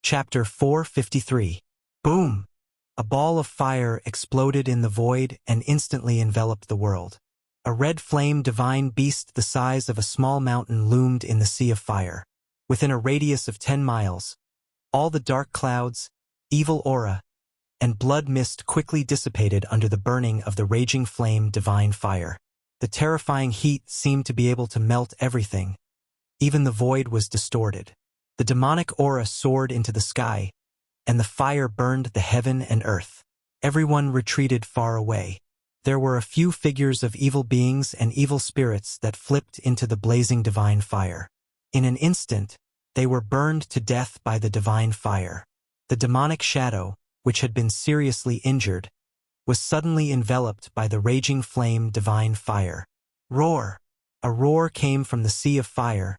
Chapter 453. Boom! A ball of fire exploded in the void and instantly enveloped the world. A red flame divine beast the size of a small mountain loomed in the sea of fire. Within a radius of 10 miles, all the dark clouds, evil aura, and blood mist quickly dissipated under the burning of the raging flame divine fire. The terrifying heat seemed to be able to melt everything. Even the void was distorted. The demonic aura soared into the sky, and the fire burned the heaven and earth. Everyone retreated far away. There were a few figures of evil beings and evil spirits that flipped into the blazing divine fire. In an instant, they were burned to death by the divine fire. The demonic shadow, which had been seriously injured, was suddenly enveloped by the raging flame divine fire. Roar! A roar came from the sea of fire,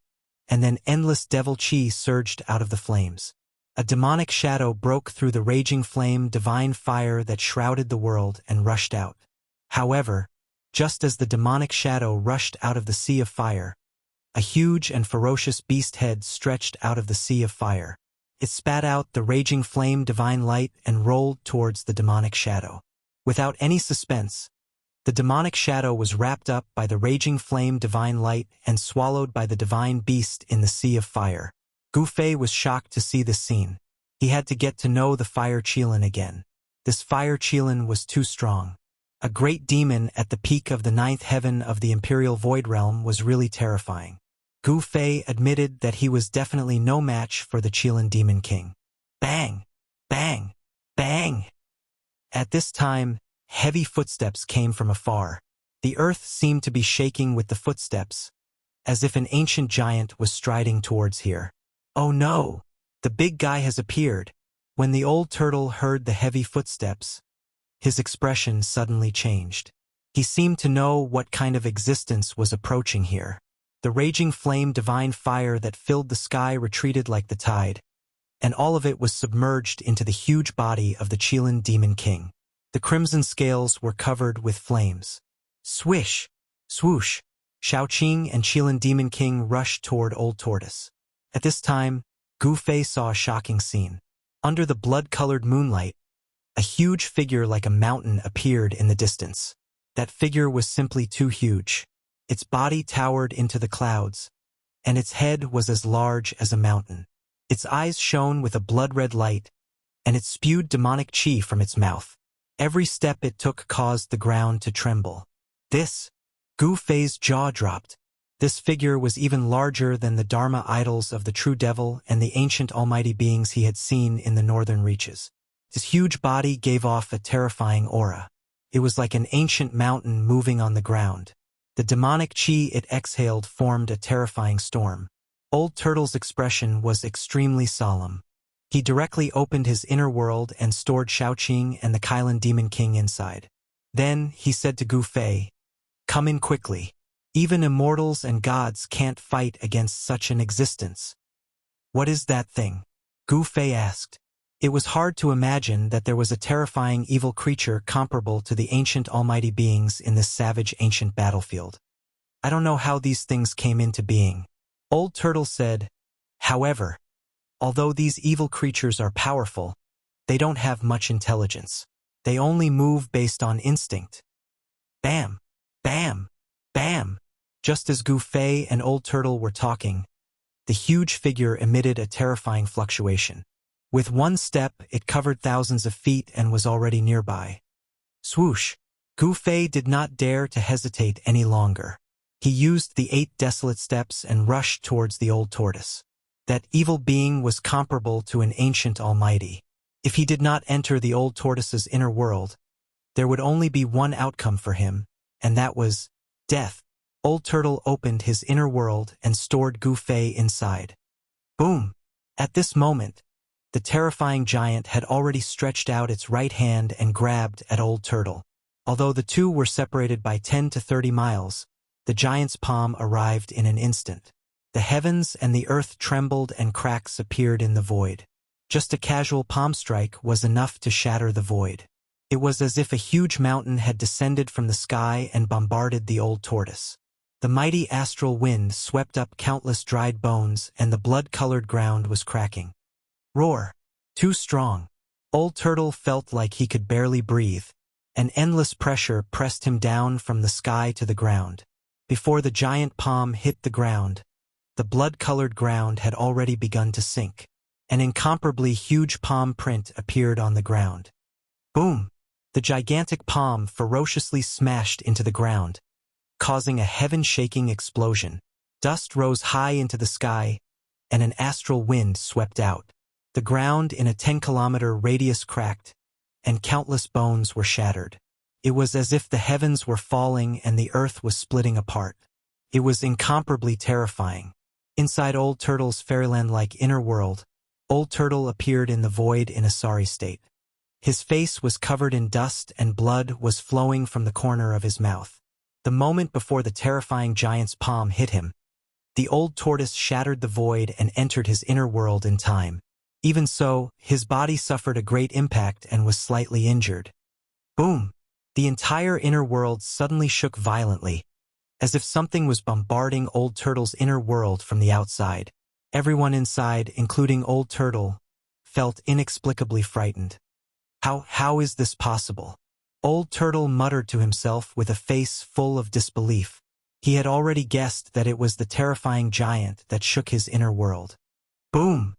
and then endless devil chi surged out of the flames. A demonic shadow broke through the raging flame divine fire that shrouded the world and rushed out. However, just as the demonic shadow rushed out of the sea of fire, a huge and ferocious beast head stretched out of the sea of fire. It spat out the raging flame divine light and rolled towards the demonic shadow. Without any suspense, the demonic shadow was wrapped up by the raging flame divine light and swallowed by the divine beast in the sea of fire. Gu Fei was shocked to see this scene. He had to get to know the fire Qilin again. This fire Qilin was too strong. A great demon at the peak of the 9th heaven of the Imperial Void Realm was really terrifying. Gu Fei admitted that he was definitely no match for the Qilin Demon King. Bang! Bang! Bang! At this time, heavy footsteps came from afar. The earth seemed to be shaking with the footsteps, as if an ancient giant was striding towards here. Oh no! The big guy has appeared. When the old turtle heard the heavy footsteps, his expression suddenly changed. He seemed to know what kind of existence was approaching here. The raging flame divine fire that filled the sky retreated like the tide, and all of it was submerged into the huge body of the Qilin Demon King. The crimson scales were covered with flames. Swish! Swoosh! Shaoqing and Qilin Demon King rushed toward Old Tortoise. At this time, Gu Fei saw a shocking scene. Under the blood-colored moonlight, a huge figure like a mountain appeared in the distance. That figure was simply too huge. Its body towered into the clouds, and its head was as large as a mountain. Its eyes shone with a blood-red light, and it spewed demonic chi from its mouth. Every step it took caused the ground to tremble. Gu Fei's jaw dropped. This figure was even larger than the Dharma idols of the true devil and the ancient almighty beings he had seen in the northern reaches. His huge body gave off a terrifying aura. It was like an ancient mountain moving on the ground. The demonic chi it exhaled formed a terrifying storm. Old Turtle's expression was extremely solemn. He directly opened his inner world and stored Shaoqing and the Qilin Demon King inside. Then he said to Gu Fei, "Come in quickly. Even immortals and gods can't fight against such an existence." "What is that thing?" Gu Fei asked. It was hard to imagine that there was a terrifying evil creature comparable to the ancient almighty beings in this savage ancient battlefield. "I don't know how these things came into being," Old Turtle said. "However, although these evil creatures are powerful, they don't have much intelligence. They only move based on instinct." Bam! Bam! Bam! Just as Gu Fei and Old Turtle were talking, the huge figure emitted a terrifying fluctuation. With one step, it covered thousands of feet and was already nearby. Swoosh! Gu Fei did not dare to hesitate any longer. He used the 8 desolate steps and rushed towards the old tortoise. That evil being was comparable to an ancient almighty. If he did not enter the old tortoise's inner world, there would only be one outcome for him, and that was death. Old Turtle opened his inner world and stored Gu Fei inside. Boom! At this moment, the terrifying giant had already stretched out its right hand and grabbed at Old Turtle. Although the two were separated by 10 to 30 miles, the giant's palm arrived in an instant. The heavens and the earth trembled and cracks appeared in the void. Just a casual palm strike was enough to shatter the void. It was as if a huge mountain had descended from the sky and bombarded the old tortoise. The mighty astral wind swept up countless dried bones and the blood-colored ground was cracking. Roar! Too strong. Old Turtle felt like he could barely breathe. An endless pressure pressed him down from the sky to the ground. Before the giant palm hit the ground, the blood-colored ground had already begun to sink. An incomparably huge palm print appeared on the ground. Boom! The gigantic palm ferociously smashed into the ground, causing a heaven-shaking explosion. Dust rose high into the sky, and an astral wind swept out. The ground in a 10-kilometer radius cracked, and countless bones were shattered. It was as if the heavens were falling and the earth was splitting apart. It was incomparably terrifying. Inside Old Turtle's fairyland-like inner world, Old Turtle appeared in the void in a sorry state. His face was covered in dust and blood was flowing from the corner of his mouth. The moment before the terrifying giant's palm hit him, the old tortoise shattered the void and entered his inner world in time. Even so, his body suffered a great impact and was slightly injured. Boom! The entire inner world suddenly shook violently, as if something was bombarding Old Turtle's inner world from the outside. Everyone inside, including Old Turtle, felt inexplicably frightened. How is this possible? Old Turtle muttered to himself with a face full of disbelief. He had already guessed that it was the terrifying giant that shook his inner world. Boom!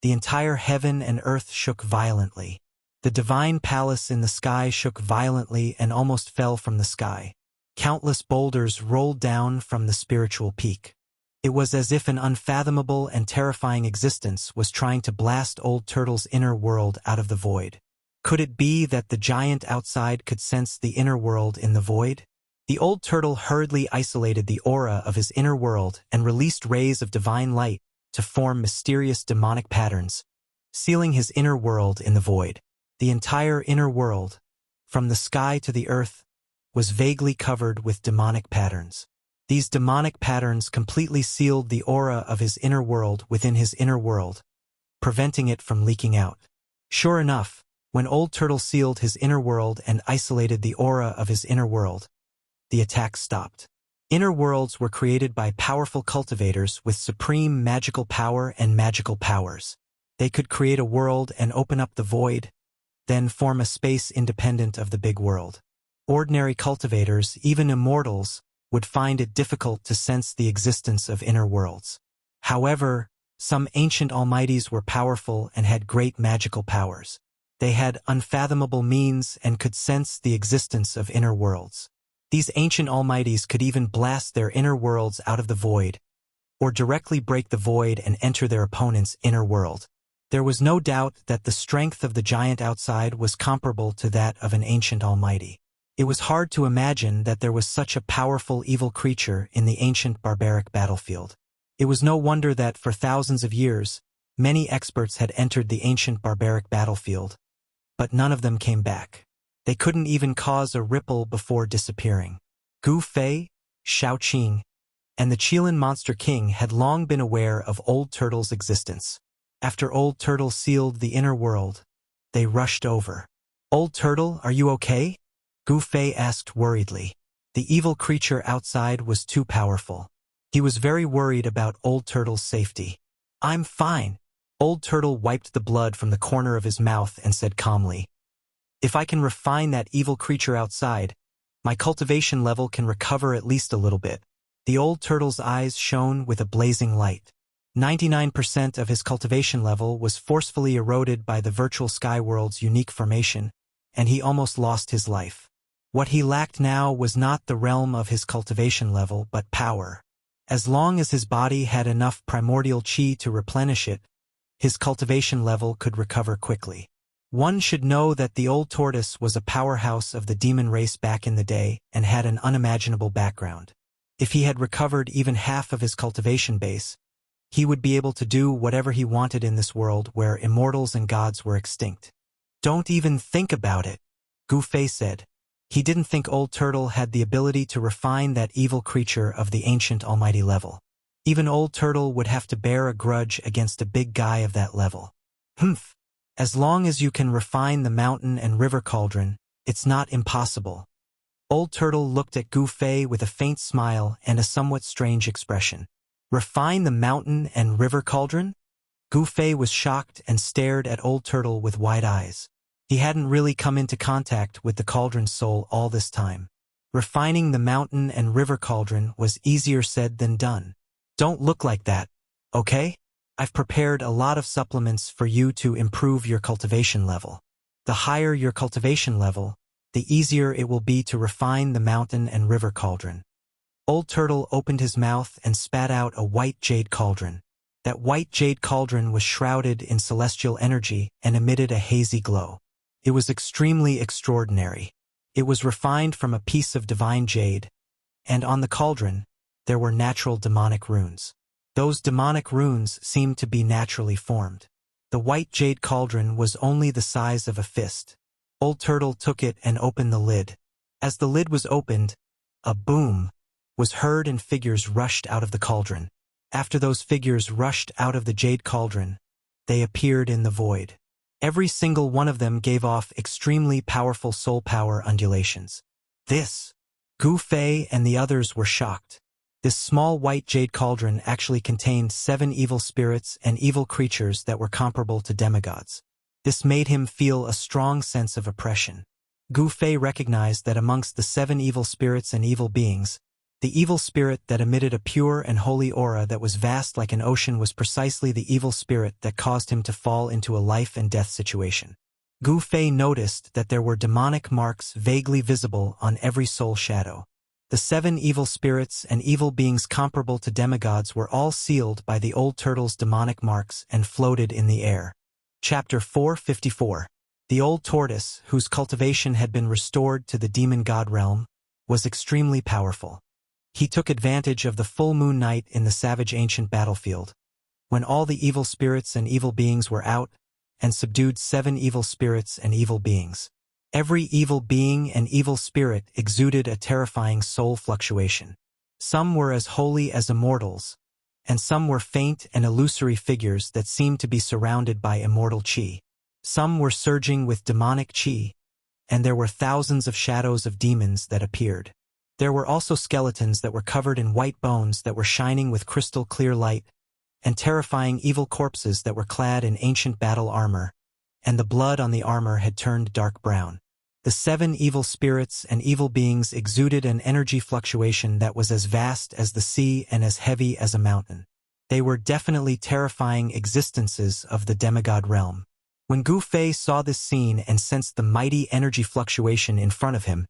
The entire heaven and earth shook violently. The divine palace in the sky shook violently and almost fell from the sky. Countless boulders rolled down from the spiritual peak. It was as if an unfathomable and terrifying existence was trying to blast Old Turtle's inner world out of the void. Could it be that the giant outside could sense the inner world in the void? The Old Turtle hurriedly isolated the aura of his inner world and released rays of divine light to form mysterious demonic patterns, sealing his inner world in the void. The entire inner world, from the sky to the earth, was vaguely covered with demonic patterns. These demonic patterns completely sealed the aura of his inner world within his inner world, preventing it from leaking out. Sure enough, when Old Turtle sealed his inner world and isolated the aura of his inner world, the attack stopped. Inner worlds were created by powerful cultivators with supreme magical power and magical powers. They could create a world and open up the void, then form a space independent of the big world. Ordinary cultivators, even immortals, would find it difficult to sense the existence of inner worlds. However, some ancient almighties were powerful and had great magical powers. They had unfathomable means and could sense the existence of inner worlds. These ancient almighties could even blast their inner worlds out of the void, or directly break the void and enter their opponent's inner world. There was no doubt that the strength of the giant outside was comparable to that of an ancient almighty. It was hard to imagine that there was such a powerful evil creature in the ancient barbaric battlefield. It was no wonder that for thousands of years, many experts had entered the ancient barbaric battlefield, but none of them came back. They couldn't even cause a ripple before disappearing. Gu Fei, Shao Qing, and the Qilin Monster King had long been aware of Old Turtle's existence. After Old Turtle sealed the inner world, they rushed over. "Old Turtle, are you okay?" Gu Fei asked worriedly. The evil creature outside was too powerful. He was very worried about Old Turtle's safety. "I'm fine." Old Turtle wiped the blood from the corner of his mouth and said calmly, "If I can refine that evil creature outside, my cultivation level can recover at least a little bit." The Old Turtle's eyes shone with a blazing light. 99% of his cultivation level was forcefully eroded by the virtual sky world's unique formation, and he almost lost his life. What he lacked now was not the realm of his cultivation level, but power. As long as his body had enough primordial chi to replenish it, his cultivation level could recover quickly. One should know that the old tortoise was a powerhouse of the demon race back in the day and had an unimaginable background. If he had recovered even half of his cultivation base, he would be able to do whatever he wanted in this world where immortals and gods were extinct. "Don't even think about it," Gu Fei said. He didn't think Old Turtle had the ability to refine that evil creature of the ancient almighty level. Even Old Turtle would have to bear a grudge against a big guy of that level. "Humph. As long as you can refine the mountain and river cauldron, it's not impossible." Old Turtle looked at Gu Fei with a faint smile and a somewhat strange expression. "Refine the mountain and river cauldron?" Gu Fei was shocked and stared at Old Turtle with wide eyes. He hadn't really come into contact with the cauldron's soul all this time. Refining the mountain and river cauldron was easier said than done. Don't look like that, okay? I've prepared a lot of supplements for you to improve your cultivation level. The higher your cultivation level, the easier it will be to refine the mountain and river cauldron. Old Turtle opened his mouth and spat out a white jade cauldron. That white jade cauldron was shrouded in celestial energy and emitted a hazy glow. It was extremely extraordinary. It was refined from a piece of divine jade, and on the cauldron, there were natural demonic runes. Those demonic runes seemed to be naturally formed. The white jade cauldron was only the size of a fist. Old Turtle took it and opened the lid. As the lid was opened, a boom was heard and figures rushed out of the cauldron. After those figures rushed out of the jade cauldron, they appeared in the void. Every single one of them gave off extremely powerful soul power undulations. Gu Fei and the others were shocked. This small white jade cauldron actually contained 7 evil spirits and evil creatures that were comparable to demigods. This made him feel a strong sense of oppression. Gu Fei recognized that amongst the 7 evil spirits and evil beings, the evil spirit that emitted a pure and holy aura that was vast like an ocean was precisely the evil spirit that caused him to fall into a life and death situation. Gu Fei noticed that there were demonic marks vaguely visible on every soul shadow. The 7 evil spirits and evil beings comparable to demigods were all sealed by the Old Turtle's demonic marks and floated in the air. Chapter 454. The Old Tortoise, whose cultivation had been restored to the demon god realm, was extremely powerful. He took advantage of the full moon night in the savage ancient battlefield, when all the evil spirits and evil beings were out, and subdued 7 evil spirits and evil beings. Every evil being and evil spirit exuded a terrifying soul fluctuation. Some were as holy as immortals, and some were faint and illusory figures that seemed to be surrounded by immortal chi. Some were surging with demonic chi, and there were thousands of shadows of demons that appeared. There were also skeletons that were covered in white bones that were shining with crystal clear light, and terrifying evil corpses that were clad in ancient battle armor, and the blood on the armor had turned dark brown. The 7 evil spirits and evil beings exuded an energy fluctuation that was as vast as the sea and as heavy as a mountain. They were definitely terrifying existences of the demigod realm. When Gu Fei saw this scene and sensed the mighty energy fluctuation in front of him,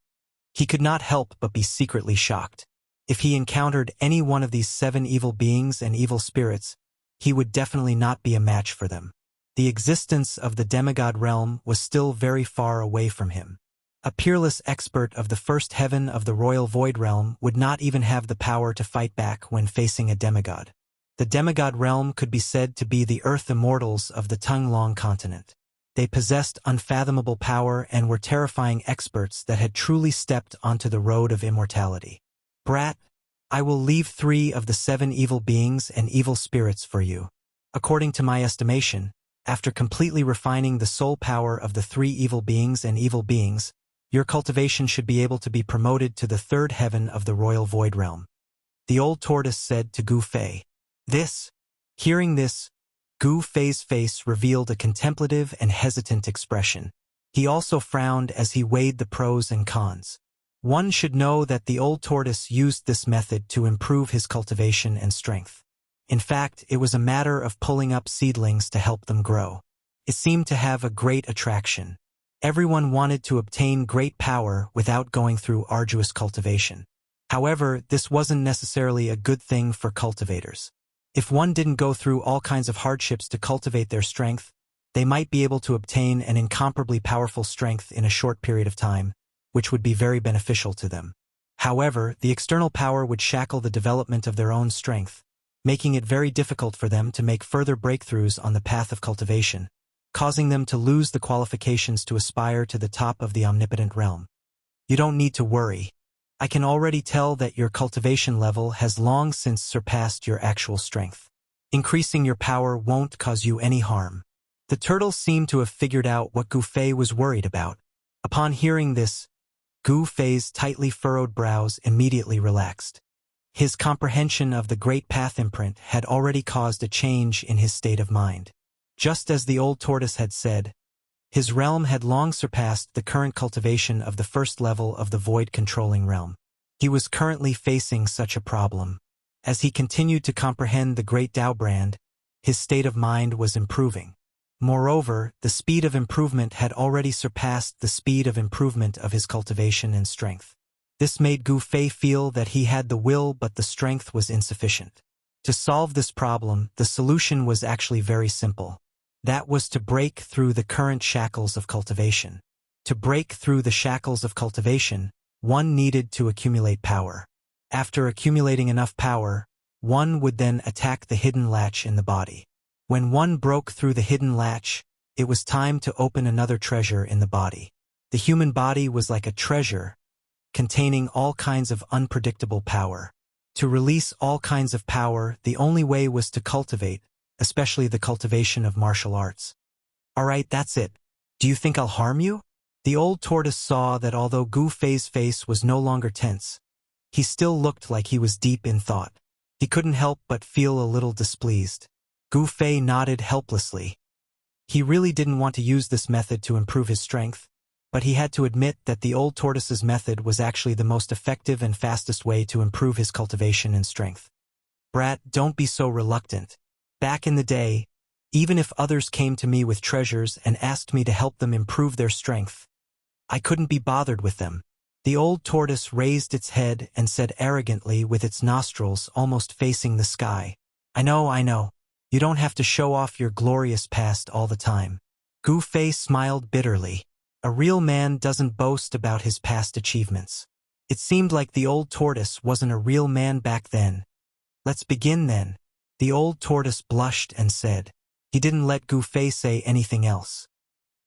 he could not help but be secretly shocked. If he encountered any one of these 7 evil beings and evil spirits, he would definitely not be a match for them. The existence of the demigod realm was still very far away from him. A peerless expert of the first heaven of the royal void realm would not even have the power to fight back when facing a demigod. The demigod realm could be said to be the earth immortals of the Tung-Long continent. They possessed unfathomable power and were terrifying experts that had truly stepped onto the road of immortality. Brat, I will leave 3 of the 7 evil beings and evil spirits for you. According to my estimation, after completely refining the soul power of the 3 evil beings and evil beings, your cultivation should be able to be promoted to the 3rd heaven of the royal void realm. The Old Tortoise said to Gu Fei. Hearing this, Gu Fei's face revealed a contemplative and hesitant expression. He also frowned as he weighed the pros and cons. One should know that the Old Tortoise used this method to improve his cultivation and strength. In fact, it was a matter of pulling up seedlings to help them grow. It seemed to have a great attraction. Everyone wanted to obtain great power without going through arduous cultivation. However, this wasn't necessarily a good thing for cultivators. If one didn't go through all kinds of hardships to cultivate their strength, they might be able to obtain an incomparably powerful strength in a short period of time, which would be very beneficial to them. However, the external power would shackle the development of their own strength, making it very difficult for them to make further breakthroughs on the path of cultivation, causing them to lose the qualifications to aspire to the top of the omnipotent realm. You don't need to worry. I can already tell that your cultivation level has long since surpassed your actual strength. Increasing your power won't cause you any harm. The turtle seemed to have figured out what Gu Fei was worried about. Upon hearing this, Gu Fei's tightly furrowed brows immediately relaxed. His comprehension of the Great Path imprint had already caused a change in his state of mind. Just as the old tortoise had said, his realm had long surpassed the current cultivation of the first level of the void-controlling realm. He was currently facing such a problem. As he continued to comprehend the Great Tao brand, his state of mind was improving. Moreover, the speed of improvement had already surpassed the speed of improvement of his cultivation and strength. This made Gu Fei feel that he had the will but the strength was insufficient. To solve this problem, the solution was actually very simple. That was to break through the current shackles of cultivation. To break through the shackles of cultivation, one needed to accumulate power. After accumulating enough power, one would then attack the hidden latch in the body. When one broke through the hidden latch, it was time to open another treasure in the body. The human body was like a treasure, containing all kinds of unpredictable power. To release all kinds of power, the only way was to cultivate, especially the cultivation of martial arts. Alright, that's it. Do you think I'll harm you? The old tortoise saw that although Gu Fei's face was no longer tense, he still looked like he was deep in thought. He couldn't help but feel a little displeased. Gu Fei nodded helplessly. He really didn't want to use this method to improve his strength, but he had to admit that the old tortoise's method was actually the most effective and fastest way to improve his cultivation and strength. Brat, don't be so reluctant. Back in the day, even if others came to me with treasures and asked me to help them improve their strength, I couldn't be bothered with them. The old tortoise raised its head and said arrogantly with its nostrils almost facing the sky, I know. You don't have to show off your glorious past all the time. Gu Fei smiled bitterly. A real man doesn't boast about his past achievements. It seemed like the old tortoise wasn't a real man back then. Let's begin then. The old tortoise blushed and said. He didn't let Gu Fei say anything else.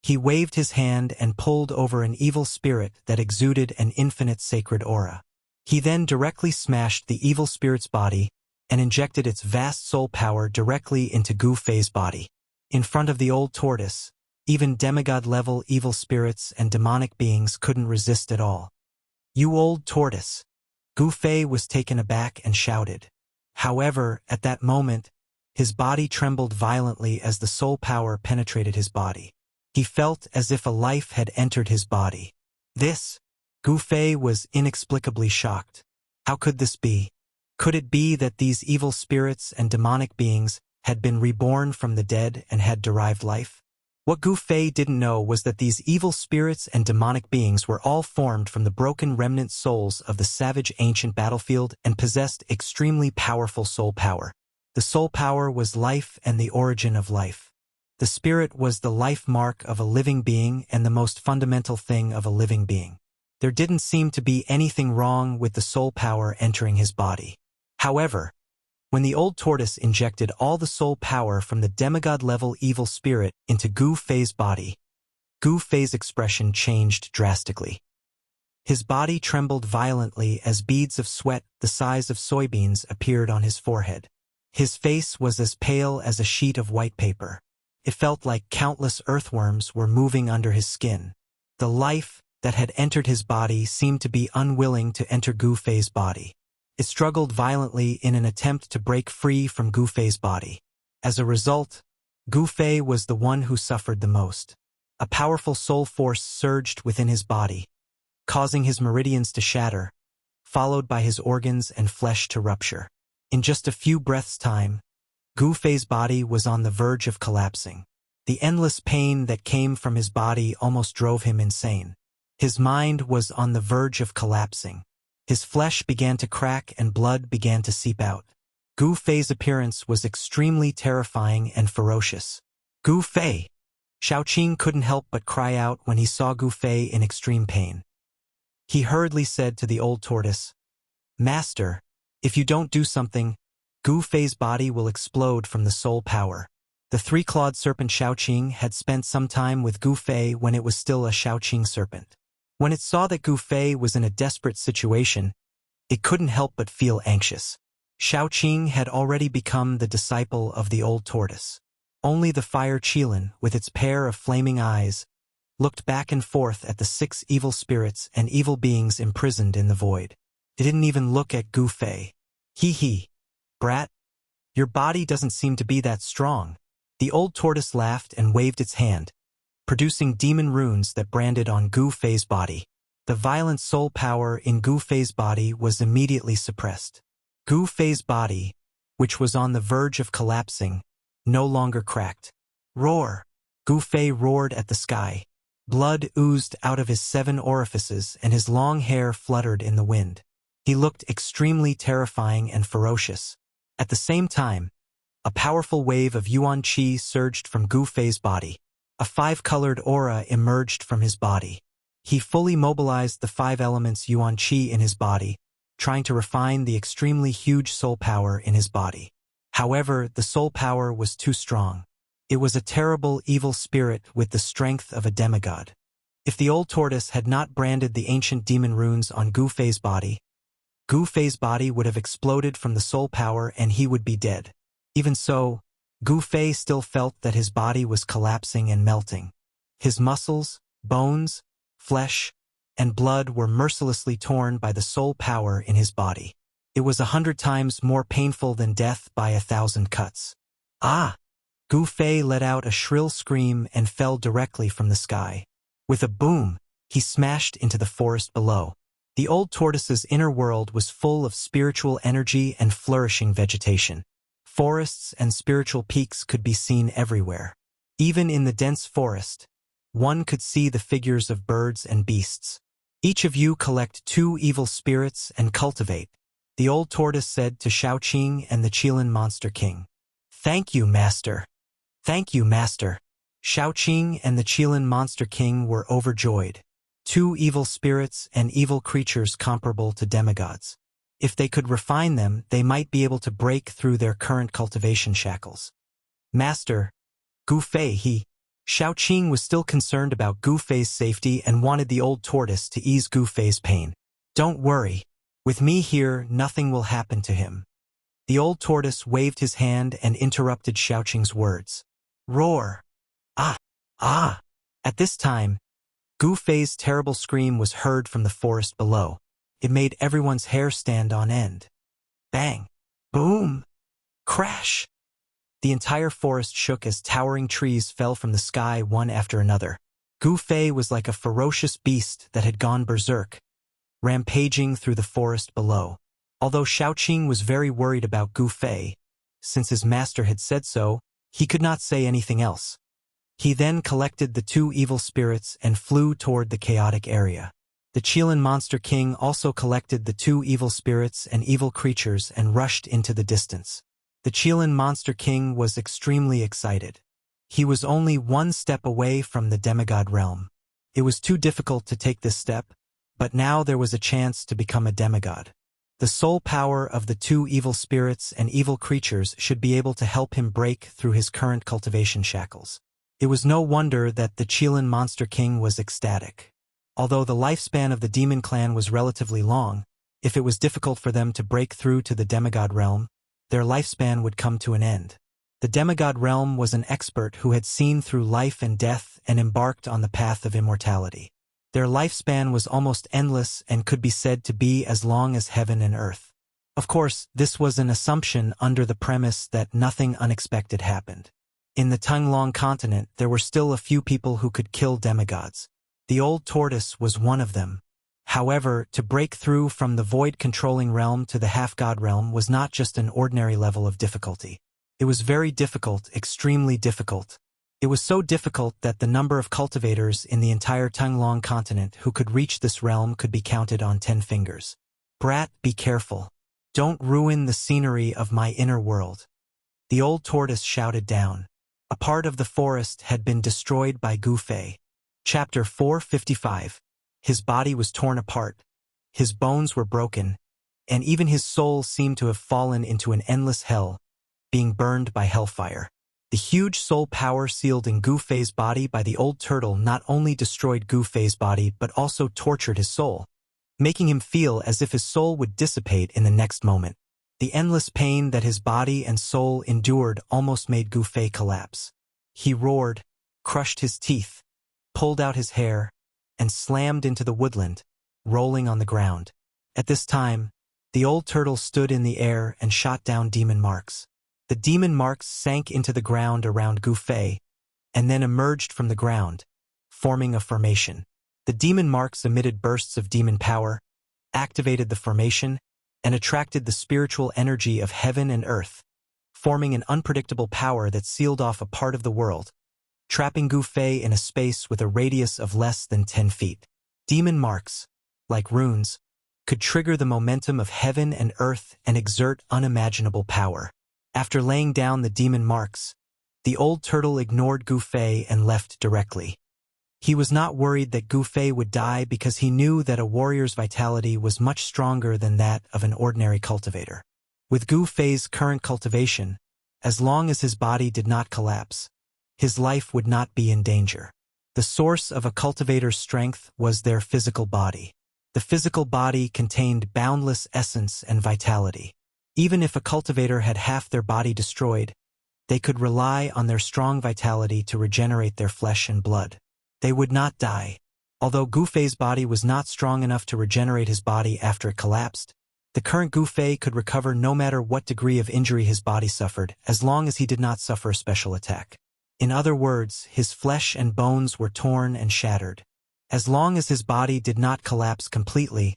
He waved his hand and pulled over an evil spirit that exuded an infinite sacred aura. He then directly smashed the evil spirit's body and injected its vast soul power directly into Gu Fei's body. In front of the old tortoise, even demigod-level evil spirits and demonic beings couldn't resist at all. You old tortoise! Gu Fei was taken aback and shouted. However, at that moment, his body trembled violently as the soul power penetrated his body. He felt as if a life had entered his body. Gu Fei was inexplicably shocked. How could this be? Could it be that these evil spirits and demonic beings had been reborn from the dead and had derived life? What Gu Fei didn't know was that these evil spirits and demonic beings were all formed from the broken remnant souls of the savage ancient battlefield and possessed extremely powerful soul power. The soul power was life and the origin of life. The spirit was the life mark of a living being and the most fundamental thing of a living being. There didn't seem to be anything wrong with the soul power entering his body. However, when the old tortoise injected all the soul power from the demigod-level evil spirit into Gu Fei's body, Gu Fei's expression changed drastically. His body trembled violently as beads of sweat the size of soybeans appeared on his forehead. His face was as pale as a sheet of white paper. It felt like countless earthworms were moving under his skin. The life that had entered his body seemed to be unwilling to enter Gu Fei's body. It struggled violently in an attempt to break free from Gu Fei's body. As a result, Gu Fei was the one who suffered the most. A powerful soul force surged within his body, causing his meridians to shatter, followed by his organs and flesh to rupture. In just a few breaths' time, Gu Fei's body was on the verge of collapsing. The endless pain that came from his body almost drove him insane. His mind was on the verge of collapsing. His flesh began to crack and blood began to seep out. Gu Fei's appearance was extremely terrifying and ferocious. Gu Fei! Shaoqing couldn't help but cry out when he saw Gu Fei in extreme pain. He hurriedly said to the old tortoise, Master, if you don't do something, Gu Fei's body will explode from the soul power. The three-clawed serpent Shaoqing had spent some time with Gu Fei when it was still a Shaoqing serpent. When it saw that Gu Fei was in a desperate situation, it couldn't help but feel anxious. Shaoqing had already become the disciple of the old tortoise. Only the fire Qilin, with its pair of flaming eyes, looked back and forth at the 6 evil spirits and evil beings imprisoned in the void. It didn't even look at Gu Fei. Hee hee. Brat, your body doesn't seem to be that strong. The old tortoise laughed and waved its hand, producing demon runes that branded on Gu Fei's body. The violent soul power in Gu Fei's body was immediately suppressed. Gu Fei's body, which was on the verge of collapsing, no longer cracked. Roar! Gu Fei roared at the sky. Blood oozed out of his 7 orifices and his long hair fluttered in the wind. He looked extremely terrifying and ferocious. At the same time, a powerful wave of Yuan Qi surged from Gu Fei's body. A 5-colored aura emerged from his body. He fully mobilized the 5 elements Yuan Qi in his body, trying to refine the extremely huge soul power in his body. However, the soul power was too strong. It was a terrible evil spirit with the strength of a demigod. If the old tortoise had not branded the ancient demon runes on Gu Fei's body would have exploded from the soul power and he would be dead. Even so, Gu Fei still felt that his body was collapsing and melting. His muscles, bones, flesh, and blood were mercilessly torn by the soul power in his body. It was 100 times more painful than death by 1,000 cuts. Ah! Gu Fei let out a shrill scream and fell directly from the sky. With a boom, he smashed into the forest below. The old tortoise's inner world was full of spiritual energy and flourishing vegetation. Forests and spiritual peaks could be seen everywhere. Even in the dense forest, one could see the figures of birds and beasts. Each of you collect 2 evil spirits and cultivate, the old tortoise said to Shaoqing and the Qilin Monster King. Thank you, Master. Thank you, Master. Shaoqing and the Qilin Monster King were overjoyed. 2 evil spirits and evil creatures comparable to demigods. If they could refine them, they might be able to break through their current cultivation shackles. Master, Gu Fei, Shaoqing was still concerned about Gu Fei's safety and wanted the old tortoise to ease Gu Fei's pain. Don't worry. With me here, nothing will happen to him. The old tortoise waved his hand and interrupted Shaoqing's words. Roar! Ah! Ah! At this time, Gu Fei's terrible scream was heard from the forest below. It made everyone's hair stand on end. Bang! Boom! Crash! The entire forest shook as towering trees fell from the sky one after another. Gu Fei was like a ferocious beast that had gone berserk, rampaging through the forest below. Although Shaoqing was very worried about Gu Fei, since his master had said so, he could not say anything else. He then collected the 2 evil spirits and flew toward the chaotic area. The Qilin Monster King also collected the 2 evil spirits and evil creatures and rushed into the distance. The Qilin Monster King was extremely excited. He was only 1 step away from the demigod realm. It was too difficult to take this step, but now there was a chance to become a demigod. The soul power of the 2 evil spirits and evil creatures should be able to help him break through his current cultivation shackles. It was no wonder that the Qilin Monster King was ecstatic. Although the lifespan of the demon clan was relatively long, if it was difficult for them to break through to the demigod realm, their lifespan would come to an end. The demigod realm was an expert who had seen through life and death and embarked on the path of immortality. Their lifespan was almost endless and could be said to be as long as heaven and earth. Of course, this was an assumption under the premise that nothing unexpected happened. In the Tunglong continent, there were still a few people who could kill demigods. The old tortoise was one of them. However, to break through from the void-controlling realm to the half-god realm was not just an ordinary level of difficulty. It was very difficult, extremely difficult. It was so difficult that the number of cultivators in the entire Tunglong continent who could reach this realm could be counted on 10 fingers. Brat, be careful. Don't ruin the scenery of my inner world. The old tortoise shouted down. A part of the forest had been destroyed by Gu Fei. Chapter 455. His body was torn apart. His bones were broken, and even his soul seemed to have fallen into an endless hell, being burned by hellfire. The huge soul power sealed in Gu Fei's body by the old turtle not only destroyed Gu Fei's body but also tortured his soul, making him feel as if his soul would dissipate in the next moment. The endless pain that his body and soul endured almost made Gu Fei collapse. He roared, crushed his teeth, pulled out his hair, and slammed into the woodland, rolling on the ground. At this time, The old turtle stood in the air and shot down demon marks. The demon marks sank into the ground around Gu Fei, and then emerged from the ground, forming a formation. The demon marks emitted bursts of demon power, activated the formation, and attracted the spiritual energy of heaven and earth, forming an unpredictable power that sealed off a part of the world, trapping Gu Fei in a space with a radius of less than 10 feet. Demon marks, like runes, could trigger the momentum of heaven and earth and exert unimaginable power. After laying down the demon marks, the old turtle ignored Gu Fei and left directly. He was not worried that Gu Fei would die because he knew that a warrior's vitality was much stronger than that of an ordinary cultivator. With Gu Fei's current cultivation, as long as his body did not collapse, his life would not be in danger. The source of a cultivator's strength was their physical body. The physical body contained boundless essence and vitality. Even if a cultivator had half their body destroyed, they could rely on their strong vitality to regenerate their flesh and blood. They would not die. Although Gu Fei's body was not strong enough to regenerate his body after it collapsed, the current Gu Fei could recover no matter what degree of injury his body suffered, as long as he did not suffer a special attack. In other words, his flesh and bones were torn and shattered. As long as his body did not collapse completely,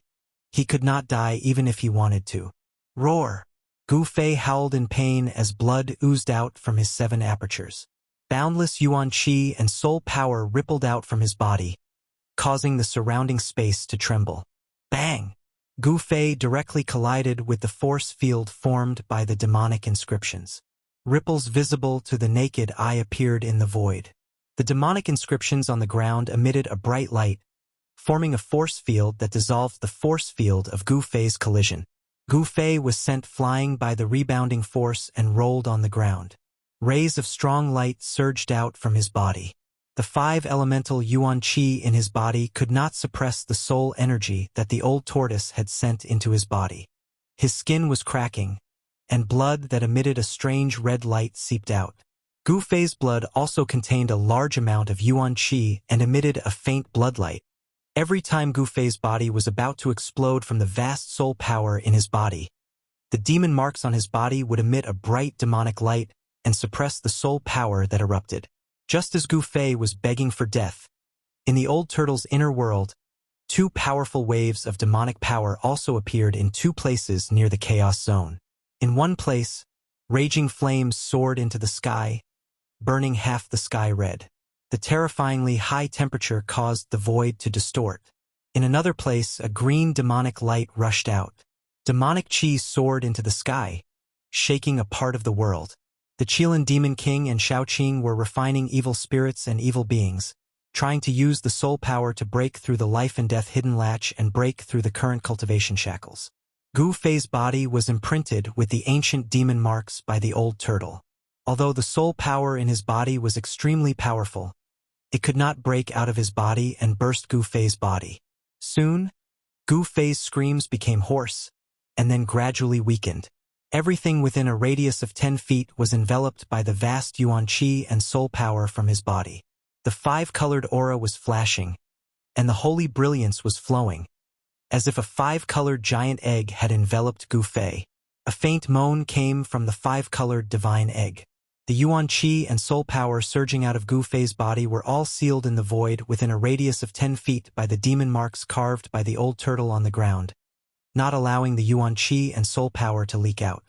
he could not die even if he wanted to. Roar! Gu Fei howled in pain as blood oozed out from his 7 apertures. Boundless yuan qi and soul power rippled out from his body, causing the surrounding space to tremble. Bang! Gu Fei directly collided with the force field formed by the demonic inscriptions. Ripples visible to the naked eye appeared in the void. The demonic inscriptions on the ground emitted a bright light, forming a force field that dissolved the force field of Gu Fei's collision. Gu Fei was sent flying by the rebounding force and rolled on the ground. Rays of strong light surged out from his body. The 5 elemental yuan qi in his body could not suppress the soul energy that the old tortoise had sent into his body. His skin was cracking, and blood that emitted a strange red light seeped out. Gu Fei's blood also contained a large amount of yuan qi and emitted a faint blood light. Every time Gu Fei's body was about to explode from the vast soul power in his body, the demon marks on his body would emit a bright demonic light and suppress the soul power that erupted. Just as Gu Fei was begging for death, in the old turtle's inner world, 2 powerful waves of demonic power also appeared in 2 places near the chaos zone. In one place, raging flames soared into the sky, burning half the sky red. The terrifyingly high temperature caused the void to distort. In another place, a green demonic light rushed out. Demonic qi soared into the sky, shaking a part of the world. The Qilin Demon King and Shaoqing were refining evil spirits and evil beings, trying to use the soul power to break through the life and death hidden latch and break through the current cultivation shackles. Gu Fei's body was imprinted with the ancient demon marks by the old turtle. Although the soul power in his body was extremely powerful, it could not break out of his body and burst Gu Fei's body. Soon, Gu Fei's screams became hoarse, and then gradually weakened. Everything within a radius of 10 feet was enveloped by the vast yuan qi and soul power from his body. The 5-colored aura was flashing, and the holy brilliance was flowing, as if a 5-colored giant egg had enveloped Gu Fei. A faint moan came from the 5-colored divine egg. The yuan qi and soul power surging out of Gu Fei's body were all sealed in the void within a radius of 10 feet by the demon marks carved by the old turtle on the ground, not allowing the yuan qi and soul power to leak out.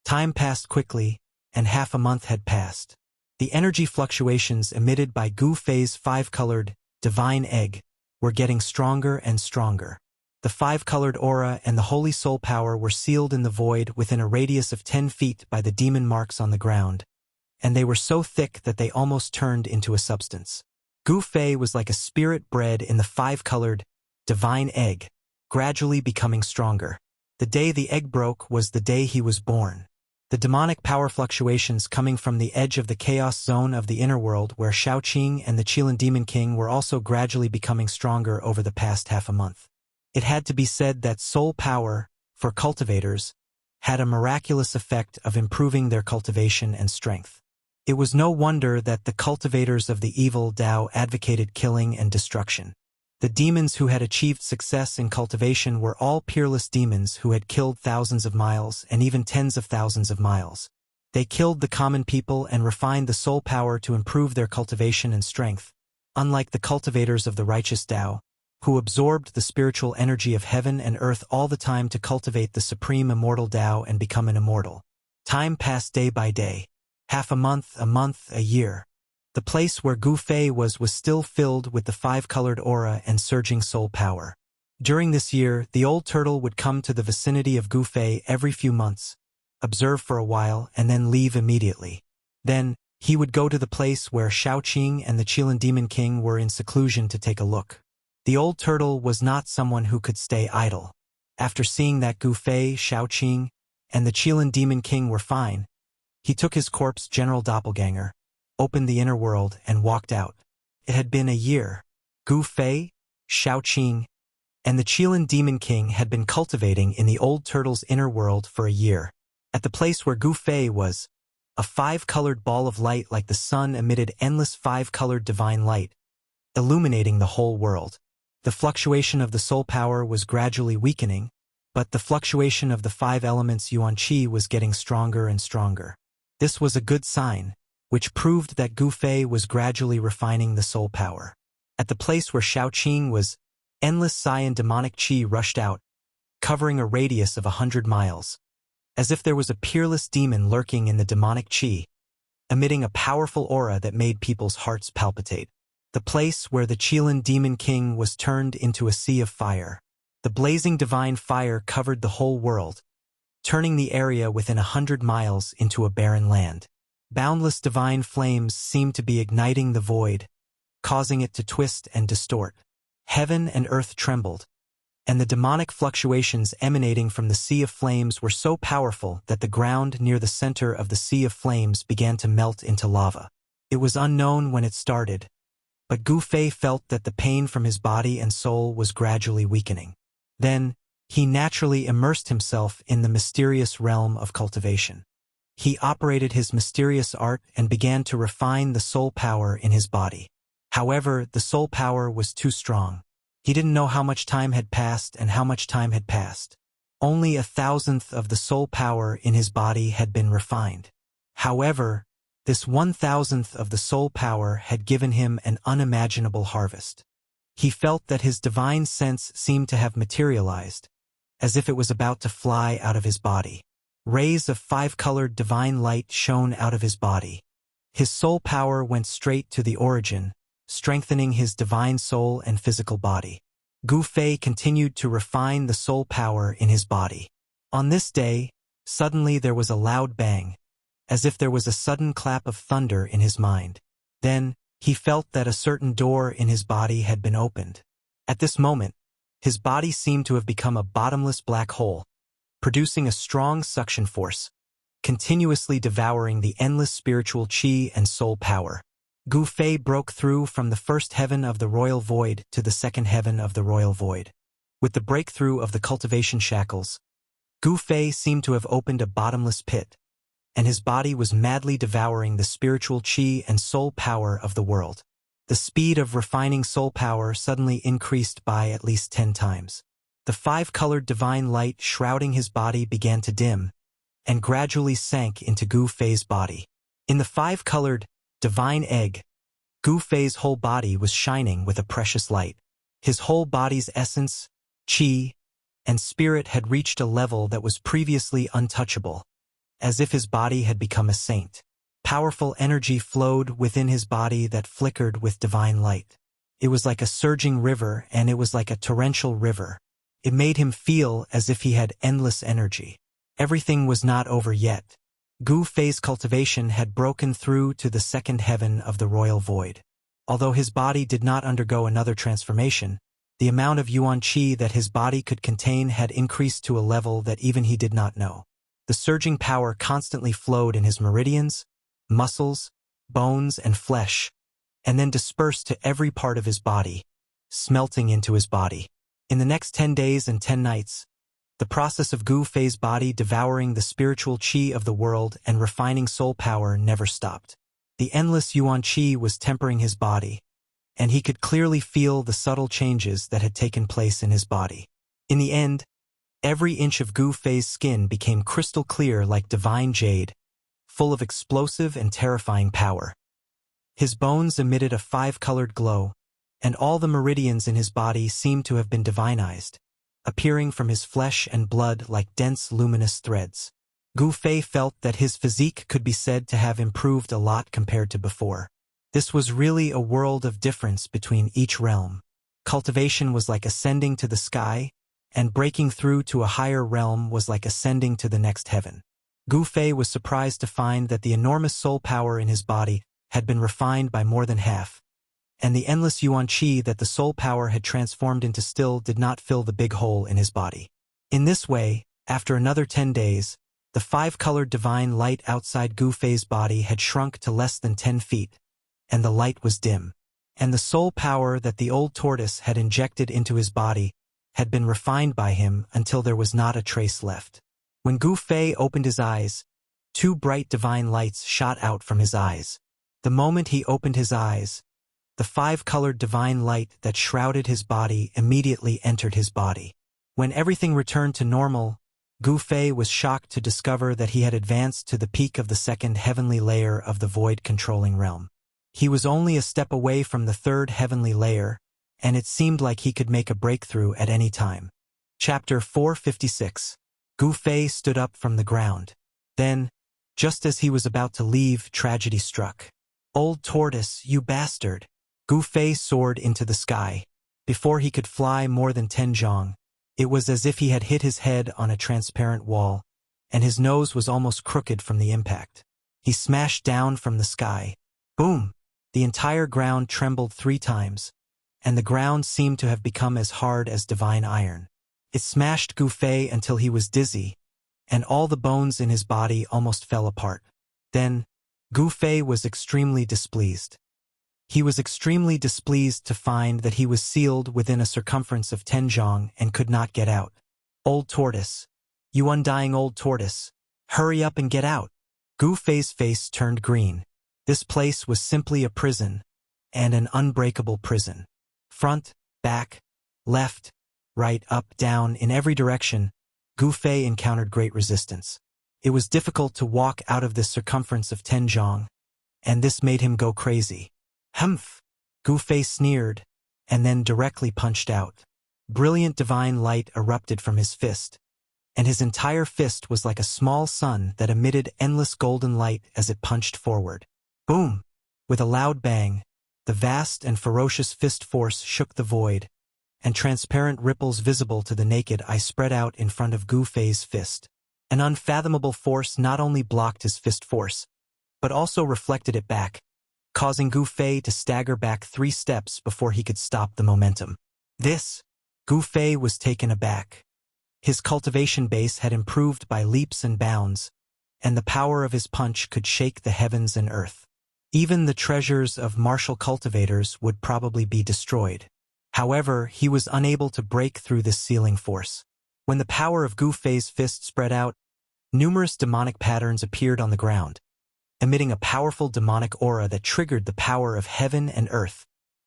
Time passed quickly, and half a month had passed. The energy fluctuations emitted by Gu Fei's 5-colored divine egg were getting stronger and stronger. The 5-colored aura and the holy soul power were sealed in the void within a radius of 10 feet by the demon marks on the ground, and they were so thick that they almost turned into a substance. Gu Fei was like a spirit bred in the 5-colored divine egg, gradually becoming stronger. The day the egg broke was the day he was born. The demonic power fluctuations coming from the edge of the chaos zone of the inner world where Shaoqing and the Qilin Demon King were also gradually becoming stronger over the past half a month. It had to be said that soul power, for cultivators, had a miraculous effect of improving their cultivation and strength. It was no wonder that the cultivators of the evil Tao advocated killing and destruction. The demons who had achieved success in cultivation were all peerless demons who had killed thousands of miles and even tens of thousands of miles. They killed the common people and refined the soul power to improve their cultivation and strength, unlike the cultivators of the righteous Tao, who absorbed the spiritual energy of heaven and earth all the time to cultivate the supreme immortal Tao and become an immortal. Time passed day by day. Half a month, a year. The place where Gu Fei was still filled with the five-colored aura and surging soul power. During this year, the old turtle would come to the vicinity of Gu Fei every few months, observe for a while, and then leave immediately. Then, he would go to the place where Shaoqing and the Qilin Demon King were in seclusion to take a look. The old turtle was not someone who could stay idle. After seeing that Gu Fei, Shaoqing, and the Qilin Demon King were fine, he took his corpse general doppelganger, opened the inner world, and walked out. It had been a year. Gu Fei, Shaoqing, and the Qilin Demon King had been cultivating in the old turtle's inner world for a year. At the place where Gu Fei was, a five-colored ball of light like the sun emitted endless five-colored divine light, illuminating the whole world. The fluctuation of the soul power was gradually weakening, but the fluctuation of the five elements Yuan Qi was getting stronger and stronger. This was a good sign, which proved that Gu Fei was gradually refining the soul power. At the place where Shaoqing was, endless psi and demonic qi rushed out, covering a radius of 100 miles, as if there was a peerless demon lurking in the demonic qi, emitting a powerful aura that made people's hearts palpitate. The place where the Qilin Demon King was turned into a sea of fire. The blazing divine fire covered the whole world, turning the area within 100 miles into a barren land. Boundless divine flames seemed to be igniting the void, causing it to twist and distort. Heaven and earth trembled, and the demonic fluctuations emanating from the sea of flames were so powerful that the ground near the center of the sea of flames began to melt into lava. It was unknown when it started, but Gu Fei felt that the pain from his body and soul was gradually weakening. Then, he naturally immersed himself in the mysterious realm of cultivation. He operated his mysterious art and began to refine the soul power in his body. However, the soul power was too strong. He didn't know how much time had passed and how much time had passed. Only 1,000th of the soul power in his body had been refined. However, this 1,000th of the soul power had given him an unimaginable harvest. He felt that his divine sense seemed to have materialized, as if it was about to fly out of his body. Rays of five-colored divine light shone out of his body. His soul power went straight to the origin, strengthening his divine soul and physical body. Gu Fei continued to refine the soul power in his body. On this day, suddenly there was a loud bang, as if there was a sudden clap of thunder in his mind. Then, he felt that a certain door in his body had been opened. At this moment, his body seemed to have become a bottomless black hole, producing a strong suction force, continuously devouring the endless spiritual qi and soul power. Gu Fei broke through from the first heaven of the royal void to the second heaven of the royal void. With the breakthrough of the cultivation shackles, Gu Fei seemed to have opened a bottomless pit, and his body was madly devouring the spiritual qi and soul power of the world. The speed of refining soul power suddenly increased by at least 10 times. The five-colored divine light shrouding his body began to dim, and gradually sank into Gu Fei's body. In the five-colored divine egg, Gu Fei's whole body was shining with a precious light. His whole body's essence, qi, and spirit had reached a level that was previously untouchable, as if his body had become a saint. Powerful energy flowed within his body that flickered with divine light. It was like a surging river, and it was like a torrential river. It made him feel as if he had endless energy. Everything was not over yet. Gu Fei's cultivation had broken through to the second heaven of the royal void. Although his body did not undergo another transformation, the amount of Yuan Qi that his body could contain had increased to a level that even he did not know. The surging power constantly flowed in his meridians, muscles, bones, and flesh, and then dispersed to every part of his body, smelting into his body. In the next 10 days and 10 nights, the process of Gu Fei's body devouring the spiritual qi of the world and refining soul power never stopped. The endless Yuan Qi was tempering his body, and he could clearly feel the subtle changes that had taken place in his body. In the end, every inch of Gu Fei's skin became crystal clear like divine jade, full of explosive and terrifying power. His bones emitted a five-colored glow, and all the meridians in his body seemed to have been divinized, appearing from his flesh and blood like dense luminous threads. Gu Fei felt that his physique could be said to have improved a lot compared to before. This was really a world of difference between each realm. Cultivation was like ascending to the sky, and breaking through to a higher realm was like ascending to the next heaven. Gu Fei was surprised to find that the enormous soul power in his body had been refined by more than half, and the endless yuan qi that the soul power had transformed into still did not fill the big hole in his body. In this way, after another 10 days, the five-colored divine light outside Gu Fei's body had shrunk to less than 10 feet, and the light was dim. And the soul power that the old tortoise had injected into his body had been refined by him until there was not a trace left. When Gu Fei opened his eyes, 2 bright divine lights shot out from his eyes. The moment he opened his eyes, the five-colored divine light that shrouded his body immediately entered his body. When everything returned to normal, Gu Fei was shocked to discover that he had advanced to the peak of the second heavenly layer of the void-controlling realm. He was only a step away from the third heavenly layer, and it seemed like he could make a breakthrough at any time. Chapter 456. Gu Fei stood up from the ground. Then, just as he was about to leave, tragedy struck. "Old tortoise, you bastard!" Gu Fei soared into the sky. Before he could fly more than 10 zhong, it was as if he had hit his head on a transparent wall, and his nose was almost crooked from the impact. He smashed down from the sky. Boom! The entire ground trembled 3 times, and the ground seemed to have become as hard as divine iron. It smashed Gu Fei until he was dizzy, and all the bones in his body almost fell apart. Then, Gu Fei was extremely displeased. He was extremely displeased to find that he was sealed within a circumference of 10 zhong and could not get out. "Old tortoise! You undying old tortoise! Hurry up and get out!" Gu Fei's face turned green. This place was simply a prison, and an unbreakable prison. Front, back, left, right, up, down, in every direction, Gu Fei encountered great resistance. It was difficult to walk out of this circumference of 10 zhong, and this made him go crazy. "Humph!" Gu Fei sneered, and then directly punched out. Brilliant divine light erupted from his fist, and his entire fist was like a small sun that emitted endless golden light as it punched forward. Boom! With a loud bang, the vast and ferocious fist force shook the void, and transparent ripples visible to the naked eye spread out in front of Gu Fei's fist. An unfathomable force not only blocked his fist force, but also reflected it back, causing Gu Fei to stagger back 3 steps before he could stop the momentum. Gu Fei was taken aback. His cultivation base had improved by leaps and bounds, and the power of his punch could shake the heavens and earth. Even the treasures of martial cultivators would probably be destroyed. However, he was unable to break through this sealing force. When the power of Gu Fei's fist spread out, numerous demonic patterns appeared on the ground, emitting a powerful demonic aura that triggered the power of heaven and earth,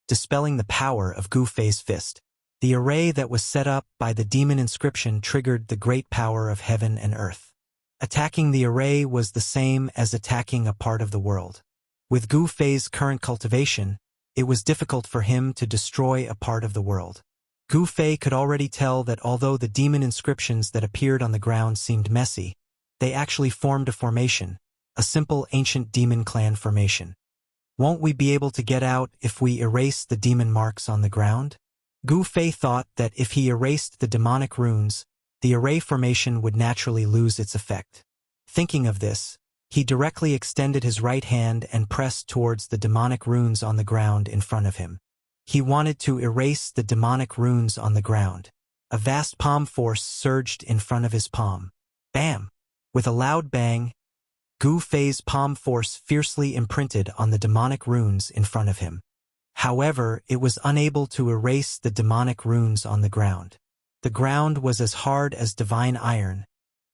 dispelling the power of Gu Fei's fist. The array that was set up by the demon inscription triggered the great power of heaven and earth. Attacking the array was the same as attacking a part of the world. With Gu Fei's current cultivation, it was difficult for him to destroy a part of the world. Gu Fei could already tell that although the demon inscriptions that appeared on the ground seemed messy, they actually formed a formation, a simple ancient demon clan formation. "Won't we be able to get out if we erase the demon marks on the ground?" Gu Fei thought that if he erased the demonic runes, the array formation would naturally lose its effect. Thinking of this, he directly extended his right hand and pressed towards the demonic runes on the ground in front of him. He wanted to erase the demonic runes on the ground. A vast palm force surged in front of his palm. Bam! With a loud bang, Gu Fei's palm force fiercely imprinted on the demonic runes in front of him. However, it was unable to erase the demonic runes on the ground. The ground was as hard as divine iron,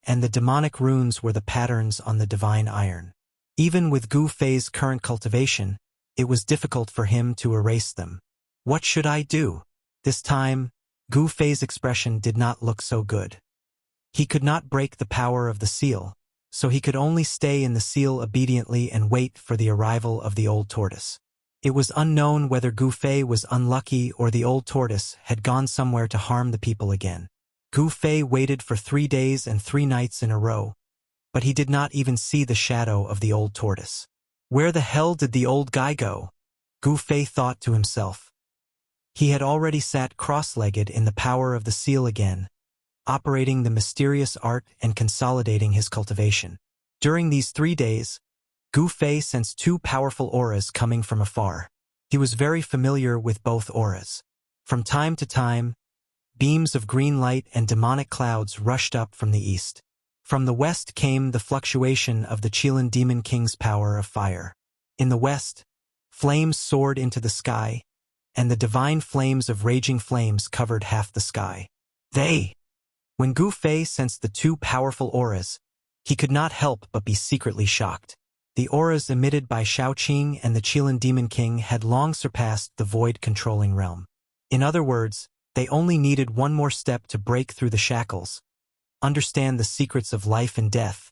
and the demonic runes were the patterns on the divine iron. Even with Gu Fei's current cultivation, it was difficult for him to erase them. What should I do? This time, Gu Fei's expression did not look so good. He could not break the power of the seal, so he could only stay in the seal obediently and wait for the arrival of the old tortoise. It was unknown whether Gu Fei was unlucky or the old tortoise had gone somewhere to harm the people again. Gu Fei waited for 3 days and 3 nights in a row, but he did not even see the shadow of the old tortoise. Where the hell did the old guy go? Gu Fei thought to himself. He had already sat cross-legged in the power of the seal again, operating the mysterious art and consolidating his cultivation. During these 3 days, Gu Fei sensed 2 powerful auras coming from afar. He was very familiar with both auras. From time to time, beams of green light and demonic clouds rushed up from the east. From the west came the fluctuation of the Qilin Demon King's power of fire. In the west, flames soared into the sky, and the divine flames of raging flames covered half the sky. When Gu Fei sensed the 2 powerful auras, he could not help but be secretly shocked. The auras emitted by Shaoqing and the Qilin Demon King had long surpassed the void-controlling realm. In other words, they only needed one more step to break through the shackles, understand the secrets of life and death,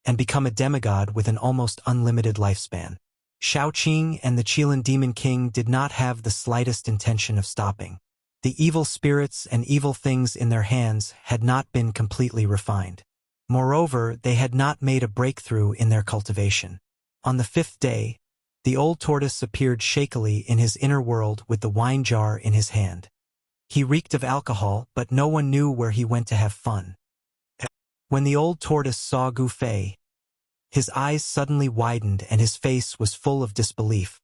and become a demigod with an almost unlimited lifespan. Shaoqing and the Qilin Demon King did not have the slightest intention of stopping. The evil spirits and evil things in their hands had not been completely refined. Moreover, they had not made a breakthrough in their cultivation. On the 5th day, the old tortoise appeared shakily in his inner world with the wine jar in his hand. He reeked of alcohol, but no one knew where he went to have fun. When the old tortoise saw Gu Fei, his eyes suddenly widened and his face was full of disbelief.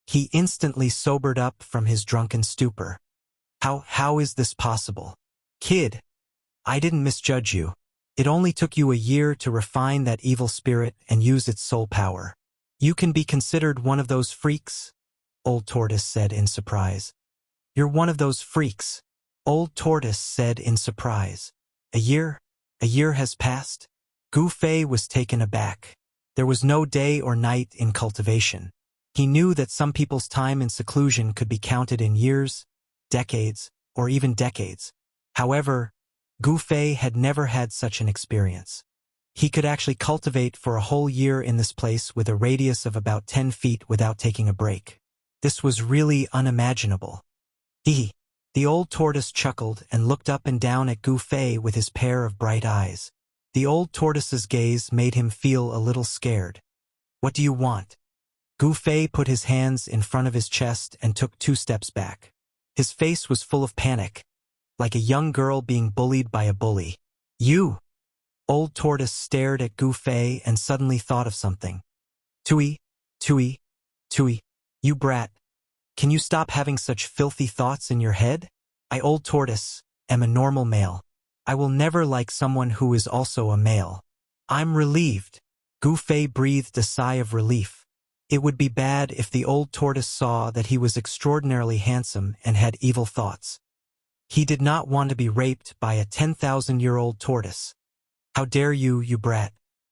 He instantly sobered up from his drunken stupor. How is this possible? Kid, I didn't misjudge you. It only took you a year to refine that evil spirit and use its soul power. You can be considered one of those freaks, Old Tortoise said in surprise. You're one of those freaks, Old Tortoise said in surprise. A year has passed? Gu Fei was taken aback. There was no day or night in cultivation. He knew that some people's time in seclusion could be counted in years, decades, or even decades. However, Gu Fei had never had such an experience. He could actually cultivate for a whole year in this place with a radius of about 10 feet without taking a break. This was really unimaginable. The old tortoise chuckled and looked up and down at Gu Fei with his pair of bright eyes. The old tortoise's gaze made him feel a little scared. What do you want? Gu Fei put his hands in front of his chest and took 2 steps back. His face was full of panic, like a young girl being bullied by a bully. You! Old Tortoise stared at Gu Fei and suddenly thought of something. Tui, you brat. Can you stop having such filthy thoughts in your head? I, Old Tortoise, am a normal male. I will never like someone who is also a male. I'm relieved. Gu Fei breathed a sigh of relief. It would be bad if the old tortoise saw that he was extraordinarily handsome and had evil thoughts. He did not want to be raped by a 10,000-year-old tortoise. How dare you, you brat?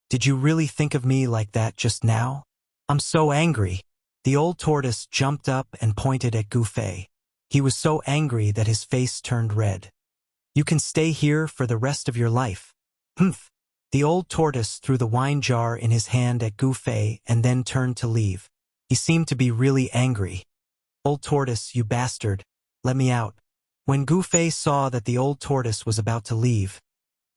Did you really think of me like that just now? I'm so angry. The old tortoise jumped up and pointed at Gu Fei. He was so angry that his face turned red. You can stay here for the rest of your life. Humph. The old tortoise threw the wine jar in his hand at Gu Fei and then turned to leave. He seemed to be really angry. Old tortoise, you bastard. Let me out. When Gu Fei saw that the old tortoise was about to leave,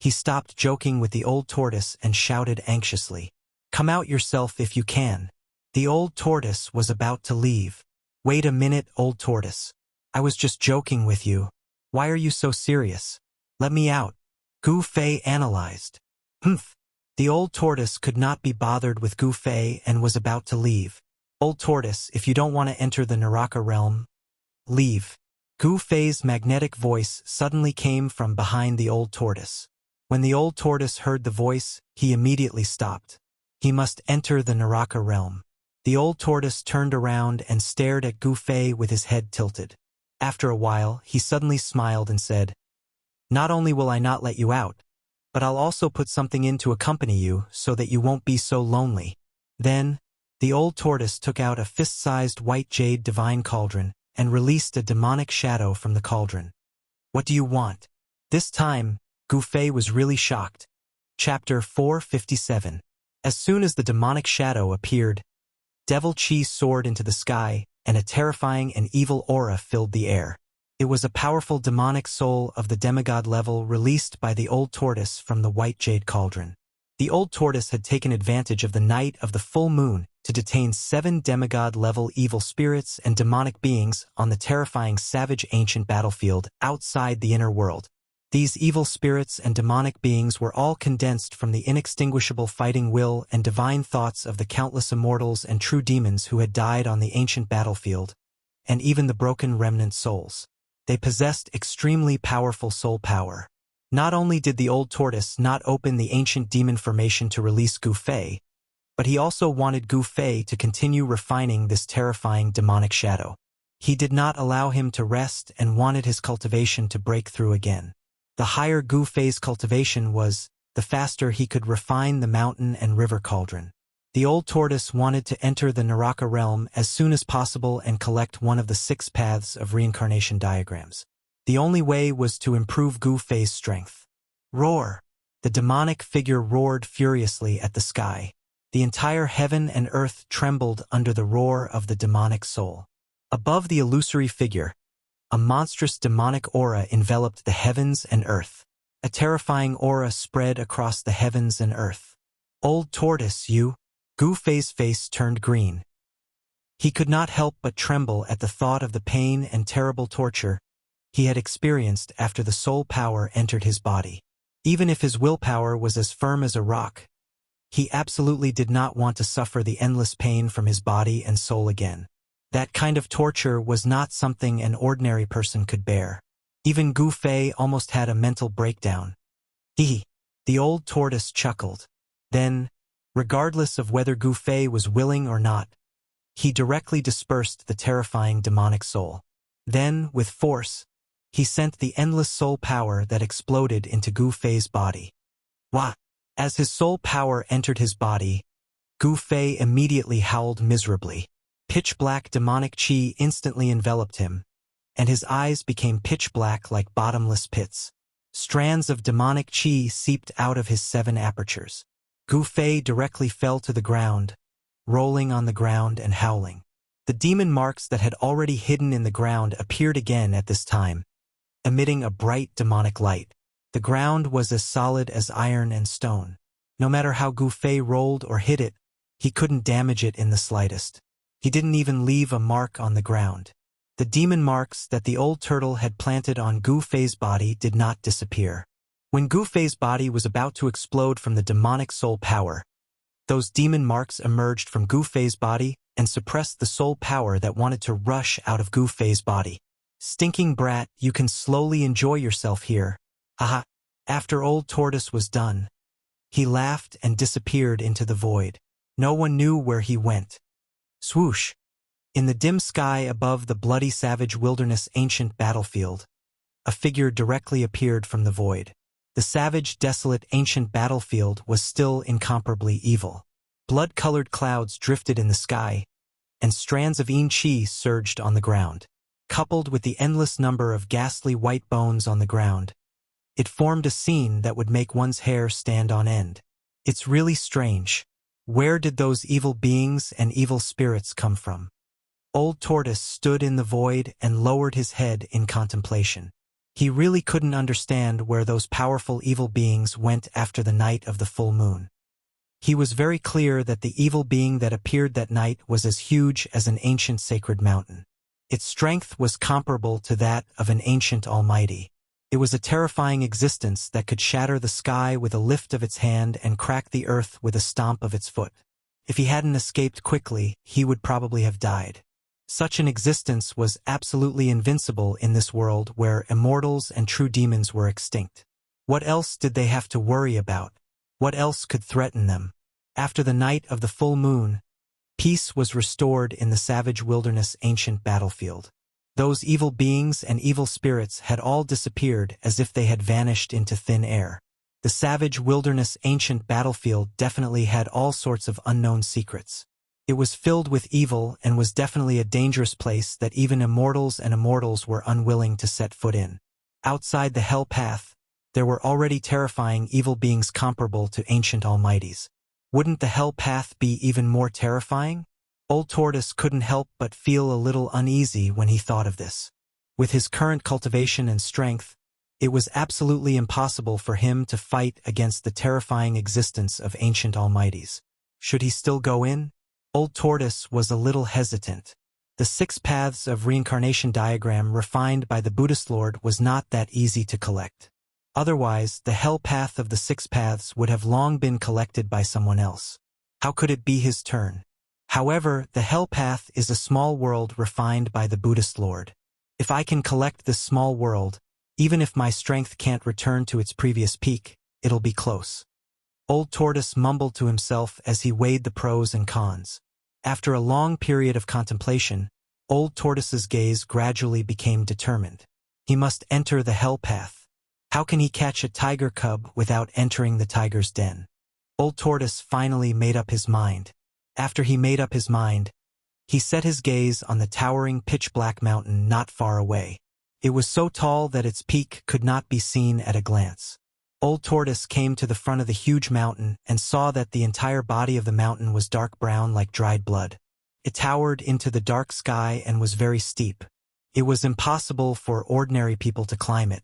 he stopped joking with the old tortoise and shouted anxiously. Come out yourself if you can. The old tortoise was about to leave. Wait a minute, old tortoise. I was just joking with you. Why are you so serious? Let me out. Gu Fei analyzed. Humph. The old tortoise could not be bothered with Gu Fei and was about to leave. Old tortoise, if you don't want to enter the Naraka realm, leave. Gu Fei's magnetic voice suddenly came from behind the old tortoise. When the old tortoise heard the voice, he immediately stopped. He must enter the Naraka realm. The old tortoise turned around and stared at Gu Fei with his head tilted. After a while, he suddenly smiled and said, Not only will I not let you out, but I'll also put something in to accompany you so that you won't be so lonely. Then, The old tortoise took out a fist-sized white jade divine cauldron and released a demonic shadow from the cauldron. "What do you want?" This time, Gu Fei was really shocked. Chapter 457. As soon as the demonic shadow appeared, devil chi soared into the sky, and a terrifying and evil aura filled the air. It was a powerful demonic soul of the demigod level released by the old tortoise from the white jade cauldron. The old tortoise had taken advantage of the night of the full moon to detain 7 demigod-level evil spirits and demonic beings on the terrifying savage ancient battlefield outside the inner world. These evil spirits and demonic beings were all condensed from the inextinguishable fighting will and divine thoughts of the countless immortals and true demons who had died on the ancient battlefield, and even the broken remnant souls. They possessed extremely powerful soul power. Not only did the old tortoise not open the ancient demon formation to release Gu Fei, but he also wanted Gu Fei to continue refining this terrifying demonic shadow. He did not allow him to rest and wanted his cultivation to break through again. The higher Gu Fei's cultivation was, the faster he could refine the mountain and river cauldron. The old tortoise wanted to enter the Naraka realm as soon as possible and collect one of the 6 paths of reincarnation diagrams. The only way was to improve Gu Fei's strength. Roar! The demonic figure roared furiously at the sky. The entire heaven and earth trembled under the roar of the demonic soul. Above the illusory figure, a monstrous demonic aura enveloped the heavens and earth. A terrifying aura spread across the heavens and earth. "Old tortoise, you!" Gu Fei's face turned green. He could not help but tremble at the thought of the pain and terrible torture he had experienced after the soul power entered his body. Even if his willpower was as firm as a rock, he absolutely did not want to suffer the endless pain from his body and soul again. That kind of torture was not something an ordinary person could bear. Even Gu Fei almost had a mental breakdown. The old tortoise chuckled. Then, regardless of whether Gu Fei was willing or not, he directly dispersed the terrifying demonic soul. Then, with force, he sent the endless soul power that exploded into Gu Fei's body. Wah! As his soul power entered his body, Gu Fei immediately howled miserably. Pitch-black demonic chi instantly enveloped him, and his eyes became pitch-black like bottomless pits. Strands of demonic chi seeped out of his 7 apertures. Gu Fei directly fell to the ground, rolling on the ground and howling. The demon marks that had already hidden in the ground appeared again at this time, emitting a bright demonic light. The ground was as solid as iron and stone. No matter how Gu Fei rolled or hit it, he couldn't damage it in the slightest. He didn't even leave a mark on the ground. The demon marks that the old turtle had planted on Gu Fei's body did not disappear. When Gu Fei's body was about to explode from the demonic soul power, those demon marks emerged from Gu Fei's body and suppressed the soul power that wanted to rush out of Gu Fei's body. "Stinking brat, you can slowly enjoy yourself here. Haha." After old tortoise was done, he laughed and disappeared into the void. No one knew where he went. Swoosh! In the dim sky above the bloody savage wilderness ancient battlefield, a figure directly appeared from the void. The savage, desolate ancient battlefield was still incomparably evil. Blood-colored clouds drifted in the sky, and strands of yin chi surged on the ground. Coupled with the endless number of ghastly white bones on the ground, it formed a scene that would make one's hair stand on end. It's really strange. Where did those evil beings and evil spirits come from? Old Tortoise stood in the void and lowered his head in contemplation. He really couldn't understand where those powerful evil beings went after the night of the full moon. He was very clear that the evil being that appeared that night was as huge as an ancient sacred mountain. Its strength was comparable to that of an ancient almighty. It was a terrifying existence that could shatter the sky with a lift of its hand and crack the earth with a stomp of its foot. If he hadn't escaped quickly, he would probably have died. Such an existence was absolutely invincible in this world where immortals and true demons were extinct. What else did they have to worry about? What else could threaten them? After the night of the full moon, peace was restored in the savage wilderness ancient battlefield. Those evil beings and evil spirits had all disappeared as if they had vanished into thin air. The savage wilderness ancient battlefield definitely had all sorts of unknown secrets. It was filled with evil and was definitely a dangerous place that even immortals and immortals were unwilling to set foot in. Outside the hell path, there were already terrifying evil beings comparable to ancient almighties. Wouldn't the hell path be even more terrifying? Old Tortoise couldn't help but feel a little uneasy when he thought of this. With his current cultivation and strength, it was absolutely impossible for him to fight against the terrifying existence of ancient almighties. Should he still go in? Old Tortoise was a little hesitant. The 6 paths of reincarnation diagram refined by the Buddhist Lord was not that easy to collect. Otherwise, the hell path of the 6 paths would have long been collected by someone else. How could it be his turn? However, the hell path is a small world refined by the Buddhist Lord. If I can collect this small world, even if my strength can't return to its previous peak, it'll be close. Old Tortoise mumbled to himself as he weighed the pros and cons. After a long period of contemplation, Old Tortoise's gaze gradually became determined. He must enter the hell path. How can he catch a tiger cub without entering the tiger's den? Old Tortoise finally made up his mind. After he made up his mind, he set his gaze on the towering pitch-black mountain not far away. It was so tall that its peak could not be seen at a glance. Old Tortoise came to the front of the huge mountain and saw that the entire body of the mountain was dark brown like dried blood. It towered into the dark sky and was very steep. It was impossible for ordinary people to climb it.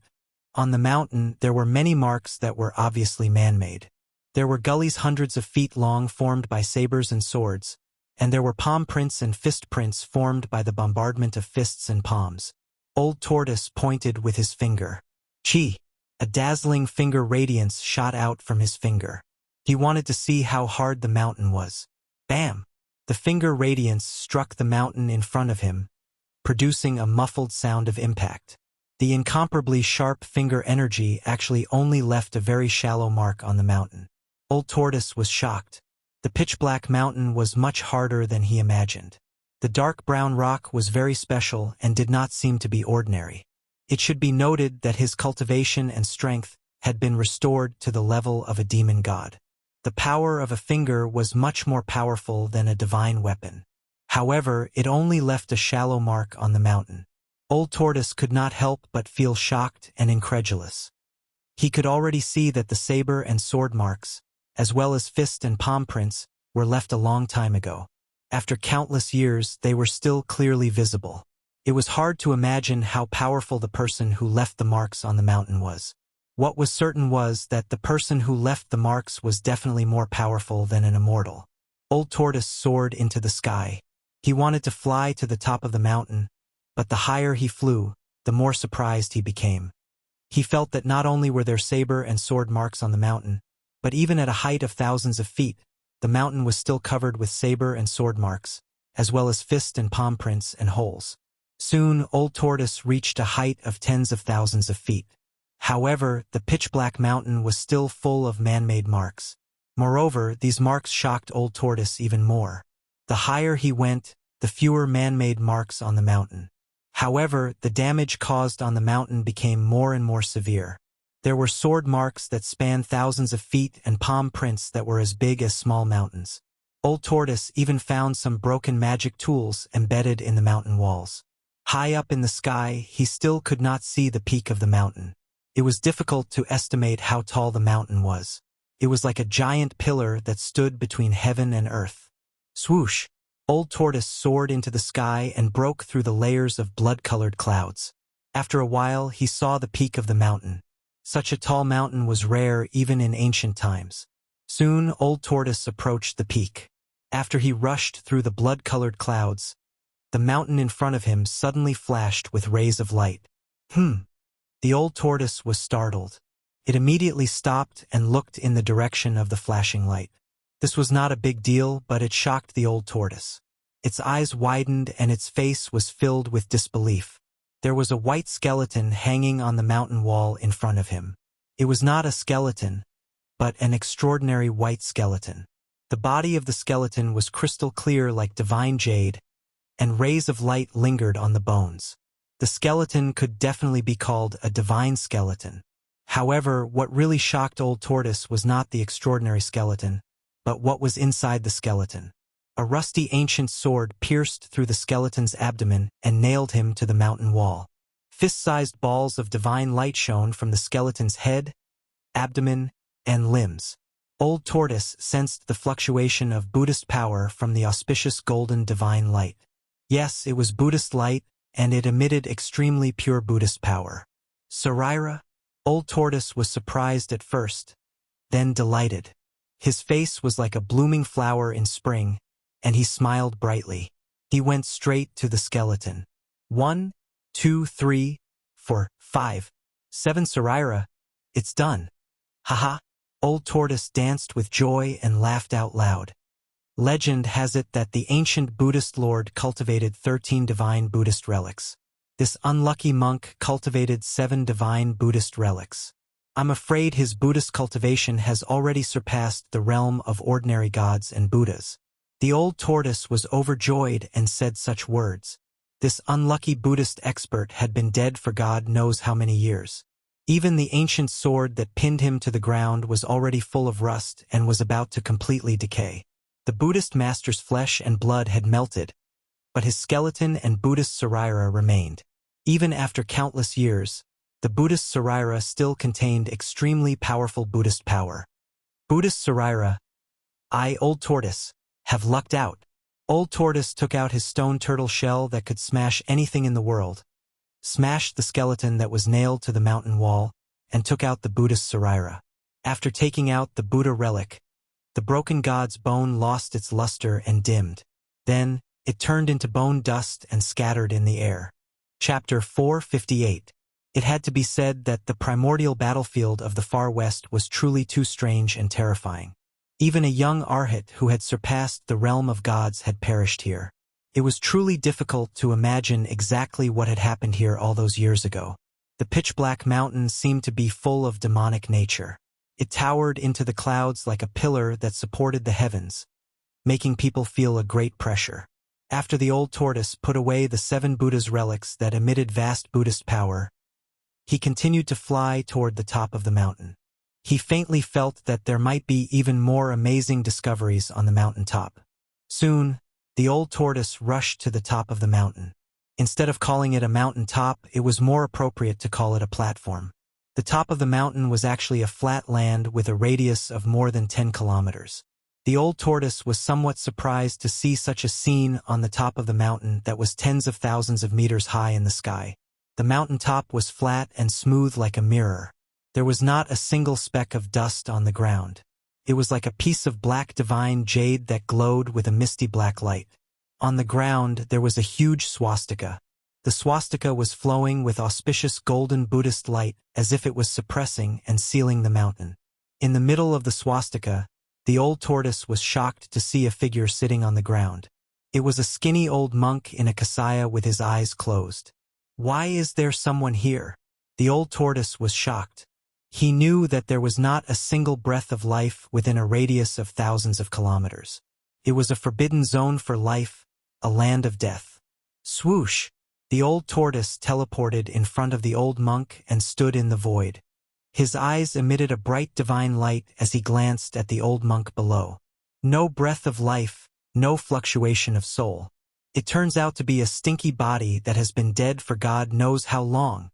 On the mountain, there were many marks that were obviously man-made. There were gullies hundreds of feet long formed by sabers and swords, and there were palm prints and fist prints formed by the bombardment of fists and palms. Old Tortoise pointed with his finger. Chi! A dazzling finger radiance shot out from his finger. He wanted to see how hard the mountain was. Bam! The finger radiance struck the mountain in front of him, producing a muffled sound of impact. The incomparably sharp finger energy actually only left a very shallow mark on the mountain. Old Tortoise was shocked. The pitch-black mountain was much harder than he imagined. The dark brown rock was very special and did not seem to be ordinary. It should be noted that his cultivation and strength had been restored to the level of a demon god. The power of a finger was much more powerful than a divine weapon. However, it only left a shallow mark on the mountain. Old Tortoise could not help but feel shocked and incredulous. He could already see that the saber and sword marks, as well as fist and palm prints, were left a long time ago. After countless years, they were still clearly visible. It was hard to imagine how powerful the person who left the marks on the mountain was. What was certain was that the person who left the marks was definitely more powerful than an immortal. Old Tortoise soared into the sky. He wanted to fly to the top of the mountain, but the higher he flew, the more surprised he became. He felt that not only were there saber and sword marks on the mountain, but even at a height of thousands of feet, the mountain was still covered with saber and sword marks, as well as fist and palm prints and holes. Soon, Old Tortoise reached a height of tens of thousands of feet. However, the pitch-black mountain was still full of man-made marks. Moreover, these marks shocked Old Tortoise even more. The higher he went, the fewer man-made marks on the mountain. However, the damage caused on the mountain became more and more severe. There were sword marks that spanned thousands of feet and palm prints that were as big as small mountains. Old Tortoise even found some broken magic tools embedded in the mountain walls. High up in the sky, he still could not see the peak of the mountain. It was difficult to estimate how tall the mountain was. It was like a giant pillar that stood between heaven and earth. Swoosh! Old Tortoise soared into the sky and broke through the layers of blood-colored clouds. After a while, he saw the peak of the mountain. Such a tall mountain was rare even in ancient times. Soon, Old Tortoise approached the peak. After he rushed through the blood-colored clouds, the mountain in front of him suddenly flashed with rays of light. The Old Tortoise was startled. It immediately stopped and looked in the direction of the flashing light. This was not a big deal, but it shocked the Old Tortoise. Its eyes widened and its face was filled with disbelief. There was a white skeleton hanging on the mountain wall in front of him. It was not a skeleton, but an extraordinary white skeleton. The body of the skeleton was crystal clear like divine jade, and rays of light lingered on the bones. The skeleton could definitely be called a divine skeleton. However, what really shocked Old Tortoise was not the extraordinary skeleton, but what was inside the skeleton. A rusty ancient sword pierced through the skeleton's abdomen and nailed him to the mountain wall. Fist-sized balls of divine light shone from the skeleton's head, abdomen, and limbs. Old Tortoise sensed the fluctuation of Buddhist power from the auspicious golden divine light. Yes, it was Buddhist light, and it emitted extremely pure Buddhist power. Sarira? Old Tortoise was surprised at first, then delighted. His face was like a blooming flower in spring, and he smiled brightly. He went straight to the skeleton. 1, 2, 3, 4, 5, 7 Sarira, it's done. Haha. Old Tortoise danced with joy and laughed out loud. Legend has it that the ancient Buddhist lord cultivated 13 divine Buddhist relics. This unlucky monk cultivated 7 divine Buddhist relics. I'm afraid his Buddhist cultivation has already surpassed the realm of ordinary gods and Buddhas. The old tortoise was overjoyed and said such words. This unlucky Buddhist expert had been dead for God knows how many years. Even the ancient sword that pinned him to the ground was already full of rust and was about to completely decay. The Buddhist master's flesh and blood had melted, but his skeleton and Buddhist Sarira remained. Even after countless years, the Buddhist Sarira still contained extremely powerful Buddhist power. Buddhist Sarira, I, Old Tortoise, have lucked out. Old Tortoise took out his stone turtle shell that could smash anything in the world, smashed the skeleton that was nailed to the mountain wall, and took out the Buddhist Sarira. After taking out the Buddha relic, the broken god's bone lost its luster and dimmed. Then, it turned into bone dust and scattered in the air. Chapter 458. It had to be said that the primordial battlefield of the far west was truly too strange and terrifying. Even a young Arhat who had surpassed the realm of gods had perished here. It was truly difficult to imagine exactly what had happened here all those years ago. The pitch-black mountain seemed to be full of demonic nature. It towered into the clouds like a pillar that supported the heavens, making people feel a great pressure. After the old tortoise put away the 7 Buddha's relics that emitted vast Buddhist power, he continued to fly toward the top of the mountain. He faintly felt that there might be even more amazing discoveries on the mountain top. Soon, the old tortoise rushed to the top of the mountain. Instead of calling it a mountain top, it was more appropriate to call it a platform. The top of the mountain was actually a flat land with a radius of more than 10 kilometers. The old tortoise was somewhat surprised to see such a scene on the top of the mountain that was tens of thousands of meters high in the sky. The mountain top was flat and smooth like a mirror. There was not a single speck of dust on the ground. It was like a piece of black divine jade that glowed with a misty black light. On the ground there was a huge swastika. The swastika was flowing with auspicious golden Buddhist light as if it was suppressing and sealing the mountain. In the middle of the swastika, the old tortoise was shocked to see a figure sitting on the ground. It was a skinny old monk in a kasaya with his eyes closed. Why is there someone here? The old tortoise was shocked. He knew that there was not a single breath of life within a radius of thousands of kilometers. It was a forbidden zone for life, a land of death. Swoosh! The old tortoise teleported in front of the old monk and stood in the void. His eyes emitted a bright divine light as he glanced at the old monk below. No breath of life, no fluctuation of soul. It turns out to be a stinky body that has been dead for God knows how long.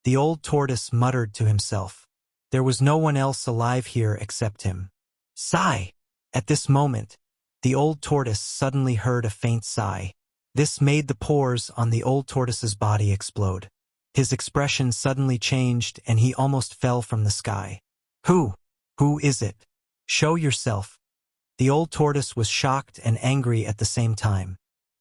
The old tortoise muttered to himself. There was no one else alive here except him. Sigh! At this moment, the old tortoise suddenly heard a faint sigh. This made the pores on the old tortoise's body explode. His expression suddenly changed and he almost fell from the sky. Who is it? Show yourself. The old tortoise was shocked and angry at the same time.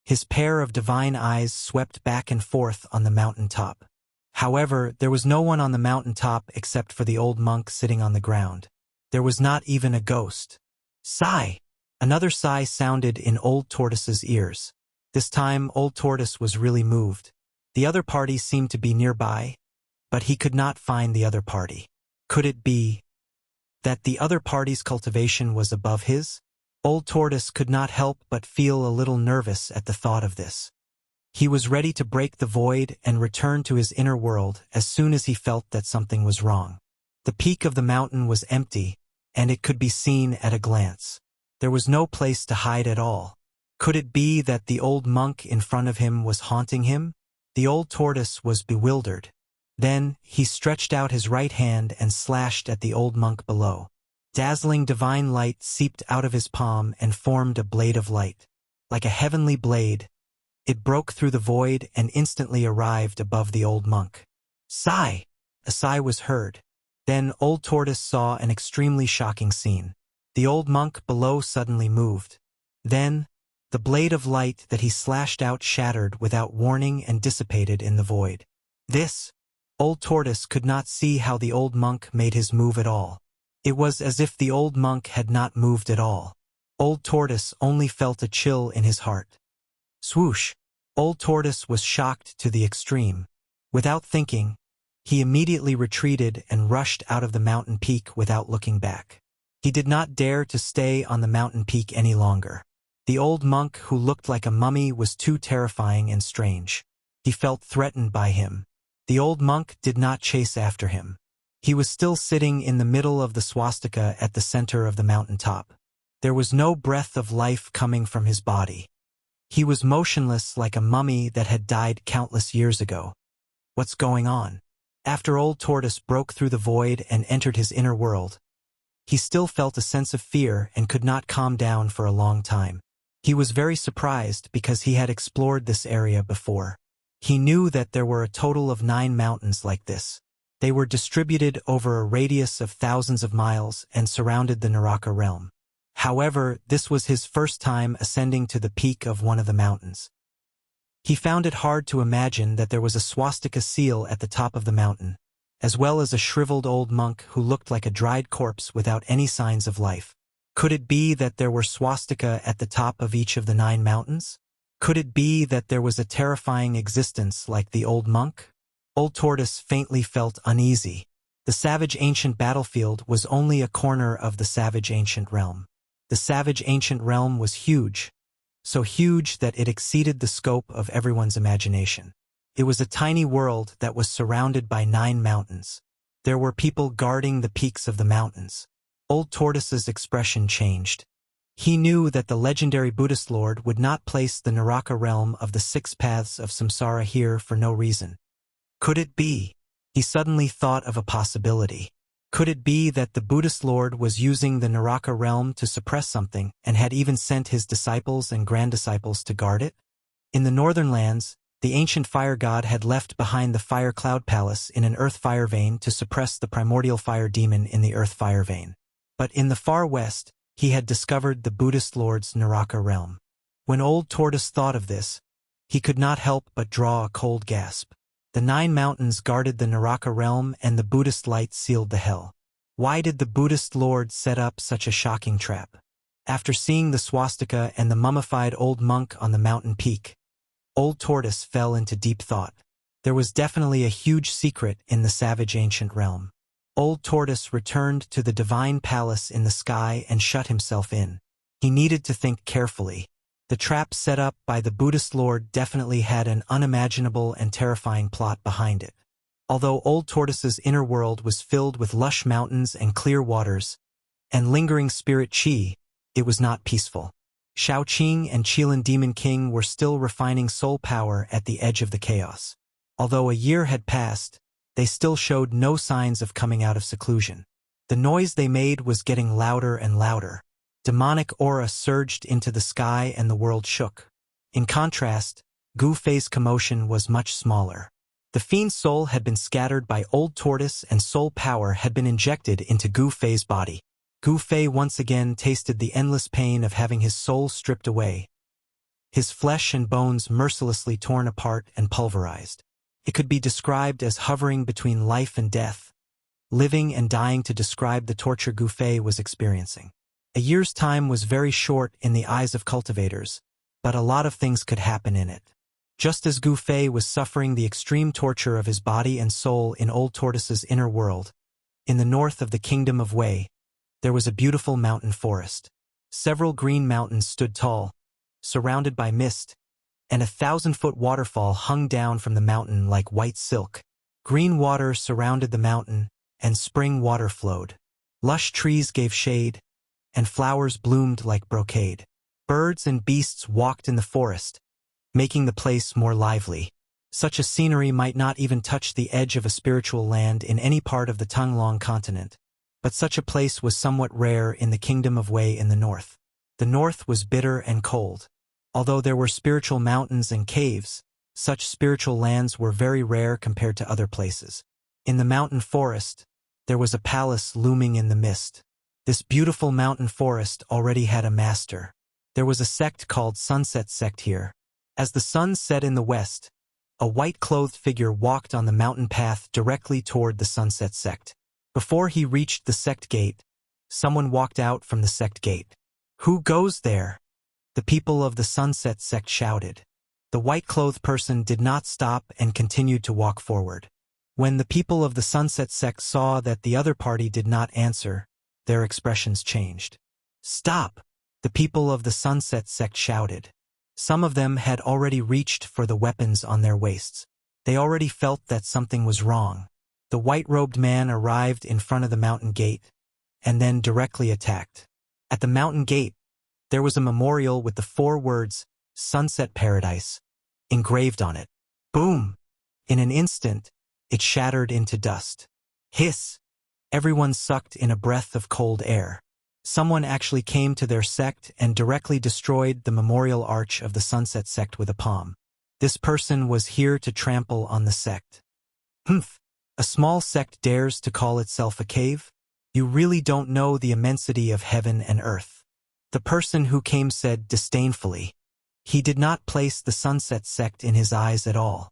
His pair of divine eyes swept back and forth on the mountain top. However, there was no one on the mountain top except for the old monk sitting on the ground. There was not even a ghost. Sigh! Another sigh sounded in old tortoise's ears. This time, old tortoise was really moved. The other party seemed to be nearby, but he could not find the other party. Could it be that the other party's cultivation was above his? Old tortoise could not help but feel a little nervous at the thought of this. He was ready to break the void and return to his inner world as soon as he felt that something was wrong. The peak of the mountain was empty, and it could be seen at a glance. There was no place to hide at all. Could it be that the old monk in front of him was haunting him? The old tortoise was bewildered. Then, he stretched out his right hand and slashed at the old monk below. Dazzling divine light seeped out of his palm and formed a blade of light. Like a heavenly blade, it broke through the void and instantly arrived above the old monk. Sigh! A sigh was heard. Then old tortoise saw an extremely shocking scene. The old monk below suddenly moved. Then, the blade of light that he slashed out shattered without warning and dissipated in the void. Old tortoise could not see how the old monk made his move at all. It was as if the old monk had not moved at all. Old tortoise only felt a chill in his heart. Swoosh! Old tortoise was shocked to the extreme. Without thinking, he immediately retreated and rushed out of the mountain peak without looking back. He did not dare to stay on the mountain peak any longer. The old monk who looked like a mummy was too terrifying and strange. He felt threatened by him. The old monk did not chase after him. He was still sitting in the middle of the swastika at the center of the mountaintop. There was no breath of life coming from his body. He was motionless like a mummy that had died countless years ago. What's going on? After old tortoise broke through the void and entered his inner world, he still felt a sense of fear and could not calm down for a long time. He was very surprised because he had explored this area before. He knew that there were a total of 9 mountains like this. They were distributed over a radius of thousands of miles and surrounded the Naraka realm. However, this was his first time ascending to the peak of one of the mountains. He found it hard to imagine that there was a swastika seal at the top of the mountain, as well as a shriveled old monk who looked like a dried corpse without any signs of life. Could it be that there were swastika at the top of each of the 9 mountains? Could it be that there was a terrifying existence like the old monk? Old tortoise faintly felt uneasy. The savage ancient battlefield was only a corner of the savage ancient realm. The savage ancient realm was huge, so huge that it exceeded the scope of everyone's imagination. It was a tiny world that was surrounded by 9 mountains. There were people guarding the peaks of the mountains. Old tortoise's expression changed. He knew that the legendary Buddhist Lord would not place the Naraka realm of the 6 paths of samsara here for no reason. Could it be? He suddenly thought of a possibility. Could it be that the Buddhist Lord was using the Naraka realm to suppress something and had even sent his disciples and grand-disciples to guard it? In the northern lands, the ancient fire god had left behind the fire cloud palace in an earth fire vein to suppress the primordial fire demon in the earth fire vein. But in the far west, he had discovered the Buddhist Lord's Naraka realm. When old tortoise thought of this, he could not help but draw a cold gasp. The 9 mountains guarded the Naraka realm and the Buddhist light sealed the hell. Why did the Buddhist Lord set up such a shocking trap? After seeing the swastika and the mummified old monk on the mountain peak, old tortoise fell into deep thought. There was definitely a huge secret in the savage ancient realm. Old tortoise returned to the divine palace in the sky and shut himself in. He needed to think carefully. The trap set up by the Buddhist Lord definitely had an unimaginable and terrifying plot behind it. Although old tortoise's inner world was filled with lush mountains and clear waters, and lingering spirit chi, it was not peaceful. Shao Qing and Qilin Demon King were still refining soul power at the edge of the chaos. Although a year had passed, they still showed no signs of coming out of seclusion. The noise they made was getting louder and louder. Demonic aura surged into the sky and the world shook. In contrast, Gu Fei's commotion was much smaller. The fiend's soul had been scattered by old tortoise and soul power had been injected into Gu Fei's body. Gu Fei once again tasted the endless pain of having his soul stripped away, his flesh and bones mercilessly torn apart and pulverized. It could be described as hovering between life and death, living and dying to describe the torture Gu Fei was experiencing. A year's time was very short in the eyes of cultivators, but a lot of things could happen in it. Just as Gu Fei was suffering the extreme torture of his body and soul in old tortoise's inner world, in the north of the kingdom of Wei, there was a beautiful mountain forest. Several green mountains stood tall, surrounded by mist, and a 1,000-foot waterfall hung down from the mountain like white silk. Green water surrounded the mountain, and spring water flowed. Lush trees gave shade, and flowers bloomed like brocade. Birds and beasts walked in the forest, making the place more lively. Such a scenery might not even touch the edge of a spiritual land in any part of the Tunglong continent, but such a place was somewhat rare in the kingdom of Wei in the north. The north was bitter and cold. Although there were spiritual mountains and caves, such spiritual lands were very rare compared to other places. In the mountain forest, there was a palace looming in the mist. This beautiful mountain forest already had a master. There was a sect called Sunset Sect here. As the sun set in the west, a white-clothed figure walked on the mountain path directly toward the Sunset Sect. Before he reached the sect gate, someone walked out from the sect gate. "Who goes there?" the people of the Sunset Sect shouted. The white-clothed person did not stop and continued to walk forward. When the people of the Sunset Sect saw that the other party did not answer, their expressions changed. "Stop!" the people of the Sunset Sect shouted. Some of them had already reached for the weapons on their waists. They already felt that something was wrong. The white-robed man arrived in front of the mountain gate, and then directly attacked. At the mountain gate, there was a memorial with the 4 words, "Sunset Paradise," engraved on it. Boom! In an instant, it shattered into dust. Hiss! Everyone sucked in a breath of cold air. Someone actually came to their sect and directly destroyed the memorial arch of the Sunset Sect with a palm. This person was here to trample on the sect. Humph! A small sect dares to call itself a cave? You really don't know the immensity of heaven and earth. The person who came said disdainfully. He did not place the Sunset Sect in his eyes at all.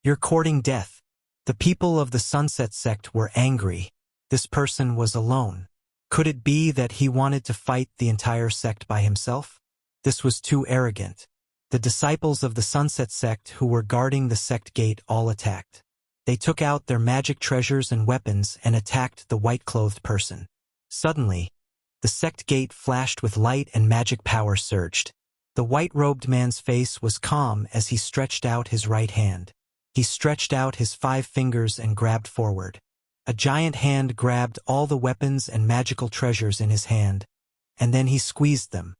"You're courting death." The people of the Sunset Sect were angry. This person was alone. Could it be that he wanted to fight the entire sect by himself? This was too arrogant. The disciples of the Sunset Sect who were guarding the sect gate all attacked. They took out their magic treasures and weapons and attacked the white-clothed person. Suddenly, the sect gate flashed with light and magic power surged. The white-robed man's face was calm as he stretched out his right hand. He stretched out his 5 fingers and grabbed forward. A giant hand grabbed all the weapons and magical treasures in his hand, and then he squeezed them.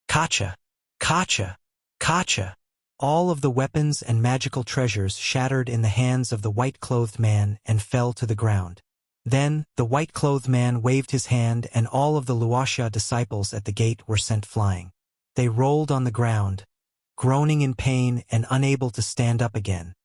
Kacha! Kacha! Kacha! All of the weapons and magical treasures shattered in the hands of the white-clothed man and fell to the ground. Then, the white-clothed man waved his hand and all of the Wuxia disciples at the gate were sent flying. They rolled on the ground, groaning in pain and unable to stand up again.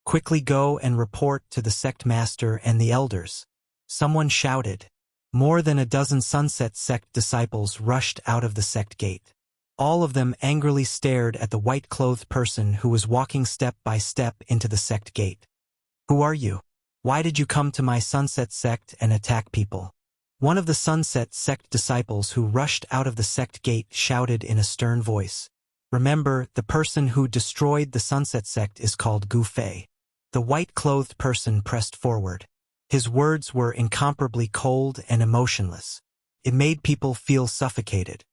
"Quickly go and report to the sect master and the elders," someone shouted. More than a dozen Sunset Sect disciples rushed out of the sect gate. All of them angrily stared at the white-clothed person who was walking step by step into the sect gate. "Who are you? Why did you come to my Sunset Sect and attack people?" One of the Sunset Sect disciples who rushed out of the sect gate shouted in a stern voice. "Remember, the person who destroyed the Sunset Sect is called Gu Fei." The white-clothed person pressed forward. His words were incomparably cold and emotionless. It made people feel suffocated.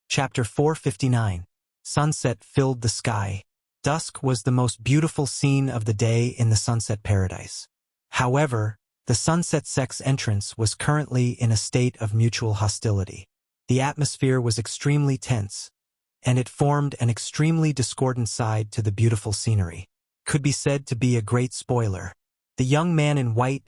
Chapter 459. Sunset filled the sky. Dusk was the most beautiful scene of the day in the Sunset Paradise. However, the Sunset Sect's entrance was currently in a state of mutual hostility. The atmosphere was extremely tense, and it formed an extremely discordant side to the beautiful scenery. Could be said to be a great spoiler. The young man in white,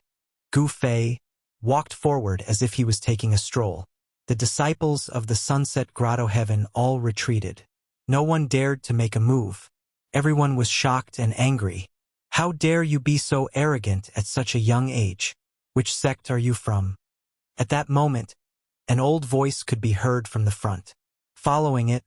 Gu Fei, walked forward as if he was taking a stroll. The disciples of the Sunset Grotto Heaven all retreated. No one dared to make a move. Everyone was shocked and angry. "How dare you be so arrogant at such a young age? Which sect are you from?" At that moment, an old voice could be heard from the front. Following it,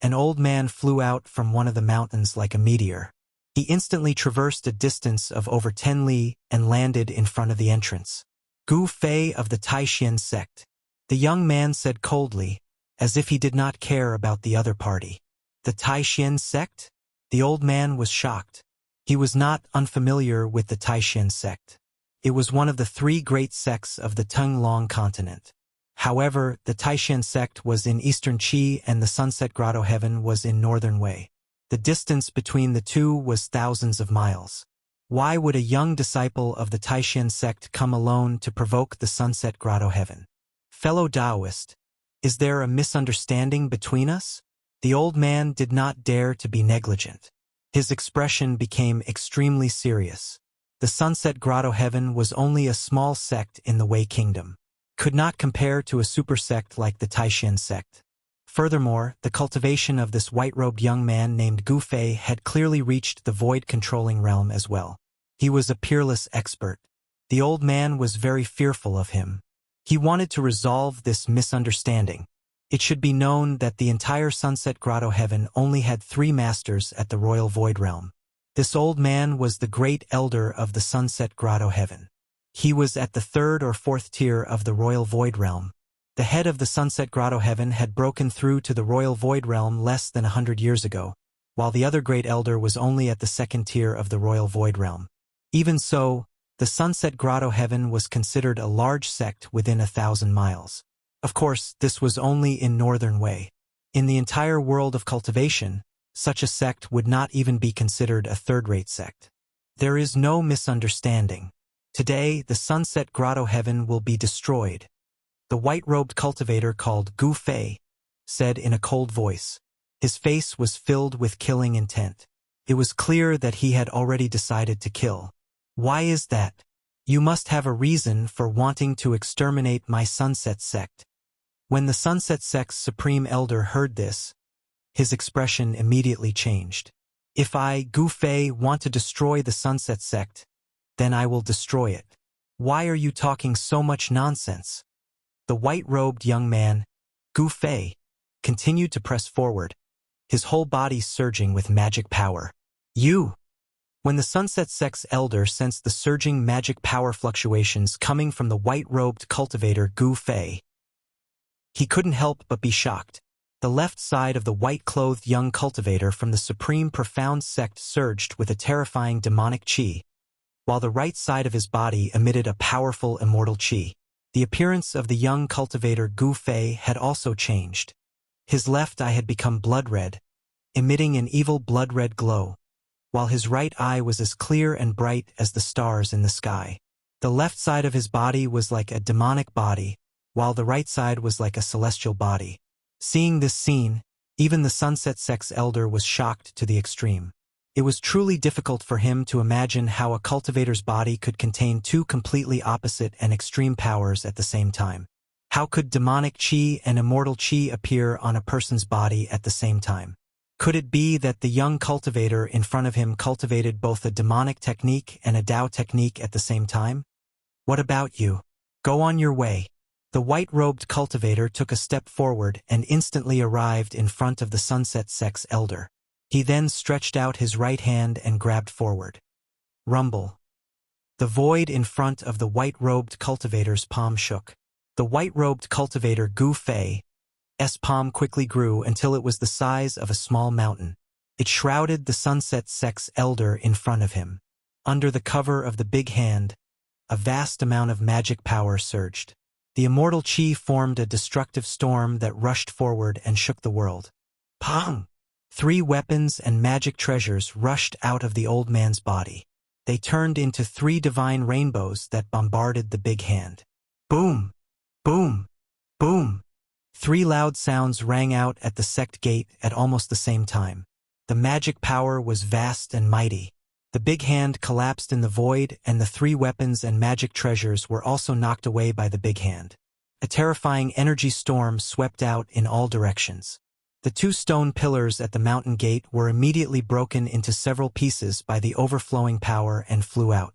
an old man flew out from one of the mountains like a meteor. He instantly traversed a distance of over 10 li and landed in front of the entrance. "Gu Fei of the Taishan sect," the young man said coldly, as if he did not care about the other party. "The Taishan sect?" The old man was shocked. He was not unfamiliar with the Taishan sect. It was one of the 3 great sects of the Tunglong continent. However, the Taishan sect was in eastern Qi and the Sunset Grotto Heaven was in northern Wei. The distance between the two was thousands of miles. Why would a young disciple of the Taishan sect come alone to provoke the Sunset Grotto Heaven? "Fellow Taoist, is there a misunderstanding between us?" The old man did not dare to be negligent. His expression became extremely serious. The Sunset Grotto Heaven was only a small sect in the Wei Kingdom. Could not compare to a super sect like the Taishan sect. Furthermore, the cultivation of this white-robed young man named Gu Fei had clearly reached the void-controlling realm as well. He was a peerless expert. The old man was very fearful of him. He wanted to resolve this misunderstanding. It should be known that the entire Sunset Grotto Heaven only had 3 masters at the Royal Void Realm. This old man was the great elder of the Sunset Grotto Heaven. He was at the 3rd or 4th tier of the Royal Void Realm. The head of the Sunset Grotto Heaven had broken through to the Royal Void Realm less than 100 years ago, while the other great elder was only at the 2nd tier of the Royal Void Realm. Even so, the Sunset Grotto Heaven was considered a large sect within 1,000 miles. Of course, this was only in Northern Wei. In the entire world of cultivation, such a sect would not even be considered a third-rate sect. There is no misunderstanding. Today, the Sunset Grotto Heaven will be destroyed. The white-robed cultivator called Gu Fei said in a cold voice. His face was filled with killing intent. It was clear that he had already decided to kill. Why is that? You must have a reason for wanting to exterminate my Sunset sect. When the Sunset sect's supreme elder heard this, his expression immediately changed. If I, Gu Fei, want to destroy the Sunset sect, then I will destroy it. Why are you talking so much nonsense? The white-robed young man, Gu Fei, continued to press forward, his whole body surging with magic power. You! When the Sunset sect's elder sensed the surging magic power fluctuations coming from the white-robed cultivator Gu Fei, he couldn't help but be shocked. The left side of the white-clothed young cultivator from the supreme profound sect surged with a terrifying demonic qi, while the right side of his body emitted a powerful immortal qi. The appearance of the young cultivator Gu Fei had also changed. His left eye had become blood-red, emitting an evil blood-red glow, while his right eye was as clear and bright as the stars in the sky. The left side of his body was like a demonic body, while the right side was like a celestial body. Seeing this scene, even the Sunset sect's elder was shocked to the extreme. It was truly difficult for him to imagine how a cultivator's body could contain 2 completely opposite and extreme powers at the same time. How could demonic qi and immortal qi appear on a person's body at the same time? Could it be that the young cultivator in front of him cultivated both a demonic technique and a Tao technique at the same time? What about you? Go on your way. The white-robed cultivator took a step forward and instantly arrived in front of the Sunset sect's elder. He then stretched out his right hand and grabbed forward. Rumble. The void in front of the white-robed cultivator's palm shook. The white-robed cultivator Gu Fei's palm quickly grew until it was the size of a small mountain. It shrouded the Sunset sect's elder in front of him. Under the cover of the big hand, a vast amount of magic power surged. The immortal qi formed a destructive storm that rushed forward and shook the world. Pong! 3 weapons and magic treasures rushed out of the old man's body. They turned into 3 divine rainbows that bombarded the big hand. Boom! Boom! Boom! 3 loud sounds rang out at the sect gate at almost the same time. The magic power was vast and mighty. The big hand collapsed in the void, and the 3 weapons and magic treasures were also knocked away by the big hand. A terrifying energy storm swept out in all directions. The 2 stone pillars at the mountain gate were immediately broken into several pieces by the overflowing power and flew out.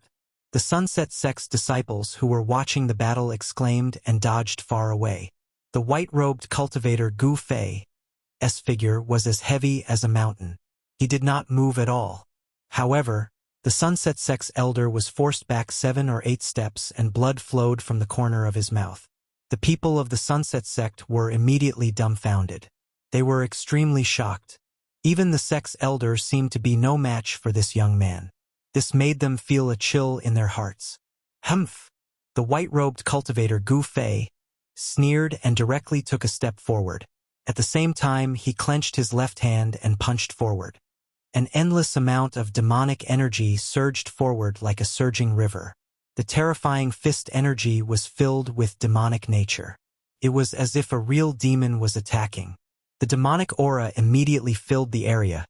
The Sunset sect's disciples who were watching the battle exclaimed and dodged far away. The white-robed cultivator Gu Fei's figure was as heavy as a mountain. He did not move at all. However, the Sunset sect's elder was forced back 7 or 8 steps and blood flowed from the corner of his mouth. The people of the Sunset sect were immediately dumbfounded. They were extremely shocked. Even the sect's elder seemed to be no match for this young man. This made them feel a chill in their hearts. Humph! The white-robed cultivator Gu Fei sneered and directly took a step forward. At the same time, he clenched his left hand and punched forward. An endless amount of demonic energy surged forward like a surging river. The terrifying fist energy was filled with demonic nature. It was as if a real demon was attacking. The demonic aura immediately filled the area,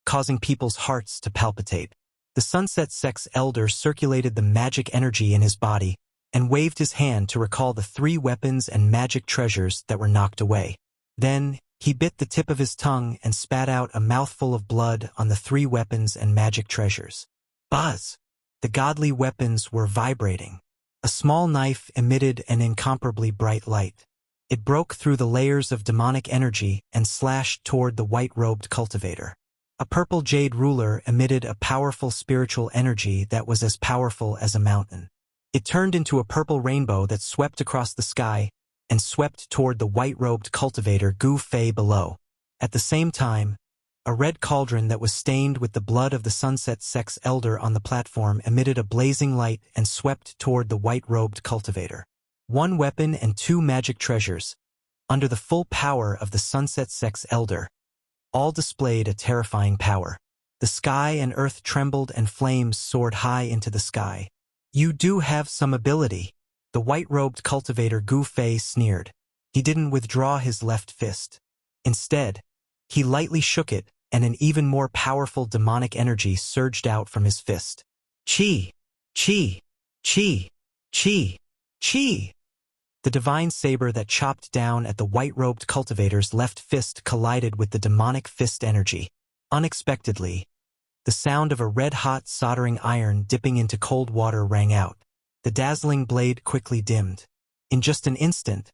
causing people's hearts to palpitate. The Sunset Sect's elder circulated the magic energy in his body and waved his hand to recall the 3 weapons and magic treasures that were knocked away. Then, he bit the tip of his tongue and spat out a mouthful of blood on the 3 weapons and magic treasures. Buzz! The godly weapons were vibrating. A small knife emitted an incomparably bright light. It broke through the layers of demonic energy and slashed toward the white-robed cultivator. A purple jade ruler emitted a powerful spiritual energy that was as powerful as a mountain. It turned into a purple rainbow that swept across the sky and swept toward the white-robed cultivator Gu Fei below. At the same time, a red cauldron that was stained with the blood of the Sunset Sect's elder on the platform emitted a blazing light and swept toward the white-robed cultivator. 1 weapon and 2 magic treasures, under the full power of the Sunset Sect's elder, all displayed a terrifying power. The sky and earth trembled and flames soared high into the sky. "You do have some ability," the white-robed cultivator Gu Fei sneered. He didn't withdraw his left fist. Instead, he lightly shook it, and an even more powerful demonic energy surged out from his fist. Chi! Chi! Chi! Chi! Chi! The divine saber that chopped down at the white-robed cultivator's left fist collided with the demonic fist energy. Unexpectedly, the sound of a red-hot soldering iron dipping into cold water rang out. The dazzling blade quickly dimmed. In just an instant,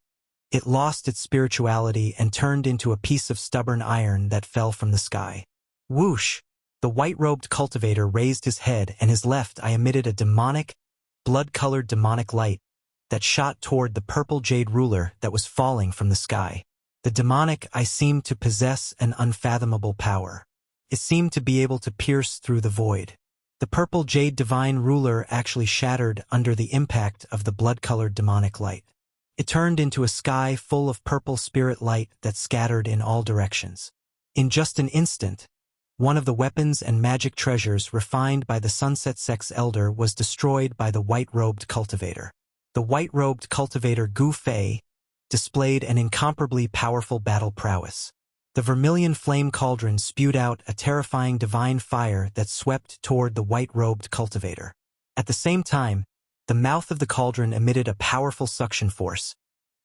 it lost its spirituality and turned into a piece of stubborn iron that fell from the sky. Whoosh! The white-robed cultivator raised his head, and his left eye emitted a demonic, blood-colored demonic light that shot toward the purple jade ruler that was falling from the sky. The demonic eye seemed to possess an unfathomable power. It seemed to be able to pierce through the void. The purple jade divine ruler actually shattered under the impact of the blood-colored demonic light. It turned into a sky full of purple spirit light that scattered in all directions. In just an instant, one of the weapons and magic treasures refined by the Sunset Sect's elder was destroyed by the white-robed cultivator. The white-robed cultivator Gu Fei displayed an incomparably powerful battle prowess. The vermilion flame cauldron spewed out a terrifying divine fire that swept toward the white-robed cultivator. At the same time, the mouth of the cauldron emitted a powerful suction force,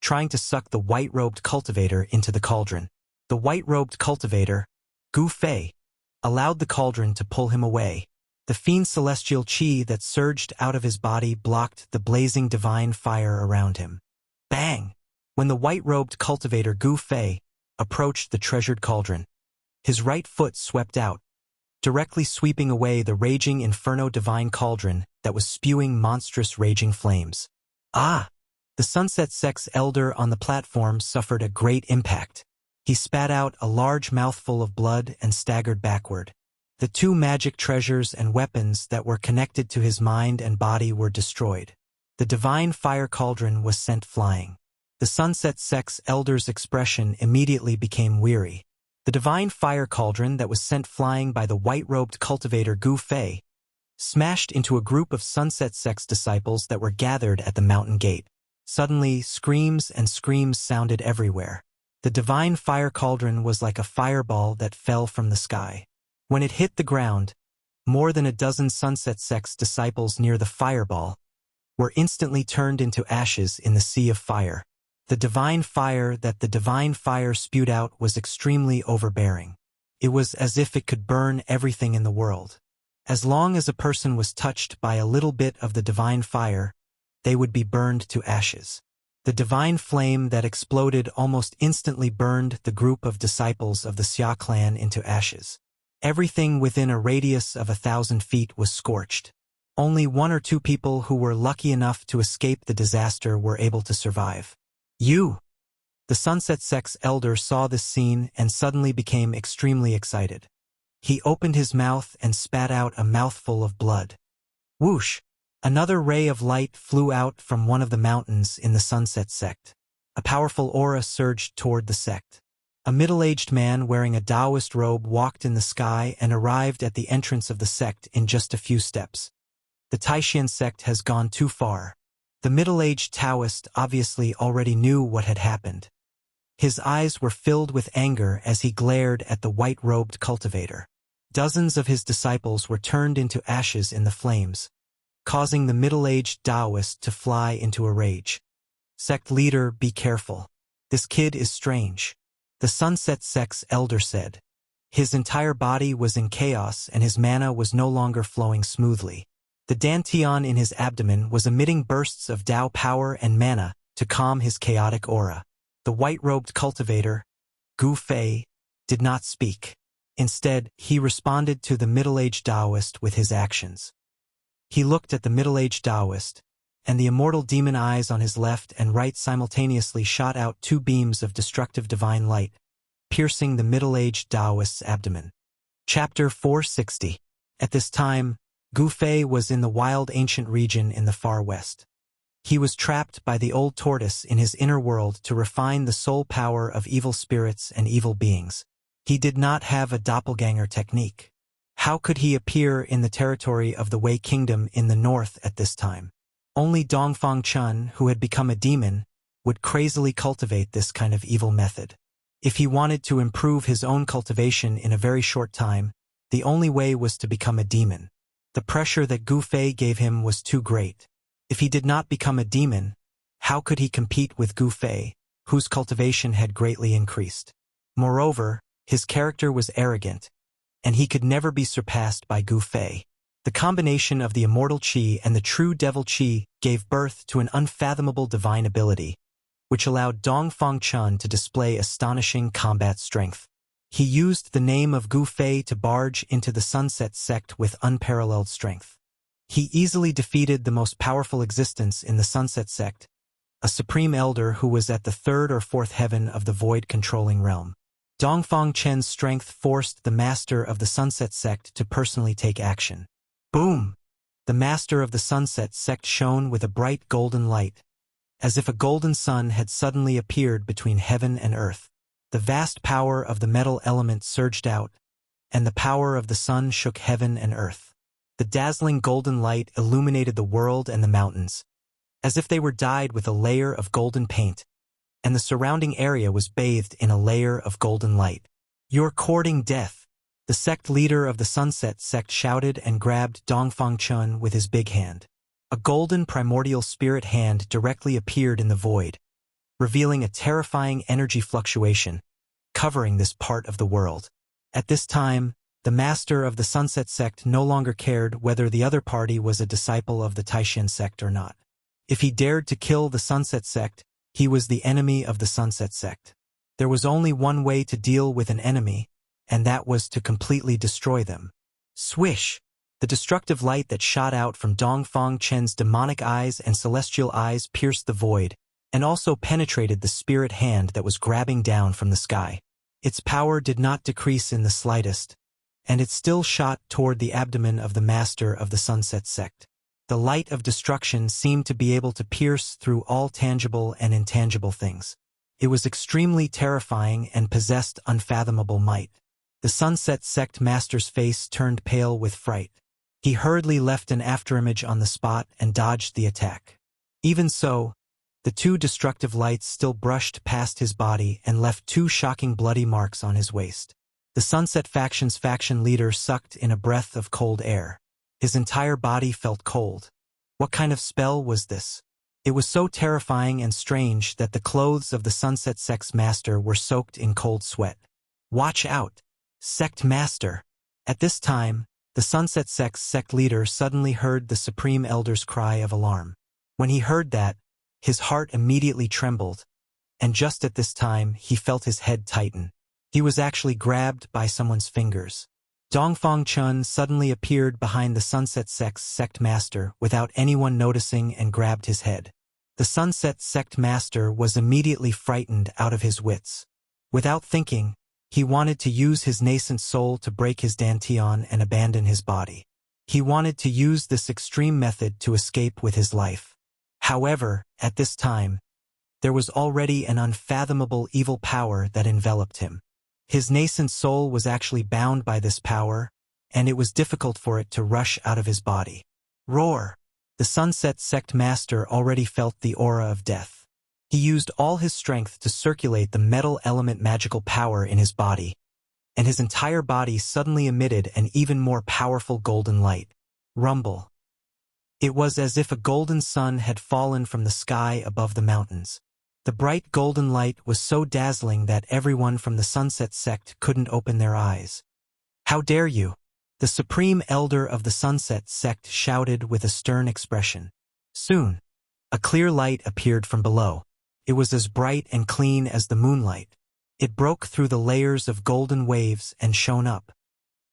trying to suck the white-robed cultivator into the cauldron. The white-robed cultivator, Gu Fei, allowed the cauldron to pull him away. The fiend's celestial chi that surged out of his body blocked the blazing divine fire around him. Bang! When the white-robed cultivator Gu Fei approached the treasured cauldron, his right foot swept out, directly sweeping away the raging inferno divine cauldron that was spewing monstrous raging flames. Ah! The Sunset Sect's elder on the platform suffered a great impact. He spat out a large mouthful of blood and staggered backward. The 2 magic treasures and weapons that were connected to his mind and body were destroyed. The divine fire cauldron was sent flying. The Sunset Sect's elder's expression immediately became weary. The divine fire cauldron that was sent flying by the white-robed cultivator Gu Fei smashed into a group of Sunset Sect's disciples that were gathered at the mountain gate. Suddenly, screams and screams sounded everywhere. The divine fire cauldron was like a fireball that fell from the sky. When it hit the ground, more than a dozen Sunset Sect's disciples near the fireball were instantly turned into ashes in the sea of fire. The divine fire that the divine fire spewed out was extremely overbearing. It was as if it could burn everything in the world. As long as a person was touched by a little bit of the divine fire, they would be burned to ashes. The divine flame that exploded almost instantly burned the group of disciples of the Xia clan into ashes. Everything within a radius of 1,000 feet was scorched. Only 1 or 2 people who were lucky enough to escape the disaster were able to survive. The Sunset Sect's elder saw this scene and suddenly became extremely excited. He opened his mouth and spat out a mouthful of blood. Whoosh! Another ray of light flew out from one of the mountains in the Sunset Sect. A powerful aura surged toward the sect. A middle-aged man wearing a Taoist robe walked in the sky and arrived at the entrance of the sect in just a few steps. The Taishan sect has gone too far. The middle-aged Taoist obviously already knew what had happened. His eyes were filled with anger as he glared at the white-robed cultivator. Dozens of his disciples were turned into ashes in the flames, causing the middle-aged Taoist to fly into a rage. Sect leader, be careful. This kid is strange, the Sunset Sect's elder said. His entire body was in chaos and his mana was no longer flowing smoothly. The dantian in his abdomen was emitting bursts of Tao power and mana to calm his chaotic aura. The white-robed cultivator, Gu Fei, did not speak. Instead, he responded to the middle-aged Taoist with his actions. He looked at the middle-aged Taoist, and the immortal demon eyes on his left and right simultaneously shot out two beams of destructive divine light, piercing the middle-aged Taoist's abdomen. Chapter 460. At this time, Gu Fei was in the wild ancient region in the far west. He was trapped by the old tortoise in his inner world to refine the soul power of evil spirits and evil beings. He did not have a doppelganger technique. How could he appear in the territory of the Wei Kingdom in the north at this time? Only Dongfang Chun, who had become a demon, would crazily cultivate this kind of evil method. If he wanted to improve his own cultivation in a very short time, the only way was to become a demon. The pressure that Gu Fei gave him was too great. If he did not become a demon, how could he compete with Gu Fei, whose cultivation had greatly increased? Moreover, his character was arrogant, and he could never be surpassed by Gu Fei. The combination of the immortal qi and the true devil qi gave birth to an unfathomable divine ability, which allowed Dongfang Chun to display astonishing combat strength. He used the name of Gu Fei to barge into the Sunset Sect with unparalleled strength. He easily defeated the most powerful existence in the Sunset Sect, a supreme elder who was at the third or fourth heaven of the void-controlling realm. Dongfang Chen's strength forced the master of the Sunset Sect to personally take action. Boom! The master of the Sunset Sect shone with a bright golden light, as if a golden sun had suddenly appeared between heaven and earth. The vast power of the metal element surged out, and the power of the sun shook heaven and earth. The dazzling golden light illuminated the world and the mountains, as if they were dyed with a layer of golden paint, and the surrounding area was bathed in a layer of golden light. "You're courting death," the sect leader of the Sunset Sect shouted and grabbed Dongfang Chun with his big hand. A golden primordial spirit hand directly appeared in the void, revealing a terrifying energy fluctuation, covering this part of the world. At this time, the master of the Sunset Sect no longer cared whether the other party was a disciple of the Taishan sect or not. If he dared to kill the Sunset Sect, he was the enemy of the Sunset Sect. There was only one way to deal with an enemy, and that was to completely destroy them. Swish! The destructive light that shot out from Dongfang Chen's demonic eyes and celestial eyes pierced the void, and also penetrated the spirit hand that was grabbing down from the sky. Its power did not decrease in the slightest, and it still shot toward the abdomen of the master of the Sunset Sect. The light of destruction seemed to be able to pierce through all tangible and intangible things. It was extremely terrifying and possessed unfathomable might. The Sunset Sect master's face turned pale with fright. He hurriedly left an afterimage on the spot and dodged the attack. Even so, the two destructive lights still brushed past his body and left two shocking bloody marks on his waist. The Sunset Faction's faction leader sucked in a breath of cold air. His entire body felt cold. What kind of spell was this? It was so terrifying and strange that the clothes of the Sunset Sect's master were soaked in cold sweat. "Watch out, Sect Master!" At this time, the Sunset Sect's sect leader suddenly heard the Supreme Elder's cry of alarm. When he heard that, his heart immediately trembled, and just at this time he felt his head tighten. He was actually grabbed by someone's fingers. Dongfang Chun suddenly appeared behind the Sunset Sect's sect master without anyone noticing and grabbed his head. The Sunset Sect master was immediately frightened out of his wits. Without thinking, he wanted to use his nascent soul to break his dantian and abandon his body. He wanted to use this extreme method to escape with his life. However, at this time, there was already an unfathomable evil power that enveloped him. His nascent soul was actually bound by this power, and it was difficult for it to rush out of his body. Roar! The Sunset Sect master already felt the aura of death. He used all his strength to circulate the metal element magical power in his body, and his entire body suddenly emitted an even more powerful golden light. Rumble. It was as if a golden sun had fallen from the sky above the mountains. The bright golden light was so dazzling that everyone from the Sunset Sect couldn't open their eyes. "How dare you?" The Supreme Elder of the Sunset Sect shouted with a stern expression. Soon, a clear light appeared from below. It was as bright and clean as the moonlight. It broke through the layers of golden waves and shone up.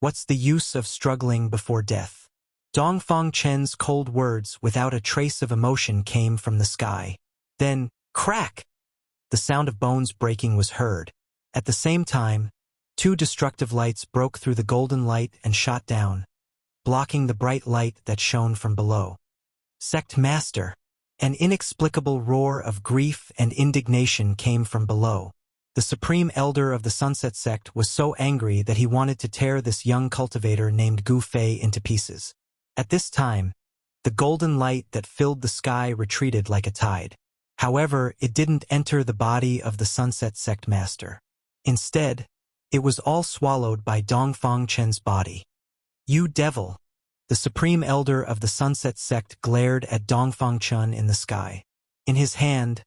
"What's the use of struggling before death?" Dongfang Chen's cold words without a trace of emotion came from the sky. Then, crack! The sound of bones breaking was heard. At the same time, two destructive lights broke through the golden light and shot down, blocking the bright light that shone from below. "Sect Master!" An inexplicable roar of grief and indignation came from below. The Supreme Elder of the Sunset Sect was so angry that he wanted to tear this young cultivator named Gu Fei into pieces. At this time, the golden light that filled the sky retreated like a tide. However, it didn't enter the body of the Sunset Sect Master. Instead, it was all swallowed by Dongfang Chen's body. "You devil!" The Supreme Elder of the Sunset Sect glared at Dongfang Chen in the sky. In his hand,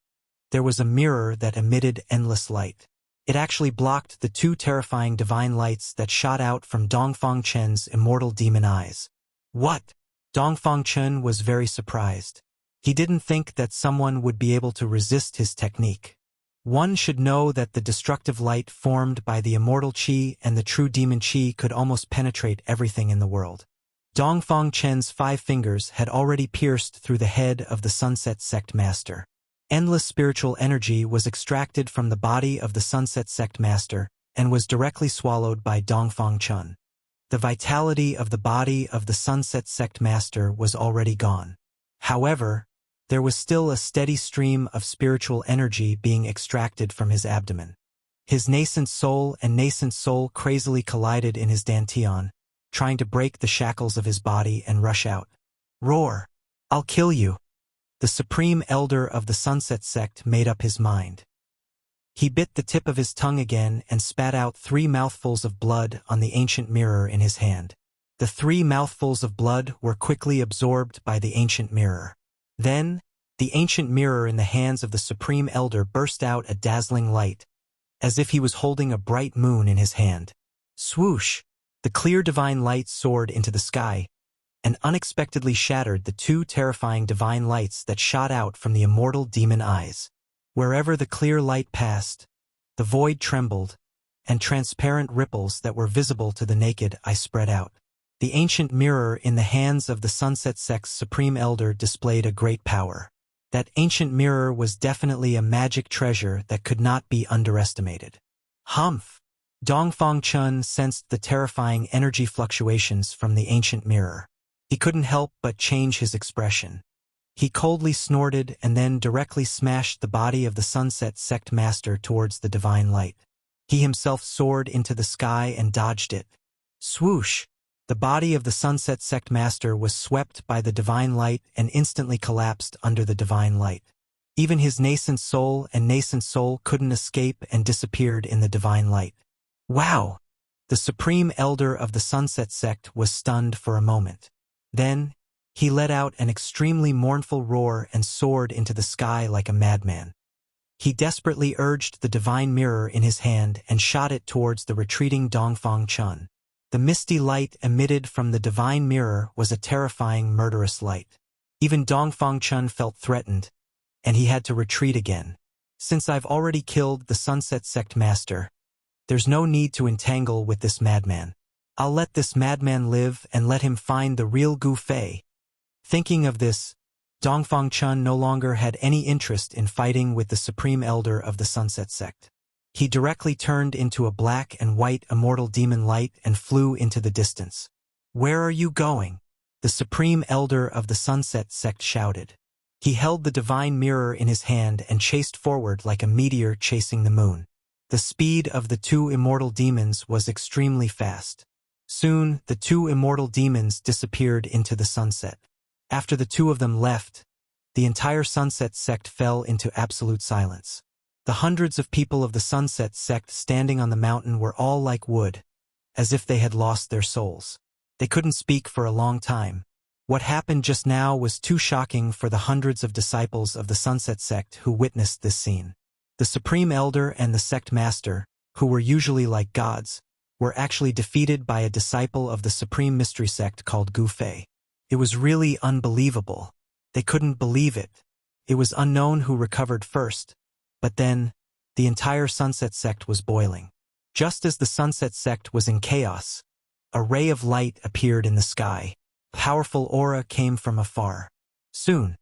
there was a mirror that emitted endless light. It actually blocked the two terrifying divine lights that shot out from Dongfang Chen's immortal demon eyes. "What?" Dongfang Chen was very surprised. He didn't think that someone would be able to resist his technique. One should know that the destructive light formed by the immortal qi and the true demon qi could almost penetrate everything in the world. Dongfang Chen's 5 fingers had already pierced through the head of the Sunset Sect Master. Endless spiritual energy was extracted from the body of the Sunset Sect Master and was directly swallowed by Dongfang Chen. The vitality of the body of the Sunset Sect Master was already gone. However, there was still a steady stream of spiritual energy being extracted from his abdomen. His nascent soul and nascent soul crazily collided in his dantian, trying to break the shackles of his body and rush out. "Roar! I'll kill you!" The Supreme Elder of the Sunset Sect made up his mind. He bit the tip of his tongue again and spat out 3 mouthfuls of blood on the ancient mirror in his hand. The 3 mouthfuls of blood were quickly absorbed by the ancient mirror. Then, the ancient mirror in the hands of the Supreme Elder burst out a dazzling light, as if he was holding a bright moon in his hand. Swoosh! The clear divine light soared into the sky, and unexpectedly shattered the 2 terrifying divine lights that shot out from the immortal demon eyes. Wherever the clear light passed, the void trembled, and transparent ripples that were visible to the naked eye spread out. The ancient mirror in the hands of the Sunset Sect's Supreme Elder displayed a great power. That ancient mirror was definitely a magic treasure that could not be underestimated. Humph! Dongfang Chen sensed the terrifying energy fluctuations from the ancient mirror. He couldn't help but change his expression. He coldly snorted and then directly smashed the body of the Sunset Sect Master towards the divine light. He himself soared into the sky and dodged it. Swoosh! The body of the Sunset Sect Master was swept by the divine light and instantly collapsed under the divine light. Even his nascent soul and nascent soul couldn't escape and disappeared in the divine light. Wow! The Supreme Elder of the Sunset Sect was stunned for a moment. Then, he let out an extremely mournful roar and soared into the sky like a madman. He desperately urged the divine mirror in his hand and shot it towards the retreating Dongfang Chen. The misty light emitted from the divine mirror was a terrifying, murderous light. Even Dongfang Chen felt threatened, and he had to retreat again. "Since I've already killed the Sunset Sect Master, there's no need to entangle with this madman. I'll let this madman live and let him find the real Gu Fei." Thinking of this, Dongfang Chen no longer had any interest in fighting with the Supreme Elder of the Sunset Sect. He directly turned into a black and white immortal demon light and flew into the distance. "Where are you going?" the Supreme Elder of the Sunset Sect shouted. He held the divine mirror in his hand and chased forward like a meteor chasing the moon. The speed of the 2 immortal demons was extremely fast. Soon, the 2 immortal demons disappeared into the sunset. After the 2 of them left, the entire Sunset Sect fell into absolute silence. The hundreds of people of the Sunset Sect standing on the mountain were all like wood, as if they had lost their souls. They couldn't speak for a long time. What happened just now was too shocking for the hundreds of disciples of the Sunset Sect who witnessed this scene. The Supreme Elder and the Sect Master, who were usually like gods, were actually defeated by a disciple of the Supreme Mystery Sect called Gu Fei. It was really unbelievable. They couldn't believe it. It was unknown who recovered first, but then, the entire Sunset Sect was boiling. Just as the Sunset Sect was in chaos, a ray of light appeared in the sky. Powerful aura came from afar. Soon,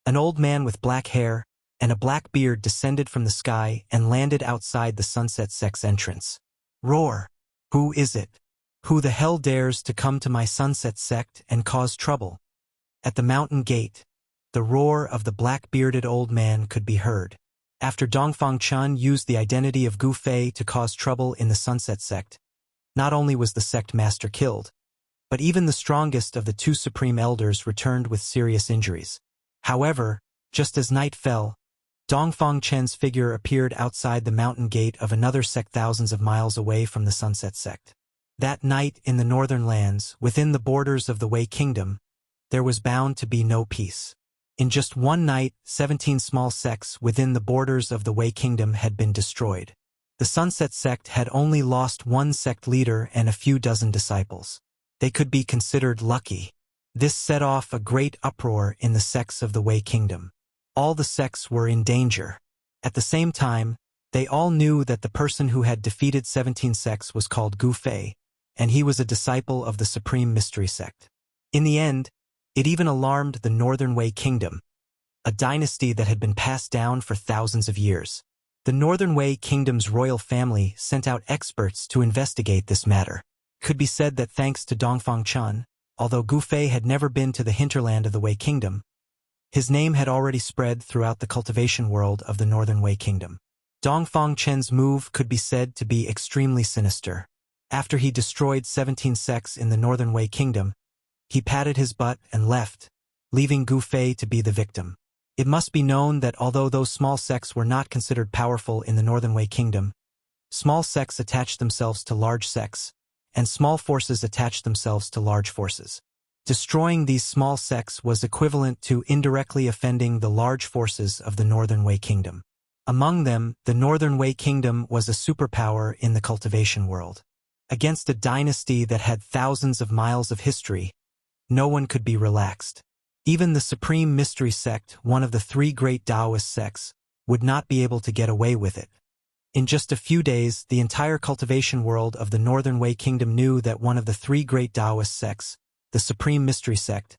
an old man with black hair and a black beard descended from the sky and landed outside the Sunset Sect's entrance. Roar! Who is it? Who the hell dares to come to my Sunset Sect and cause trouble? At the mountain gate, the roar of the black-bearded old man could be heard. After Dongfang Chun used the identity of Gu Fei to cause trouble in the Sunset Sect, not only was the sect master killed, but even the strongest of the two supreme elders returned with serious injuries. However, just as night fell, Dongfang Chen's figure appeared outside the mountain gate of another sect thousands of miles away from the Sunset Sect. That night in the northern lands, within the borders of the Wei Kingdom, there was bound to be no peace. In just one night, 17 small sects within the borders of the Wei Kingdom had been destroyed. The Sunset Sect had only lost one sect leader and a few dozen disciples. They could be considered lucky. This set off a great uproar in the sects of the Wei Kingdom. All the sects were in danger. At the same time, they all knew that the person who had defeated 17 sects was called Gu Fei, and he was a disciple of the Supreme Mystery Sect. In the end, it even alarmed the Northern Wei Kingdom, a dynasty that had been passed down for thousands of years. The Northern Wei Kingdom's royal family sent out experts to investigate this matter. Could be said that thanks to Dongfang Chun, although Gu Fei had never been to the hinterland of the Wei Kingdom, his name had already spread throughout the cultivation world of the Northern Wei Kingdom. Dongfang Chen's move could be said to be extremely sinister. After he destroyed 17 sects in the Northern Wei Kingdom, he patted his butt and left, leaving Gu Fei to be the victim. It must be known that although those small sects were not considered powerful in the Northern Wei Kingdom, small sects attached themselves to large sects, and small forces attached themselves to large forces. Destroying these small sects was equivalent to indirectly offending the large forces of the Northern Wei Kingdom. Among them, the Northern Wei Kingdom was a superpower in the cultivation world. Against a dynasty that had thousands of miles of history, no one could be relaxed. Even the Supreme Mystery Sect, one of the three great Taoist sects, would not be able to get away with it. In just a few days, the entire cultivation world of the Northern Wei Kingdom knew that one of the three great Taoist sects, the Supreme Mystery Sect,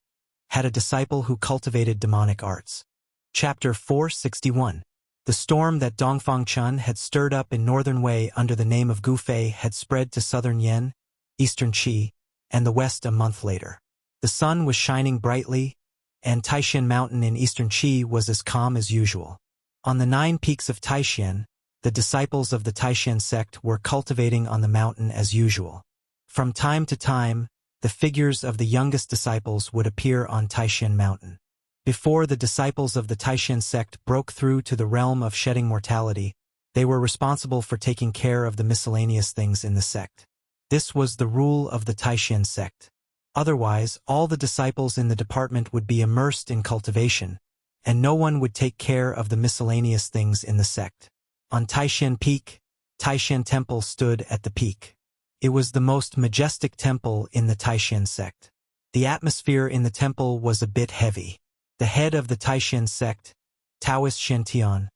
had a disciple who cultivated demonic arts. Chapter 461. The storm that Dongfang Chun had stirred up in Northern Wei under the name of Gu Fei had spread to Southern Yen, Eastern Qi, and the West a month later. The sun was shining brightly, and Taishan Mountain in Eastern Qi was as calm as usual. On the 9 peaks of Taishan, the disciples of the Taishan sect were cultivating on the mountain as usual. From time to time, the figures of the youngest disciples would appear on Taishan Mountain. Before the disciples of the Taishan sect broke through to the realm of shedding mortality, they were responsible for taking care of the miscellaneous things in the sect. This was the rule of the Taishan sect. Otherwise, all the disciples in the department would be immersed in cultivation, and no one would take care of the miscellaneous things in the sect. On Taishan Peak, Taishan Temple stood at the peak. It was the most majestic temple in the Taishan sect. The atmosphere in the temple was a bit heavy. The head of the Taishan sect, Taoist Shen,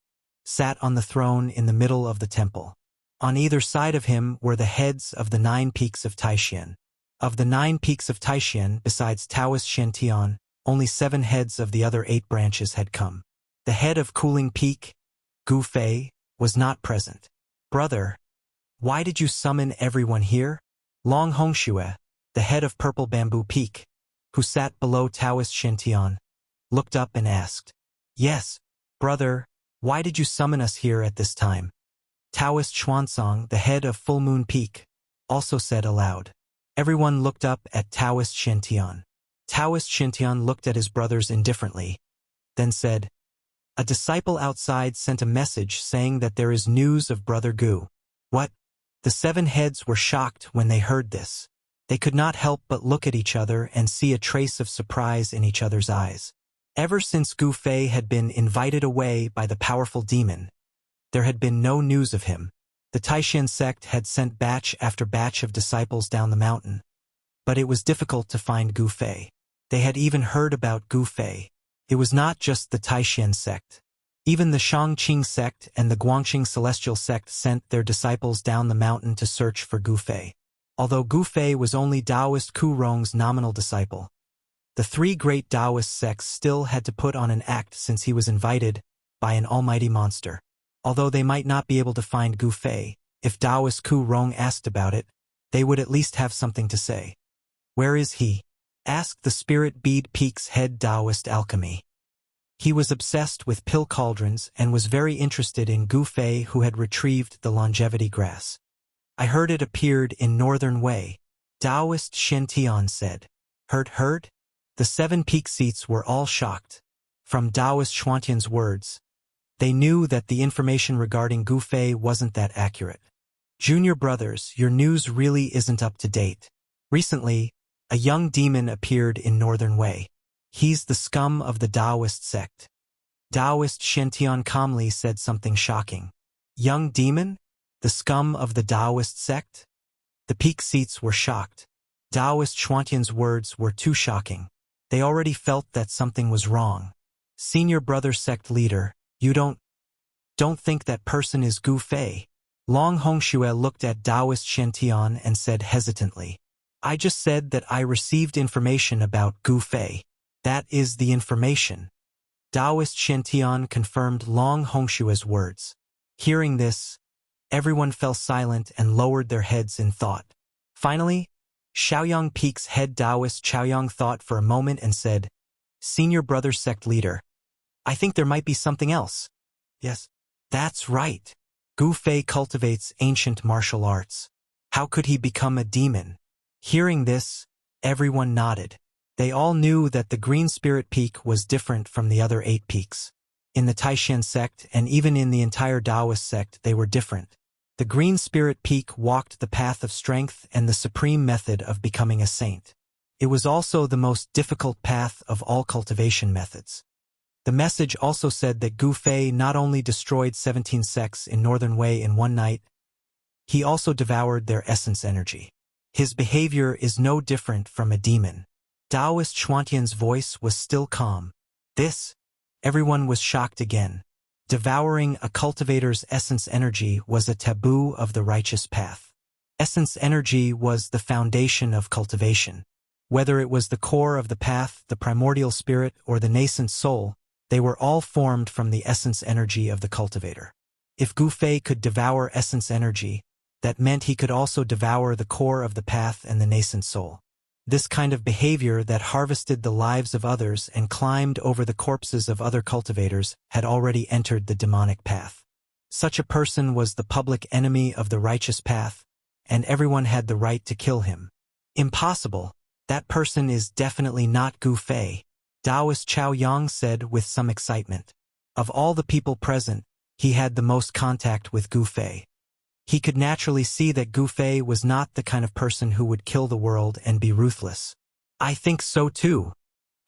sat on the throne in the middle of the temple. On either side of him were the heads of the 9 peaks of Taishan. Of the 9 peaks of Taishan, besides Taoist Shen, only 7 heads of the other 8 branches had come. The head of Cooling Peak, Gu Fei, was not present. "Brother, why did you summon everyone here?" Long Hongxue, the head of Purple Bamboo Peak, who sat below Taoist Shen, looked up and asked. "Yes, brother, why did you summon us here at this time?" Taoist Xuansong, the head of Full Moon Peak, also said aloud. Everyone looked up at Taoist Shen. Taoist Shen looked at his brothers indifferently, then said, "A disciple outside sent a message saying that there is news of Brother Gu." What? The 7 heads were shocked when they heard this. They could not help but look at each other and see a trace of surprise in each other's eyes. Ever since Gu Fei had been invited away by the powerful demon, there had been no news of him. The Taishan sect had sent batch after batch of disciples down the mountain, but it was difficult to find Gu Fei. They had even heard about Gu Fei. It was not just the Taishan sect. Even the Shangqing sect and the Guangxing celestial sect sent their disciples down the mountain to search for Gu Fei. Although Gu Fei was only Taoist Ku Rong's nominal disciple, the 3 great Taoist sects still had to put on an act since he was invited by an almighty monster. Although they might not be able to find Gu Fei, if Taoist Ku Rong asked about it, they would at least have something to say. "Where is he?" asked the Spirit Bead Peak's head Taoist alchemy. He was obsessed with pill cauldrons and was very interested in Gu Fei, who had retrieved the longevity grass. "I heard it appeared in Northern Wei," Taoist Shen Tian said. Heard? The 7 peak seats were all shocked. From Taoist Xuantian's words, they knew that the information regarding Gu Fei wasn't that accurate. "Junior brothers, your news really isn't up to date. Recently, a young demon appeared in Northern Wei. He's the scum of the Taoist sect." Taoist Shen-Tian calmly said something shocking. "Young demon? The scum of the Taoist sect?" The peak seats were shocked. Taoist Xuantian's words were too shocking. They already felt that something was wrong. "Senior brother sect leader, you don't think that person is Gu Fei?" Long Hongxue looked at Taoist Shen-Tian and said hesitantly, "I just said that I received information about Gu Fei. That is the information." Taoist Shen-Tian confirmed Long Hongxue's words. Hearing this, everyone fell silent and lowered their heads in thought. Finally, Shaoyang Peak's head Taoist Chaoyang thought for a moment and said, "Senior brother sect leader, I think there might be something else." "Yes, that's right. Gu Fei cultivates ancient martial arts. How could he become a demon?" Hearing this, everyone nodded. They all knew that the Green Spirit Peak was different from the other 8 peaks. In the Taishan sect and even in the entire Taoist sect, they were different. The Green Spirit Peak walked the path of strength and the supreme method of becoming a saint. It was also the most difficult path of all cultivation methods. The message also said that Gu Fei not only destroyed 17 sects in Northern Wei in one night, he also devoured their essence energy. His behavior is no different from a demon. Taoist Xuantian's voice was still calm. "This?" Everyone was shocked again. Devouring a cultivator's essence energy was a taboo of the righteous path. Essence energy was the foundation of cultivation. Whether it was the core of the path, the primordial spirit, or the nascent soul, they were all formed from the essence energy of the cultivator. If Gu Fei could devour essence energy, that meant he could also devour the core of the path and the nascent soul. This kind of behavior that harvested the lives of others and climbed over the corpses of other cultivators had already entered the demonic path. Such a person was the public enemy of the righteous path, and everyone had the right to kill him. "Impossible. That person is definitely not Gu Fei," Taoist Chao Yang said with some excitement. Of all the people present, he had the most contact with Gu Fei. He could naturally see that Gu Fei was not the kind of person who would kill the world and be ruthless. "I think so too.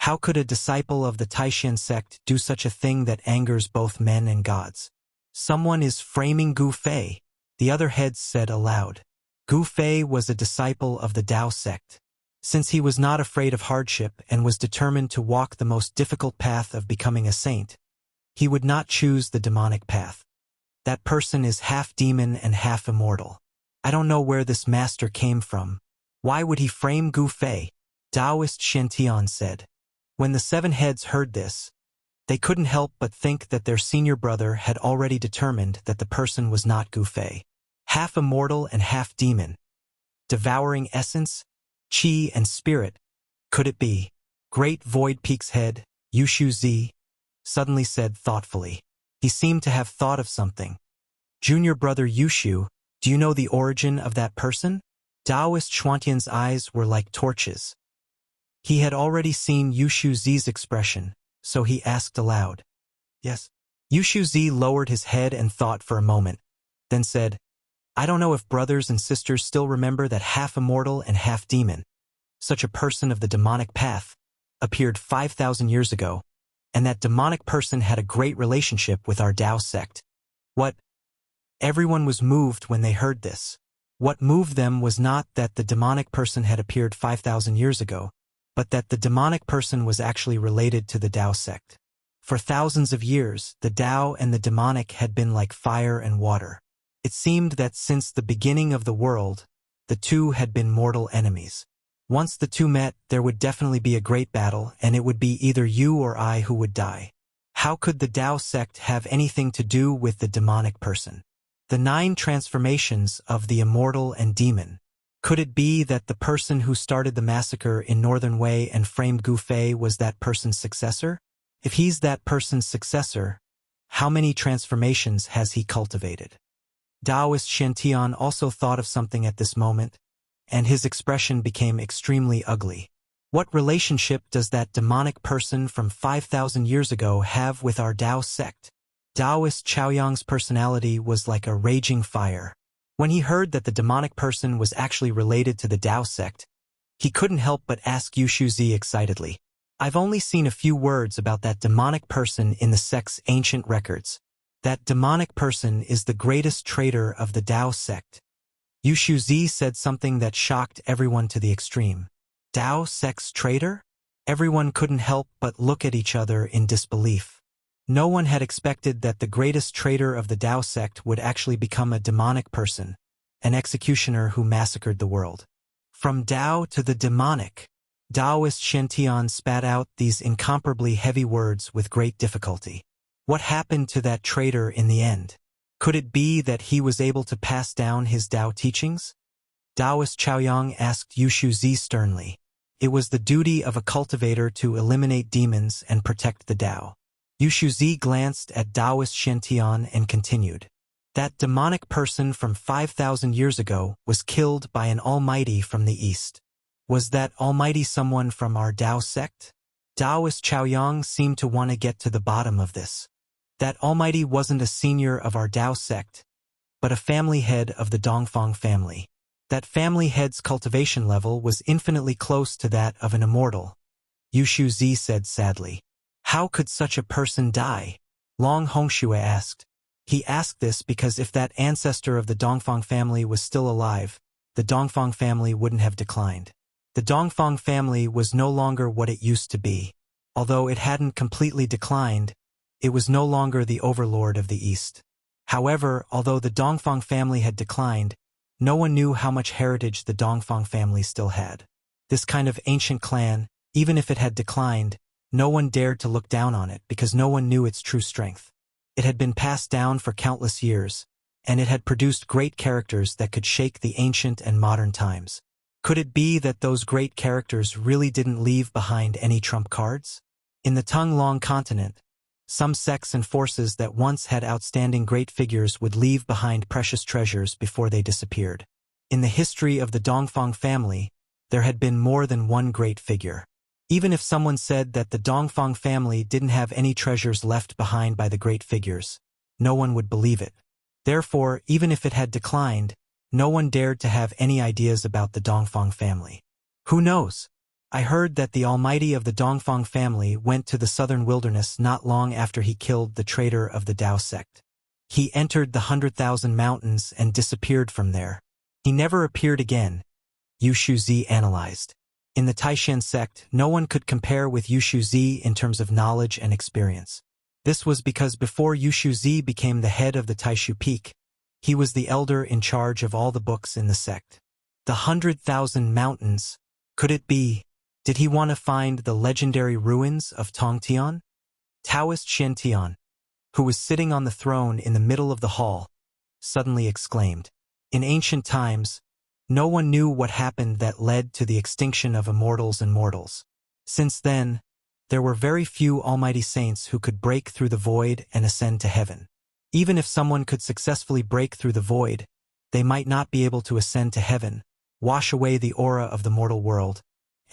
How could a disciple of the Taishan sect do such a thing that angers both men and gods?" "Someone is framing Gu Fei," the other heads said aloud. Gu Fei was a disciple of the Tao sect. Since he was not afraid of hardship and was determined to walk the most difficult path of becoming a saint, he would not choose the demonic path. That person is half demon and half immortal. I don't know where this master came from. Why would he frame Gu Fei? Taoist Shen-Tian said. When the 7 heads heard this, they couldn't help but think that their senior brother had already determined that the person was not Gu Fei. Half immortal and half demon. Devouring essence, qi and spirit. Could it be? Great Void Peak's head, Yushu Zi, suddenly said thoughtfully. He seemed to have thought of something. Junior brother Yushu, do you know the origin of that person? Taoist Xuantian's eyes were like torches. He had already seen Yushu Zi's expression, so he asked aloud. Yes. Yushu lowered his head and thought for a moment, then said, I don't know if brothers and sisters still remember that half immortal and half demon, such a person of the demonic path, appeared 5,000 years ago, and that demonic person had a great relationship with our Tao sect. What? Everyone was moved when they heard this. What moved them was not that the demonic person had appeared 5,000 years ago, but that the demonic person was actually related to the Tao sect. For thousands of years, the Tao and the demonic had been like fire and water. It seemed that since the beginning of the world, the two had been mortal enemies. Once the two met, there would definitely be a great battle, and it would be either you or I who would die. How could the Tao sect have anything to do with the demonic person? The 9 transformations of the immortal and demon. Could it be that the person who started the massacre in Northern Wei and framed Gu Fei was that person's successor? If he's that person's successor, how many transformations has he cultivated? Taoist Shantian also thought of something at this moment, and his expression became extremely ugly. What relationship does that demonic person from 5,000 years ago have with our Tao sect? Taoist Chaoyang's personality was like a raging fire. When he heard that the demonic person was actually related to the Tao sect, he couldn't help but ask Yushu excitedly, I've only seen a few words about that demonic person in the sect's ancient records. That demonic person is the greatest traitor of the Tao sect. Yushu said something that shocked everyone to the extreme. Tao sect's traitor? Everyone couldn't help but look at each other in disbelief. No one had expected that the greatest traitor of the Tao sect would actually become a demonic person, an executioner who massacred the world. From Tao to the demonic. Taoist Shantian spat out these incomparably heavy words with great difficulty. What happened to that traitor in the end? Could it be that he was able to pass down his Tao teachings? Taoist Chaoyang asked Yushu sternly. It was the duty of a cultivator to eliminate demons and protect the Tao. Yushu glanced at Taoist Shantian and continued. That demonic person from 5,000 years ago was killed by an almighty from the east. Was that almighty someone from our Tao sect? Taoist Chaoyang seemed to want to get to the bottom of this. That almighty wasn't a senior of our Tao sect, but a family head of the Dongfang family. That family head's cultivation level was infinitely close to that of an immortal. Yushu said sadly. How could such a person die? Long Hongxue asked. He asked this because if that ancestor of the Dongfang family was still alive, the Dongfang family wouldn't have declined. The Dongfang family was no longer what it used to be. Although it hadn't completely declined, it was no longer the overlord of the East. However, although the Dongfang family had declined, no one knew how much heritage the Dongfang family still had. This kind of ancient clan, even if it had declined, no one dared to look down on it because no one knew its true strength. It had been passed down for countless years, and it had produced great characters that could shake the ancient and modern times. Could it be that those great characters really didn't leave behind any trump cards? In the Tung-Long continent, some sects and forces that once had outstanding great figures would leave behind precious treasures before they disappeared. In the history of the Dongfang family, there had been more than one great figure. Even if someone said that the Dongfang family didn't have any treasures left behind by the great figures, no one would believe it. Therefore, even if it had declined, no one dared to have any ideas about the Dongfang family. Who knows? I heard that the almighty of the Dongfang family went to the southern wilderness not long after he killed the traitor of the Tao sect. He entered the 100,000 mountains and disappeared from there. He never appeared again, Yushu analyzed. In the Taishan sect, no one could compare with Yushu in terms of knowledge and experience. This was because before Yushu became the head of the Taishu Peak, he was the elder in charge of all the books in the sect. The 100,000 mountains, could it be? Did he want to find the legendary ruins of Tongtian? Taoist Shantian, who was sitting on the throne in the middle of the hall, suddenly exclaimed. In ancient times, no one knew what happened that led to the extinction of immortals and mortals. Since then, there were very few almighty saints who could break through the void and ascend to heaven. Even if someone could successfully break through the void, they might not be able to ascend to heaven, wash away the aura of the mortal world,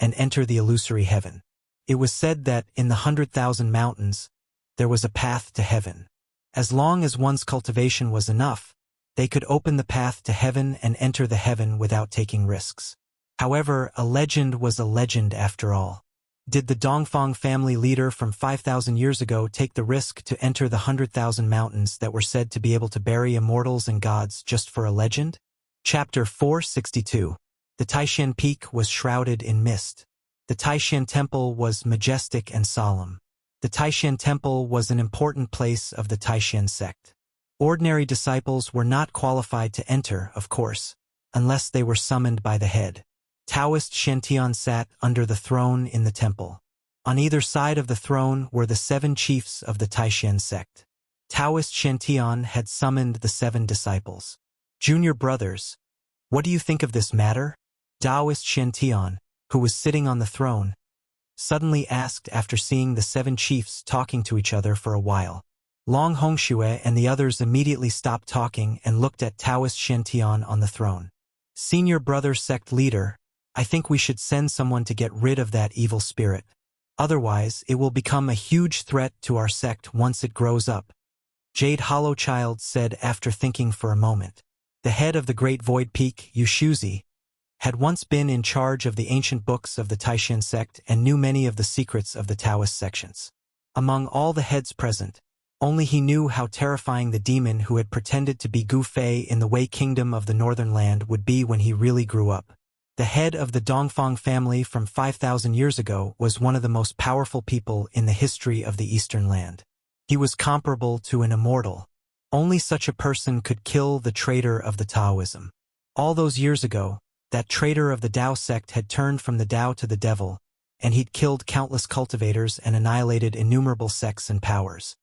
and enter the illusory heaven. It was said that in the 100,000 mountains, there was a path to heaven. As long as one's cultivation was enough, they could open the path to heaven and enter the heaven without taking risks. However, a legend was a legend after all. Did the Dongfang family leader from 5,000 years ago take the risk to enter the 100,000 mountains that were said to be able to bury immortals and gods just for a legend? Chapter 462. The Taishan Peak was shrouded in mist. The Taishan Temple was majestic and solemn. The Taishan Temple was an important place of the Taishan sect. Ordinary disciples were not qualified to enter, of course, unless they were summoned by the head. Taoist Shantian sat under the throne in the temple. On either side of the throne were the 7 chiefs of the Taishan sect. Taoist Shantian had summoned the 7 disciples. Junior brothers, what do you think of this matter? Taoist Shantian, who was sitting on the throne, suddenly asked after seeing the 7 chiefs talking to each other for a while. Long Hongxue and the others immediately stopped talking and looked at Taoist Shantian on the throne. Senior brother sect leader, I think we should send someone to get rid of that evil spirit. Otherwise, it will become a huge threat to our sect once it grows up. Jade Hollowchild said after thinking for a moment. The head of the Great Void Peak, Yushuzi, had once been in charge of the ancient books of the Taishan sect and knew many of the secrets of the Taoist sections. Among all the heads present, only he knew how terrifying the demon who had pretended to be Gu Fei in the Wei Kingdom of the Northern Land would be when he really grew up. The head of the Dongfang family from 5,000 years ago was one of the most powerful people in the history of the Eastern Land. He was comparable to an immortal. Only such a person could kill the traitor of the Taoism. All those years ago, that traitor of the Tao sect had turned from the Tao to the devil, and he'd killed countless cultivators and annihilated innumerable sects and powers.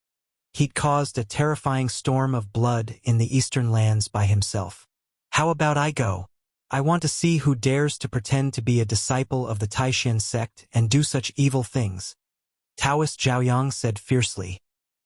He'd caused a terrifying storm of blood in the Eastern lands by himself. How about I go? I want to see who dares to pretend to be a disciple of the Taishan sect and do such evil things. Taoist Zhaoyang said fiercely.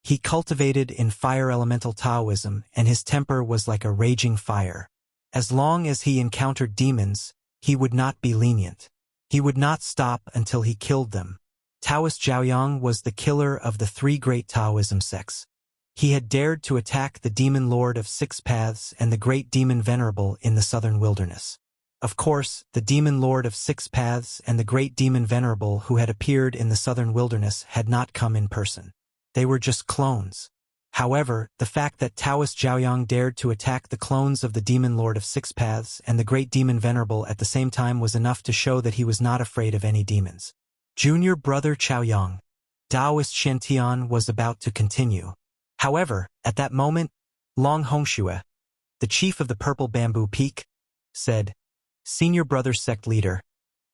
He cultivated in fire elemental Taoism, and his temper was like a raging fire. As long as he encountered demons, he would not be lenient. He would not stop until he killed them. Taoist Zhaoyang was the killer of the 3 great Taoism sects. He had dared to attack the demon lord of 6 paths and the great demon venerable in the southern wilderness. Of course, the demon lord of 6 paths and the great demon venerable who had appeared in the southern wilderness had not come in person. They were just clones. However, the fact that Taoist Zhaoyang dared to attack the clones of the demon lord of 6 paths and the great demon venerable at the same time was enough to show that he was not afraid of any demons. Junior brother Chaoyang. Taoist Shantian was about to continue. However, at that moment, Long Hongxue, the chief of the Purple Bamboo Peak, said, Senior brother sect leader,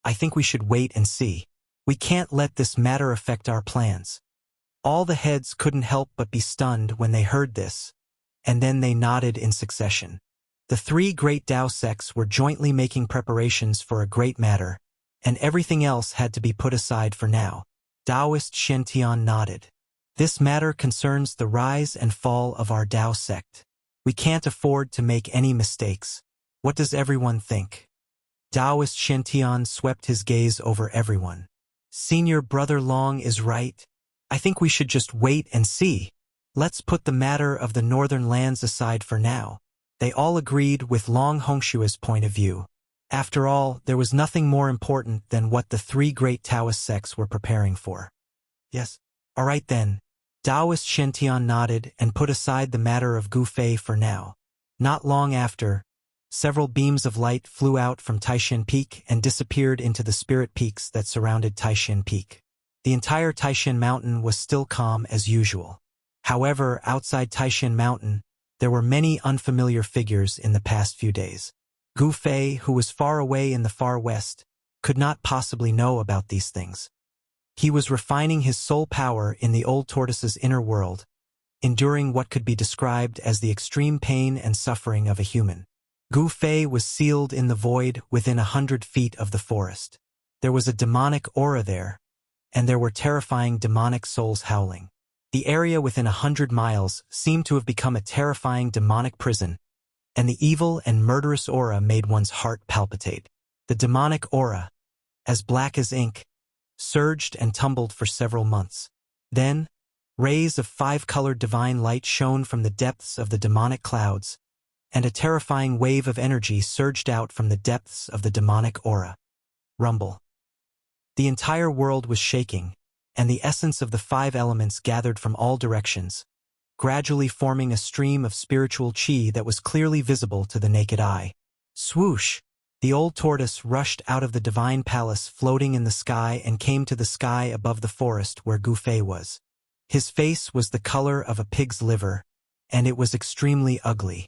I think we should wait and see. We can't let this matter affect our plans. All the heads couldn't help but be stunned when they heard this, and then they nodded in succession. The 3 great Tao sects were jointly making preparations for a great matter, and everything else had to be put aside for now. Taoist Shantian nodded. This matter concerns the rise and fall of our Tao sect. We can't afford to make any mistakes. What does everyone think? Taoist Shantian swept his gaze over everyone. Senior brother Long is right. I think we should just wait and see. Let's put the matter of the northern lands aside for now. They all agreed with Long Hongshua's point of view. After all, there was nothing more important than what the 3 great Taoist sects were preparing for. Yes. All right then. Taoist Shantian nodded and put aside the matter of Gu Fei for now. Not long after, several beams of light flew out from Taishan Peak and disappeared into the spirit peaks that surrounded Taishan Peak. The entire Taishan Mountain was still calm as usual. However, outside Taishan Mountain, there were many unfamiliar figures in the past few days. Gu Fei, who was far away in the far west, could not possibly know about these things. He was refining his soul power in the old tortoise's inner world, enduring what could be described as the extreme pain and suffering of a human. Gu Fei was sealed in the void within 100 feet of the forest. There was a demonic aura there, and there were terrifying demonic souls howling. The area within 100 miles seemed to have become a terrifying demonic prison, and the evil and murderous aura made one's heart palpitate. The demonic aura, as black as ink, surged and tumbled for several months. Then, rays of five-colored divine light shone from the depths of the demonic clouds, and a terrifying wave of energy surged out from the depths of the demonic aura. Rumble. The entire world was shaking, and the essence of the five elements gathered from all directions, gradually forming a stream of spiritual chi that was clearly visible to the naked eye. Swoosh! The old tortoise rushed out of the divine palace floating in the sky and came to the sky above the forest where Gu Fei was. His face was the color of a pig's liver, and it was extremely ugly.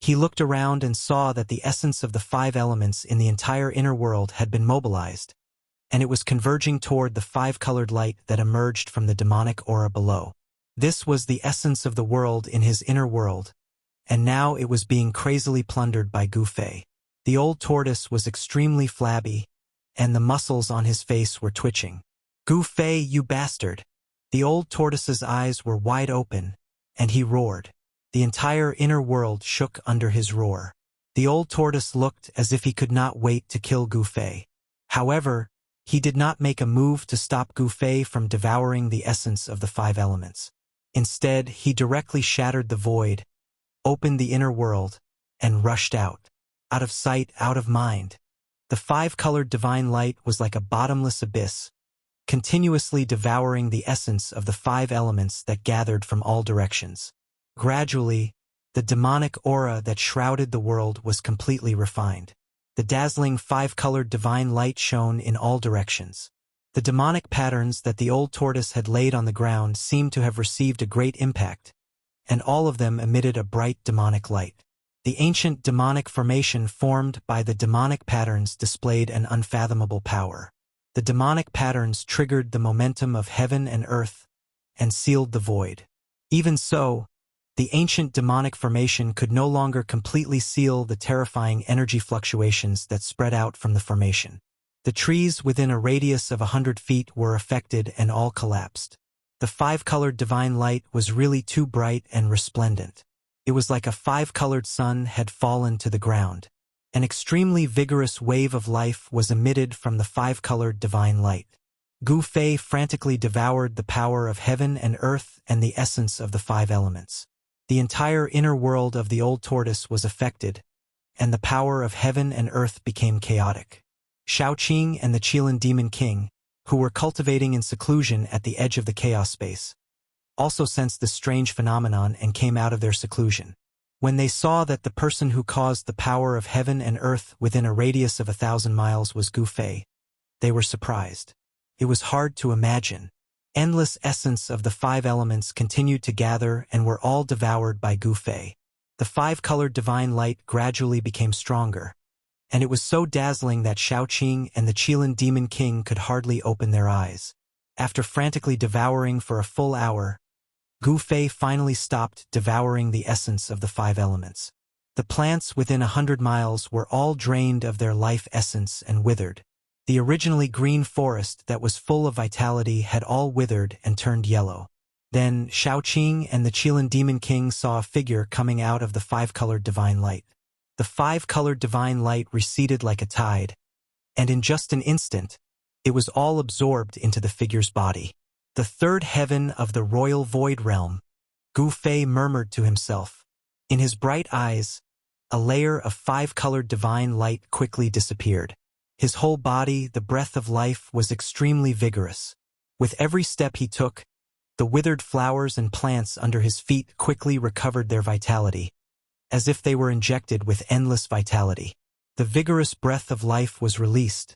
He looked around and saw that the essence of the five elements in the entire inner world had been mobilized, and it was converging toward the five-colored light that emerged from the demonic aura below. This was the essence of the world in his inner world, and now it was being crazily plundered by Gu Fei. The old tortoise was extremely flabby, and the muscles on his face were twitching. "Gu Fei, you bastard!" The old tortoise's eyes were wide open, and he roared. The entire inner world shook under his roar. The old tortoise looked as if he could not wait to kill Gu Fei. However, he did not make a move to stop Gu Fei from devouring the essence of the five elements. Instead, he directly shattered the void, opened the inner world, and rushed out. Out of sight, out of mind. The five-colored divine light was like a bottomless abyss, continuously devouring the essence of the five elements that gathered from all directions. Gradually, the demonic aura that shrouded the world was completely refined. The dazzling five-colored divine light shone in all directions. The demonic patterns that the old tortoise had laid on the ground seemed to have received a great impact, and all of them emitted a bright demonic light. The ancient demonic formation formed by the demonic patterns displayed an unfathomable power. The demonic patterns triggered the momentum of heaven and earth and sealed the void. Even so, the ancient demonic formation could no longer completely seal the terrifying energy fluctuations that spread out from the formation. The trees within a radius of 100 feet were affected and all collapsed. The five-colored divine light was really too bright and resplendent. It was like a five-colored sun had fallen to the ground. An extremely vigorous wave of life was emitted from the five-colored divine light. Gu Fei frantically devoured the power of heaven and earth and the essence of the five elements. The entire inner world of the old tortoise was affected, and the power of heaven and earth became chaotic. Shaoqing and the Qilin Demon King, who were cultivating in seclusion at the edge of the chaos space, also sensed this strange phenomenon and came out of their seclusion. When they saw that the person who caused the power of heaven and earth within a radius of 1,000 miles was Gu Fei, they were surprised. It was hard to imagine. Endless essence of the five elements continued to gather and were all devoured by Gu Fei. The five-colored divine light gradually became stronger, and it was so dazzling that Shaoqing and the Qilin Demon King could hardly open their eyes. After frantically devouring for a full hour, Gu Fei finally stopped devouring the essence of the five elements. The plants within 100 miles were all drained of their life essence and withered. The originally green forest that was full of vitality had all withered and turned yellow. Then Shaoqing and the Qilin Demon King saw a figure coming out of the five-colored divine light. The five-colored divine light receded like a tide, and in just an instant, it was all absorbed into the figure's body. The third heaven of the royal void realm, Gu Fei murmured to himself. In his bright eyes, a layer of five-colored divine light quickly disappeared. His whole body, the breath of life, was extremely vigorous. With every step he took, the withered flowers and plants under his feet quickly recovered their vitality, as if they were injected with endless vitality. The vigorous breath of life was released,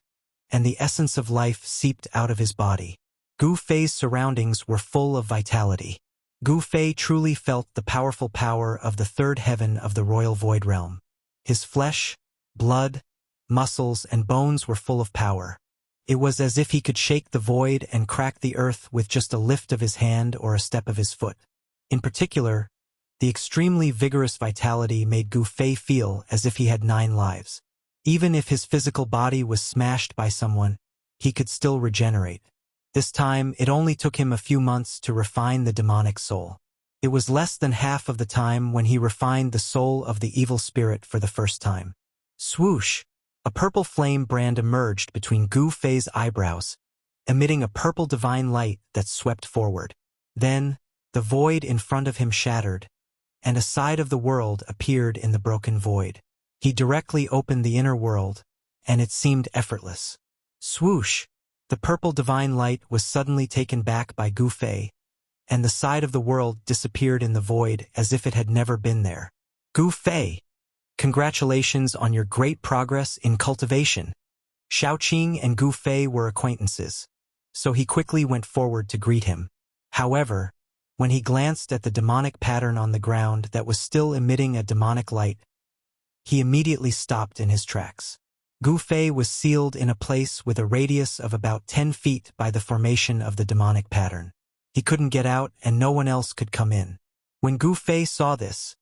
and the essence of life seeped out of his body. Gu Fei's surroundings were full of vitality. Gu Fei truly felt the powerful power of the third heaven of the royal void realm. His flesh, blood, muscles, and bones were full of power. It was as if he could shake the void and crack the earth with just a lift of his hand or a step of his foot. In particular, the extremely vigorous vitality made Gu Fei feel as if he had 9 lives. Even if his physical body was smashed by someone, he could still regenerate. This time, it only took him a few months to refine the demonic soul. It was less than half of the time when he refined the soul of the evil spirit for the first time. Swoosh! A purple flame brand emerged between Gu Fei's eyebrows, emitting a purple divine light that swept forward. Then, the void in front of him shattered, and a side of the world appeared in the broken void. He directly opened the inner world, and it seemed effortless. Swoosh! The purple divine light was suddenly taken back by Gu Fei, and the side of the world disappeared in the void as if it had never been there. Gu Fei! Congratulations on your great progress in cultivation. Xiaoqing and Gu Fei were acquaintances, so he quickly went forward to greet him. However, when he glanced at the demonic pattern on the ground that was still emitting a demonic light, he immediately stopped in his tracks. Gu Fei was sealed in a place with a radius of about 10 feet by the formation of the demonic pattern. He couldn't get out and no one else could come in. When Gu Fei saw this,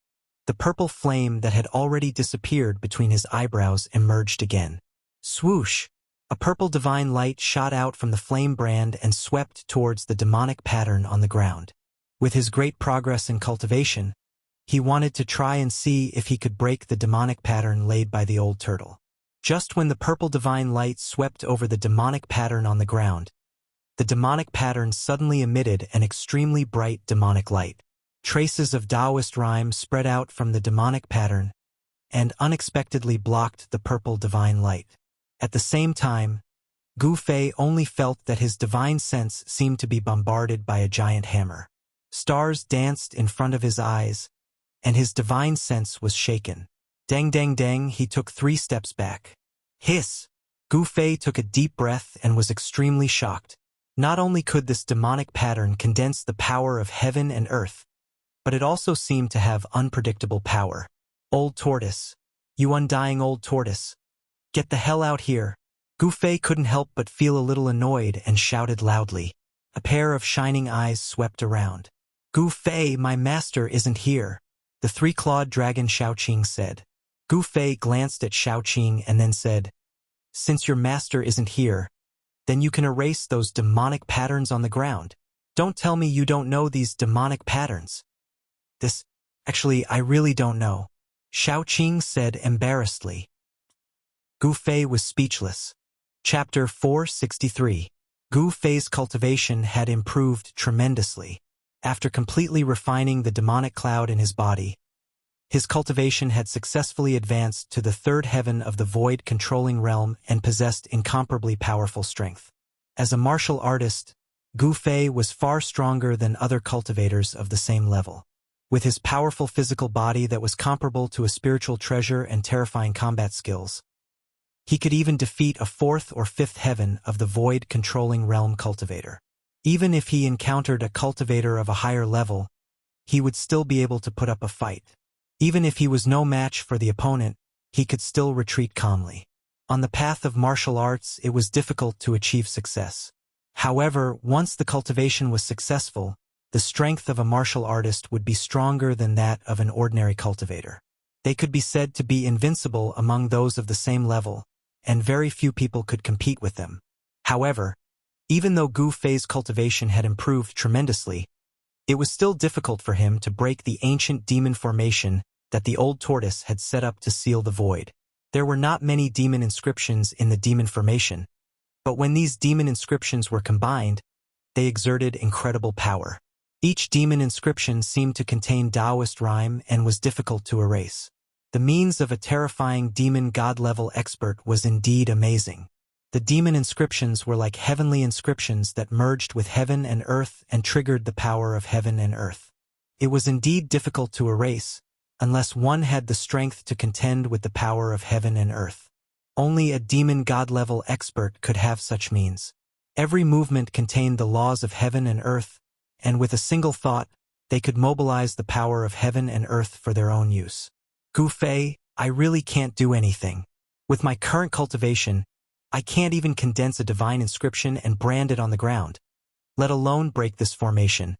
the purple flame that had already disappeared between his eyebrows emerged again. Swoosh! A purple divine light shot out from the flame brand and swept towards the demonic pattern on the ground. With his great progress in cultivation, he wanted to try and see if he could break the demonic pattern laid by the old turtle. Just when the purple divine light swept over the demonic pattern on the ground, the demonic pattern suddenly emitted an extremely bright demonic light. Traces of Taoist rhyme spread out from the demonic pattern and unexpectedly blocked the purple divine light. At the same time, Gu Fei only felt that his divine sense seemed to be bombarded by a giant hammer. Stars danced in front of his eyes, and his divine sense was shaken. Dang dang dang, he took 3 steps back. Hiss! Gu Fei took a deep breath and was extremely shocked. Not only could this demonic pattern condense the power of heaven and earth, but it also seemed to have unpredictable power. Old tortoise, you undying old tortoise, get the hell out here. Gu Fei couldn't help but feel a little annoyed and shouted loudly. A pair of shining eyes swept around. Gu Fei, my master isn't here, the 3-clawed dragon Xiaoqing said. Gu Fei glanced at Xiaoqing and then said, since your master isn't here, then you can erase those demonic patterns on the ground. Don't tell me you don't know these demonic patterns. Actually, I really don't know, Xiaoqing said embarrassedly. Gu Fei was speechless. Chapter 463. Gu Fei's cultivation had improved tremendously. After completely refining the demonic cloud in his body, his cultivation had successfully advanced to the 3rd heaven of the void controlling realm and possessed incomparably powerful strength. As a martial artist, Gu Fei was far stronger than other cultivators of the same level. With his powerful physical body that was comparable to a spiritual treasure and terrifying combat skills, he could even defeat a 4th or 5th heaven of the void controlling realm cultivator. Even if he encountered a cultivator of a higher level, he would still be able to put up a fight. Even if he was no match for the opponent, he could still retreat calmly. On the path of martial arts, it was difficult to achieve success. However, once the cultivation was successful, the strength of a martial artist would be stronger than that of an ordinary cultivator. They could be said to be invincible among those of the same level, and very few people could compete with them. However, even though Gu Fei's cultivation had improved tremendously, it was still difficult for him to break the ancient demon formation that the old tortoise had set up to seal the void. There were not many demon inscriptions in the demon formation, but when these demon inscriptions were combined, they exerted incredible power. Each demon inscription seemed to contain Taoist rhyme and was difficult to erase. The means of a terrifying demon god-level expert was indeed amazing. The demon inscriptions were like heavenly inscriptions that merged with heaven and earth and triggered the power of heaven and earth. It was indeed difficult to erase, unless one had the strength to contend with the power of heaven and earth. Only a demon god-level expert could have such means. Every movement contained the laws of heaven and earth, and with a single thought, they could mobilize the power of heaven and earth for their own use. Gu Fei, I really can't do anything. With my current cultivation, I can't even condense a divine inscription and brand it on the ground, let alone break this formation,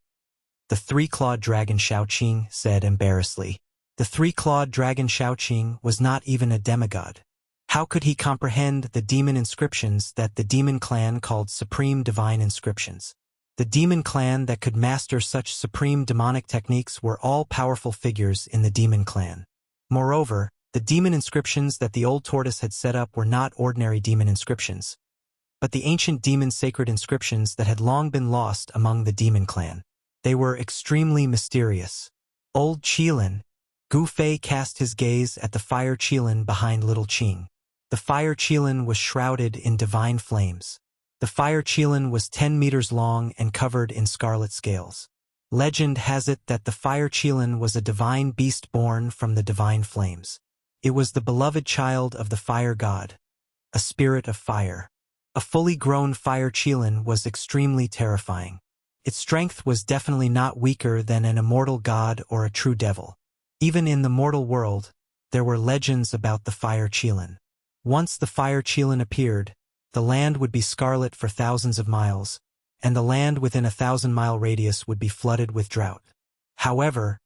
the 3-clawed dragon Xiaoqing said embarrassedly. The 3-clawed dragon Xiaoqing was not even a demigod. How could he comprehend the demon inscriptions that the demon clan called supreme divine inscriptions? The demon clan that could master such supreme demonic techniques were all powerful figures in the demon clan. Moreover, the demon inscriptions that the old tortoise had set up were not ordinary demon inscriptions. but the ancient demon sacred inscriptions that had long been lost among the demon clan. They were extremely mysterious. Old Qilin. Gu Fei cast his gaze at the fire Qilin behind little Qing. The fire Qilin was shrouded in divine flames. The fire Qilin was 10 meters long and covered in scarlet scales. Legend has it that the fire Qilin was a divine beast born from the divine flames. It was the beloved child of the fire god, a spirit of fire. A fully grown fire Qilin was extremely terrifying. Its strength was definitely not weaker than an immortal god or a true devil. Even in the mortal world, there were legends about the fire Qilin. Once the fire Qilin appeared, the land would be scarlet for thousands of miles, and the land within a 1,000-mile radius would be flooded with drought. However,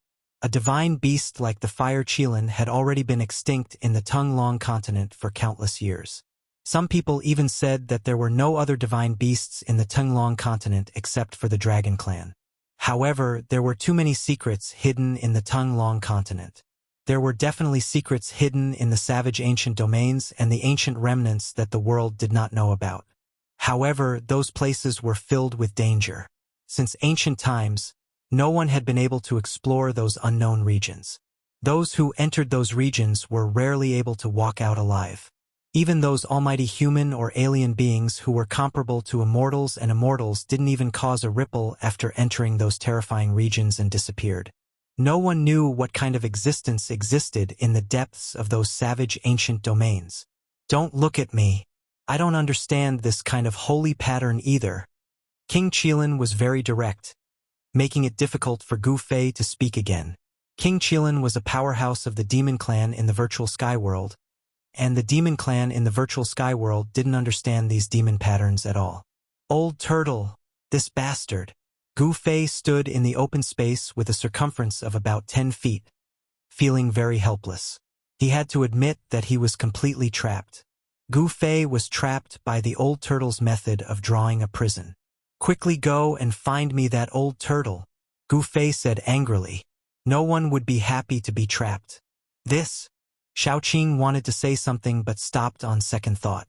a divine beast like the fire Qilin had already been extinct in the Tung-Long continent for countless years. Some people even said that there were no other divine beasts in the Tung-Long continent except for the Dragon Clan. However, there were too many secrets hidden in the Tung-Long continent. There were definitely secrets hidden in the savage ancient domains and the ancient remnants that the world did not know about. However, those places were filled with danger. Since ancient times, no one had been able to explore those unknown regions. Those who entered those regions were rarely able to walk out alive. Even those almighty human or alien beings who were comparable to immortals and immortals didn't even cause a ripple after entering those terrifying regions and disappeared. No one knew what kind of existence existed in the depths of those savage ancient domains. Don't look at me. I don't understand this kind of holy pattern either. King Qilin was very direct, making it difficult for Gu Fei to speak again. King Qilin was a powerhouse of the demon clan in the virtual sky world, and the demon clan in the virtual sky world didn't understand these demon patterns at all. Old turtle, this bastard. Gu Fei stood in the open space with a circumference of about 10 feet, feeling very helpless. He had to admit that he was completely trapped. Gu Fei was trapped by the old turtle's method of drawing a prison. Quickly go and find me that old turtle, Gu Fei said angrily. No one would be happy to be trapped. This. Xiaoqing wanted to say something but stopped on second thought.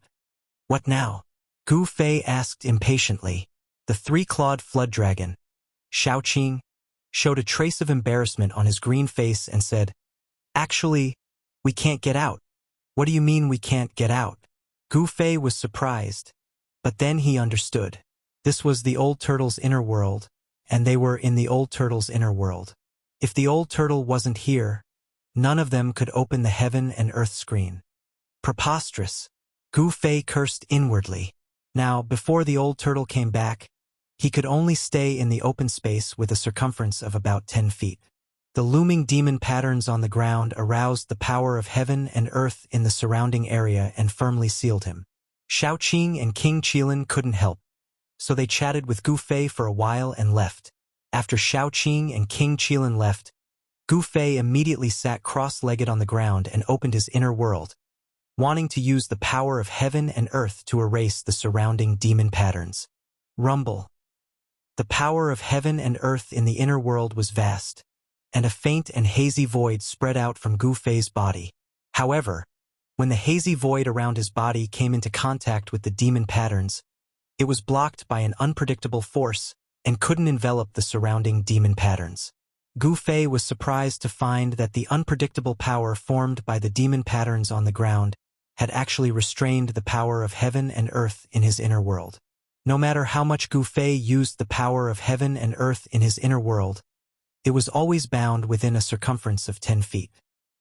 What now? Gu Fei asked impatiently. The three-clawed flood dragon, Xiaoqing, showed a trace of embarrassment on his green face and said, Actually, we can't get out. What do you mean we can't get out? Gu Fei was surprised, but then he understood. This was the old turtle's inner world, and they were in the old turtle's inner world. If the old turtle wasn't here, none of them could open the heaven and earth screen. Preposterous. Gu Fei cursed inwardly. Now, before the old turtle came back, he could only stay in the open space with a circumference of about 10 feet. The looming demon patterns on the ground aroused the power of heaven and earth in the surrounding area and firmly sealed him. Xiaoqing and King Qilin couldn't help, so they chatted with Gu Fei for a while and left. After Xiaoqing and King Qilin left, Gu Fei immediately sat cross-legged on the ground and opened his inner world, wanting to use the power of heaven and earth to erase the surrounding demon patterns. Rumble. The power of heaven and earth in the inner world was vast, and a faint and hazy void spread out from Gu Fei's body. However, when the hazy void around his body came into contact with the demon patterns, it was blocked by an unpredictable force and couldn't envelop the surrounding demon patterns. Gu Fei was surprised to find that the unpredictable power formed by the demon patterns on the ground had actually restrained the power of heaven and earth in his inner world. No matter how much Gu Fei used the power of heaven and earth in his inner world, it was always bound within a circumference of 10 feet.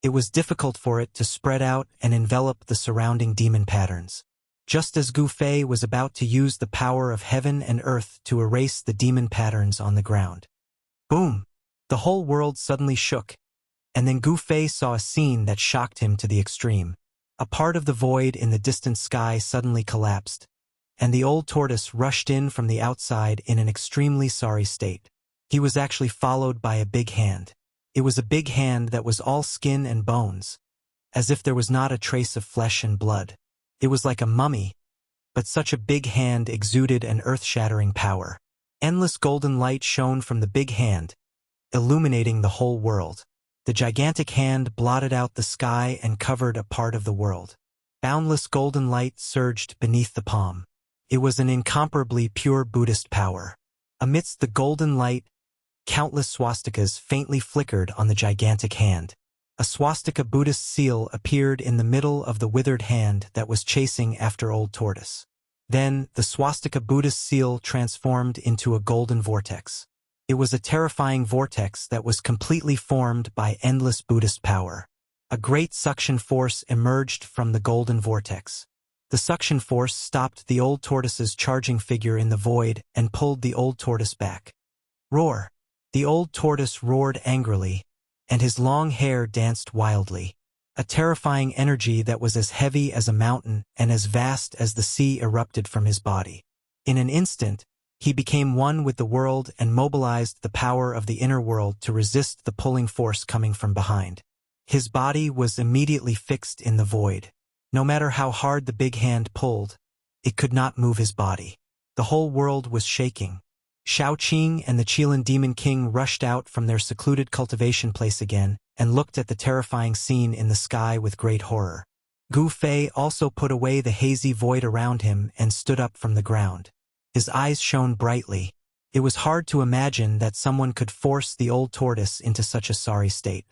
It was difficult for it to spread out and envelop the surrounding demon patterns. Just as Gu Fei was about to use the power of heaven and earth to erase the demon patterns on the ground. Boom! The whole world suddenly shook, and then Gu Fei saw a scene that shocked him to the extreme. A part of the void in the distant sky suddenly collapsed, and the old tortoise rushed in from the outside in an extremely sorry state. He was actually followed by a big hand. It was a big hand that was all skin and bones, as if there was not a trace of flesh and blood. It was like a mummy, but such a big hand exuded an earth-shattering power. Endless golden light shone from the big hand, illuminating the whole world. The gigantic hand blotted out the sky and covered a part of the world. Boundless golden light surged beneath the palm. It was an incomparably pure Buddhist power. Amidst the golden light, countless swastikas faintly flickered on the gigantic hand. A swastika Buddhist seal appeared in the middle of the withered hand that was chasing after Old Tortoise. Then, the swastika Buddhist seal transformed into a golden vortex. It was a terrifying vortex that was completely formed by endless Buddhist power. A great suction force emerged from the golden vortex. The suction force stopped the Old Tortoise's charging figure in the void and pulled the Old Tortoise back. Roar! The Old Tortoise roared angrily, and his long hair danced wildly. A terrifying energy that was as heavy as a mountain and as vast as the sea erupted from his body. In an instant, he became one with the world and mobilized the power of the inner world to resist the pulling force coming from behind. His body was immediately fixed in the void. No matter how hard the big hand pulled, it could not move his body. The whole world was shaking. Shaoqing and the Qilin Demon King rushed out from their secluded cultivation place again and looked at the terrifying scene in the sky with great horror. Gu Fei also put away the hazy void around him and stood up from the ground. His eyes shone brightly. It was hard to imagine that someone could force the Old Tortoise into such a sorry state.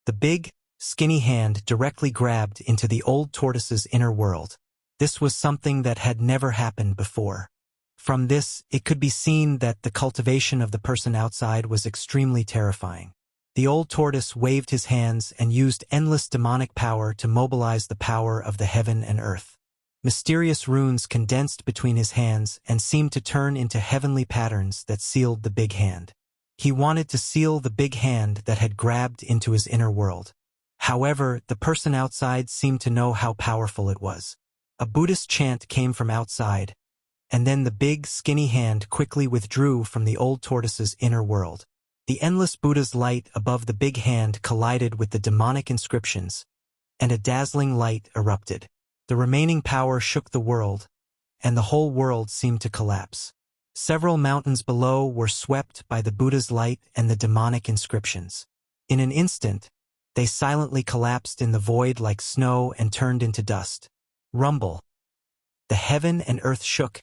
The big, skinny hand directly grabbed into the Old Tortoise's inner world. This was something that had never happened before. From this, it could be seen that the cultivation of the person outside was extremely terrifying. The Old Tortoise waved his hands and used endless demonic power to mobilize the power of the heaven and earth. Mysterious runes condensed between his hands and seemed to turn into heavenly patterns that sealed the big hand. He wanted to seal the big hand that had grabbed into his inner world. However, the person outside seemed to know how powerful it was. A Buddhist chant came from outside, and then the big, skinny hand quickly withdrew from the Old Tortoise's inner world. The endless Buddha's light above the big hand collided with the demonic inscriptions, and a dazzling light erupted. The remaining power shook the world, and the whole world seemed to collapse. Several mountains below were swept by the Buddha's light and the demonic inscriptions. In an instant, they silently collapsed in the void like snow and turned into dust. Rumble. The heaven and earth shook,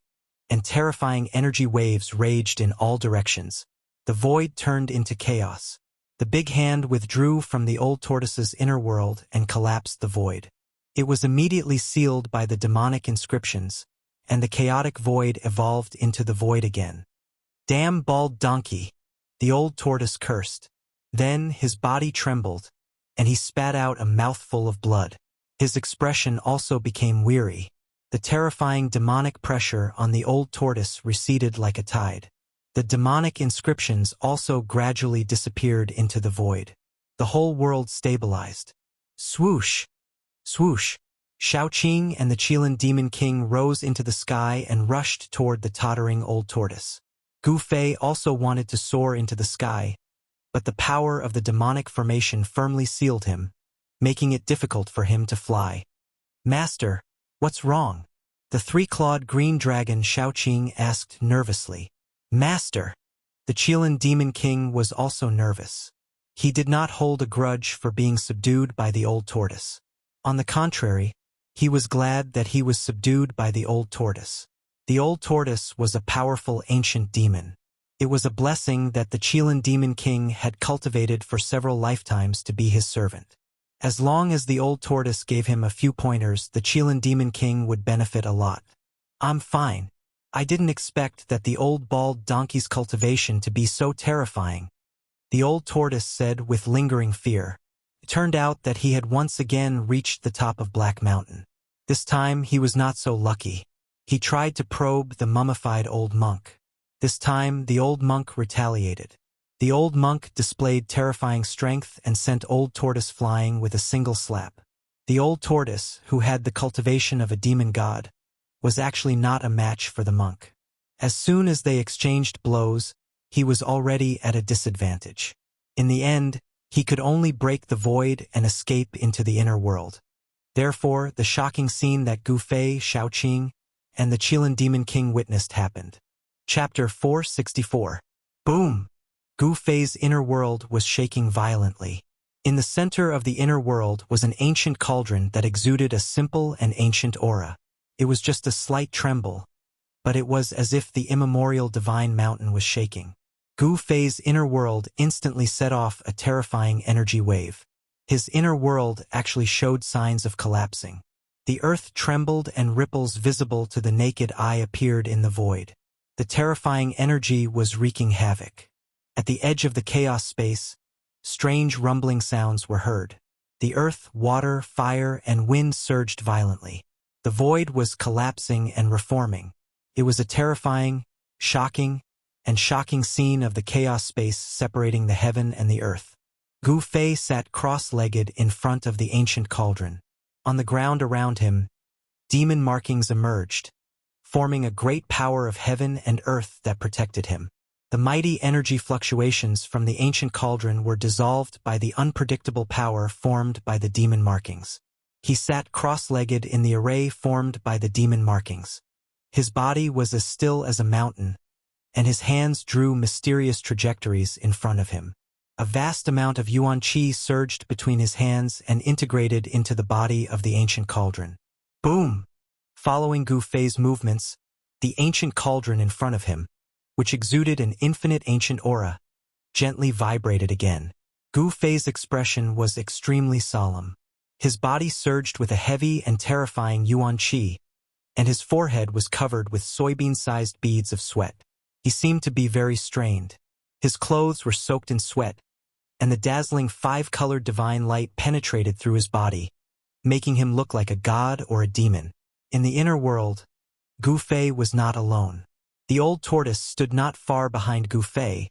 and terrifying energy waves raged in all directions. The void turned into chaos. The big hand withdrew from the Old Tortoise's inner world and collapsed the void. It was immediately sealed by the demonic inscriptions, and the chaotic void evolved into the void again. Damn bald donkey! The Old Tortoise cursed. Then his body trembled, and he spat out a mouthful of blood. His expression also became weary. The terrifying demonic pressure on the Old Tortoise receded like a tide. The demonic inscriptions also gradually disappeared into the void. The whole world stabilized. Swoosh! Swoosh! Shaoqing and the Qilin Demon King rose into the sky and rushed toward the tottering Old Tortoise. Gu Fei also wanted to soar into the sky, but the power of the demonic formation firmly sealed him, making it difficult for him to fly. Master, what's wrong? The three-clawed green dragon Shaoqing asked nervously. Master! The Qilin Demon King was also nervous. He did not hold a grudge for being subdued by the Old Tortoise. On the contrary, he was glad that he was subdued by the Old Tortoise. The Old Tortoise was a powerful ancient demon. It was a blessing that the Qilin Demon King had cultivated for several lifetimes to be his servant. As long as the Old Tortoise gave him a few pointers, the Qilin Demon King would benefit a lot. I'm fine. I didn't expect that the old bald donkey's cultivation to be so terrifying, the Old Tortoise said with lingering fear. It turned out that he had once again reached the top of Black Mountain. This time he was not so lucky. He tried to probe the mummified old monk. This time the old monk retaliated. The old monk displayed terrifying strength and sent Old Tortoise flying with a single slap. The Old Tortoise, who had the cultivation of a demon god, was actually not a match for the monk. As soon as they exchanged blows, he was already at a disadvantage. In the end, he could only break the void and escape into the inner world. Therefore, the shocking scene that Gu Fei, Shaoqing, and the Qilin Demon King witnessed happened. Chapter 464. Boom! Gu Fei's inner world was shaking violently. In the center of the inner world was an ancient cauldron that exuded a simple and ancient aura. It was just a slight tremble, but it was as if the immemorial divine mountain was shaking. Gu Fei's inner world instantly set off a terrifying energy wave. His inner world actually showed signs of collapsing. The earth trembled and ripples visible to the naked eye appeared in the void. The terrifying energy was wreaking havoc. At the edge of the chaos space, strange rumbling sounds were heard. The earth, water, fire, and wind surged violently. The void was collapsing and reforming. It was a terrifying, shocking scene of the chaos space separating the heaven and the earth. Gu Fei sat cross-legged in front of the ancient cauldron. On the ground around him, demon markings emerged, forming a great power of heaven and earth that protected him. The mighty energy fluctuations from the ancient cauldron were dissolved by the unpredictable power formed by the demon markings. He sat cross-legged in the array formed by the demon markings. His body was as still as a mountain, and his hands drew mysterious trajectories in front of him. A vast amount of yuan qi surged between his hands and integrated into the body of the ancient cauldron. Boom! Following Gu Fei's movements, the ancient cauldron in front of him, which exuded an infinite ancient aura, gently vibrated again. Gu Fei's expression was extremely solemn. His body surged with a heavy and terrifying yuan qi, and his forehead was covered with soybean-sized beads of sweat. He seemed to be very strained. His clothes were soaked in sweat, and the dazzling five-colored divine light penetrated through his body, making him look like a god or a demon. In the inner world, Gu Fei was not alone. The old tortoise stood not far behind Gu Fei,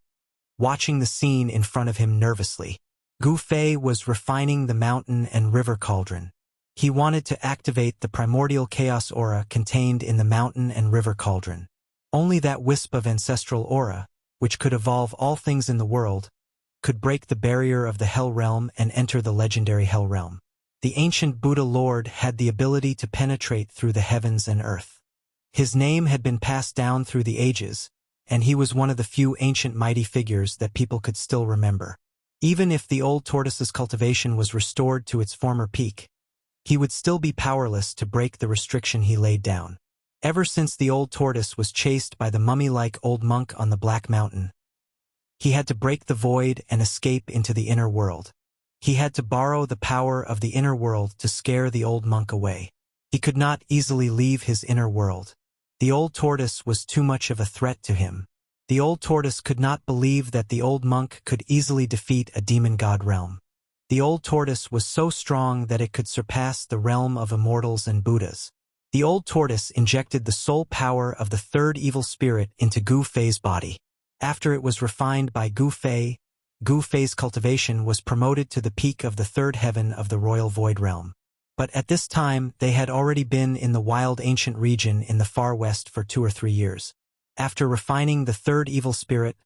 watching the scene in front of him nervously. Gu Fei was refining the mountain and river cauldron. He wanted to activate the primordial chaos aura contained in the mountain and river cauldron. Only that wisp of ancestral aura, which could evolve all things in the world, could break the barrier of the Hell Realm and enter the legendary Hell Realm. The ancient Buddha Lord had the ability to penetrate through the heavens and earth. His name had been passed down through the ages, and he was one of the few ancient mighty figures that people could still remember. Even if the old tortoise's cultivation was restored to its former peak, he would still be powerless to break the restriction he laid down. Ever since the old tortoise was chased by the mummy-like old monk on the Black Mountain, he had to break the void and escape into the inner world. He had to borrow the power of the inner world to scare the old monk away. He could not easily leave his inner world. The old tortoise was too much of a threat to him. The old tortoise could not believe that the old monk could easily defeat a demon god realm. The old tortoise was so strong that it could surpass the realm of immortals and Buddhas. The old tortoise injected the soul power of the third evil spirit into Gu Fei's body. After it was refined by Gu Fei's cultivation was promoted to the peak of the third heaven of the royal void realm. But at this time, they had already been in the wild ancient region in the far west for 2 or 3 years. After refining the third evil spirit,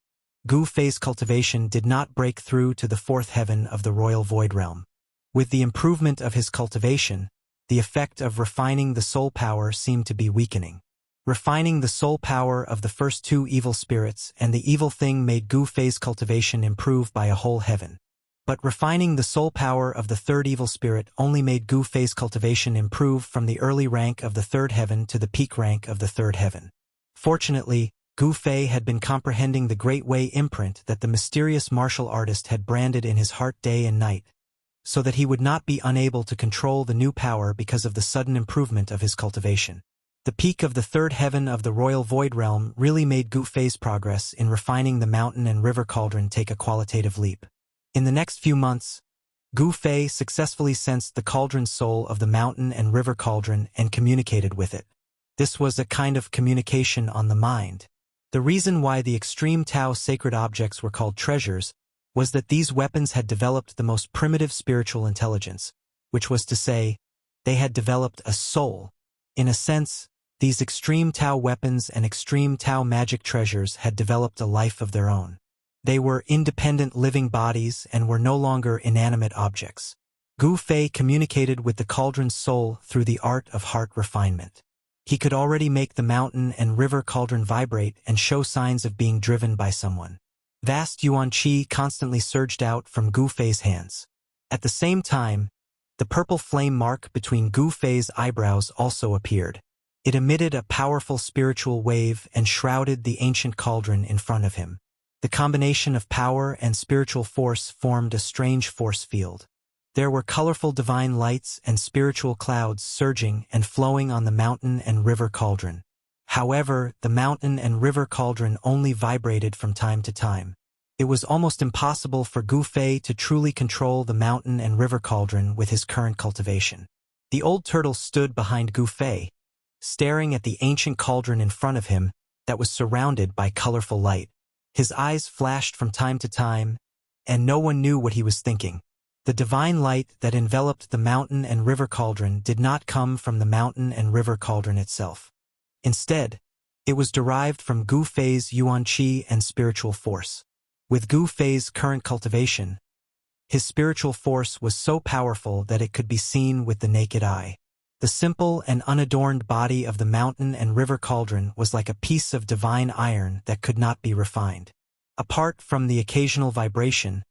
Gu Fei's cultivation did not break through to the fourth heaven of the royal void realm. With the improvement of his cultivation, the effect of refining the soul power seemed to be weakening. Refining the soul power of the first 2 evil spirits and the evil thing made Gu Fei's cultivation improve by a whole heaven. But refining the soul power of the third evil spirit only made Gu Fei's cultivation improve from the early rank of the third heaven to the peak rank of the third heaven. Fortunately, Gu Fei had been comprehending the Great Way imprint that the mysterious martial artist had branded in his heart day and night, so that he would not be unable to control the new power because of the sudden improvement of his cultivation. The peak of the third heaven of the royal void realm really made Gu Fei's progress in refining the mountain and river cauldron take a qualitative leap. In the next few months, Gu Fei successfully sensed the cauldron's soul of the mountain and river cauldron and communicated with it. This was a kind of communication on the mind. The reason why the extreme Tao sacred objects were called treasures was that these weapons had developed the most primitive spiritual intelligence, which was to say, they had developed a soul. In a sense, these extreme Tao weapons and extreme Tao magic treasures had developed a life of their own. They were independent living bodies and were no longer inanimate objects. Gu Fei communicated with the cauldron's soul through the art of heart refinement. He could already make the mountain and river cauldron vibrate and show signs of being driven by someone. Vast yuan qi constantly surged out from Gu Fei's hands. At the same time, the purple flame mark between Gu Fei's eyebrows also appeared. It emitted a powerful spiritual wave and shrouded the ancient cauldron in front of him. The combination of power and spiritual force formed a strange force field. There were colorful divine lights and spiritual clouds surging and flowing on the mountain and river cauldron. However, the mountain and river cauldron only vibrated from time to time. It was almost impossible for Gu Fei to truly control the mountain and river cauldron with his current cultivation. The old turtle stood behind Gu Fei, staring at the ancient cauldron in front of him that was surrounded by colorful light. His eyes flashed from time to time, and no one knew what he was thinking. The divine light that enveloped the mountain and river cauldron did not come from the mountain and river cauldron itself. Instead, it was derived from Gu Fei's yuan qi and spiritual force. With Gu Fei's current cultivation, his spiritual force was so powerful that it could be seen with the naked eye. The simple and unadorned body of the mountain and river cauldron was like a piece of divine iron that could not be refined. Apart from the occasional vibration,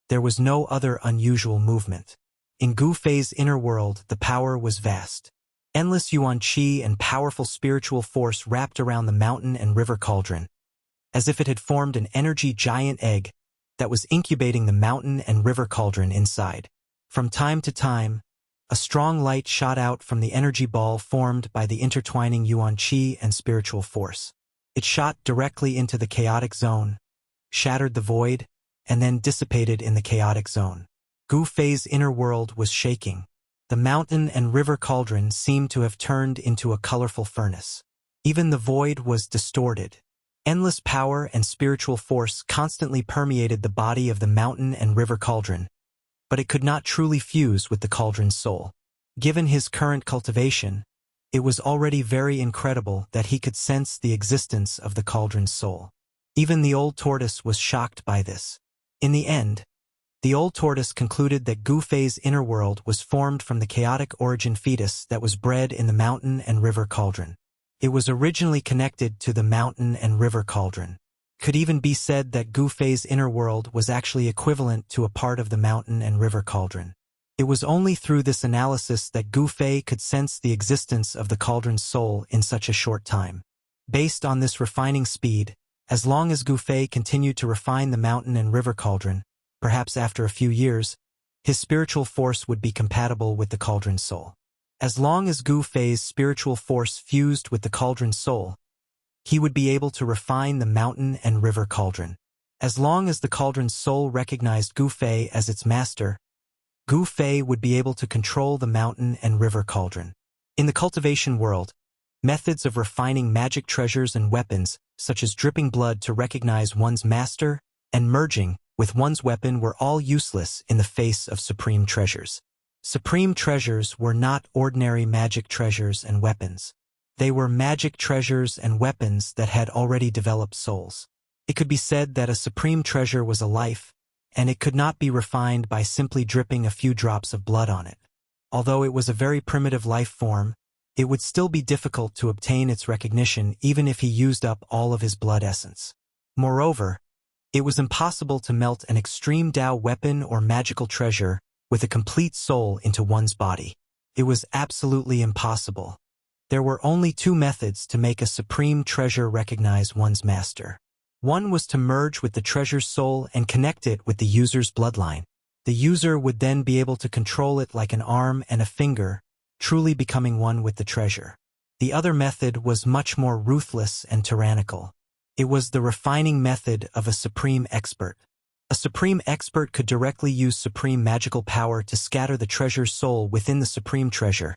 there was no other unusual movement. In Gu Fei's inner world, the power was vast. Endless yuan qi and powerful spiritual force wrapped around the mountain and river cauldron, as if it had formed an energy giant egg that was incubating the mountain and river cauldron inside. From time to time, a strong light shot out from the energy ball formed by the intertwining yuan qi and spiritual force. It shot directly into the chaotic zone, shattered the void, and then dissipated in the chaotic zone. Gu Fei's inner world was shaking. The mountain and river cauldron seemed to have turned into a colorful furnace. Even the void was distorted. Endless power and spiritual force constantly permeated the body of the mountain and river cauldron, but it could not truly fuse with the cauldron's soul. Given his current cultivation, it was already very incredible that he could sense the existence of the cauldron's soul. Even the old tortoise was shocked by this. In the end, the old tortoise concluded that Gu Fei's inner world was formed from the chaotic origin fetus that was bred in the mountain and river cauldron. It was originally connected to the mountain and river cauldron. Could even be said that Gu Fei's inner world was actually equivalent to a part of the mountain and river cauldron. It was only through this analysis that Gu Fei could sense the existence of the cauldron's soul in such a short time. Based on this refining speed, as long as Gu Fei continued to refine the mountain and river cauldron, perhaps after a few years, his spiritual force would be compatible with the cauldron's soul. As long as Gu Fei's spiritual force fused with the cauldron's soul, he would be able to refine the mountain and river cauldron. As long as the cauldron's soul recognized Gu Fei as its master, Gu Fei would be able to control the mountain and river cauldron. In the cultivation world, methods of refining magic treasures and weapons, such as dripping blood to recognize one's master and merging with one's weapon, were all useless in the face of supreme treasures. Supreme treasures were not ordinary magic treasures and weapons. They were magic treasures and weapons that had already developed souls. It could be said that a supreme treasure was a life, and it could not be refined by simply dripping a few drops of blood on it. Although it was a very primitive life form, it would still be difficult to obtain its recognition even if he used up all of his blood essence. Moreover, it was impossible to melt an extreme Dao weapon or magical treasure with a complete soul into one's body. It was absolutely impossible. There were only two methods to make a supreme treasure recognize one's master. One was to merge with the treasure's soul and connect it with the user's bloodline. The user would then be able to control it like an arm and a finger, truly becoming one with the treasure. The other method was much more ruthless and tyrannical. It was the refining method of a supreme expert. A supreme expert could directly use supreme magical power to scatter the treasure's soul within the supreme treasure,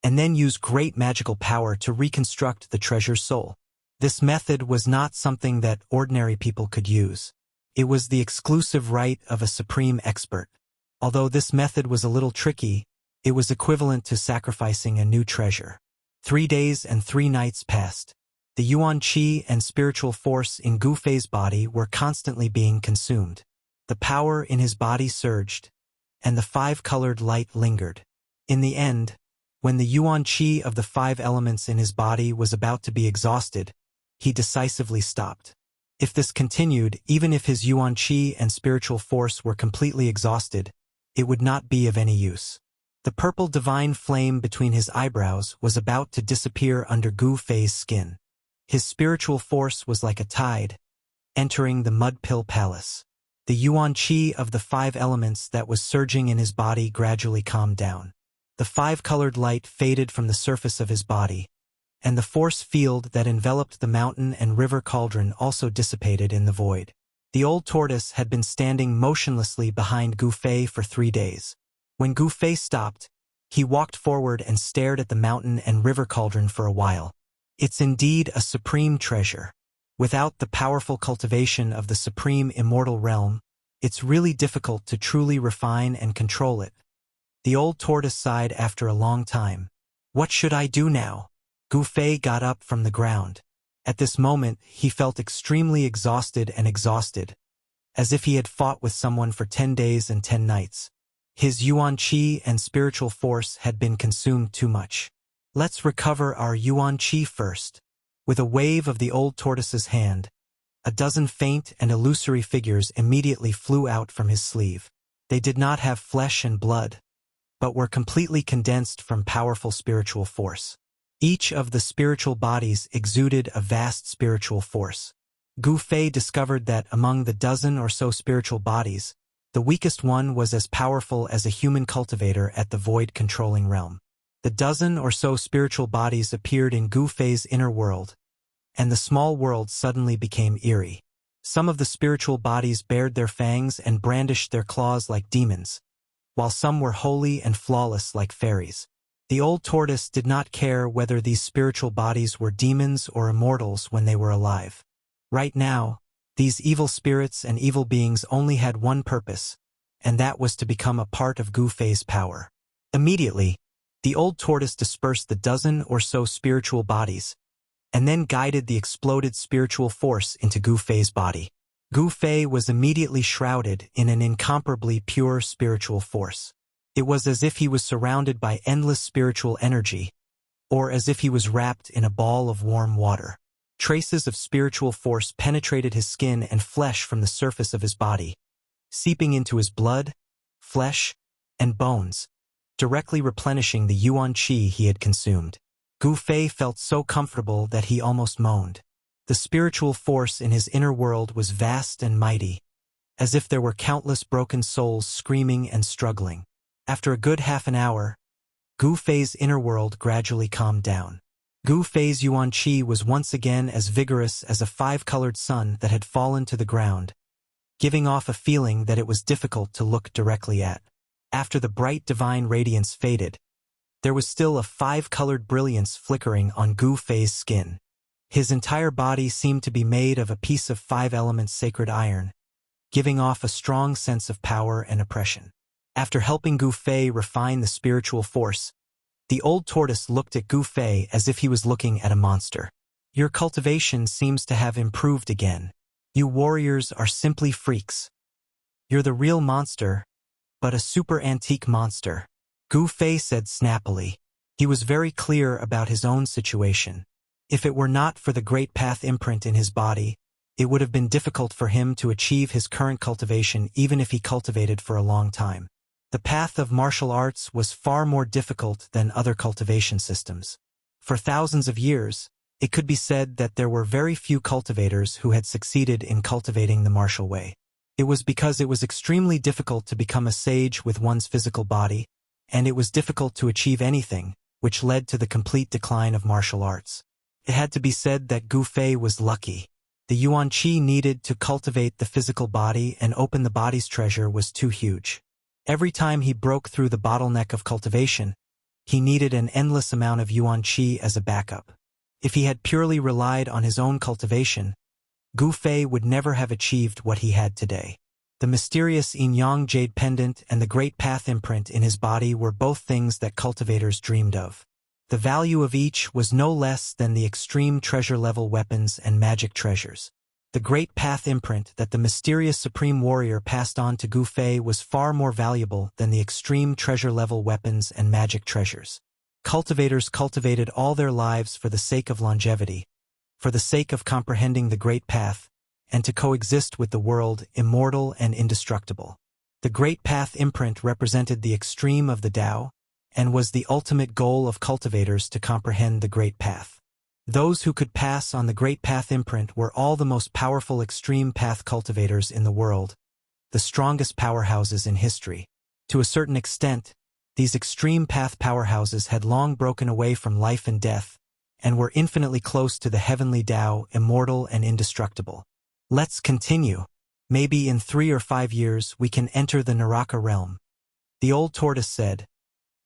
and then use great magical power to reconstruct the treasure's soul. This method was not something that ordinary people could use. It was the exclusive right of a supreme expert. Although this method was a little tricky, it was equivalent to sacrificing a new treasure. 3 days and 3 nights passed. The yuan qi and spiritual force in Gu Fei's body were constantly being consumed. The power in his body surged, and the 5-colored light lingered. In the end, when the yuan qi of the 5 elements in his body was about to be exhausted, he decisively stopped. If this continued, even if his yuan qi and spiritual force were completely exhausted, it would not be of any use. The purple divine flame between his eyebrows was about to disappear under Gu Fei's skin. His spiritual force was like a tide, entering the mud pill palace. The yuan qi of the 5 elements that was surging in his body gradually calmed down. The 5-colored light faded from the surface of his body, and the force field that enveloped the mountain and river cauldron also dissipated in the void. The old tortoise had been standing motionlessly behind Gu Fei for 3 days. When Gu Fei stopped, he walked forward and stared at the mountain and river cauldron for a while. It's indeed a supreme treasure. Without the powerful cultivation of the supreme immortal realm, it's really difficult to truly refine and control it. The old tortoise sighed after a long time. What should I do now? Gu Fei got up from the ground. At this moment, he felt extremely exhausted, as if he had fought with someone for 10 days and 10 nights. His yuan qi and spiritual force had been consumed too much. Let's recover our yuan qi first. With a wave of the old tortoise's hand, a dozen faint and illusory figures immediately flew out from his sleeve. They did not have flesh and blood, but were completely condensed from powerful spiritual force. Each of the spiritual bodies exuded a vast spiritual force. Gu Fei discovered that among the dozen or so spiritual bodies, the weakest one was as powerful as a human cultivator at the void-controlling realm. The dozen or so spiritual bodies appeared in Gu Fei's inner world, and the small world suddenly became eerie. Some of the spiritual bodies bared their fangs and brandished their claws like demons, while some were holy and flawless like fairies. The old tortoise did not care whether these spiritual bodies were demons or immortals when they were alive. Right now, these evil spirits and evil beings only had one purpose, and that was to become a part of Gu Fei's power. Immediately, the old tortoise dispersed the dozen or so spiritual bodies, and then guided the exploded spiritual force into Gu Fei's body. Gu Fei was immediately shrouded in an incomparably pure spiritual force. It was as if he was surrounded by endless spiritual energy, or as if he was wrapped in a ball of warm water. Traces of spiritual force penetrated his skin and flesh from the surface of his body, seeping into his blood, flesh, and bones, directly replenishing the yuan qi he had consumed. Gu Fei felt so comfortable that he almost moaned. The spiritual force in his inner world was vast and mighty, as if there were countless broken souls screaming and struggling. After a good half an hour, Gu Fei's inner world gradually calmed down. Gu Fei's yuan qi was once again as vigorous as a 5-colored sun that had fallen to the ground, giving off a feeling that it was difficult to look directly at. After the bright divine radiance faded, there was still a 5-colored brilliance flickering on Gu Fei's skin. His entire body seemed to be made of a piece of 5 elements sacred iron, giving off a strong sense of power and oppression. After helping Gu Fei refine the spiritual force, the old tortoise looked at Gu Fei as if he was looking at a monster. Your cultivation seems to have improved again. You warriors are simply freaks. You're the real monster, but a super antique monster, Gu Fei said snappily. He was very clear about his own situation. If it were not for the great path imprint in his body, it would have been difficult for him to achieve his current cultivation even if he cultivated for a long time. The path of martial arts was far more difficult than other cultivation systems. For thousands of years, it could be said that there were very few cultivators who had succeeded in cultivating the martial way. It was because it was extremely difficult to become a sage with one's physical body, and it was difficult to achieve anything, which led to the complete decline of martial arts. It had to be said that Gu Fei was lucky. The yuan qi needed to cultivate the physical body and open the body's treasure was too huge. Every time he broke through the bottleneck of cultivation, he needed an endless amount of yuan qi as a backup. If he had purely relied on his own cultivation, Gu Fei would never have achieved what he had today. The mysterious yin-yang jade pendant and the great path imprint in his body were both things that cultivators dreamed of. The value of each was no less than the extreme treasure-level weapons and magic treasures. The great path imprint that the mysterious supreme warrior passed on to Gu Fei was far more valuable than the extreme treasure-level weapons and magic treasures. Cultivators cultivated all their lives for the sake of longevity, for the sake of comprehending the great path, and to coexist with the world, immortal and indestructible. The great path imprint represented the extreme of the Tao, and was the ultimate goal of cultivators to comprehend the Great Path. Those who could pass on the Great Path imprint were all the most powerful extreme path cultivators in the world, the strongest powerhouses in history. To a certain extent, these extreme path powerhouses had long broken away from life and death, and were infinitely close to the heavenly Tao, immortal and indestructible. Let's continue. Maybe in 3 or 5 years we can enter the Naraka realm, the old tortoise said,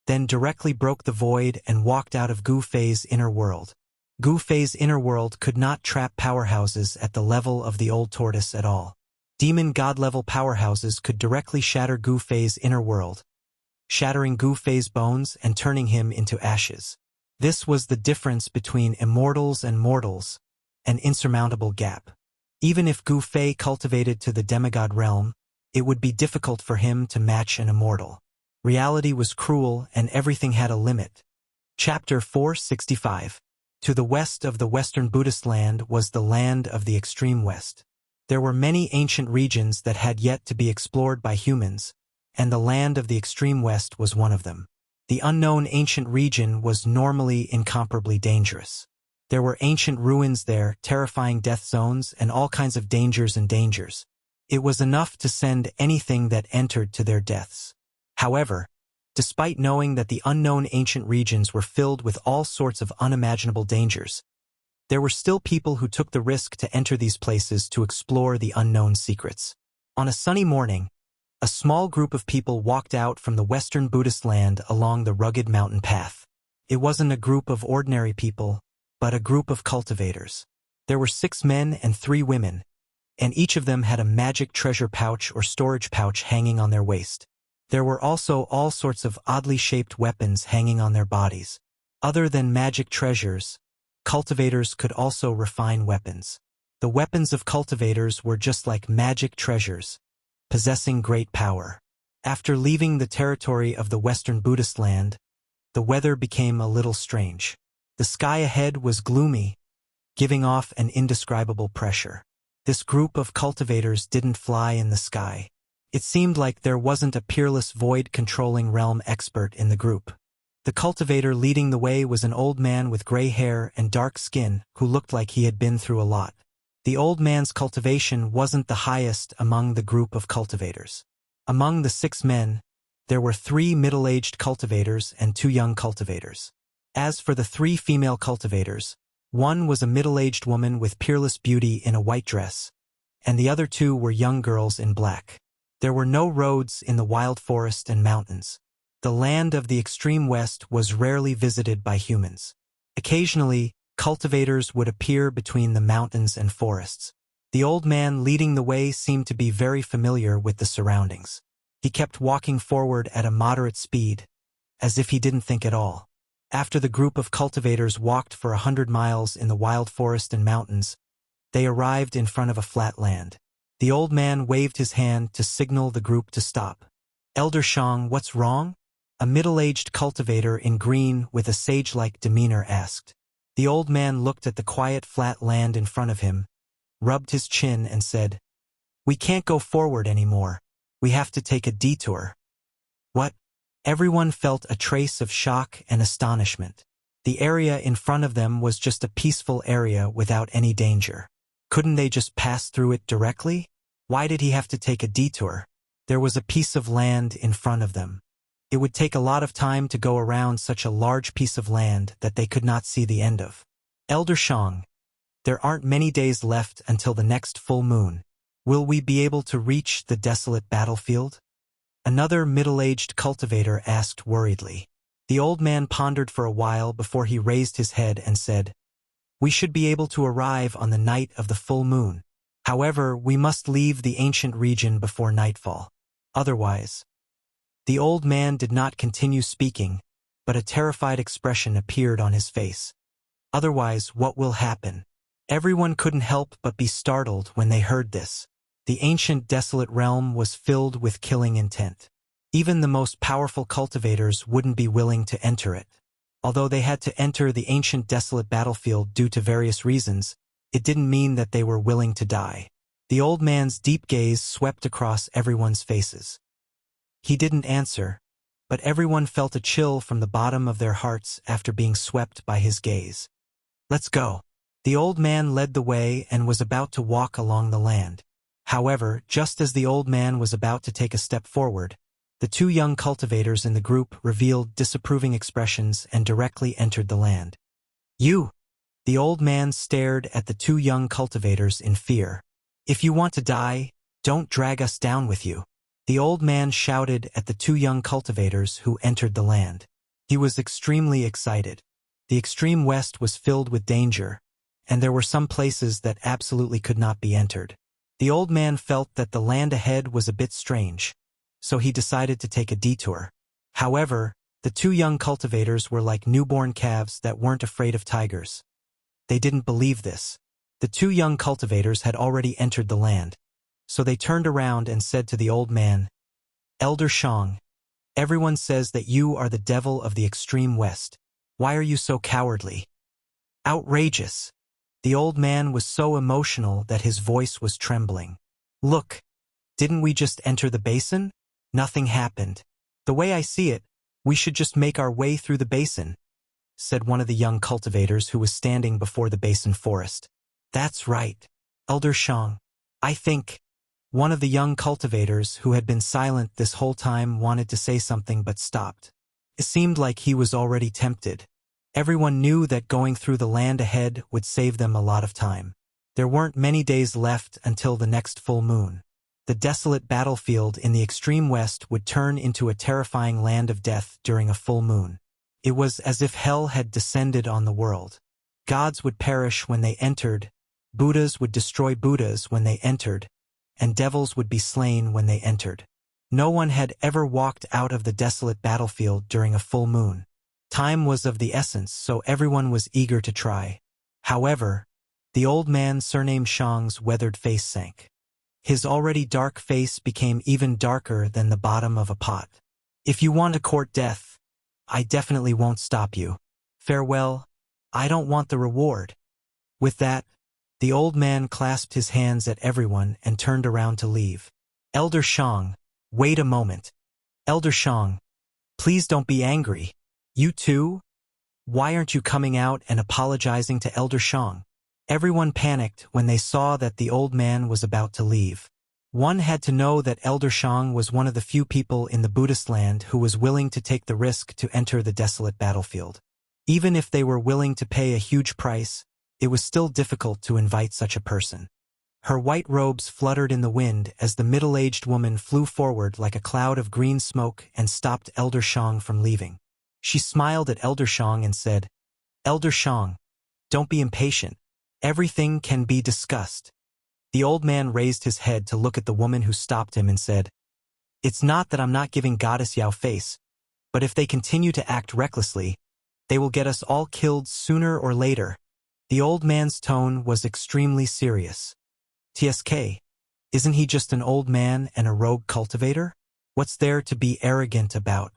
then directly broke the void and walked out of Gu Fei's inner world. Gu Fei's inner world could not trap powerhouses at the level of the old tortoise at all. Demon god-level powerhouses could directly shatter Gu Fei's inner world, shattering Gu Fei's bones and turning him into ashes. This was the difference between immortals and mortals, an insurmountable gap. Even if Gu Fei cultivated to the demigod realm, it would be difficult for him to match an immortal. Reality was cruel and everything had a limit. Chapter 465. To the west of the Western Buddhist land was the land of the extreme West. There were many ancient regions that had yet to be explored by humans, and the land of the extreme West was one of them. The unknown ancient region was normally incomparably dangerous. There were ancient ruins there, terrifying death zones, and all kinds of dangers and dangers. It was enough to send anything that entered to their deaths. However, despite knowing that the unknown ancient regions were filled with all sorts of unimaginable dangers, there were still people who took the risk to enter these places to explore the unknown secrets. On a sunny morning, a small group of people walked out from the Western Buddhist land along the rugged mountain path. It wasn't a group of ordinary people, but a group of cultivators. There were 6 men and 3 women, and each of them had a magic treasure pouch or storage pouch hanging on their waist. There were also all sorts of oddly shaped weapons hanging on their bodies. Other than magic treasures, cultivators could also refine weapons. The weapons of cultivators were just like magic treasures, possessing great power. After leaving the territory of the Western Buddhist land, the weather became a little strange. The sky ahead was gloomy, giving off an indescribable pressure. This group of cultivators didn't fly in the sky. It seemed like there wasn't a peerless void-controlling realm expert in the group. The cultivator leading the way was an old man with gray hair and dark skin who looked like he had been through a lot. The old man's cultivation wasn't the highest among the group of cultivators. Among the 6 men, there were 3 middle-aged cultivators and 2 young cultivators. As for the 3 female cultivators, one was a middle-aged woman with peerless beauty in a white dress, and the other 2 were young girls in black. There were no roads in the wild forest and mountains. The land of the extreme West was rarely visited by humans. Occasionally, cultivators would appear between the mountains and forests. The old man leading the way seemed to be very familiar with the surroundings. He kept walking forward at a moderate speed, as if he didn't think at all. After the group of cultivators walked for 100 miles in the wild forest and mountains, they arrived in front of a flat land. The old man waved his hand to signal the group to stop. Elder Shang, what's wrong? A middle-aged cultivator in green with a sage-like demeanor asked. The old man looked at the quiet flat land in front of him, rubbed his chin and said, "We can't go forward anymore. We have to take a detour." What? Everyone felt a trace of shock and astonishment. The area in front of them was just a peaceful area without any danger. Couldn't they just pass through it directly? Why did he have to take a detour? There was a piece of land in front of them. It would take a lot of time to go around such a large piece of land that they could not see the end of. Elder Shang, there aren't many days left until the next full moon. Will we be able to reach the desolate battlefield? Another middle-aged cultivator asked worriedly. The old man pondered for a while before he raised his head and said, "We should be able to arrive on the night of the full moon. However, we must leave the ancient region before nightfall. Otherwise..." The old man did not continue speaking, but a terrified expression appeared on his face. "Otherwise, what will happen?" Everyone couldn't help but be startled when they heard this. The ancient desolate realm was filled with killing intent. Even the most powerful cultivators wouldn't be willing to enter it. Although they had to enter the ancient desolate battlefield due to various reasons, it didn't mean that they were willing to die. The old man's deep gaze swept across everyone's faces. He didn't answer, but everyone felt a chill from the bottom of their hearts after being swept by his gaze. "Let's go." The old man led the way and was about to walk along the land. However, just as the old man was about to take a step forward, the two young cultivators in the group revealed disapproving expressions and directly entered the land. "You!" The old man stared at the two young cultivators in fear. "If you want to die, don't drag us down with you." The old man shouted at the two young cultivators who entered the land. He was extremely excited. The extreme west was filled with danger, and there were some places that absolutely could not be entered. The old man felt that the land ahead was a bit strange, so he decided to take a detour. However, the two young cultivators were like newborn calves that weren't afraid of tigers. They didn't believe this. The two young cultivators had already entered the land, so they turned around and said to the old man, "Elder Shang, everyone says that you are the devil of the extreme west. Why are you so cowardly?" "Outrageous." The old man was so emotional that his voice was trembling. "Look, didn't we just enter the basin? Nothing happened. The way I see it, we should just make our way through the basin," said one of the young cultivators who was standing before the basin forest. "That's right, Elder Shang. I think—" One of the young cultivators who had been silent this whole time wanted to say something but stopped. It seemed like he was already tempted. Everyone knew that going through the land ahead would save them a lot of time. There weren't many days left until the next full moon. The desolate battlefield in the extreme west would turn into a terrifying land of death during a full moon. It was as if hell had descended on the world. Gods would perish when they entered, Buddhas would destroy Buddhas when they entered, and devils would be slain when they entered. No one had ever walked out of the desolate battlefield during a full moon. Time was of the essence, so everyone was eager to try. However, the old man surnamed Shang's weathered face sank. His already dark face became even darker than the bottom of a pot. "If you want to court death, I definitely won't stop you. Farewell, I don't want the reward." With that, the old man clasped his hands at everyone and turned around to leave. "Elder Shang, wait a moment. Elder Shang, please don't be angry. You too? Why aren't you coming out and apologizing to Elder Shang?" Everyone panicked when they saw that the old man was about to leave. One had to know that Elder Shang was one of the few people in the Buddhist land who was willing to take the risk to enter the desolate battlefield. Even if they were willing to pay a huge price, it was still difficult to invite such a person. Her white robes fluttered in the wind as the middle-aged woman flew forward like a cloud of green smoke and stopped Elder Shang from leaving. She smiled at Elder Shang and said, "Elder Shang, don't be impatient. Everything can be discussed." The old man raised his head to look at the woman who stopped him and said, "It's not that I'm not giving Goddess Yao face, but if they continue to act recklessly, they will get us all killed sooner or later." The old man's tone was extremely serious. "TSK, isn't he just an old man and a rogue cultivator? What's there to be arrogant about?"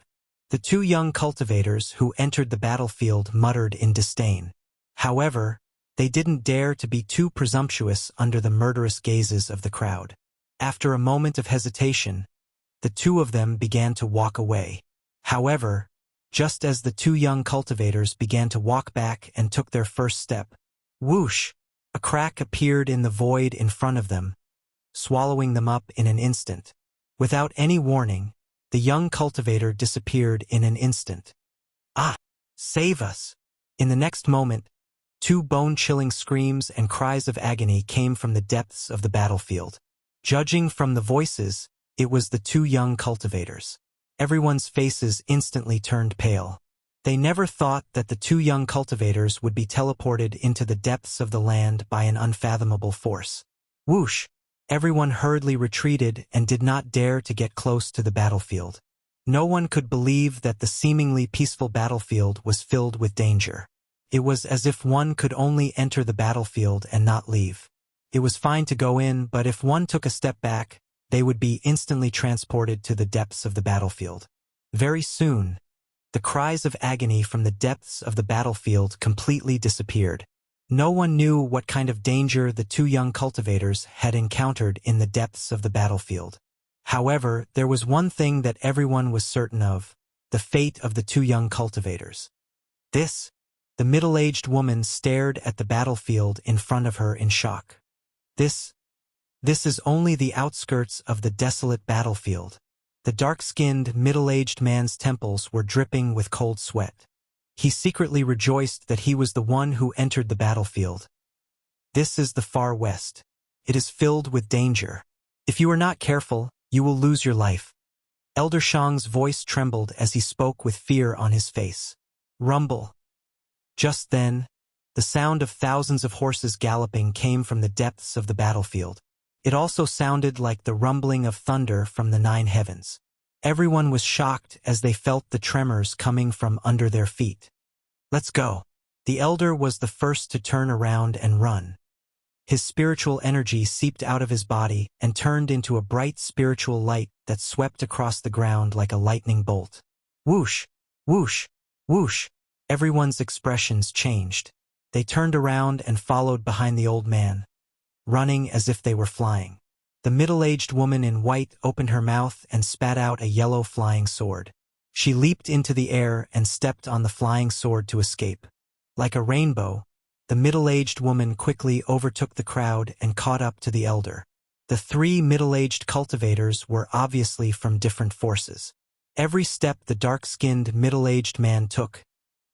The two young cultivators who entered the battlefield muttered in disdain. However, they didn't dare to be too presumptuous under the murderous gazes of the crowd. After a moment of hesitation, the two of them began to walk away. However, just as the two young cultivators began to walk back and took their first step, whoosh, a crack appeared in the void in front of them, swallowing them up in an instant. Without any warning, the young cultivator disappeared in an instant. "Ah! Save us!" In the next moment, two bone-chilling screams and cries of agony came from the depths of the battlefield. Judging from the voices, it was the two young cultivators. Everyone's faces instantly turned pale. They never thought that the two young cultivators would be teleported into the depths of the land by an unfathomable force. Whoosh! Everyone hurriedly retreated and did not dare to get close to the battlefield. No one could believe that the seemingly peaceful battlefield was filled with danger. It was as if one could only enter the battlefield and not leave. It was fine to go in, but if one took a step back, they would be instantly transported to the depths of the battlefield. Very soon, the cries of agony from the depths of the battlefield completely disappeared. No one knew what kind of danger the two young cultivators had encountered in the depths of the battlefield. However, there was one thing that everyone was certain of. the fate of the two young cultivators. The middle-aged woman stared at the battlefield in front of her in shock. This is only the outskirts of the desolate battlefield. The dark-skinned, middle-aged man's temples were dripping with cold sweat. He secretly rejoiced that he was the one who entered the battlefield. This is the far west. It is filled with danger. If you are not careful, you will lose your life. Elder Shang's voice trembled as he spoke with fear on his face. Rumble. Just then, the sound of thousands of horses galloping came from the depths of the battlefield. It also sounded like the rumbling of thunder from the 9 heavens. Everyone was shocked as they felt the tremors coming from under their feet. Let's go. The elder was the first to turn around and run. His spiritual energy seeped out of his body and turned into a bright spiritual light that swept across the ground like a lightning bolt. Whoosh! Whoosh! Whoosh! Everyone's expressions changed. They turned around and followed behind the old man, running as if they were flying. The middle-aged woman in white opened her mouth and spat out a yellow flying sword. She leaped into the air and stepped on the flying sword to escape. Like a rainbow, the middle-aged woman quickly overtook the crowd and caught up to the elder. The 3 middle-aged cultivators were obviously from different forces. Every step the dark-skinned middle-aged man took,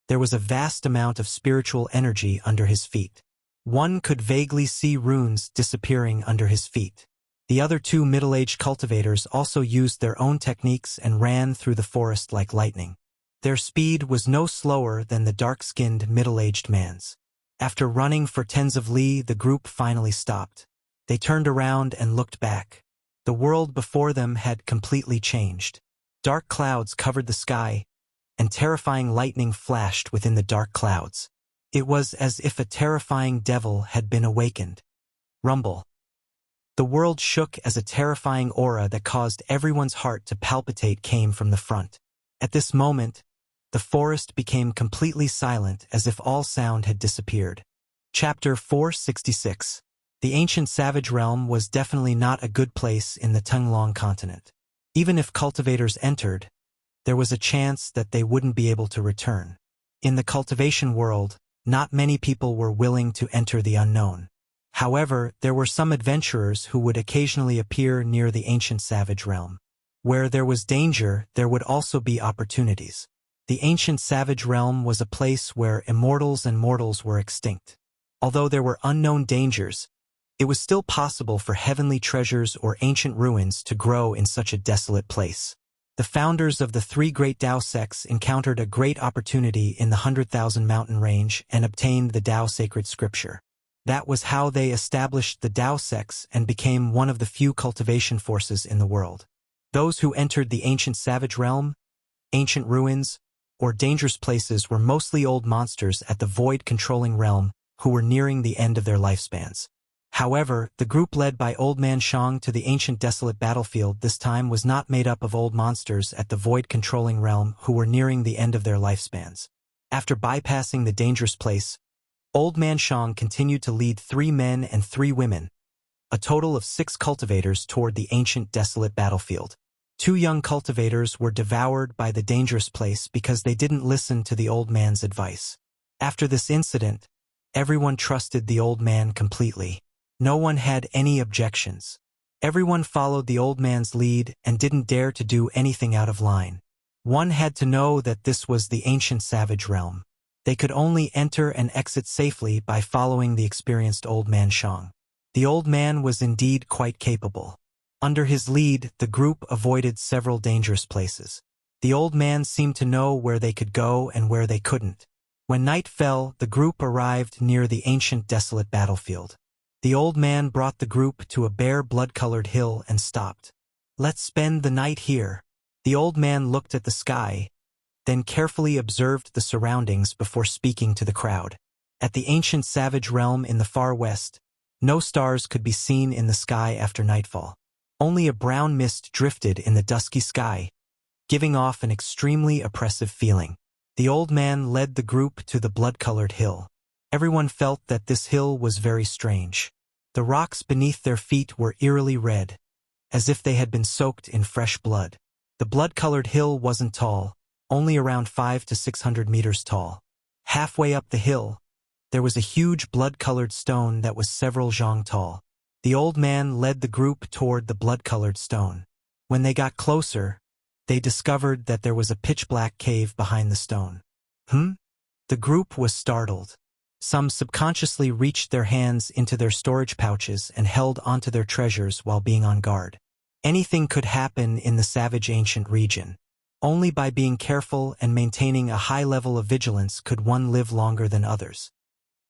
there was a vast amount of spiritual energy under his feet. One could vaguely see runes disappearing under his feet. The other 2 middle-aged cultivators also used their own techniques and ran through the forest like lightning. Their speed was no slower than the dark-skinned middle-aged man's. After running for tens of li, the group finally stopped. They turned around and looked back. The world before them had completely changed. Dark clouds covered the sky, and terrifying lightning flashed within the dark clouds. It was as if a terrifying devil had been awakened. Rumble. The world shook as a terrifying aura that caused everyone's heart to palpitate came from the front. At this moment, the forest became completely silent as if all sound had disappeared. Chapter 466. The ancient savage realm was definitely not a good place in the Tenglong continent. Even if cultivators entered, there was a chance that they wouldn't be able to return. In the cultivation world, not many people were willing to enter the unknown. However, there were some adventurers who would occasionally appear near the ancient savage realm. Where there was danger, there would also be opportunities. The ancient savage realm was a place where immortals and mortals were extinct. Although there were unknown dangers, it was still possible for heavenly treasures or ancient ruins to grow in such a desolate place. The founders of the 3 great Tao sects encountered a great opportunity in the 100,000 mountain range and obtained the Tao sacred scripture. That was how they established the Tao sects and became one of the few cultivation forces in the world. Those who entered the ancient savage realm, ancient ruins, or dangerous places were mostly old monsters at the void-controlling realm who were nearing the end of their lifespans. However, the group led by Old Man Shang to the ancient desolate battlefield this time was not made up of old monsters at the void-controlling realm who were nearing the end of their lifespans. After bypassing the dangerous place, Old Man Shang continued to lead 3 men and 3 women, a total of 6 cultivators toward the ancient desolate battlefield. 2 young cultivators were devoured by the dangerous place because they didn't listen to the old man's advice. After this incident, everyone trusted the old man completely. No one had any objections. Everyone followed the old man's lead and didn't dare to do anything out of line. One had to know that this was the ancient savage realm. They could only enter and exit safely by following the experienced Old Man Shang. The old man was indeed quite capable. Under his lead, the group avoided several dangerous places. The old man seemed to know where they could go and where they couldn't. When night fell, the group arrived near the ancient desolate battlefield. The old man brought the group to a bare blood-colored hill and stopped. "Let's spend the night here." The old man looked at the sky, then carefully observed the surroundings before speaking to the crowd. At the ancient savage realm in the far west, no stars could be seen in the sky after nightfall. Only a brown mist drifted in the dusky sky, giving off an extremely oppressive feeling. The old man led the group to the blood-colored hill. Everyone felt that this hill was very strange. The rocks beneath their feet were eerily red, as if they had been soaked in fresh blood. The blood-colored hill wasn't tall, only around 500 to 600 meters tall. Halfway up the hill, there was a huge blood-colored stone that was several zhang tall. The old man led the group toward the blood-colored stone. When they got closer, they discovered that there was a pitch-black cave behind the stone. The group was startled. Some subconsciously reached their hands into their storage pouches and held onto their treasures while being on guard. Anything could happen in the savage ancient region. Only by being careful and maintaining a high level of vigilance could one live longer than others.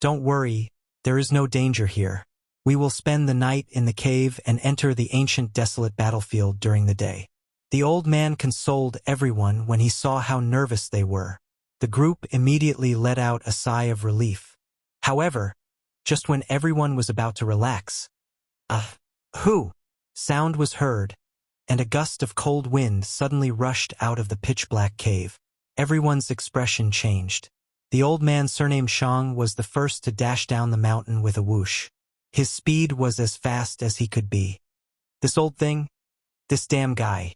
Don't worry, there is no danger here. We will spend the night in the cave and enter the ancient desolate battlefield during the day. The old man consoled everyone when he saw how nervous they were. The group immediately let out a sigh of relief. However, just when everyone was about to relax, "Hoo!" sound was heard, and a gust of cold wind suddenly rushed out of the pitch-black cave. Everyone's expression changed. The old man surnamed Shang was the first to dash down the mountain with a whoosh. His speed was as fast as he could be. This old thing? This damn guy.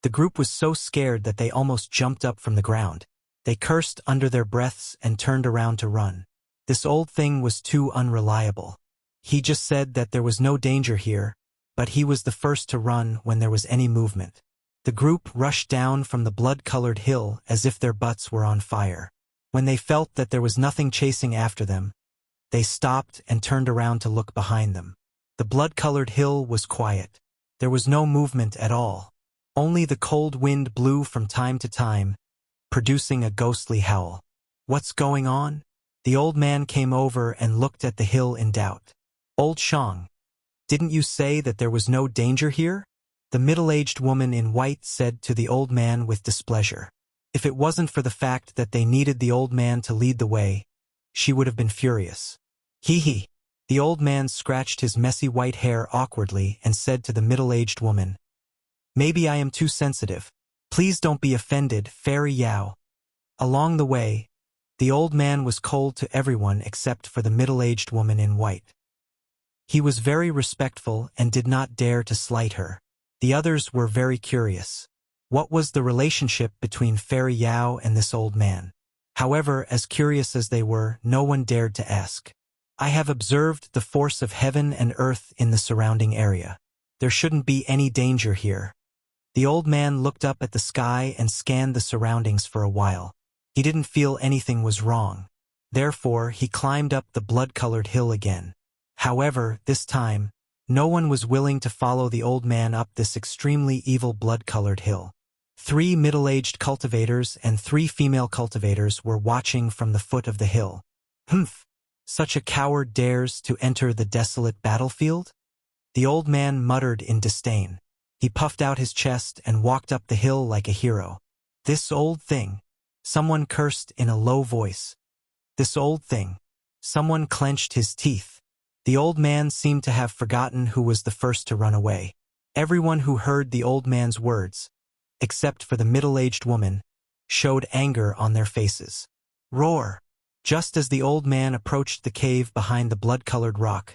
The group was so scared that they almost jumped up from the ground. They cursed under their breaths and turned around to run. This old thing was too unreliable. He just said that there was no danger here, but he was the first to run when there was any movement. The group rushed down from the blood-colored hill as if their butts were on fire. When they felt that there was nothing chasing after them, they stopped and turned around to look behind them. The blood-colored hill was quiet. There was no movement at all. Only the cold wind blew from time to time, producing a ghostly howl. What's going on? The old man came over and looked at the hill in doubt. Old Shang, didn't you say that there was no danger here? The middle-aged woman in white said to the old man with displeasure. If it wasn't for the fact that they needed the old man to lead the way, she would have been furious. Hee. The old man scratched his messy white hair awkwardly and said to the middle-aged woman, "Maybe I am too sensitive. Please don't be offended, Fairy Yao." Along the way, the old man was cold to everyone except for the middle-aged woman in white. He was very respectful and did not dare to slight her. The others were very curious. What was the relationship between Fairy Yao and this old man? However, as curious as they were, no one dared to ask. I have observed the force of heaven and earth in the surrounding area. There shouldn't be any danger here. The old man looked up at the sky and scanned the surroundings for a while. He didn't feel anything was wrong. Therefore, he climbed up the blood-colored hill again. However, this time, no one was willing to follow the old man up this extremely evil blood-colored hill. 3 middle-aged cultivators and 3 female cultivators were watching from the foot of the hill. Such a coward dares to enter the desolate battlefield? The old man muttered in disdain. He puffed out his chest and walked up the hill like a hero. This old thing. Someone cursed in a low voice. This old thing. Someone clenched his teeth. The old man seemed to have forgotten who was the first to run away. Everyone who heard the old man's words, except for the middle-aged woman, showed anger on their faces. Roar! Just as the old man approached the cave behind the blood-colored rock,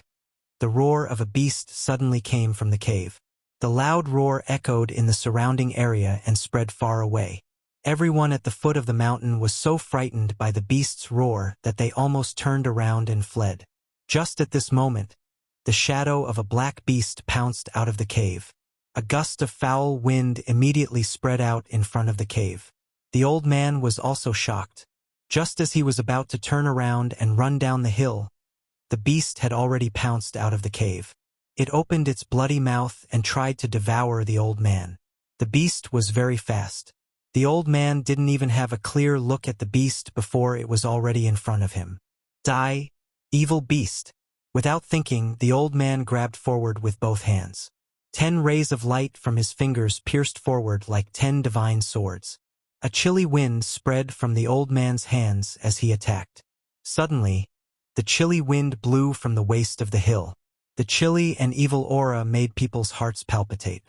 the roar of a beast suddenly came from the cave. The loud roar echoed in the surrounding area and spread far away. Everyone at the foot of the mountain was so frightened by the beast's roar that they almost turned around and fled. Just at this moment, the shadow of a black beast pounced out of the cave. A gust of foul wind immediately spread out in front of the cave. The old man was also shocked. Just as he was about to turn around and run down the hill, the beast had already pounced out of the cave. It opened its bloody mouth and tried to devour the old man. The beast was very fast. The old man didn't even have a clear look at the beast before it was already in front of him. Die, evil beast! Without thinking, the old man grabbed forward with both hands. 10 rays of light from his fingers pierced forward like 10 divine swords. A chilly wind spread from the old man's hands as he attacked. Suddenly, the chilly wind blew from the waist of the hill. The chilly and evil aura made people's hearts palpitate.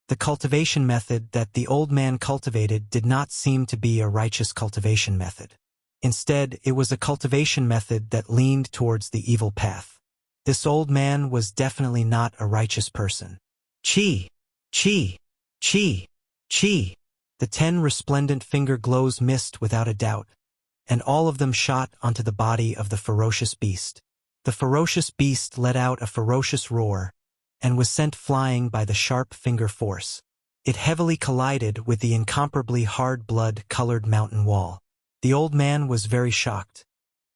The cultivation method that the old man cultivated did not seem to be a righteous cultivation method. Instead, it was a cultivation method that leaned towards the evil path. This old man was definitely not a righteous person. Chi! Chi! Chi! Chi! The 10 resplendent finger glows missed without a doubt, and all of them shot onto the body of the ferocious beast. The ferocious beast let out a ferocious roar, and was sent flying by the sharp finger force. It heavily collided with the incomparably hard blood-colored mountain wall. The old man was very shocked.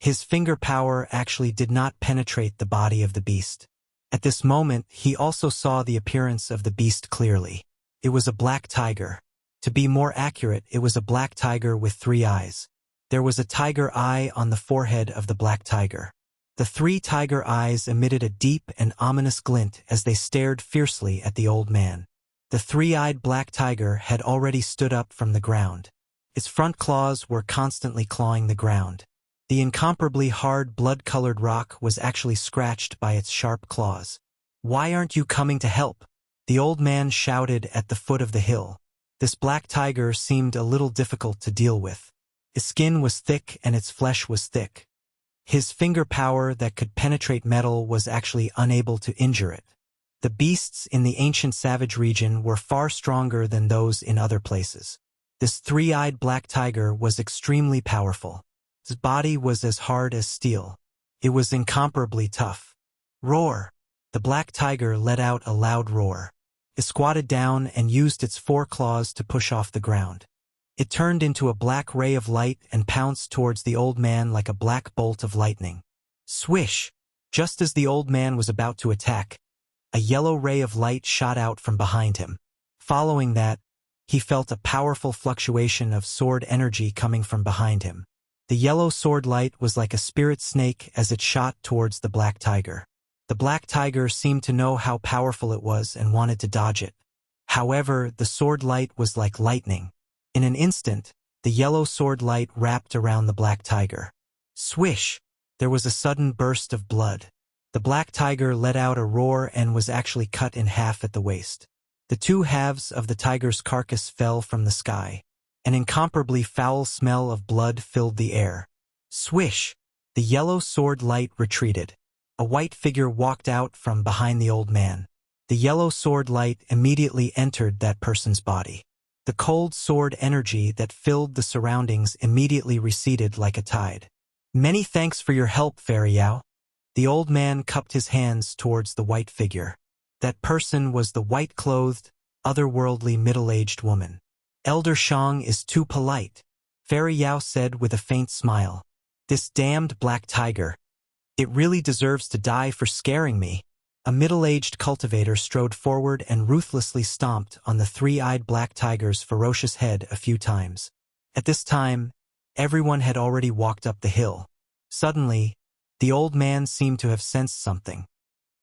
His finger power actually did not penetrate the body of the beast. At this moment, he also saw the appearance of the beast clearly. It was a black tiger. To be more accurate, it was a black tiger with 3 eyes. There was a tiger eye on the forehead of the black tiger. The 3 tiger eyes emitted a deep and ominous glint as they stared fiercely at the old man. The 3-eyed black tiger had already stood up from the ground. Its front claws were constantly clawing the ground. The incomparably hard blood-colored rock was actually scratched by its sharp claws. "Why aren't you coming to help?" the old man shouted at the foot of the hill. This black tiger seemed a little difficult to deal with. Its skin was thick and its flesh was thick. His finger power that could penetrate metal was actually unable to injure it. The beasts in the ancient savage region were far stronger than those in other places. This 3-eyed black tiger was extremely powerful. His body was as hard as steel. It was incomparably tough. Roar! The black tiger let out a loud roar. It squatted down and used its 4 claws to push off the ground. It turned into a black ray of light and pounced towards the old man like a black bolt of lightning. Swish! Just as the old man was about to attack, a yellow ray of light shot out from behind him. Following that, he felt a powerful fluctuation of sword energy coming from behind him. The yellow sword light was like a spirit snake as it shot towards the black tiger. The black tiger seemed to know how powerful it was and wanted to dodge it. However, the sword light was like lightning. In an instant, the yellow sword light wrapped around the black tiger. Swish! There was a sudden burst of blood. The black tiger let out a roar and was actually cut in half at the waist. The 2 halves of the tiger's carcass fell from the sky. An incomparably foul smell of blood filled the air. Swish! The yellow sword light retreated. A white figure walked out from behind the old man. The yellow sword light immediately entered that person's body. The cold sword energy that filled the surroundings immediately receded like a tide. "Many thanks for your help, Fairy Yao." The old man cupped his hands towards the white figure. That person was the white-clothed, otherworldly middle-aged woman. "Elder Shang is too polite," Fairy Yao said with a faint smile. "This damned black tiger. It really deserves to die for scaring me." A middle-aged cultivator strode forward and ruthlessly stomped on the 3-eyed black tiger's ferocious head a few times. At this time, everyone had already walked up the hill. Suddenly, the old man seemed to have sensed something.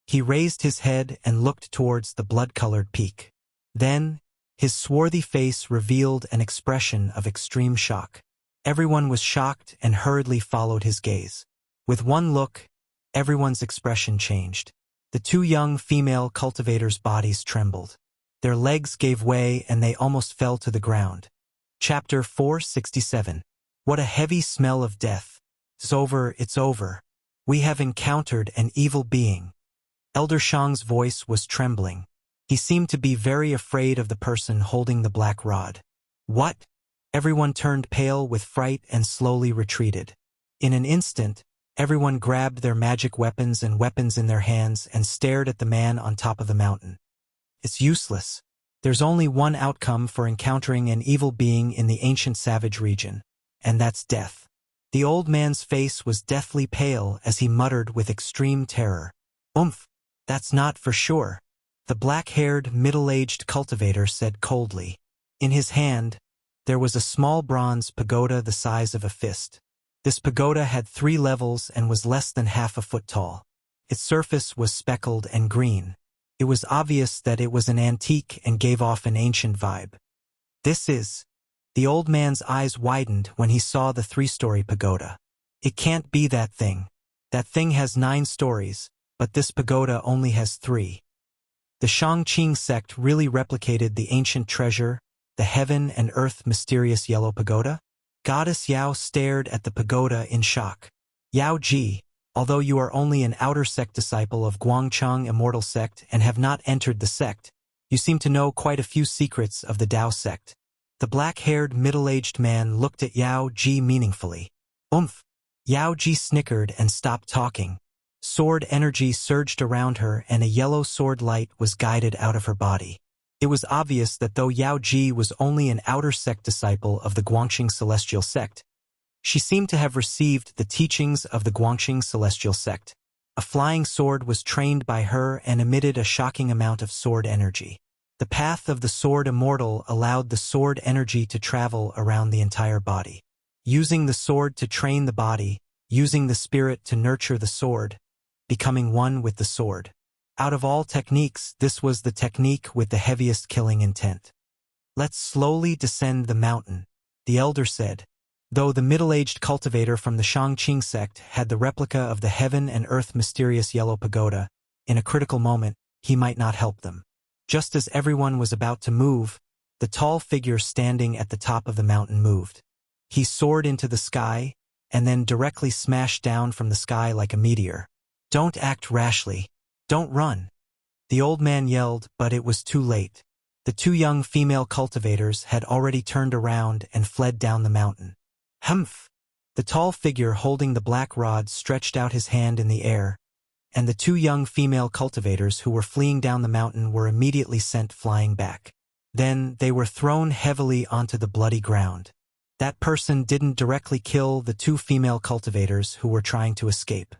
He raised his head and looked towards the blood-colored peak. Then, his swarthy face revealed an expression of extreme shock. Everyone was shocked and hurriedly followed his gaze. With one look, everyone's expression changed. The 2 young female cultivators' bodies trembled. Their legs gave way and they almost fell to the ground. Chapter 467. What a heavy smell of death. It's over, it's over. We have encountered an evil being. Elder Shang's voice was trembling. He seemed to be very afraid of the person holding the black rod. What? Everyone turned pale with fright and slowly retreated. In an instant, everyone grabbed their magic weapons and weapons in their hands and stared at the man on top of the mountain. It's useless. There's only one outcome for encountering an evil being in the ancient savage region, and that's death. The old man's face was deathly pale as he muttered with extreme terror. That's not for sure. The black-haired, middle-aged cultivator said coldly. In his hand, there was a small bronze pagoda the size of a fist. This pagoda had 3 levels and was less than half a foot tall. Its surface was speckled and green. It was obvious that it was an antique and gave off an ancient vibe. This is... The old man's eyes widened when he saw the 3-story pagoda. It can't be that thing. That thing has 9 stories, but this pagoda only has 3. The Shangqing sect really replicated the ancient treasure, the heaven and earth mysterious yellow pagoda? Goddess Yao stared at the pagoda in shock. Yao Ji, although you are only an outer sect disciple of Guangchang Immortal sect and have not entered the sect, you seem to know quite a few secrets of the Dao sect. The black-haired middle-aged man looked at Yao Ji meaningfully. Oomph! Yao Ji snickered and stopped talking. Sword energy surged around her and a yellow sword light was guided out of her body. It was obvious that though Yao Ji was only an outer sect disciple of the Guangxing Celestial Sect, she seemed to have received the teachings of the Guangxing Celestial Sect. A flying sword was trained by her and emitted a shocking amount of sword energy. The path of the sword Immortal allowed the sword energy to travel around the entire body. Using the sword to train the body, using the spirit to nurture the sword, becoming one with the sword. Out of all techniques, this was the technique with the heaviest killing intent. Let's slowly descend the mountain, the elder said. Though the middle-aged cultivator from the Shangqing sect had the replica of the heaven and earth mysterious yellow pagoda, in a critical moment, he might not help them. Just as everyone was about to move, the tall figure standing at the top of the mountain moved. He soared into the sky, and then directly smashed down from the sky like a meteor. Don't act rashly. Don't run. The old man yelled, but it was too late. The two young female cultivators had already turned around and fled down the mountain. Humph! The tall figure holding the black rod stretched out his hand in the air, and the two young female cultivators who were fleeing down the mountain were immediately sent flying back. Then they were thrown heavily onto the bloody ground. That person didn't directly kill the two female cultivators who were trying to escape.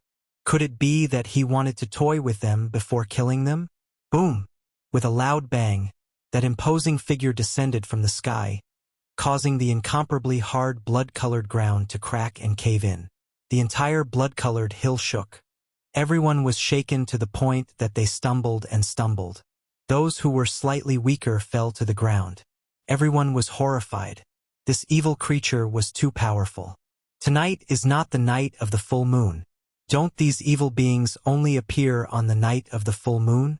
Could it be that he wanted to toy with them before killing them? Boom! With a loud bang, that imposing figure descended from the sky, causing the incomparably hard blood-colored ground to crack and cave in. The entire blood-colored hill shook. Everyone was shaken to the point that they stumbled and stumbled. Those who were slightly weaker fell to the ground. Everyone was horrified. This evil creature was too powerful. Tonight is not the night of the full moon. Don't these evil beings only appear on the night of the full moon?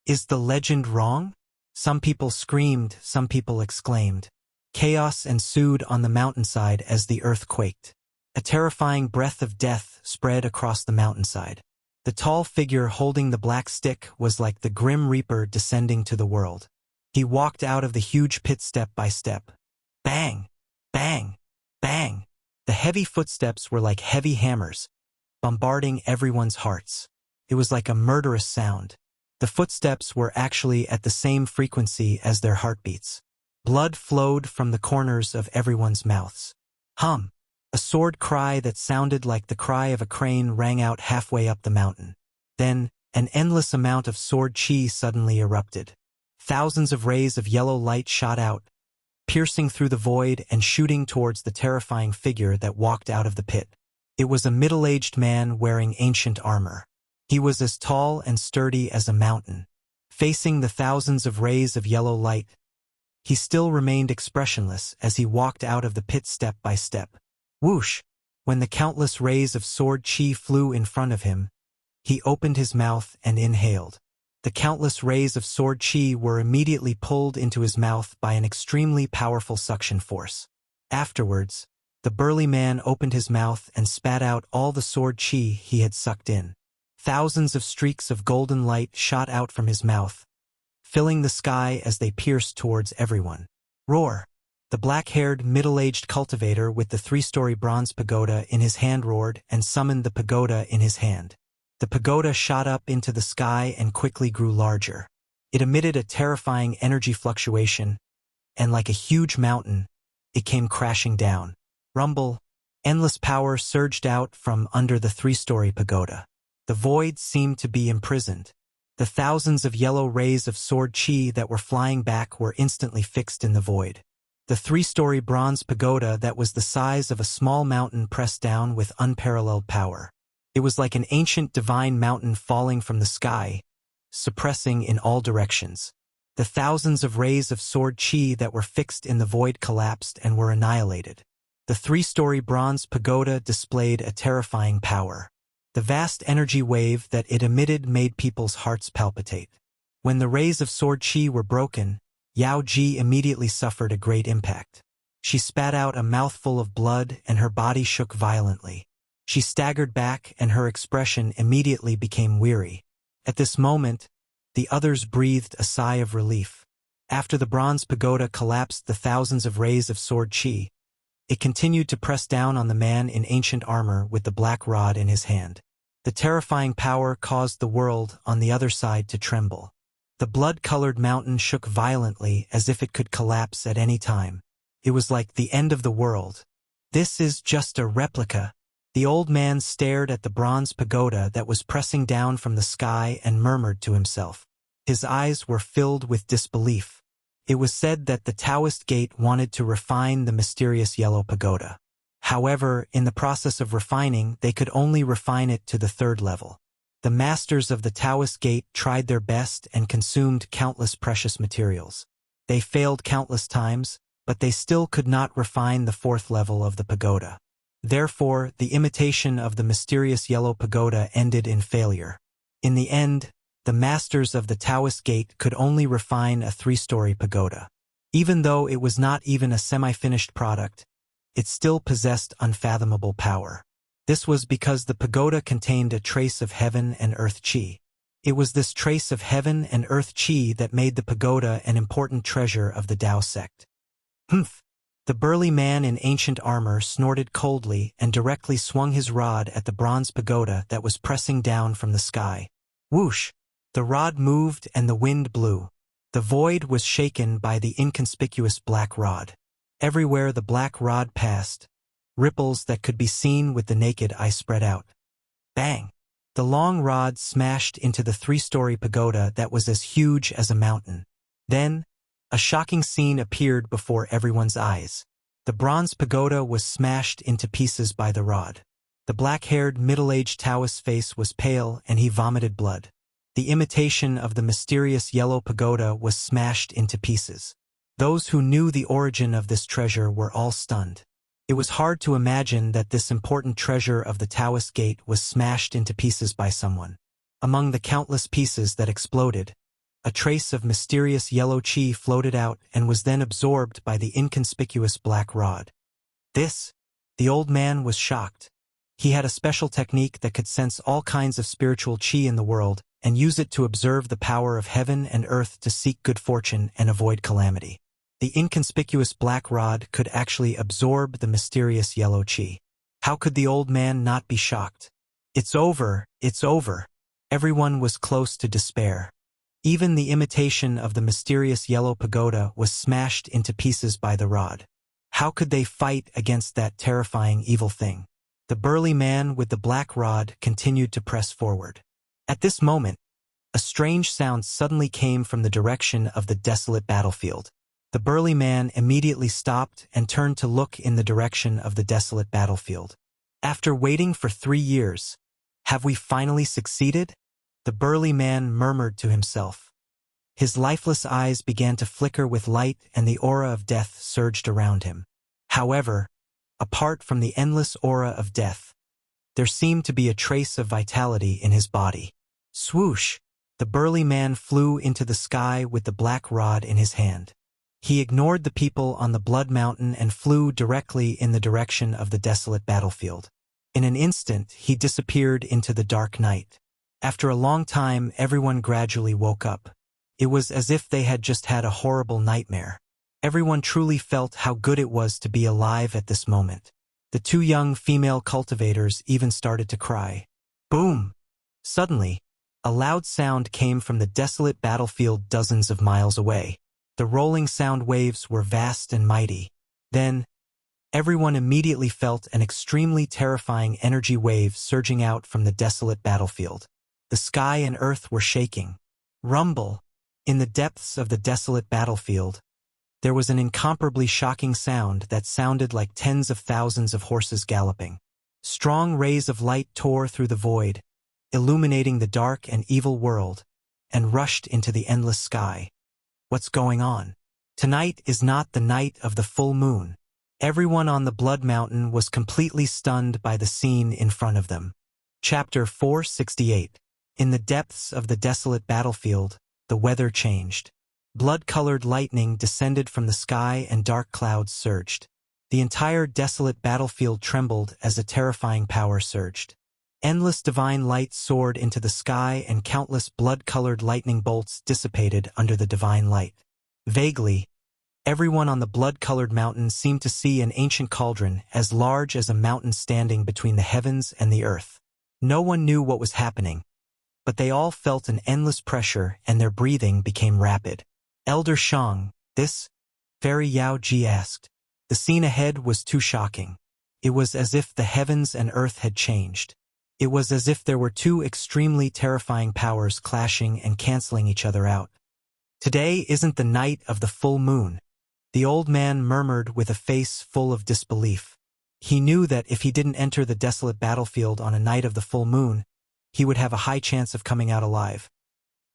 Is the legend wrong? Some people screamed, some people exclaimed. Chaos ensued on the mountainside as the earth quaked. A terrifying breath of death spread across the mountainside. The tall figure holding the black stick was like the grim reaper descending to the world. He walked out of the huge pit step by step. Bang! Bang! Bang! The heavy footsteps were like heavy hammers, bombarding everyone's hearts. It was like a murderous sound. The footsteps were actually at the same frequency as their heartbeats. Blood flowed from the corners of everyone's mouths. Hum! A sword cry that sounded like the cry of a crane rang out halfway up the mountain. Then, an endless amount of sword chi suddenly erupted. Thousands of rays of yellow light shot out, piercing through the void and shooting towards the terrifying figure that walked out of the pit. It was a middle-aged man wearing ancient armor. He was as tall and sturdy as a mountain. Facing the thousands of rays of yellow light, he still remained expressionless as he walked out of the pit step by step. Whoosh! When the countless rays of sword chi flew in front of him, he opened his mouth and inhaled. The countless rays of sword chi were immediately pulled into his mouth by an extremely powerful suction force. Afterwards, the burly man opened his mouth and spat out all the sword chi he had sucked in. Thousands of streaks of golden light shot out from his mouth, filling the sky as they pierced towards everyone. Roar! The black-haired, middle-aged cultivator with the 3-story bronze pagoda in his hand roared and summoned the pagoda in his hand. The pagoda shot up into the sky and quickly grew larger. It emitted a terrifying energy fluctuation, and like a huge mountain, it came crashing down. Rumble! Endless power surged out from under the 3-story pagoda. The void seemed to be imprisoned. The thousands of yellow rays of sword chi that were flying back were instantly fixed in the void. The 3-story bronze pagoda that was the size of a small mountain pressed down with unparalleled power. It was like an ancient divine mountain falling from the sky, suppressing in all directions. The thousands of rays of sword chi that were fixed in the void collapsed and were annihilated. The 3-story bronze pagoda displayed a terrifying power. The vast energy wave that it emitted made people's hearts palpitate. When the rays of sword chi were broken, Yao Ji immediately suffered a great impact. She spat out a mouthful of blood and her body shook violently. She staggered back and her expression immediately became weary. At this moment, the others breathed a sigh of relief. After the bronze pagoda collapsed the thousands of rays of sword chi, it continued to press down on the man in ancient armor with the black rod in his hand. The terrifying power caused the world on the other side to tremble. The blood-colored mountain shook violently as if it could collapse at any time. It was like the end of the world. This is just a replica. The old man stared at the bronze pagoda that was pressing down from the sky and murmured to himself. His eyes were filled with disbelief. It was said that the Taoist gate wanted to refine the mysterious yellow pagoda. However, in the process of refining, they could only refine it to the third level. The masters of the Taoist gate tried their best and consumed countless precious materials. They failed countless times, but they still could not refine the fourth level of the pagoda. Therefore, the imitation of the mysterious yellow pagoda ended in failure. In the end, the masters of the Taoist gate could only refine a 3-story pagoda. Even though it was not even a semi-finished product, it still possessed unfathomable power. This was because the pagoda contained a trace of heaven and earth chi. It was this trace of heaven and earth chi that made the pagoda an important treasure of the Tao sect. Humph! The burly man in ancient armor snorted coldly and directly swung his rod at the bronze pagoda that was pressing down from the sky. Whoosh! The rod moved and the wind blew. The void was shaken by the inconspicuous black rod. Everywhere the black rod passed, ripples that could be seen with the naked eye spread out. Bang! The long rod smashed into the 3-story pagoda that was as huge as a mountain. Then, a shocking scene appeared before everyone's eyes. The bronze pagoda was smashed into pieces by the rod. The black-haired middle-aged Taoist's face was pale and he vomited blood. The imitation of the mysterious yellow pagoda was smashed into pieces. Those who knew the origin of this treasure were all stunned. It was hard to imagine that this important treasure of the Taoist gate was smashed into pieces by someone. Among the countless pieces that exploded, a trace of mysterious yellow chi floated out and was then absorbed by the inconspicuous black rod. The old man was shocked. He had a special technique that could sense all kinds of spiritual chi in the world and use it to observe the power of heaven and earth to seek good fortune and avoid calamity. The inconspicuous black rod could actually absorb the mysterious yellow chi. How could the old man not be shocked? It's over, it's over. Everyone was close to despair. Even the imitation of the mysterious yellow pagoda was smashed into pieces by the rod. How could they fight against that terrifying evil thing? The burly man with the black rod continued to press forward. At this moment, a strange sound suddenly came from the direction of the desolate battlefield. The burly man immediately stopped and turned to look in the direction of the desolate battlefield. After waiting for 3 years, have we finally succeeded? The burly man murmured to himself. His lifeless eyes began to flicker with light and the aura of death surged around him. However, apart from the endless aura of death, there seemed to be a trace of vitality in his body. Swoosh! The burly man flew into the sky with the black rod in his hand. He ignored the people on the Blood Mountain and flew directly in the direction of the desolate battlefield. In an instant, he disappeared into the dark night. After a long time, everyone gradually woke up. It was as if they had just had a horrible nightmare. Everyone truly felt how good it was to be alive at this moment. The 2 young female cultivators even started to cry. Boom! Suddenly, a loud sound came from the desolate battlefield dozens of miles away. The rolling sound waves were vast and mighty. Then, everyone immediately felt an extremely terrifying energy wave surging out from the desolate battlefield. The sky and earth were shaking. Rumble! In the depths of the desolate battlefield, there was an incomparably shocking sound that sounded like tens of thousands of horses galloping. Strong rays of light tore through the void, illuminating the dark and evil world, and rushed into the endless sky. What's going on? Tonight is not the night of the full moon. Everyone on the Blood Mountain was completely stunned by the scene in front of them. Chapter 468. In the depths of the desolate battlefield, the weather changed. Blood-colored lightning descended from the sky and dark clouds surged. The entire desolate battlefield trembled as a terrifying power surged. Endless divine light soared into the sky and countless blood-colored lightning bolts dissipated under the divine light. Vaguely, everyone on the blood-colored mountain seemed to see an ancient cauldron as large as a mountain standing between the heavens and the earth. No one knew what was happening, but they all felt an endless pressure and their breathing became rapid. Elder Shang, this? Fairy Yao Ji asked. The scene ahead was too shocking. It was as if the heavens and earth had changed. It was as if there were two extremely terrifying powers clashing and canceling each other out. Today isn't the night of the full moon, the old man murmured with a face full of disbelief. He knew that if he didn't enter the desolate battlefield on a night of the full moon, he would have a high chance of coming out alive.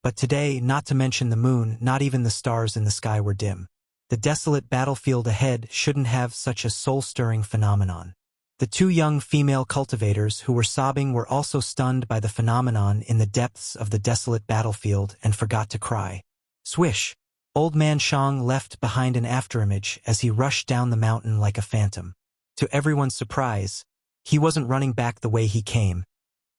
But today, not to mention the moon, not even the stars in the sky were dim. The desolate battlefield ahead shouldn't have such a soul-stirring phenomenon. The two young female cultivators who were sobbing were also stunned by the phenomenon in the depths of the desolate battlefield and forgot to cry. Swish! Old man Shang left behind an afterimage as he rushed down the mountain like a phantom. To everyone's surprise, he wasn't running back the way he came,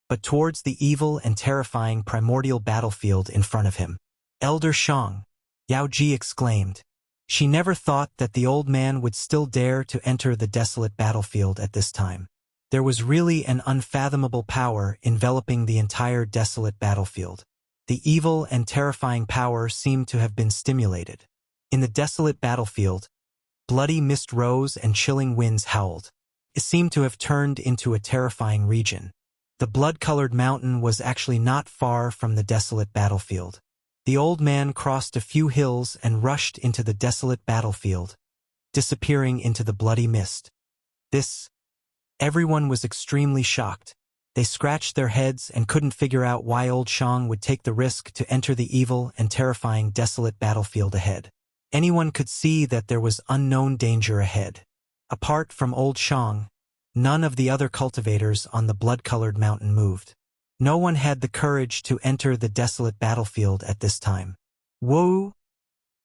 but towards the evil and terrifying primordial battlefield in front of him. Elder Shang, Yao Ji exclaimed. She never thought that the old man would still dare to enter the desolate battlefield at this time. There was really an unfathomable power enveloping the entire desolate battlefield. The evil and terrifying power seemed to have been stimulated. In the desolate battlefield, bloody mist rose and chilling winds howled. It seemed to have turned into a terrifying region. The blood-colored mountain was actually not far from the desolate battlefield. The old man crossed a few hills and rushed into the desolate battlefield, disappearing into the bloody mist. Everyone was extremely shocked. They scratched their heads and couldn't figure out why old Shang would take the risk to enter the evil and terrifying desolate battlefield ahead. Anyone could see that there was unknown danger ahead. Apart from old Shang, none of the other cultivators on the blood-colored mountain moved. No one had the courage to enter the desolate battlefield at this time. Whoa!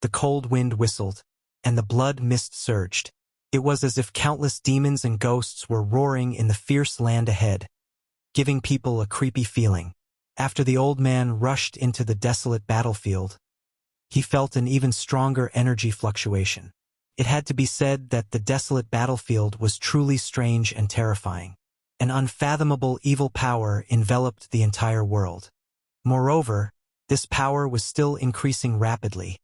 The cold wind whistled, and the blood mist surged. It was as if countless demons and ghosts were roaring in the fierce land ahead, giving people a creepy feeling. After the old man rushed into the desolate battlefield, he felt an even stronger energy fluctuation. It had to be said that the desolate battlefield was truly strange and terrifying. An unfathomable evil power enveloped the entire world. Moreover, this power was still increasing rapidly,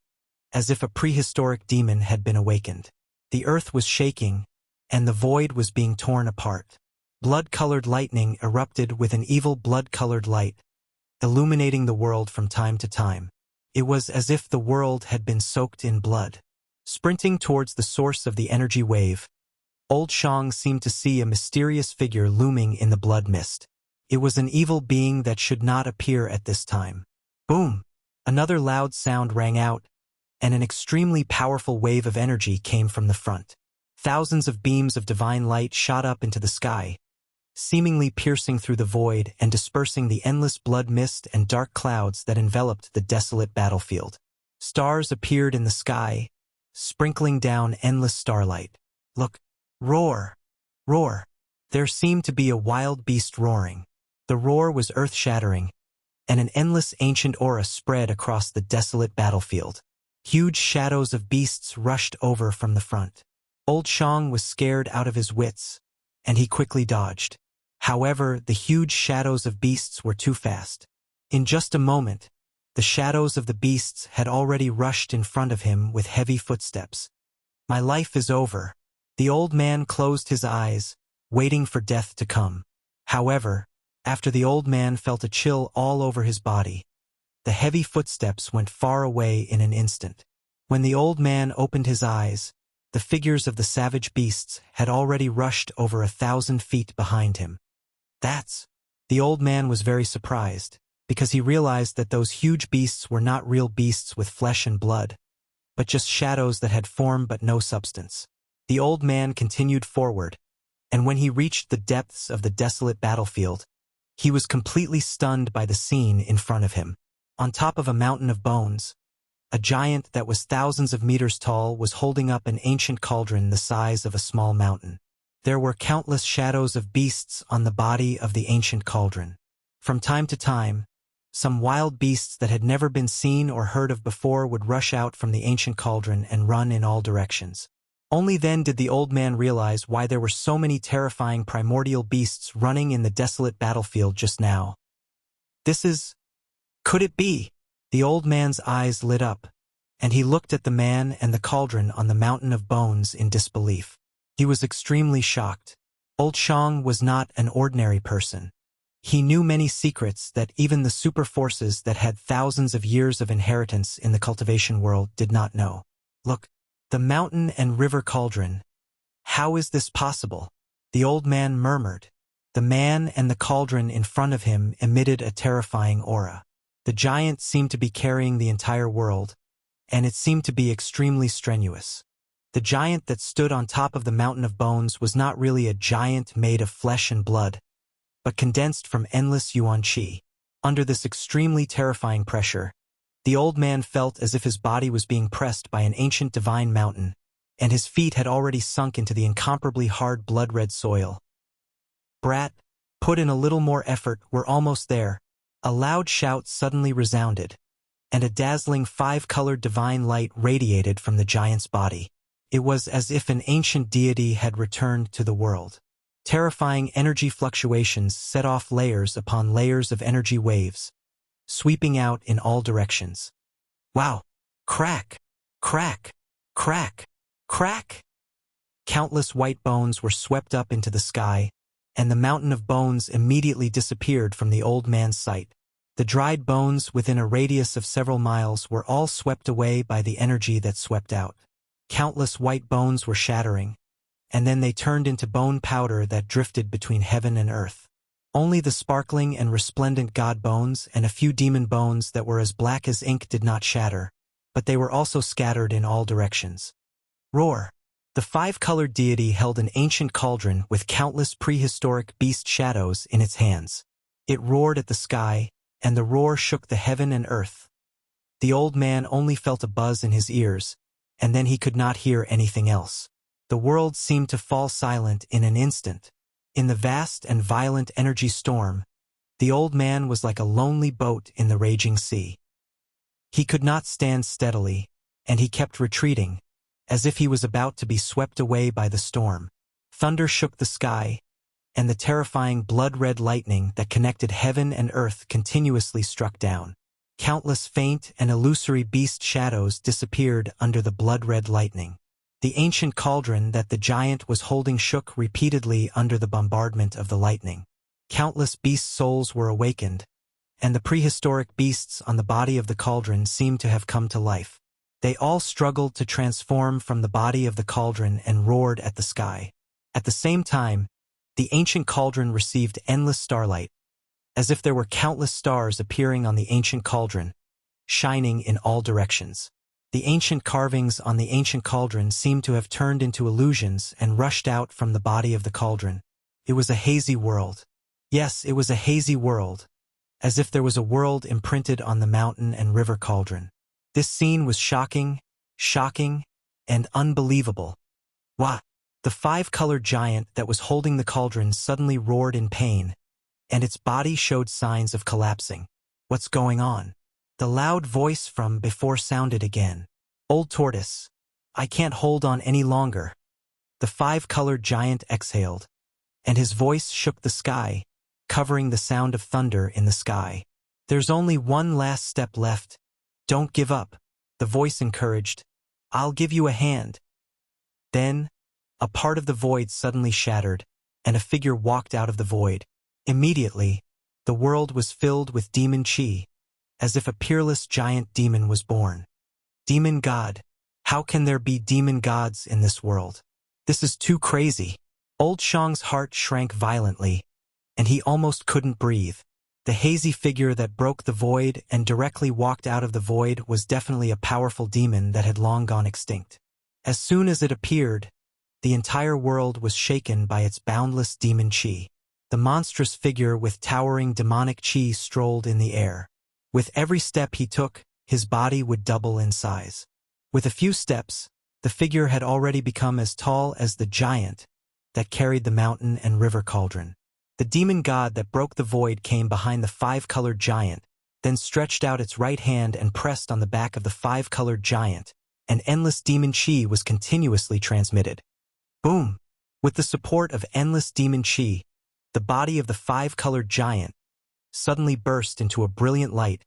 as if a prehistoric demon had been awakened. The earth was shaking, and the void was being torn apart. Blood-colored lightning erupted with an evil blood-colored light, illuminating the world from time to time. It was as if the world had been soaked in blood. Sprinting towards the source of the energy wave, old Shang seemed to see a mysterious figure looming in the blood mist. It was an evil being that should not appear at this time. Boom! Another loud sound rang out, and an extremely powerful wave of energy came from the front. Thousands of beams of divine light shot up into the sky, seemingly piercing through the void and dispersing the endless blood mist and dark clouds that enveloped the desolate battlefield. Stars appeared in the sky, sprinkling down endless starlight. Look! Roar! Roar! There seemed to be a wild beast roaring. The roar was earth-shattering, and an endless ancient aura spread across the desolate battlefield. Huge shadows of beasts rushed over from the front. Old Shang was scared out of his wits, and he quickly dodged. However, the huge shadows of beasts were too fast. In just a moment, the shadows of the beasts had already rushed in front of him with heavy footsteps. My life is over. The old man closed his eyes, waiting for death to come. However, after the old man felt a chill all over his body, the heavy footsteps went far away in an instant. When the old man opened his eyes, the figures of the savage beasts had already rushed over 1,000 feet behind him. The old man was very surprised, because he realized that those huge beasts were not real beasts with flesh and blood, but just shadows that had form but no substance. The old man continued forward, and when he reached the depths of the desolate battlefield, he was completely stunned by the scene in front of him. On top of a mountain of bones, a giant that was thousands of meters tall was holding up an ancient cauldron the size of a small mountain. There were countless shadows of beasts on the body of the ancient cauldron. From time to time, Some wild beasts that had never been seen or heard of before would rush out from the ancient cauldron and run in all directions. Only then did the old man realize why there were so many terrifying primordial beasts running in the desolate battlefield just now. Could it be? The old man's eyes lit up, and he looked at the man and the cauldron on the mountain of bones in disbelief. He was extremely shocked. Old Shang was not an ordinary person. He knew many secrets that even the super forces that had thousands of years of inheritance in the cultivation world did not know. Look, the mountain and river cauldron. How is this possible? The old man murmured. The man and the cauldron in front of him emitted a terrifying aura. The giant seemed to be carrying the entire world, and it seemed to be extremely strenuous. The giant that stood on top of the mountain of bones was not really a giant made of flesh and blood, but condensed from endless yuan qi. Under this extremely terrifying pressure, the old man felt as if his body was being pressed by an ancient divine mountain, and his feet had already sunk into the incomparably hard blood-red soil. Brat, put in a little more effort, we're almost there. A loud shout suddenly resounded, and a dazzling 5-colored divine light radiated from the giant's body. It was as if an ancient deity had returned to the world. Terrifying energy fluctuations set off layers upon layers of energy waves, sweeping out in all directions. Wow! Crack! Crack! Crack! Crack! Countless white bones were swept up into the sky, and the mountain of bones immediately disappeared from the old man's sight. The dried bones within a radius of several miles were all swept away by the energy that swept out. Countless white bones were shattering, and then they turned into bone powder that drifted between heaven and earth. Only the sparkling and resplendent god bones and a few demon bones that were as black as ink did not shatter, but they were also scattered in all directions. Roar! The 5-colored deity held an ancient cauldron with countless prehistoric beast shadows in its hands. It roared at the sky, and the roar shook the heaven and earth. The old man only felt a buzz in his ears, and then he could not hear anything else. The world seemed to fall silent in an instant. In the vast and violent energy storm, the old man was like a lonely boat in the raging sea. He could not stand steadily, and he kept retreating, as if he was about to be swept away by the storm. Thunder shook the sky, and the terrifying blood-red lightning that connected heaven and earth continuously struck down. Countless faint and illusory beast shadows disappeared under the blood-red lightning. The ancient cauldron that the giant was holding shook repeatedly under the bombardment of the lightning. Countless beast souls were awakened, and the prehistoric beasts on the body of the cauldron seemed to have come to life. They all struggled to transform from the body of the cauldron and roared at the sky. At the same time, the ancient cauldron received endless starlight, as if there were countless stars appearing on the ancient cauldron, shining in all directions. The ancient carvings on the ancient cauldron seemed to have turned into illusions and rushed out from the body of the cauldron. It was a hazy world. Yes, it was a hazy world, as if there was a world imprinted on the mountain and river cauldron. This scene was shocking, and unbelievable. Wah! The 5-colored giant that was holding the cauldron suddenly roared in pain, and its body showed signs of collapsing. What's going on? The loud voice from before sounded again. Old tortoise, I can't hold on any longer. The 5-colored giant exhaled, and his voice shook the sky, covering the sound of thunder in the sky. There's only one last step left. Don't give up, the voice encouraged. I'll give you a hand. Then, a part of the void suddenly shattered, and a figure walked out of the void. Immediately, the world was filled with demon chi, as if a peerless giant demon was born. Demon god. How can there be demon gods in this world? This is too crazy. Old Shang's heart shrank violently, and he almost couldn't breathe. The hazy figure that broke the void and directly walked out of the void was definitely a powerful demon that had long gone extinct. As soon as it appeared, the entire world was shaken by its boundless demon chi. The monstrous figure with towering demonic chi strolled in the air. With every step he took, his body would double in size. With a few steps, the figure had already become as tall as the giant that carried the mountain and river cauldron. The demon god that broke the void came behind the 5-colored giant, then stretched out its right hand and pressed on the back of the five-colored giant, and endless demon chi was continuously transmitted. Boom! With the support of endless demon chi, the body of the five-colored giant suddenly burst into a brilliant light,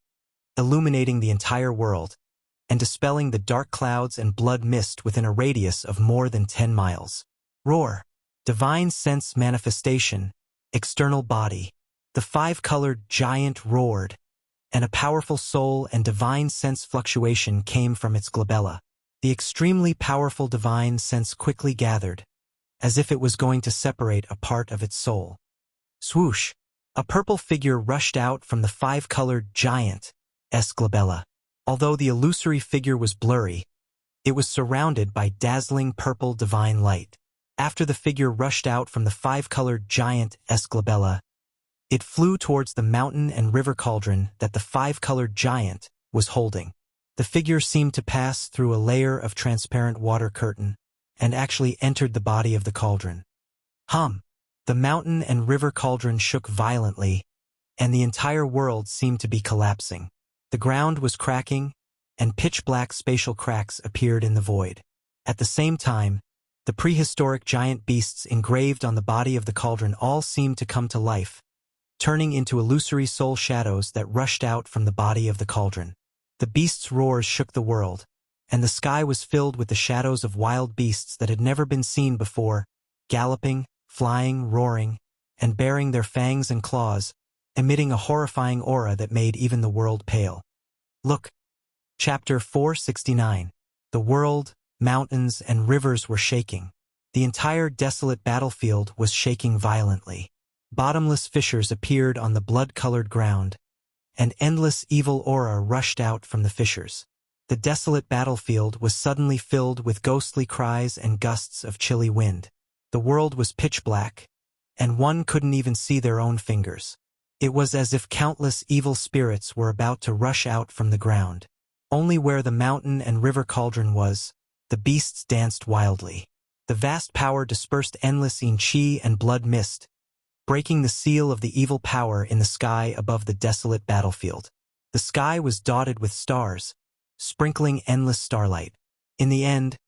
illuminating the entire world, and dispelling the dark clouds and blood mist within a radius of more than 10 miles. Roar! Divine sense manifestation, external body. The five-colored giant roared, and a powerful soul and divine sense fluctuation came from its glabella. The extremely powerful divine sense quickly gathered, as if it was going to separate a part of its soul. Swoosh! A purple figure rushed out from the five-colored giant's glabella. Although the illusory figure was blurry, it was surrounded by dazzling purple divine light. After the figure rushed out from the five-colored giant's glabella, it flew towards the mountain and river cauldron that the five-colored giant was holding. The figure seemed to pass through a layer of transparent water curtain and actually entered the body of the cauldron. Hum! The mountain and river cauldron shook violently, and the entire world seemed to be collapsing. The ground was cracking, and pitch-black spatial cracks appeared in the void. At the same time, the prehistoric giant beasts engraved on the body of the cauldron all seemed to come to life, turning into illusory soul shadows that rushed out from the body of the cauldron. The beasts' roars shook the world, and the sky was filled with the shadows of wild beasts that had never been seen before, galloping, flying, roaring, and baring their fangs and claws, emitting a horrifying aura that made even the world pale. Look! Chapter 469. The world, mountains, and rivers were shaking. The entire desolate battlefield was shaking violently. Bottomless fissures appeared on the blood-colored ground, and endless evil aura rushed out from the fissures. The desolate battlefield was suddenly filled with ghostly cries and gusts of chilly wind. The world was pitch black, and one couldn't even see their own fingers. It was as if countless evil spirits were about to rush out from the ground. Only where the mountain and river cauldron was, the beasts danced wildly. The vast power dispersed endless chi and blood mist, breaking the seal of the evil power in the sky above the desolate battlefield. The sky was dotted with stars, sprinkling endless starlight. In the end,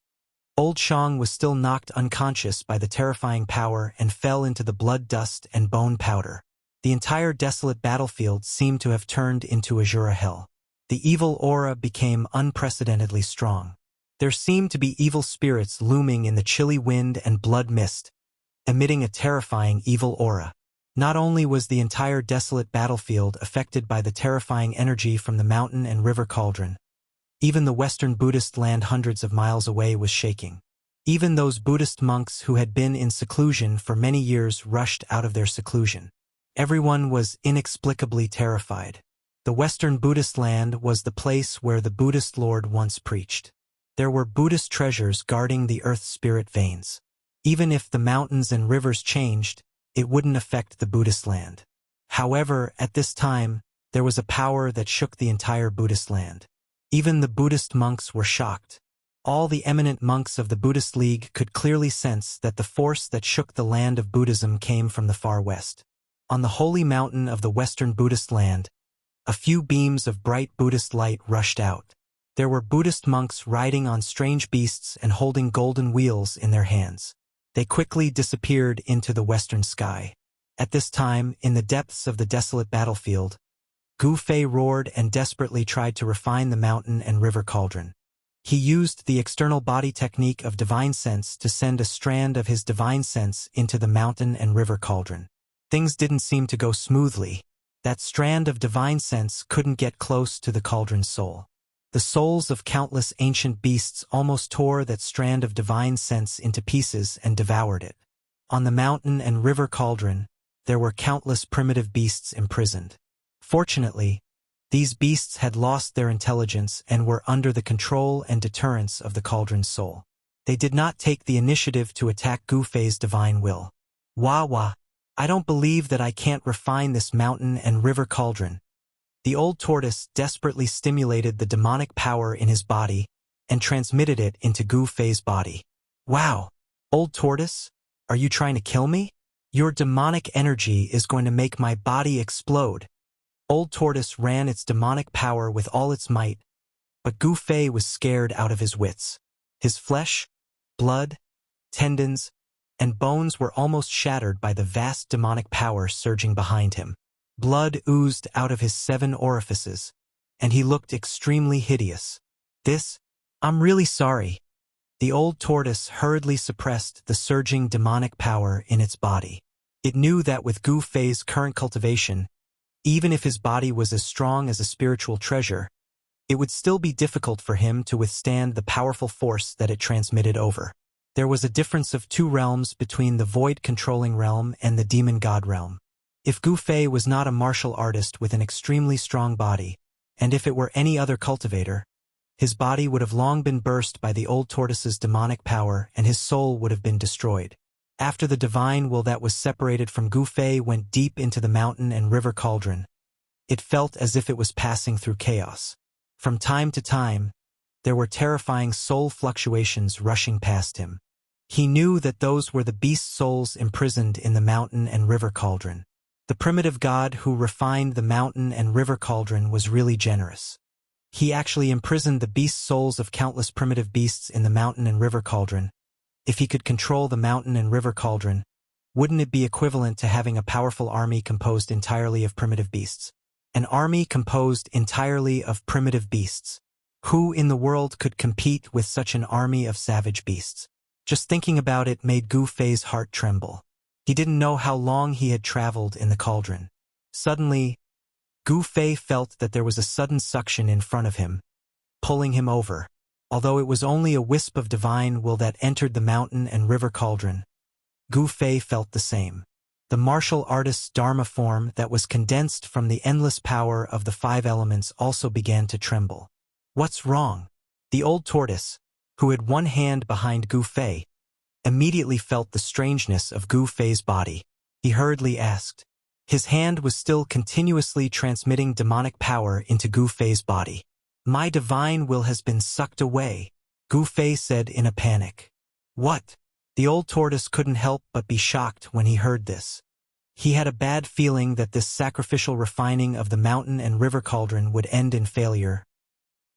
Old Shang was still knocked unconscious by the terrifying power and fell into the blood dust and bone powder. The entire desolate battlefield seemed to have turned into Azura hell. The evil aura became unprecedentedly strong. There seemed to be evil spirits looming in the chilly wind and blood mist, emitting a terrifying evil aura. Not only was the entire desolate battlefield affected by the terrifying energy from the mountain and river cauldron, even the Western Buddhist land hundreds of miles away was shaking. Even those Buddhist monks who had been in seclusion for many years rushed out of their seclusion. Everyone was inexplicably terrified. The Western Buddhist land was the place where the Buddhist Lord once preached. There were Buddhist treasures guarding the earth's spirit veins. Even if the mountains and rivers changed, it wouldn't affect the Buddhist land. However, at this time, there was a power that shook the entire Buddhist land. Even the Buddhist monks were shocked. All the eminent monks of the Buddhist League could clearly sense that the force that shook the land of Buddhism came from the far west. On the holy mountain of the Western Buddhist land, a few beams of bright Buddhist light rushed out. There were Buddhist monks riding on strange beasts and holding golden wheels in their hands. They quickly disappeared into the western sky. At this time, in the depths of the desolate battlefield, Gu Fei roared and desperately tried to refine the mountain and river cauldron. He used the external body technique of divine sense to send a strand of his divine sense into the mountain and river cauldron. Things didn't seem to go smoothly. That strand of divine sense couldn't get close to the cauldron's soul. The souls of countless ancient beasts almost tore that strand of divine sense into pieces and devoured it. On the mountain and river cauldron, there were countless primitive beasts imprisoned. Fortunately, these beasts had lost their intelligence and were under the control and deterrence of the cauldron's soul. They did not take the initiative to attack Gu Fei's divine will. Wah wah, I don't believe that I can't refine this mountain and river cauldron. The old tortoise desperately stimulated the demonic power in his body and transmitted it into Gu Fei's body. Wow! Old tortoise, are you trying to kill me? Your demonic energy is going to make my body explode. Old Tortoise ran its demonic power with all its might, but Gu Fei was scared out of his wits. His flesh, blood, tendons, and bones were almost shattered by the vast demonic power surging behind him. Blood oozed out of his 7 orifices, and he looked extremely hideous. I'm really sorry. The old tortoise hurriedly suppressed the surging demonic power in its body. It knew that with Gu Fei's current cultivation, even if his body was as strong as a spiritual treasure, it would still be difficult for him to withstand the powerful force that it transmitted over. There was a difference of 2 realms between the void-controlling realm and the demon-god realm. If Gu Fei was not a martial artist with an extremely strong body, and if it were any other cultivator, his body would have long been burst by the old tortoise's demonic power and his soul would have been destroyed. After the divine will that was separated from Gu Fei went deep into the mountain and river cauldron, it felt as if it was passing through chaos. From time to time, there were terrifying soul fluctuations rushing past him. He knew that those were the beast souls imprisoned in the mountain and river cauldron. The primitive god who refined the mountain and river cauldron was really generous. He actually imprisoned the beast souls of countless primitive beasts in the mountain and river cauldron. If he could control the mountain and river cauldron, wouldn't it be equivalent to having a powerful army composed entirely of primitive beasts? An army composed entirely of primitive beasts. Who in the world could compete with such an army of savage beasts? Just thinking about it made Gu Fei's heart tremble. He didn't know how long he had traveled in the cauldron. Suddenly, Gu Fei felt that there was a sudden suction in front of him, pulling him over. Although it was only a wisp of divine will that entered the mountain and river cauldron, Gu Fei felt the same. The martial artist's dharma form that was condensed from the endless power of the 5 elements also began to tremble. What's wrong? The old tortoise, who had one hand behind Gu Fei, immediately felt the strangeness of Gu Fei's body. He hurriedly asked. His hand was still continuously transmitting demonic power into Gu Fei's body. My divine will has been sucked away, Gu Fei said in a panic. What? The old tortoise couldn't help but be shocked when he heard this. He had a bad feeling that this sacrificial refining of the mountain and river cauldron would end in failure.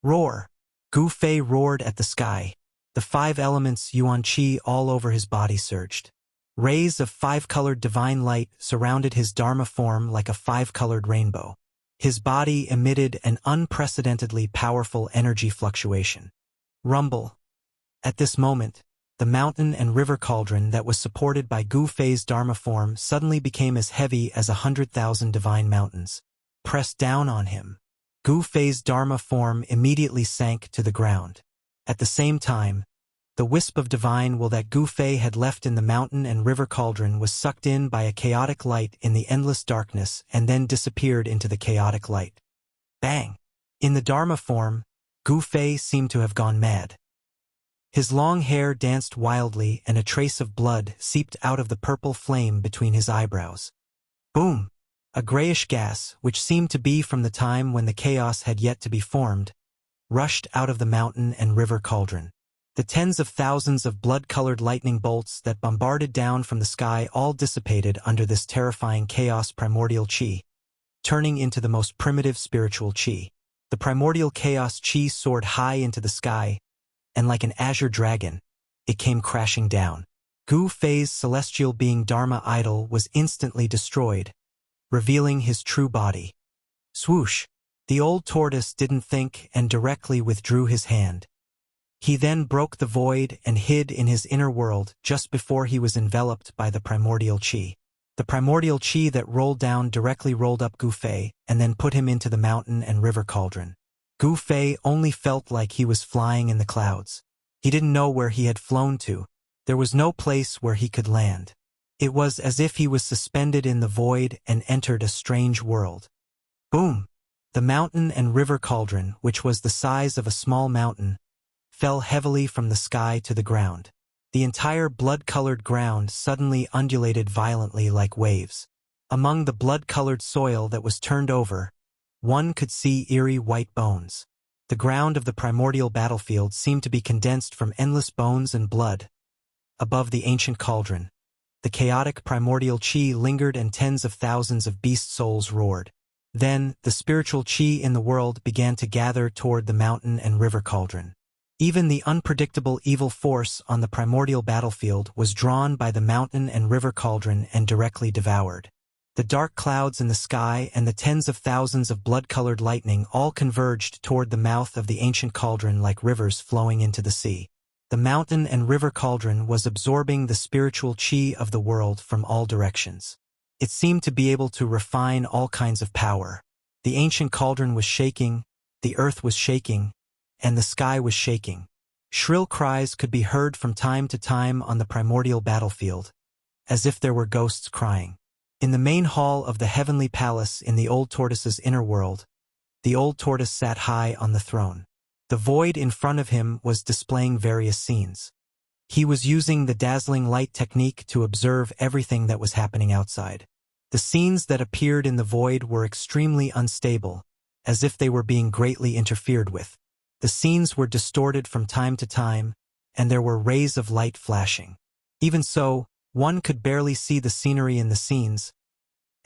Roar! Gu Fei roared at the sky. The 5 elements yuan qi all over his body surged. Rays of 5-colored divine light surrounded his dharma form like a 5-colored rainbow. His body emitted an unprecedentedly powerful energy fluctuation. Rumble! At this moment, the mountain and river cauldron that was supported by Gu Fei's dharma form suddenly became as heavy as 100,000 divine mountains. Pressed down on him. Gu Fei's dharma form immediately sank to the ground. At the same time, the wisp of divine will that Gu Fei had left in the mountain and river cauldron was sucked in by a chaotic light in the endless darkness and then disappeared into the chaotic light. Bang! In the dharma form, Gu Fei seemed to have gone mad. His long hair danced wildly and a trace of blood seeped out of the purple flame between his eyebrows. Boom! A grayish gas, which seemed to be from the time when the chaos had yet to be formed, rushed out of the mountain and river cauldron. The tens of thousands of blood-colored lightning bolts that bombarded down from the sky all dissipated under this terrifying chaos primordial chi, turning into the most primitive spiritual chi. The primordial chaos chi soared high into the sky, and like an azure dragon, it came crashing down. Gu Fei's celestial being Dharma idol was instantly destroyed, revealing his true body. Swoosh! The old tortoise didn't think and directly withdrew his hand. He then broke the void and hid in his inner world just before he was enveloped by the primordial chi. The primordial chi that rolled down directly rolled up Gu Fei and then put him into the mountain and river cauldron. Gu Fei only felt like he was flying in the clouds. He didn't know where he had flown to. There was no place where he could land. It was as if he was suspended in the void and entered a strange world. Boom! The mountain and river cauldron, which was the size of a small mountain, fell heavily from the sky to the ground. The entire blood-colored ground suddenly undulated violently like waves. Among the blood-colored soil that was turned over, one could see eerie white bones. The ground of the primordial battlefield seemed to be condensed from endless bones and blood. Above the ancient cauldron, the chaotic primordial chi lingered and tens of thousands of beast souls roared. Then, the spiritual qi in the world began to gather toward the mountain and river cauldron. Even the unpredictable evil force on the primordial battlefield was drawn by the mountain and river cauldron and directly devoured. The dark clouds in the sky and the tens of thousands of blood-colored lightning all converged toward the mouth of the ancient cauldron like rivers flowing into the sea. The mountain and river cauldron was absorbing the spiritual qi of the world from all directions. It seemed to be able to refine all kinds of power. The ancient cauldron was shaking, the earth was shaking, and the sky was shaking. Shrill cries could be heard from time to time on the primordial battlefield, as if there were ghosts crying. In the main hall of the heavenly palace in the old tortoise's inner world, the old tortoise sat high on the throne. The void in front of him was displaying various scenes. He was using the dazzling light technique to observe everything that was happening outside. The scenes that appeared in the void were extremely unstable, as if they were being greatly interfered with. The scenes were distorted from time to time, and there were rays of light flashing. Even so, one could barely see the scenery in the scenes.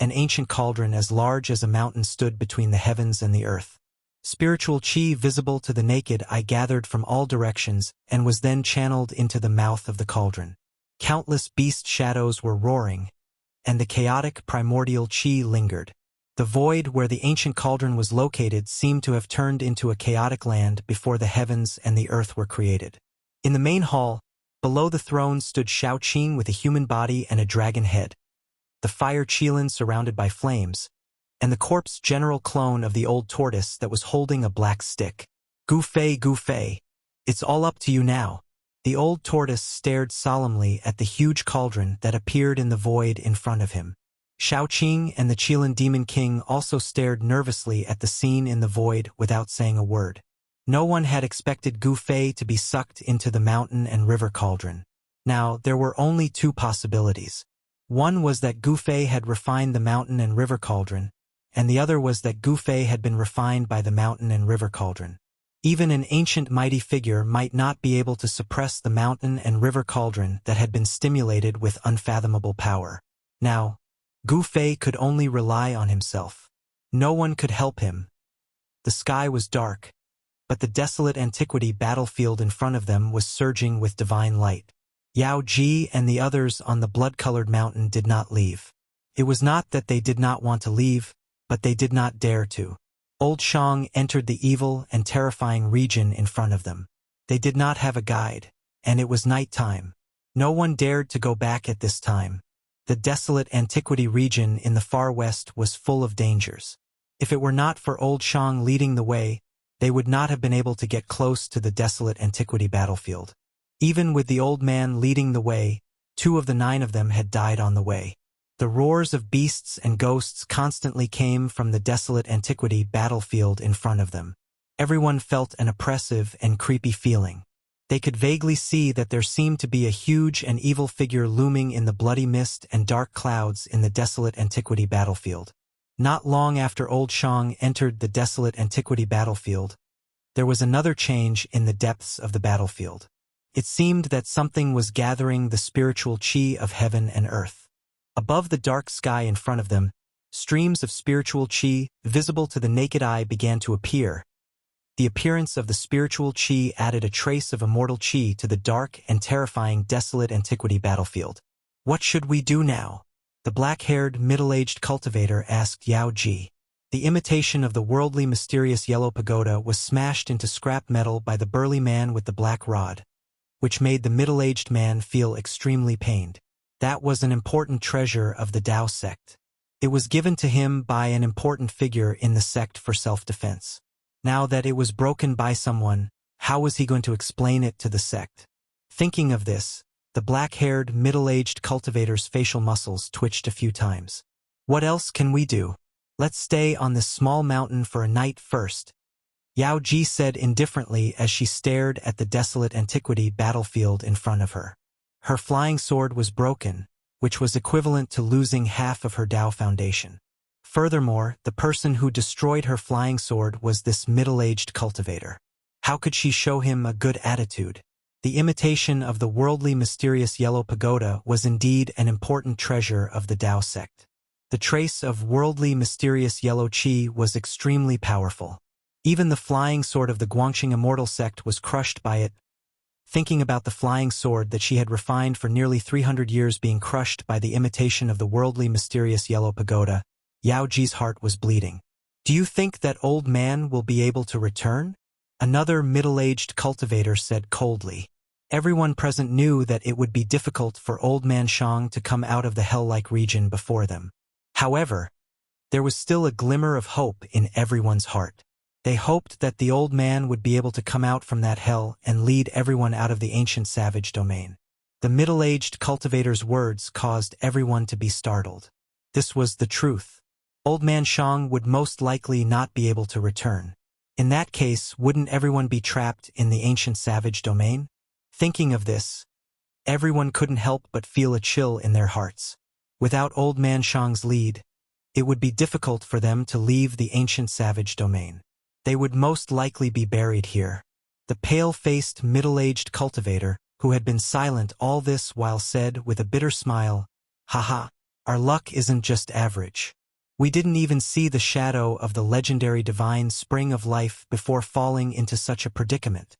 An ancient cauldron as large as a mountain stood between the heavens and the earth. Spiritual qi visible to the naked eye gathered from all directions and was then channeled into the mouth of the cauldron. Countless beast shadows were roaring, and the chaotic primordial qi lingered. The void where the ancient cauldron was located seemed to have turned into a chaotic land before the heavens and the earth were created. In the main hall, below the throne stood Shaoqing with a human body and a dragon head, the fire Qilin surrounded by flames, and the corpse general clone of the old tortoise that was holding a black stick. Gu Fei, it's all up to you now. The old tortoise stared solemnly at the huge cauldron that appeared in the void in front of him. Shaoqing and the Qilin Demon King also stared nervously at the scene in the void without saying a word. No one had expected Gu Fei to be sucked into the mountain and river cauldron. Now, there were only two possibilities. One was that Gu Fei had refined the mountain and river cauldron, and the other was that Gu Fei had been refined by the mountain and river cauldron. Even an ancient mighty figure might not be able to suppress the mountain and river cauldron that had been stimulated with unfathomable power. Now, Gu Fei could only rely on himself. No one could help him. The sky was dark, but the desolate antiquity battlefield in front of them was surging with divine light. Yao Ji and the others on the blood-colored mountain did not leave. It was not that they did not want to leave, but they did not dare to. Old Shang entered the evil and terrifying region in front of them. They did not have a guide, and it was night time. No one dared to go back at this time. The desolate antiquity region in the far west was full of dangers. If it were not for Old Shang leading the way, they would not have been able to get close to the desolate antiquity battlefield. Even with the old man leading the way, 2 of the 9 of them had died on the way. The roars of beasts and ghosts constantly came from the desolate antiquity battlefield in front of them. Everyone felt an oppressive and creepy feeling. They could vaguely see that there seemed to be a huge and evil figure looming in the bloody mist and dark clouds in the desolate antiquity battlefield. Not long after Old Shang entered the desolate antiquity battlefield, there was another change in the depths of the battlefield. It seemed that something was gathering the spiritual qi of heaven and earth. Above the dark sky in front of them, streams of spiritual qi, visible to the naked eye, began to appear. The appearance of the spiritual qi added a trace of immortal qi to the dark and terrifying desolate antiquity battlefield. What should we do now? The black-haired, middle-aged cultivator asked Yao Ji. The imitation of the worldly mysterious yellow pagoda was smashed into scrap metal by the burly man with the black rod, which made the middle-aged man feel extremely pained. That was an important treasure of the Tao sect. It was given to him by an important figure in the sect for self-defense. Now that it was broken by someone, how was he going to explain it to the sect? Thinking of this, the black-haired, middle-aged cultivator's facial muscles twitched a few times. What else can we do? Let's stay on this small mountain for a night first, Yao Ji said indifferently as she stared at the desolate antiquity battlefield in front of her. Her flying sword was broken, which was equivalent to losing half of her Tao foundation. Furthermore, the person who destroyed her flying sword was this middle-aged cultivator. How could she show him a good attitude? The imitation of the worldly mysterious yellow pagoda was indeed an important treasure of the Tao sect. The trace of worldly mysterious yellow qi was extremely powerful. Even the flying sword of the Guangxing Immortal sect was crushed by it. Thinking about the flying sword that she had refined for nearly 300 years being crushed by the imitation of the worldly mysterious yellow pagoda, Yao Ji's heart was bleeding. Do you think that old man will be able to return? Another middle-aged cultivator said coldly. Everyone present knew that it would be difficult for old man Shang to come out of the hell-like region before them. However, there was still a glimmer of hope in everyone's heart. They hoped that the old man would be able to come out from that hell and lead everyone out of the ancient savage domain. The middle-aged cultivator's words caused everyone to be startled. This was the truth. Old man Shang would most likely not be able to return. In that case, wouldn't everyone be trapped in the ancient savage domain? Thinking of this, everyone couldn't help but feel a chill in their hearts. Without old man Shang's lead, it would be difficult for them to leave the ancient savage domain. They would most likely be buried here. The pale-faced, middle-aged cultivator, who had been silent all this while, said with a bitter smile, "Haha, our luck isn't just average. We didn't even see the shadow of the legendary divine spring of life before falling into such a predicament."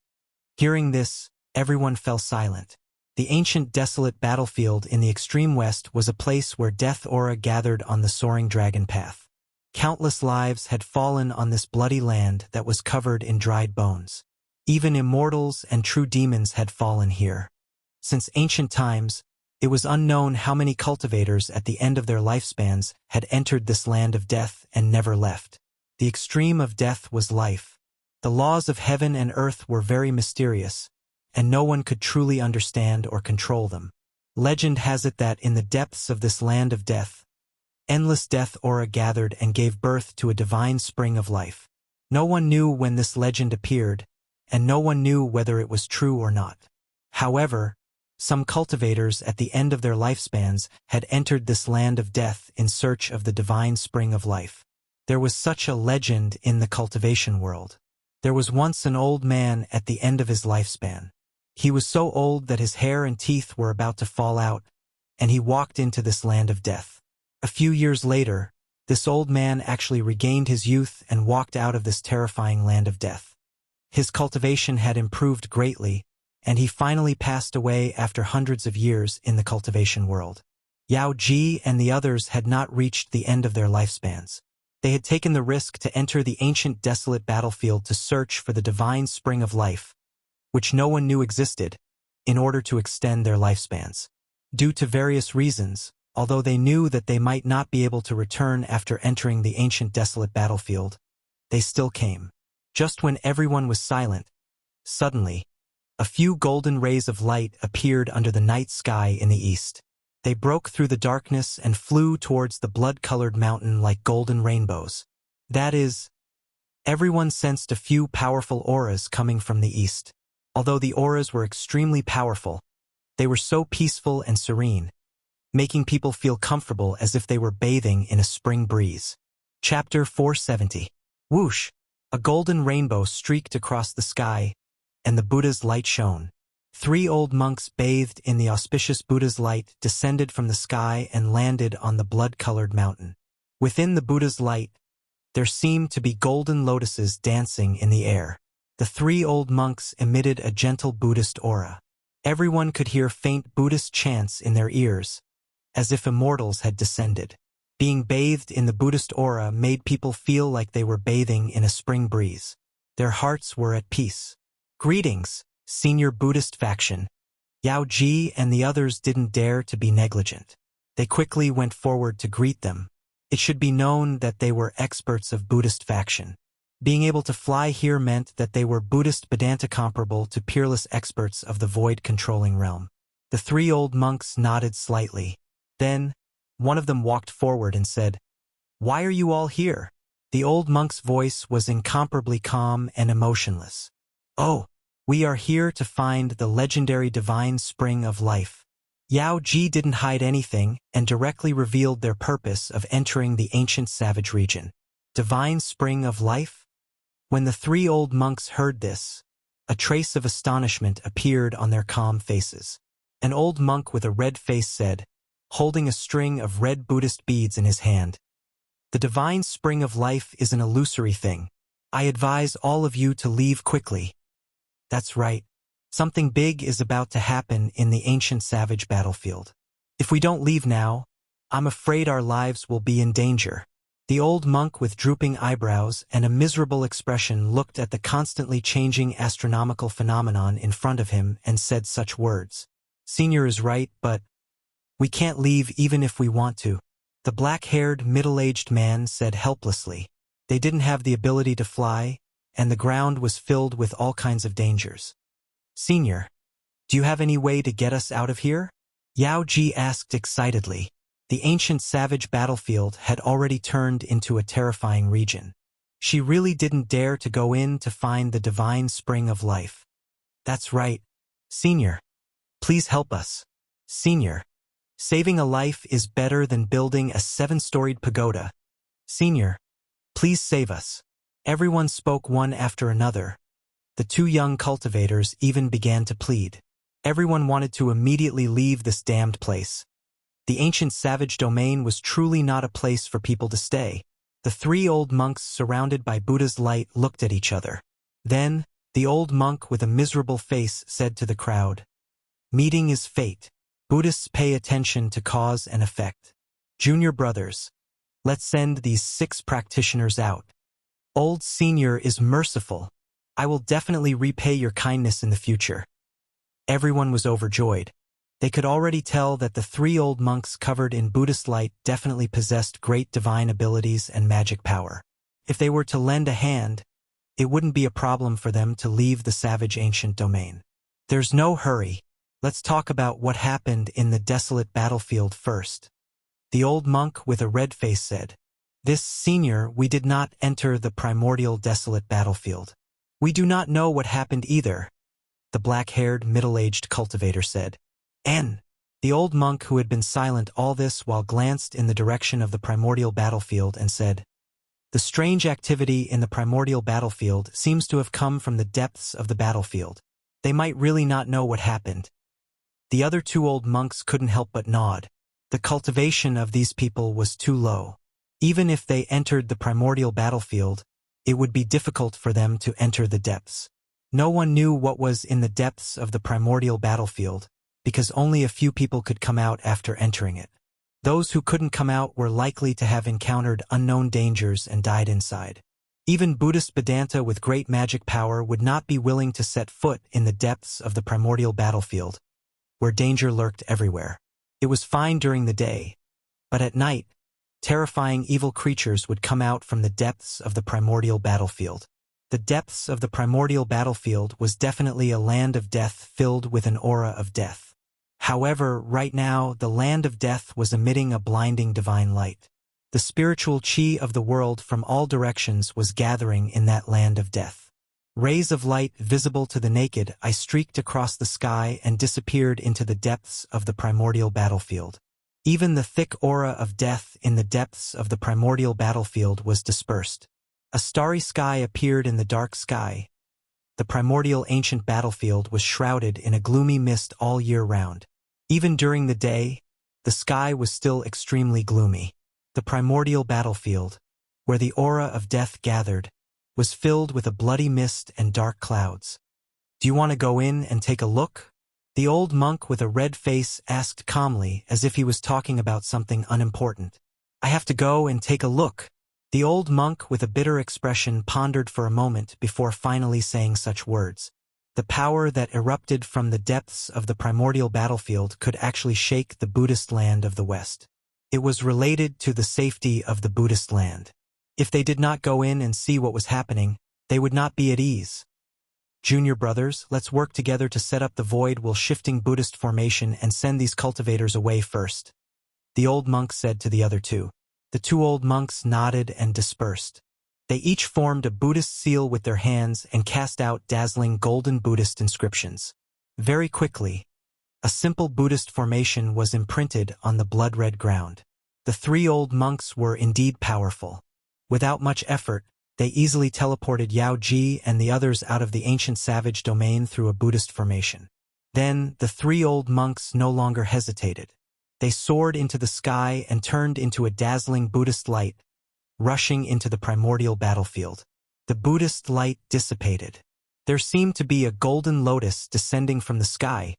Hearing this, everyone fell silent. The ancient desolate battlefield in the extreme west was a place where death aura gathered on the soaring dragon path. Countless lives had fallen on this bloody land that was covered in dried bones. Even immortals and true demons had fallen here. Since ancient times, it was unknown how many cultivators at the end of their lifespans had entered this land of death and never left. The extreme of death was life. The laws of heaven and earth were very mysterious, and no one could truly understand or control them. Legend has it that in the depths of this land of death, endless death aura gathered and gave birth to a divine spring of life. No one knew when this legend appeared, and no one knew whether it was true or not. However, some cultivators at the end of their lifespans had entered this land of death in search of the divine spring of life. There was such a legend in the cultivation world. There was once an old man at the end of his lifespan. He was so old that his hair and teeth were about to fall out, and he walked into this land of death. A few years later, this old man actually regained his youth and walked out of this terrifying land of death. His cultivation had improved greatly, and he finally passed away after hundreds of years in the cultivation world. Yao Ji and the others had not reached the end of their lifespans. They had taken the risk to enter the ancient desolate battlefield to search for the divine spring of life, which no one knew existed, in order to extend their lifespans. Due to various reasons, although they knew that they might not be able to return after entering the ancient desolate battlefield, they still came. Just when everyone was silent, suddenly, a few golden rays of light appeared under the night sky in the east. They broke through the darkness and flew towards the blood-colored mountain like golden rainbows. That is, everyone sensed a few powerful auras coming from the east. Although the auras were extremely powerful, they were so peaceful and serene, making people feel comfortable as if they were bathing in a spring breeze. Chapter 470. Whoosh! A golden rainbow streaked across the sky, and the Buddha's light shone. 3 old monks bathed in the auspicious Buddha's light descended from the sky and landed on the blood-colored mountain. Within the Buddha's light, there seemed to be golden lotuses dancing in the air. The 3 old monks emitted a gentle Buddhist aura. Everyone could hear faint Buddhist chants in their ears, as if immortals had descended. Being bathed in the Buddhist aura made people feel like they were bathing in a spring breeze. Their hearts were at peace. Greetings, senior Buddhist faction. Yao Ji and the others didn't dare to be negligent. They quickly went forward to greet them. It should be known that they were experts of Buddhist faction. Being able to fly here meant that they were Buddhist Vedanta comparable to peerless experts of the void-controlling realm. The 3 old monks nodded slightly. Then, one of them walked forward and said, "Why are you all here?" The old monk's voice was incomparably calm and emotionless. "Oh, we are here to find the legendary divine spring of life." Yao Ji didn't hide anything and directly revealed their purpose of entering the ancient savage region. Divine spring of life? When the 3 old monks heard this, a trace of astonishment appeared on their calm faces. An old monk with a red face said, holding a string of red Buddhist beads in his hand. The divine spring of life is an illusory thing. I advise all of you to leave quickly. That's right. Something big is about to happen in the ancient savage battlefield. If we don't leave now, I'm afraid our lives will be in danger. The old monk with drooping eyebrows and a miserable expression looked at the constantly changing astronomical phenomenon in front of him and said such words. Senior is right, but we can't leave even if we want to. The black-haired, middle-aged man said helplessly. They didn't have the ability to fly, and the ground was filled with all kinds of dangers. Senior, do you have any way to get us out of here? Yao Ji asked excitedly. The ancient savage battlefield had already turned into a terrifying region. She really didn't dare to go in to find the divine spring of life. That's right. Senior, please help us. Senior, saving a life is better than building a 7-storied pagoda. Senior, please save us. Everyone spoke one after another. The 2 young cultivators even began to plead. Everyone wanted to immediately leave this damned place. The ancient savage domain was truly not a place for people to stay. The 3 old monks surrounded by Buddha's light looked at each other. Then, the old monk with a miserable face said to the crowd, "Meeting is fate. Buddhists pay attention to cause and effect. Junior brothers, let's send these 6 practitioners out. Old Senior is merciful. I will definitely repay your kindness in the future." Everyone was overjoyed. They could already tell that the 3 old monks covered in Buddhist light definitely possessed great divine abilities and magic power. If they were to lend a hand, it wouldn't be a problem for them to leave the savage ancient domain. There's no hurry. Let's talk about what happened in the desolate battlefield first. The old monk with a red face said, "This Senior, we did not enter the primordial desolate battlefield. We do not know what happened either," the black-haired, middle-aged cultivator said. The old monk who had been silent all this while glanced in the direction of the primordial battlefield and said, "The strange activity in the primordial battlefield seems to have come from the depths of the battlefield. They might really not know what happened." The other 2 old monks couldn't help but nod. The cultivation of these people was too low. Even if they entered the primordial battlefield, it would be difficult for them to enter the depths. No one knew what was in the depths of the primordial battlefield, because only a few people could come out after entering it. Those who couldn't come out were likely to have encountered unknown dangers and died inside. Even Buddhist Vedanta with great magic power would not be willing to set foot in the depths of the primordial battlefield, where danger lurked everywhere. It was fine during the day, but at night, terrifying evil creatures would come out from the depths of the primordial battlefield. The depths of the primordial battlefield was definitely a land of death filled with an aura of death. However, right now, the land of death was emitting a blinding divine light. The spiritual chi of the world from all directions was gathering in that land of death. Rays of light visible to the naked eye streaked across the sky and disappeared into the depths of the primordial battlefield. Even the thick aura of death in the depths of the primordial battlefield was dispersed. A starry sky appeared in the dark sky. The primordial ancient battlefield was shrouded in a gloomy mist all year round. Even during the day, the sky was still extremely gloomy. The primordial battlefield, where the aura of death gathered, was filled with a bloody mist and dark clouds. "Do you want to go in and take a look?" The old monk with a red face asked calmly, as if he was talking about something unimportant. "I have to go and take a look." The old monk with a bitter expression pondered for a moment before finally saying such words. The power that erupted from the depths of the primordial battlefield could actually shake the Buddhist land of the West. It was related to the safety of the Buddhist land. If they did not go in and see what was happening, they would not be at ease. "Junior brothers, let's work together to set up the void while shifting Buddhist formation and send these cultivators away first," the old monk said to the other 2. The 2 old monks nodded and dispersed. They each formed a Buddhist seal with their hands and cast out dazzling golden Buddhist inscriptions. Very quickly, a simple Buddhist formation was imprinted on the blood-red ground. The 3 old monks were indeed powerful. Without much effort, they easily teleported Yao Ji and the others out of the ancient savage domain through a Buddhist formation. Then, the 3 old monks no longer hesitated. They soared into the sky and turned into a dazzling Buddhist light, rushing into the primordial battlefield. The Buddhist light dissipated. There seemed to be a golden lotus descending from the sky,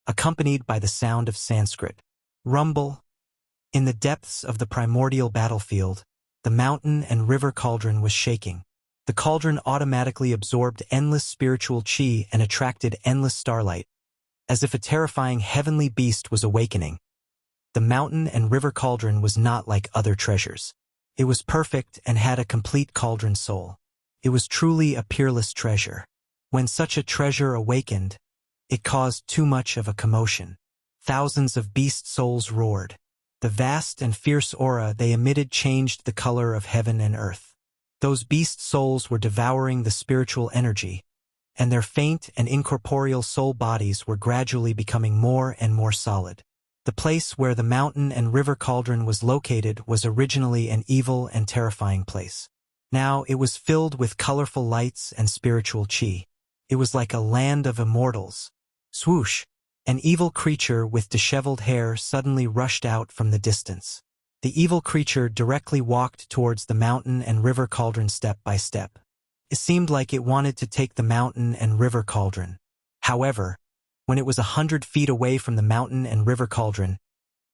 accompanied by the sound of Sanskrit. Rumble. In the depths of the primordial battlefield, the mountain and river cauldron was shaking. The cauldron automatically absorbed endless spiritual chi and attracted endless starlight, as if a terrifying heavenly beast was awakening. The mountain and river cauldron was not like other treasures. It was perfect and had a complete cauldron soul. It was truly a peerless treasure. When such a treasure awakened, it caused too much of a commotion. Thousands of beast souls roared. The vast and fierce aura they emitted changed the color of heaven and earth. Those beast souls were devouring the spiritual energy, and their faint and incorporeal soul bodies were gradually becoming more and more solid. The place where the mountain and river cauldron was located was originally an evil and terrifying place. Now it was filled with colorful lights and spiritual chi. It was like a land of immortals. Swoosh! An evil creature with disheveled hair suddenly rushed out from the distance. The evil creature directly walked towards the mountain and river cauldron step by step. It seemed like it wanted to take the mountain and river cauldron. However, when it was 100 feet away from the mountain and river cauldron,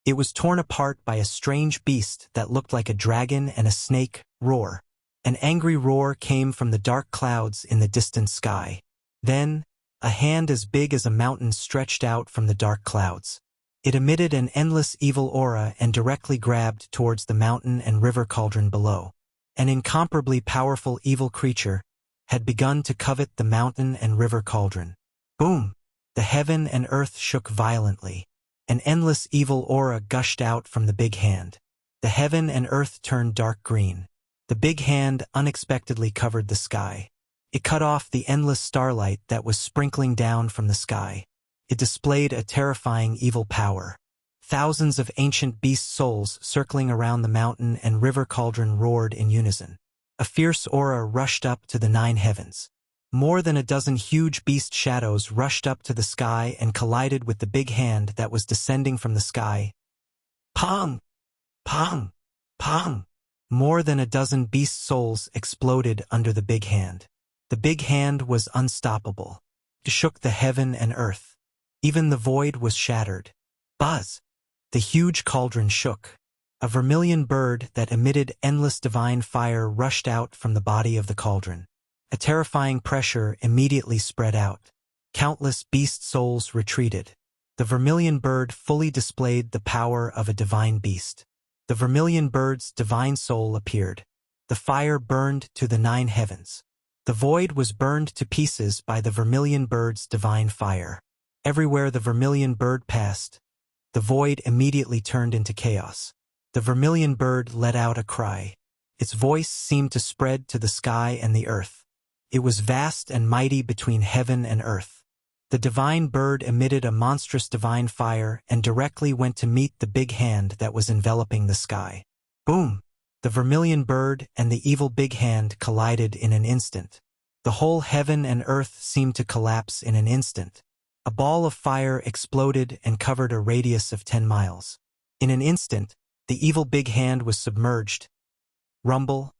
it was torn apart by a strange beast that looked like a dragon and a snake. Roar. An angry roar came from the dark clouds in the distant sky. Then, a hand as big as a mountain stretched out from the dark clouds. It emitted an endless evil aura and directly grabbed towards the mountain and river cauldron below. An incomparably powerful evil creature had begun to covet the mountain and river cauldron. Boom! The heaven and earth shook violently. An endless evil aura gushed out from the big hand. The heaven and earth turned dark green. The big hand unexpectedly covered the sky. It cut off the endless starlight that was sprinkling down from the sky. It displayed a terrifying evil power. Thousands of ancient beast souls circling around the mountain and river cauldron roared in unison. A fierce aura rushed up to the 9 heavens. More than a dozen huge beast shadows rushed up to the sky and collided with the big hand that was descending from the sky. Pong! Pong! Pong! More than a dozen beast souls exploded under the big hand. The big hand was unstoppable. It shook the heaven and earth. Even the void was shattered. Buzz! The huge cauldron shook. A vermilion bird that emitted endless divine fire rushed out from the body of the cauldron. A terrifying pressure immediately spread out. Countless beast souls retreated. The vermilion bird fully displayed the power of a divine beast. The vermilion bird's divine soul appeared. The fire burned to the 9 heavens. The void was burned to pieces by the vermilion bird's divine fire. Everywhere the vermilion bird passed, the void immediately turned into chaos. The vermilion bird let out a cry. Its voice seemed to spread to the sky and the earth. It was vast and mighty between heaven and earth. The divine bird emitted a monstrous divine fire and directly went to meet the big hand that was enveloping the sky. Boom! The vermilion bird and the evil big hand collided in an instant. The whole heaven and earth seemed to collapse in an instant. A ball of fire exploded and covered a radius of 10 miles. In an instant, the evil big hand was submerged. Rumble.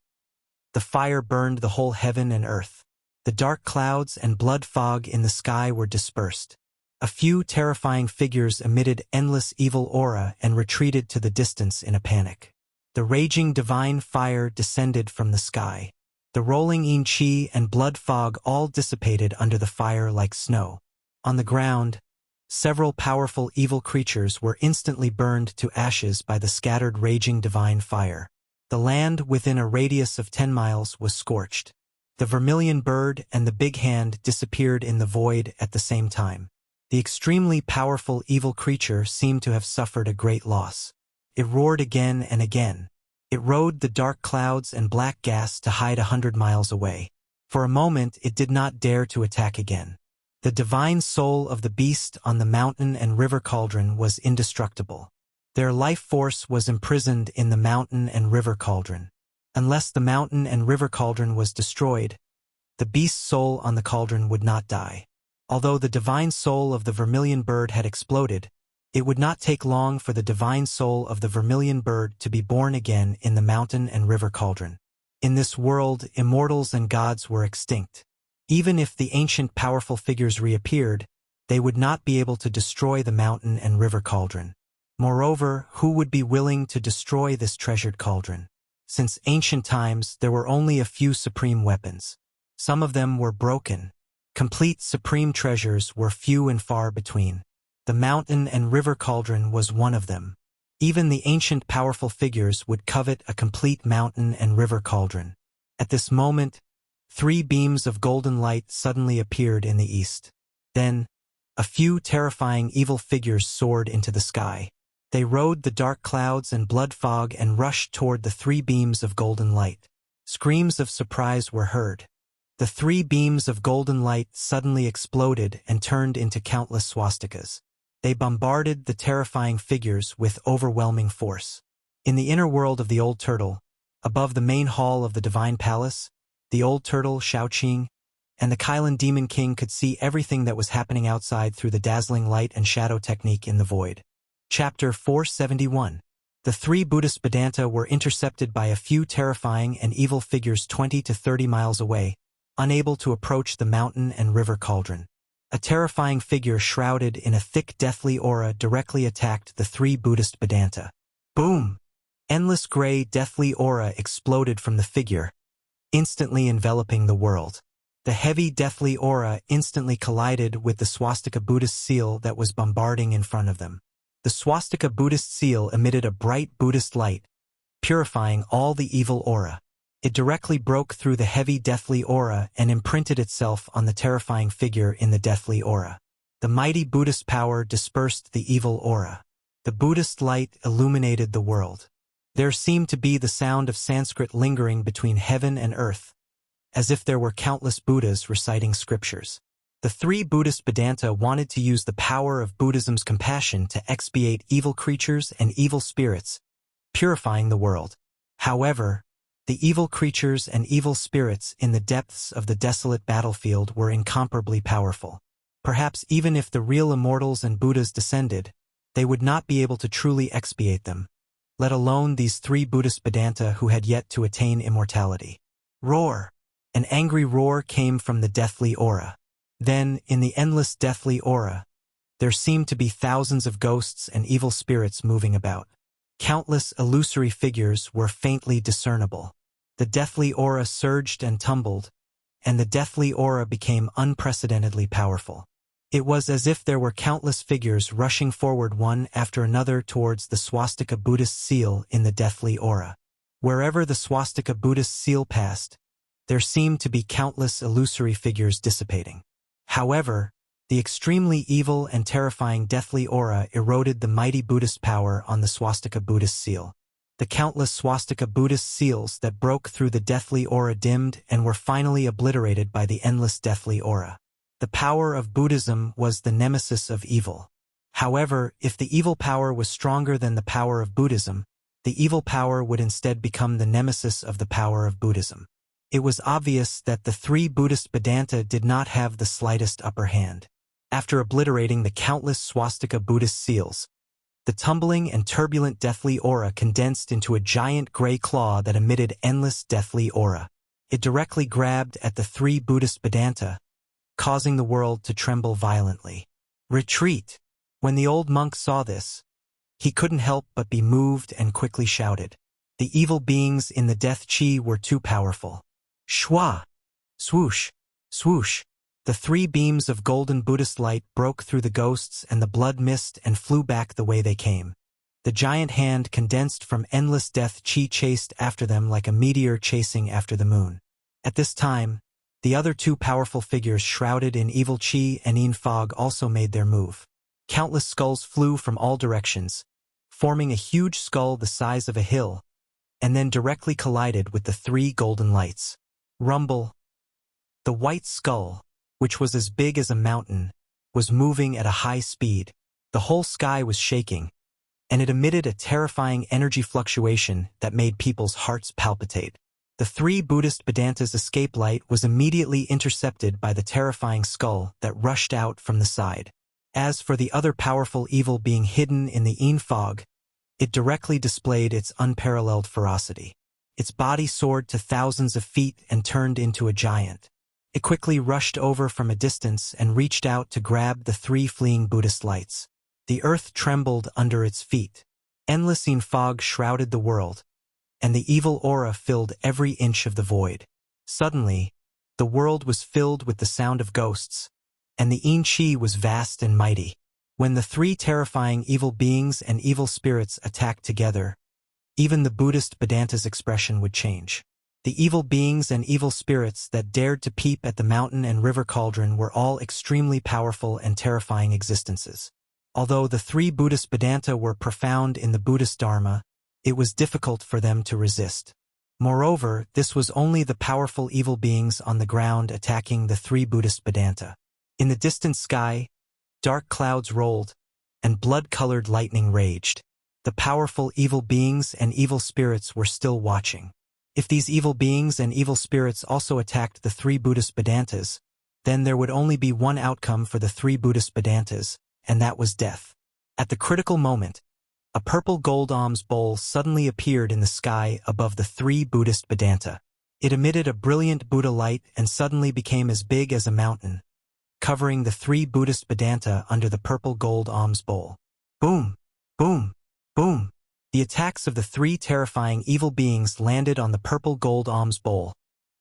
The fire burned the whole heaven and earth. The dark clouds and blood fog in the sky were dispersed. A few terrifying figures emitted endless evil aura and retreated to the distance in a panic. The raging divine fire descended from the sky. The rolling in chi and blood fog all dissipated under the fire like snow. On the ground, several powerful evil creatures were instantly burned to ashes by the scattered raging divine fire. The land within a radius of 10 miles was scorched. The vermilion bird and the big hand disappeared in the void at the same time. The extremely powerful evil creature seemed to have suffered a great loss. It roared again and again. It rode the dark clouds and black gas to hide 100 miles away. For a moment it did not dare to attack again. The divine soul of the beast on the mountain and river cauldron was indestructible. Their life force was imprisoned in the mountain and river cauldron. Unless the mountain and river cauldron was destroyed, the beast's soul on the cauldron would not die. Although the divine soul of the vermilion bird had exploded, It would not take long for the divine soul of the vermilion bird to be born again in the mountain and river cauldron. In this world, immortals and gods were extinct. Even if the ancient powerful figures reappeared, they would not be able to destroy the mountain and river cauldron. Moreover, who would be willing to destroy this treasured cauldron? Since ancient times, there were only a few supreme weapons. Some of them were broken. Complete supreme treasures were few and far between. The mountain and river cauldron was one of them. Even the ancient powerful figures would covet a complete mountain and river cauldron. At this moment, 3 beams of golden light suddenly appeared in the east. Then, a few terrifying evil figures soared into the sky. They rode the dark clouds and blood fog and rushed toward the 3 beams of golden light. Screams of surprise were heard. The 3 beams of golden light suddenly exploded and turned into countless swastikas. They bombarded the terrifying figures with overwhelming force. In the inner world of the Old Turtle, above the main hall of the Divine Palace, the Old Turtle, Shaoqing, and the Kylan Demon King could see everything that was happening outside through the dazzling light and shadow technique in the void. Chapter 471. The 3 Buddhist Vedanta were intercepted by a few terrifying and evil figures 20 to 30 miles away, unable to approach the mountain and river cauldron. A terrifying figure shrouded in a thick deathly aura directly attacked the 3 Buddhist Vedanta. Boom! Endless gray deathly aura exploded from the figure, instantly enveloping the world. The heavy deathly aura instantly collided with the swastika Buddhist seal that was bombarding in front of them. The swastika Buddhist seal emitted a bright Buddhist light, purifying all the evil aura. It directly broke through the heavy deathly aura and imprinted itself on the terrifying figure in the deathly aura. The mighty Buddhist power dispersed the evil aura. The Buddhist light illuminated the world. There seemed to be the sound of Sanskrit lingering between heaven and earth, as if there were countless Buddhas reciting scriptures. The 3 Buddhist Vedanta wanted to use the power of Buddhism's compassion to expiate evil creatures and evil spirits, purifying the world. However, the evil creatures and evil spirits in the depths of the desolate battlefield were incomparably powerful. Perhaps even if the real immortals and Buddhas descended, they would not be able to truly expiate them, let alone these 3 Buddhist Vedanta who had yet to attain immortality. Roar! An angry roar came from the deathly aura. Then, in the endless deathly aura, there seemed to be thousands of ghosts and evil spirits moving about. Countless illusory figures were faintly discernible. The deathly aura surged and tumbled, and the deathly aura became unprecedentedly powerful. It was as if there were countless figures rushing forward one after another towards the swastika Buddhist seal in the deathly aura. Wherever the swastika Buddhist seal passed, there seemed to be countless illusory figures dissipating. However, the extremely evil and terrifying deathly aura eroded the mighty Buddhist power on the swastika Buddhist seal. The countless swastika Buddhist seals that broke through the deathly aura dimmed and were finally obliterated by the endless deathly aura. The power of Buddhism was the nemesis of evil. However, if the evil power was stronger than the power of Buddhism, the evil power would instead become the nemesis of the power of Buddhism. It was obvious that the 3 Buddhist Vedanta did not have the slightest upper hand. After obliterating the countless swastika Buddhist seals, the tumbling and turbulent deathly aura condensed into a giant gray claw that emitted endless deathly aura. It directly grabbed at the 3 Buddhist Vedanta, causing the world to tremble violently. Retreat! When the old monk saw this, he couldn't help but be moved and quickly shouted. The evil beings in the death chi were too powerful. Shwa! Swoosh! Swoosh! The 3 beams of golden Buddhist light broke through the ghosts and the blood mist and flew back the way they came. The giant hand condensed from endless death chi chased after them like a meteor chasing after the moon. At this time, the other 2 powerful figures shrouded in evil chi and in fog also made their move. Countless skulls flew from all directions, forming a huge skull the size of a hill, and then directly collided with the 3 golden lights. Rumble! The white skull, which was as big as a mountain, was moving at a high speed. The whole sky was shaking, and it emitted a terrifying energy fluctuation that made people's hearts palpitate. The 3 Buddhist Vedanta's escape light was immediately intercepted by the terrifying skull that rushed out from the side. As for the other powerful evil being hidden in the Een fog, it directly displayed its unparalleled ferocity. Its body soared to thousands of feet and turned into a giant. It quickly rushed over from a distance and reached out to grab the 3 fleeing Buddhist lights. The earth trembled under its feet. Endless Een fog shrouded the world, and the evil aura filled every inch of the void. Suddenly, the world was filled with the sound of ghosts, and the Een chi was vast and mighty. When the 3 terrifying evil beings and evil spirits attacked together, even the Buddhist Vedanta's expression would change. The evil beings and evil spirits that dared to peep at the mountain and river cauldron were all extremely powerful and terrifying existences. Although the 3 Buddhist Vedanta were profound in the Buddhist Dharma, it was difficult for them to resist. Moreover, this was only the powerful evil beings on the ground attacking the 3 Buddhist Vedanta. In the distant sky, dark clouds rolled, and blood-colored lightning raged. The powerful evil beings and evil spirits were still watching. If these evil beings and evil spirits also attacked the 3 Buddhist Vedantas, then there would only be one outcome for the 3 Buddhist Vedantas, and that was death. At the critical moment, a purple gold alms bowl suddenly appeared in the sky above the 3 Buddhist Vedanta. It emitted a brilliant Buddha light and suddenly became as big as a mountain, covering the 3 Buddhist Vedanta under the purple gold alms bowl. Boom! Boom! Boom! The attacks of the 3 terrifying evil beings landed on the purple gold alms bowl,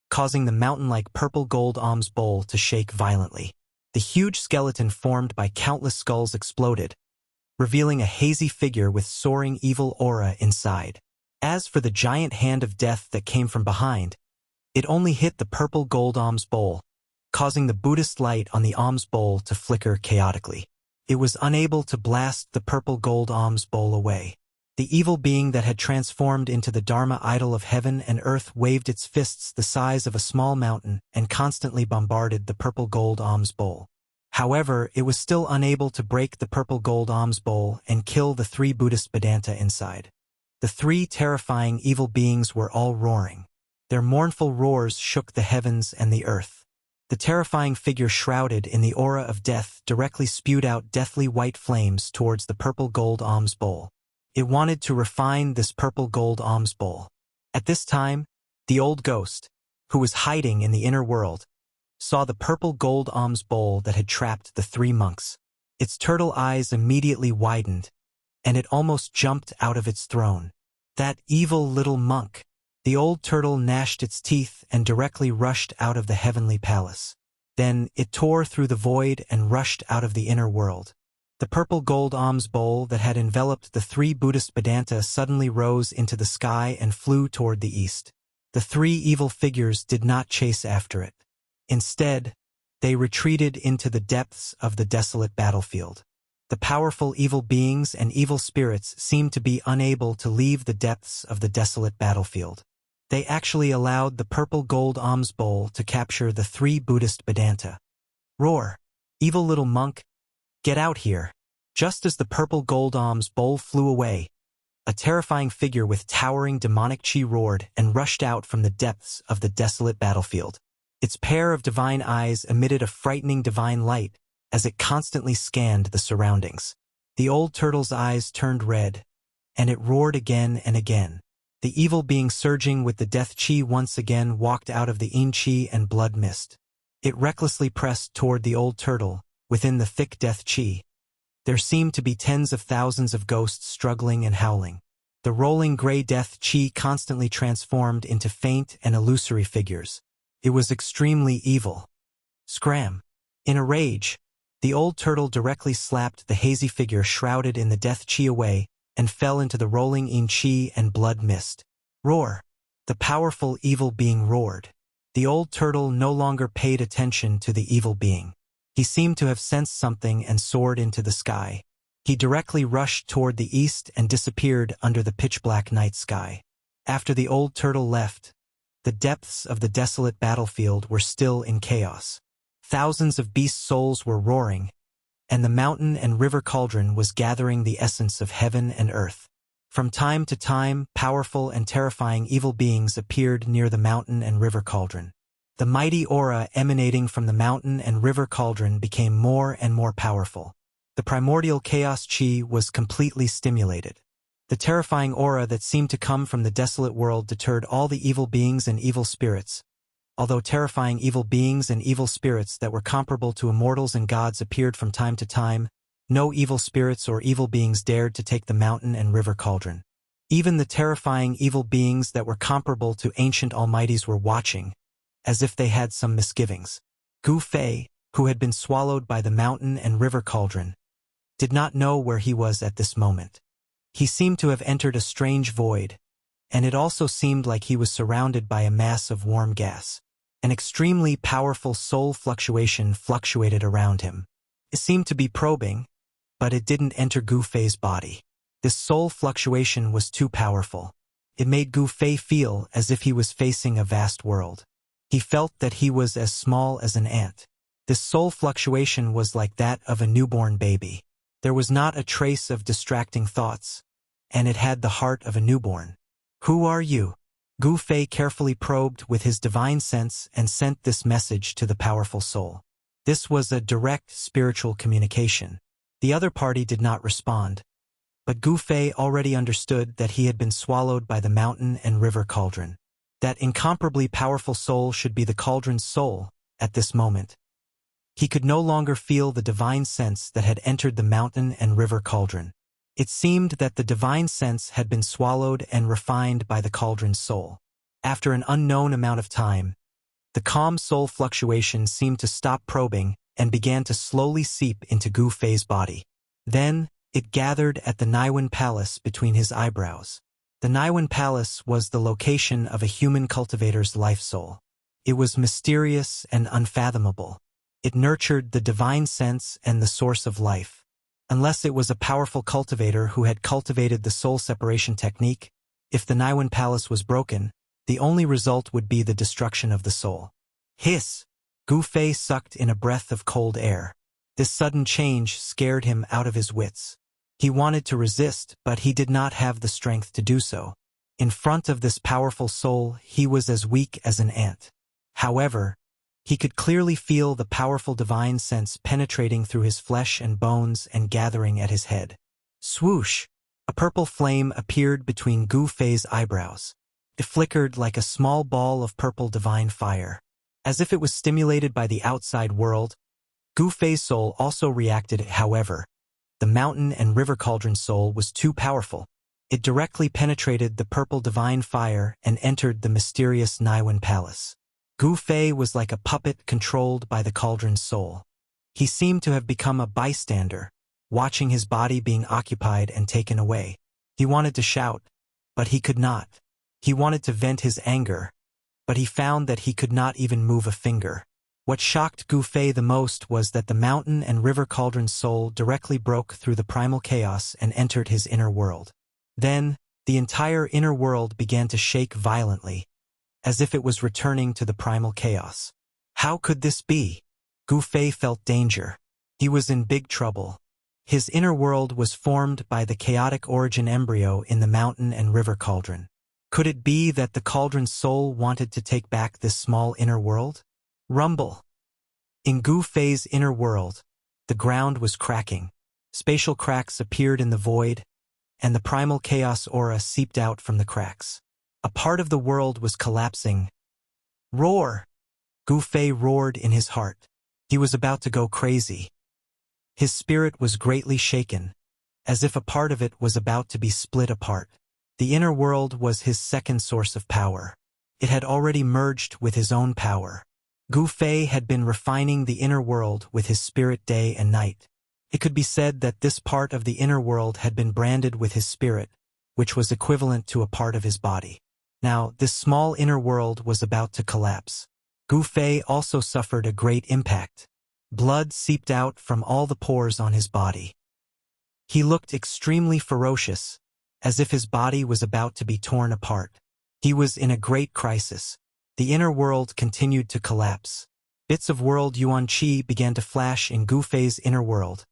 causing the mountain-like purple gold alms bowl to shake violently. The huge skeleton formed by countless skulls exploded, revealing a hazy figure with soaring evil aura inside. As for the giant hand of death that came from behind, it only hit the purple gold alms bowl, causing the Buddhist light on the alms bowl to flicker chaotically. It was unable to blast the purple gold alms bowl away. The evil being that had transformed into the Dharma idol of heaven and earth waved its fists the size of a small mountain and constantly bombarded the purple gold alms bowl. However, it was still unable to break the purple gold alms bowl and kill the 3 Buddhist Vedanta inside. The 3 terrifying evil beings were all roaring. Their mournful roars shook the heavens and the earth. The terrifying figure shrouded in the aura of death directly spewed out deathly white flames towards the purple gold alms bowl. It wanted to refine this purple gold alms bowl. At this time, the old ghost, who was hiding in the inner world, saw the purple gold alms bowl that had trapped the 3 monks. Its turtle eyes immediately widened, and it almost jumped out of its throne. That evil little monk! The old turtle gnashed its teeth and directly rushed out of the heavenly palace. Then it tore through the void and rushed out of the inner world. The purple gold alms bowl that had enveloped the 3 Buddhist Vedanta suddenly rose into the sky and flew toward the east. The 3 evil figures did not chase after it. Instead, they retreated into the depths of the desolate battlefield. The powerful evil beings and evil spirits seemed to be unable to leave the depths of the desolate battlefield. They actually allowed the purple gold alms bowl to capture the 3 Buddhist Vedanta. Roar! Evil little monk! Get out here! Just as the purple gold alms bowl flew away, a terrifying figure with towering demonic chi roared and rushed out from the depths of the desolate battlefield. Its pair of divine eyes emitted a frightening divine light as it constantly scanned the surroundings. The old turtle's eyes turned red, and it roared again and again. The evil being surging with the death chi once again walked out of the Een chi and blood mist. It recklessly pressed toward the old turtle, within the thick death chi. There seemed to be tens of thousands of ghosts struggling and howling. The rolling gray death chi constantly transformed into faint and illusory figures. It was extremely evil. Scram! In a rage, the old turtle directly slapped the hazy figure shrouded in the death chi away and fell into the rolling Een chi and blood mist. Roar! The powerful evil being roared. The old turtle no longer paid attention to the evil being. He seemed to have sensed something and soared into the sky. He directly rushed toward the east and disappeared under the pitch-black night sky. After the old turtle left, the depths of the desolate battlefield were still in chaos. Thousands of beast souls were roaring, and the mountain and river cauldron was gathering the essence of heaven and earth. From time to time, powerful and terrifying evil beings appeared near the mountain and river cauldron. The mighty aura emanating from the mountain and river cauldron became more and more powerful. The primordial chaos chi was completely stimulated. The terrifying aura that seemed to come from the desolate world deterred all the evil beings and evil spirits. Although terrifying evil beings and evil spirits that were comparable to immortals and gods appeared from time to time, no evil spirits or evil beings dared to take the mountain and river cauldron. Even the terrifying evil beings that were comparable to ancient almighties were watching, as if they had some misgivings. Gu Fei, who had been swallowed by the mountain and river cauldron, did not know where he was at this moment. He seemed to have entered a strange void, and it also seemed like he was surrounded by a mass of warm gas. An extremely powerful soul fluctuation fluctuated around him. It seemed to be probing, but it didn't enter Gu Fei's body. This soul fluctuation was too powerful. It made Gu Fei feel as if he was facing a vast world. He felt that he was as small as an ant. This soul fluctuation was like that of a newborn baby. There was not a trace of distracting thoughts, and it had the heart of a newborn. "Who are you?" Gu Fei carefully probed with his divine sense and sent this message to the powerful soul. This was a direct spiritual communication. The other party did not respond, but Gu Fei already understood that he had been swallowed by the mountain and river cauldron. That incomparably powerful soul should be the cauldron's soul at this moment. He could no longer feel the divine sense that had entered the mountain and river cauldron. It seemed that the divine sense had been swallowed and refined by the cauldron's soul. After an unknown amount of time, the calm soul fluctuation seemed to stop probing and began to slowly seep into Gu Fei's body. Then, it gathered at the Niwen Palace between his eyebrows. The Niwen Palace was the location of a human cultivator's life soul. It was mysterious and unfathomable. It nurtured the divine sense and the source of life. Unless it was a powerful cultivator who had cultivated the soul separation technique, if the Niwen Palace was broken, the only result would be the destruction of the soul. Hiss! Gu Fei sucked in a breath of cold air. This sudden change scared him out of his wits. He wanted to resist, but he did not have the strength to do so. In front of this powerful soul, he was as weak as an ant. However, he could clearly feel the powerful divine sense penetrating through his flesh and bones and gathering at his head. Swoosh! A purple flame appeared between Gu Fei's eyebrows. It flickered like a small ball of purple divine fire. As if it was stimulated by the outside world, Gu Fei's soul also reacted. However, the mountain and river cauldron soul was too powerful. It directly penetrated the purple divine fire and entered the mysterious Niwen Palace. Gu Fei was like a puppet controlled by the cauldron's soul. He seemed to have become a bystander, watching his body being occupied and taken away. He wanted to shout, but he could not. He wanted to vent his anger, but he found that he could not even move a finger. What shocked Gu Fei the most was that the mountain and river cauldron's soul directly broke through the primal chaos and entered his inner world. Then, the entire inner world began to shake violently, as if it was returning to the primal chaos. How could this be? Gu Fei felt danger. He was in big trouble. His inner world was formed by the chaotic origin embryo in the mountain and river cauldron. Could it be that the cauldron's soul wanted to take back this small inner world? Rumble! In Gu Fei's inner world, the ground was cracking. Spatial cracks appeared in the void, and the primal chaos aura seeped out from the cracks. A part of the world was collapsing. Roar! Gu Fei roared in his heart. He was about to go crazy. His spirit was greatly shaken, as if a part of it was about to be split apart. The inner world was his second source of power. It had already merged with his own power. Gu Fei had been refining the inner world with his spirit day and night. It could be said that this part of the inner world had been branded with his spirit, which was equivalent to a part of his body. Now, this small inner world was about to collapse. Gu Fei also suffered a great impact. Blood seeped out from all the pores on his body. He looked extremely ferocious, as if his body was about to be torn apart. He was in a great crisis. The inner world continued to collapse. Bits of world Yuan Qi began to flash in Gu Fei's inner world,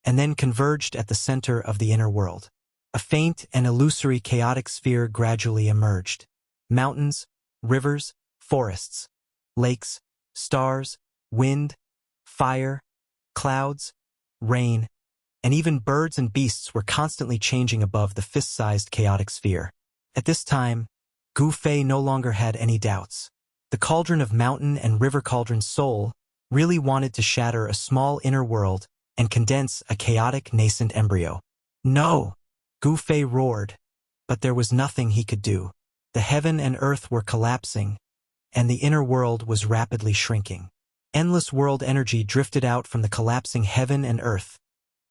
and then converged at the center of the inner world. A faint and illusory chaotic sphere gradually emerged. Mountains, rivers, forests, lakes, stars, wind, fire, clouds, rain, and even birds and beasts were constantly changing above the fist-sized chaotic sphere. At this time, Gu Fei no longer had any doubts. The cauldron of mountain and river cauldron's soul really wanted to shatter a small inner world and condense a chaotic nascent embryo. No! Gu Fei roared, but there was nothing he could do. The heaven and earth were collapsing, and the inner world was rapidly shrinking. Endless world energy drifted out from the collapsing heaven and earth,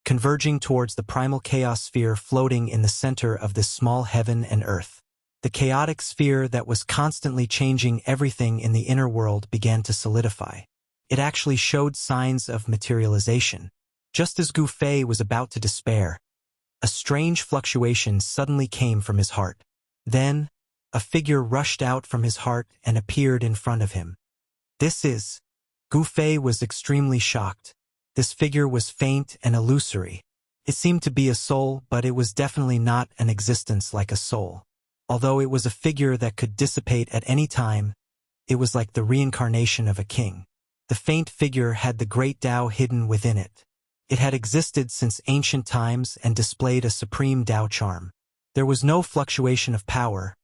converging towards the primal chaos sphere floating in the center of this small heaven and earth. The chaotic sphere that was constantly changing everything in the inner world began to solidify. It actually showed signs of materialization. Just as Gu Fei was about to despair, a strange fluctuation suddenly came from his heart. Then, a figure rushed out from his heart and appeared in front of him. Gu Fei was extremely shocked. This figure was faint and illusory. It seemed to be a soul, but it was definitely not an existence like a soul. Although it was a figure that could dissipate at any time, it was like the reincarnation of a king. The faint figure had the great Tao hidden within it. It had existed since ancient times and displayed a supreme Tao charm. There was no fluctuation of power,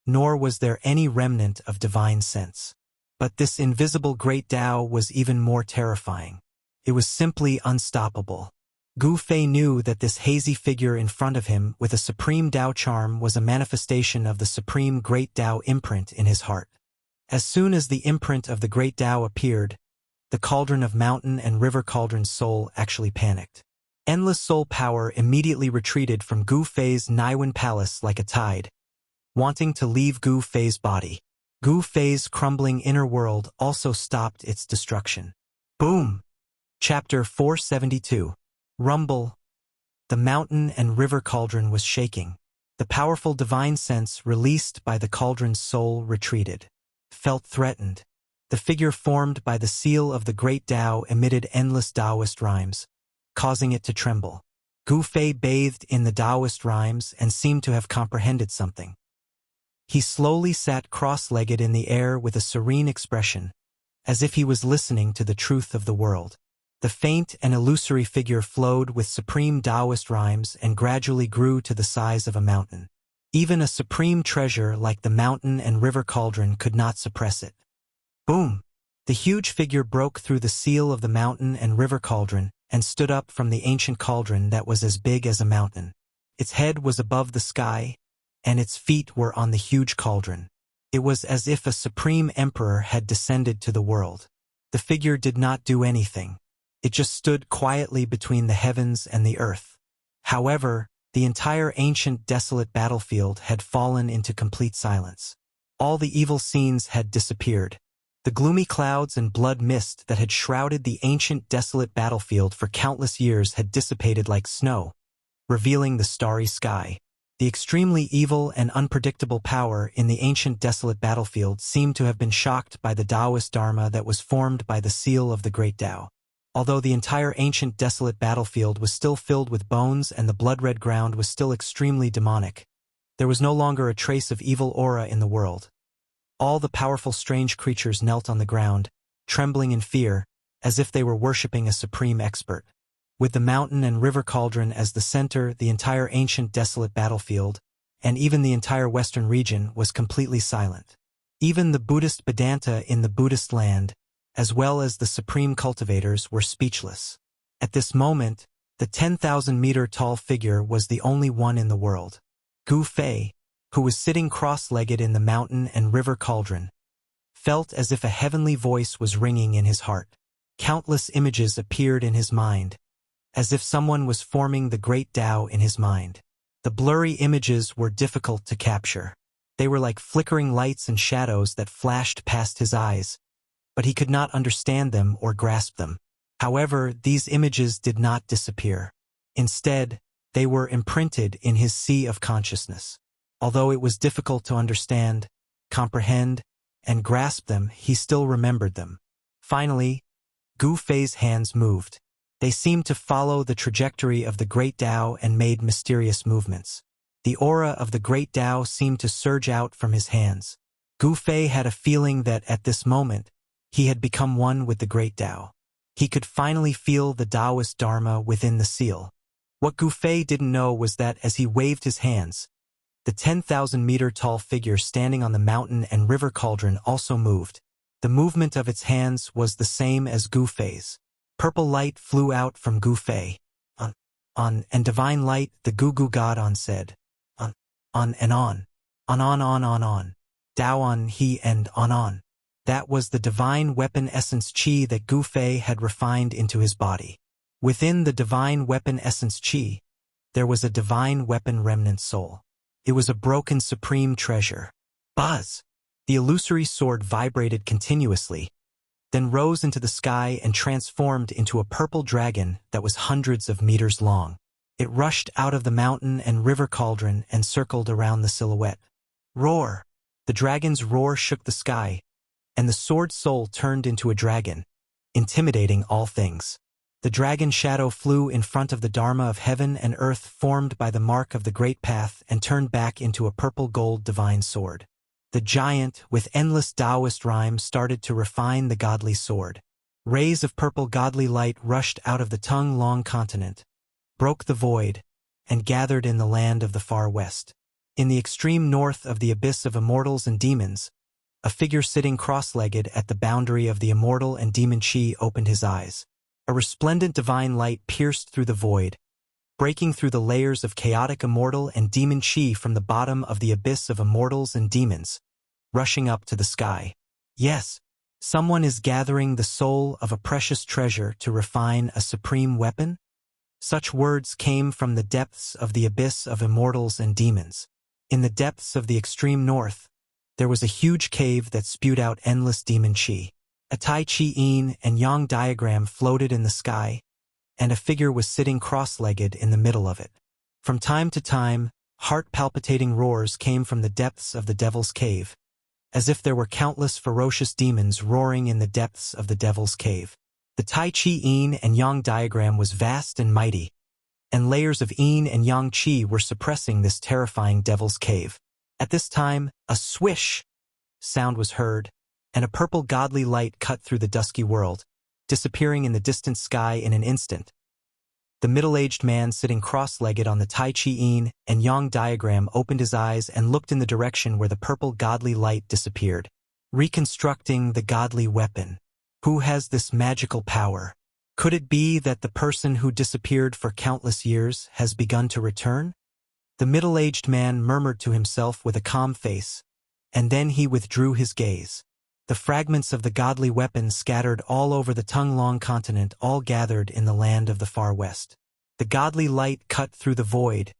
nor was there any remnant of divine sense. But this invisible great Tao was even more terrifying. It was simply unstoppable. Gu Fei knew that this hazy figure in front of him with a supreme Tao charm was a manifestation of the supreme great Tao imprint in his heart. As soon as the imprint of the great Tao appeared, the cauldron of mountain and river cauldron's soul actually panicked. Endless soul power immediately retreated from Gu Fei's Niwen palace like a tide, wanting to leave Gu Fei's body. Gu Fei's crumbling inner world also stopped its destruction. Boom! Chapter 472. Rumble. The mountain and river cauldron was shaking. The powerful divine sense released by the cauldron's soul retreated. Felt threatened. The figure formed by the seal of the great Tao emitted endless Taoist rhymes, causing it to tremble. Gu Fei bathed in the Taoist rhymes and seemed to have comprehended something. He slowly sat cross-legged in the air with a serene expression, as if he was listening to the truth of the world. The faint and illusory figure flowed with supreme Taoist rhymes and gradually grew to the size of a mountain. Even a supreme treasure like the mountain and river cauldron could not suppress it. Boom! The huge figure broke through the seal of the mountain and river cauldron and stood up from the ancient cauldron that was as big as a mountain. Its head was above the sky, and its feet were on the huge cauldron. It was as if a supreme emperor had descended to the world. The figure did not do anything. It just stood quietly between the heavens and the earth. However, the entire ancient desolate battlefield had fallen into complete silence. All the evil scenes had disappeared. The gloomy clouds and blood mist that had shrouded the ancient desolate battlefield for countless years had dissipated like snow, revealing the starry sky. The extremely evil and unpredictable power in the ancient desolate battlefield seemed to have been shocked by the Taoist Dharma that was formed by the seal of the great Tao. Although the entire ancient desolate battlefield was still filled with bones and the blood-red ground was still extremely demonic, there was no longer a trace of evil aura in the world. All the powerful strange creatures knelt on the ground, trembling in fear, as if they were worshipping a supreme expert. With the mountain and river cauldron as the center, the entire ancient desolate battlefield, and even the entire western region, was completely silent. Even the Buddhist Vedanta in the Buddhist land, as well as the supreme cultivators, were speechless. At this moment, the 10,000-meter-tall figure was the only one in the world. Gu Fei, who was sitting cross-legged in the mountain and river cauldron, felt as if a heavenly voice was ringing in his heart. Countless images appeared in his mind, as if someone was forming the great Tao in his mind. The blurry images were difficult to capture. They were like flickering lights and shadows that flashed past his eyes, but he could not understand them or grasp them. However, these images did not disappear. Instead, they were imprinted in his sea of consciousness. Although it was difficult to understand, comprehend, and grasp them, he still remembered them. Finally, Gu Fei's hands moved. They seemed to follow the trajectory of the great Tao and made mysterious movements. The aura of the great Tao seemed to surge out from his hands. Gu Fei had a feeling that at this moment, he had become one with the great Tao. He could finally feel the Taoist Dharma within the seal. What Gu Fei didn't know was that as he waved his hands, the 10,000-meter-tall figure standing on the mountain and river cauldron also moved. The movement of its hands was the same as Gu Fei's. Purple light flew out from Gu Fei. On, and divine light, the Gu God on said. On and on. On. Dao on he and on. That was the divine weapon essence chi that Gu Fei had refined into his body. Within the divine weapon essence chi, there was a divine weapon remnant soul. It was a broken supreme treasure. Buzz! The illusory sword vibrated continuously, then rose into the sky and transformed into a purple dragon that was hundreds of meters long. It rushed out of the mountain and river cauldron and circled around the silhouette. Roar! The dragon's roar shook the sky, and the sword soul turned into a dragon, intimidating all things. The dragon shadow flew in front of the Dharma of heaven and earth formed by the mark of the great path and turned back into a purple gold divine sword. The giant, with endless Taoist rhyme, started to refine the godly sword. Rays of purple godly light rushed out of the tongue-long continent, broke the void, and gathered in the land of the far west. In the extreme north of the abyss of immortals and demons, a figure sitting cross-legged at the boundary of the immortal and demon chi opened his eyes. A resplendent divine light pierced through the void, breaking through the layers of chaotic immortal and demon chi from the bottom of the abyss of immortals and demons, rushing up to the sky. Yes, someone is gathering the soul of a precious treasure to refine a supreme weapon? Such words came from the depths of the abyss of immortals and demons. In the depths of the extreme north, there was a huge cave that spewed out endless demon chi. A Tai Chi yin and yang diagram floated in the sky, and a figure was sitting cross-legged in the middle of it. From time to time, heart-palpitating roars came from the depths of the devil's cave, as if there were countless ferocious demons roaring in the depths of the devil's cave. The Tai Chi yin and yang diagram was vast and mighty, and layers of yin and yang chi were suppressing this terrifying devil's cave. At this time, a swish sound was heard, and a purple godly light cut through the dusky world, disappearing in the distant sky in an instant. The middle-aged man sitting cross-legged on the Tai Chi yin and yang diagram opened his eyes and looked in the direction where the purple godly light disappeared. Reconstructing the godly weapon. Who has this magical power? Could it be that the person who disappeared for countless years has begun to return? The middle-aged man murmured to himself with a calm face, and then he withdrew his gaze. The fragments of the godly weapon scattered all over the tongue-long continent all gathered in the land of the far west. The godly light cut through the void,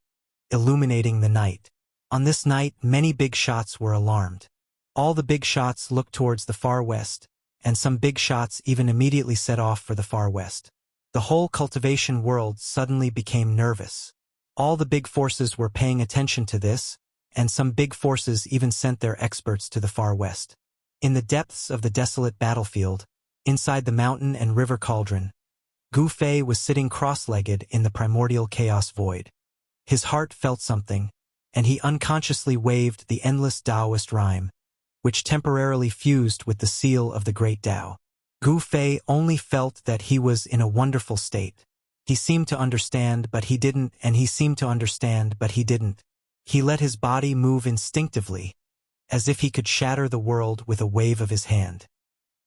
illuminating the night. On this night, many big shots were alarmed. All the big shots looked towards the far west, and some big shots even immediately set off for the far west. The whole cultivation world suddenly became nervous. All the big forces were paying attention to this, and some big forces even sent their experts to the far west. In the depths of the desolate battlefield, inside the mountain and river cauldron, Gu Fei was sitting cross-legged in the primordial chaos void. His heart felt something, and he unconsciously waved the endless Taoist rhyme, which temporarily fused with the seal of the great Tao. Gu Fei only felt that he was in a wonderful state. He seemed to understand, but he didn't, and he seemed to understand, but he didn't. He let his body move instinctively, as if he could shatter the world with a wave of his hand.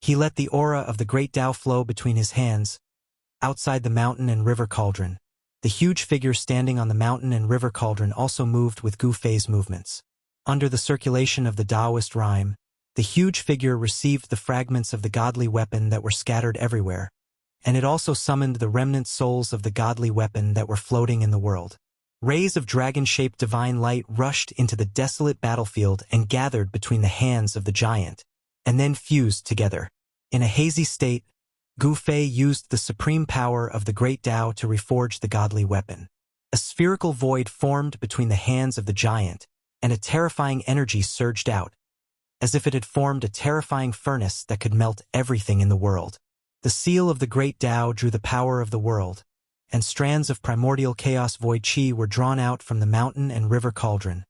He let the aura of the great Tao flow between his hands. Outside the mountain and river cauldron, the huge figure standing on the mountain and river cauldron also moved with Gu Fei's movements. Under the circulation of the Taoist rhyme, the huge figure received the fragments of the godly weapon that were scattered everywhere, and it also summoned the remnant souls of the godly weapon that were floating in the world. Rays of dragon-shaped divine light rushed into the desolate battlefield and gathered between the hands of the giant, and then fused together. In a hazy state, Gu Fei used the supreme power of the great Tao to reforge the godly weapon. A spherical void formed between the hands of the giant, and a terrifying energy surged out, as if it had formed a terrifying furnace that could melt everything in the world. The seal of the great Tao drew the power of the world, and strands of primordial chaos void chi were drawn out from the mountain and river cauldron,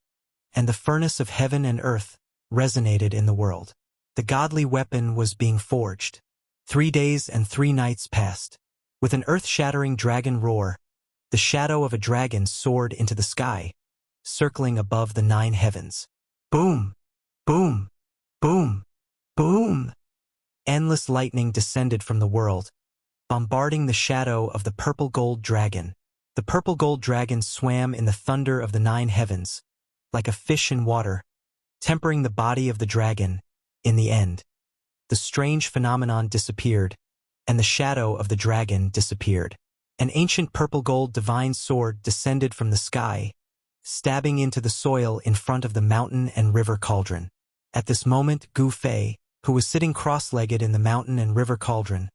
and the furnace of heaven and earth resonated in the world. The godly weapon was being forged. 3 days and 3 nights passed. With an earth-shattering dragon roar, the shadow of a dragon soared into the sky, circling above the 9 heavens. Boom! Boom! Boom! Boom! Endless lightning descended from the world, bombarding the shadow of the purple-gold dragon. The purple-gold dragon swam in the thunder of the 9 heavens, like a fish in water, tempering the body of the dragon. In the end, the strange phenomenon disappeared, and the shadow of the dragon disappeared. An ancient purple-gold divine sword descended from the sky, stabbing into the soil in front of the mountain and river cauldron. At this moment, Gu Fei, who was sitting cross-legged in the mountain and river cauldron,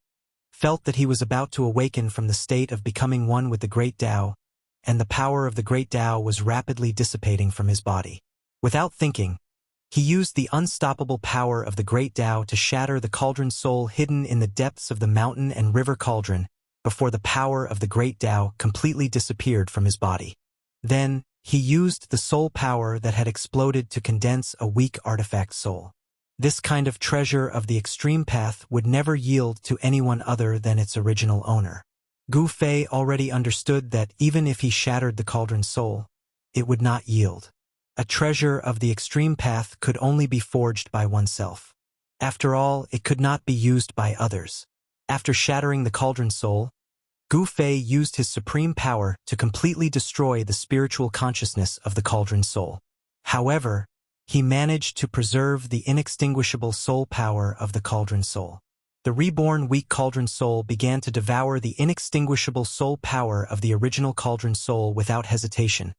felt that he was about to awaken from the state of becoming one with the great Tao, and the power of the great Tao was rapidly dissipating from his body. Without thinking, he used the unstoppable power of the great Tao to shatter the cauldron soul hidden in the depths of the mountain and river cauldron before the power of the great Tao completely disappeared from his body. Then, he used the soul power that had exploded to condense a weak artifact soul. This kind of treasure of the extreme path would never yield to anyone other than its original owner. Gu Fei already understood that even if he shattered the cauldron soul, it would not yield. A treasure of the extreme path could only be forged by oneself. After all, it could not be used by others. After shattering the cauldron soul, Gu Fei used his supreme power to completely destroy the spiritual consciousness of the cauldron soul. However, he managed to preserve the inextinguishable soul power of the cauldron soul. The reborn weak cauldron soul began to devour the inextinguishable soul power of the original cauldron soul without hesitation,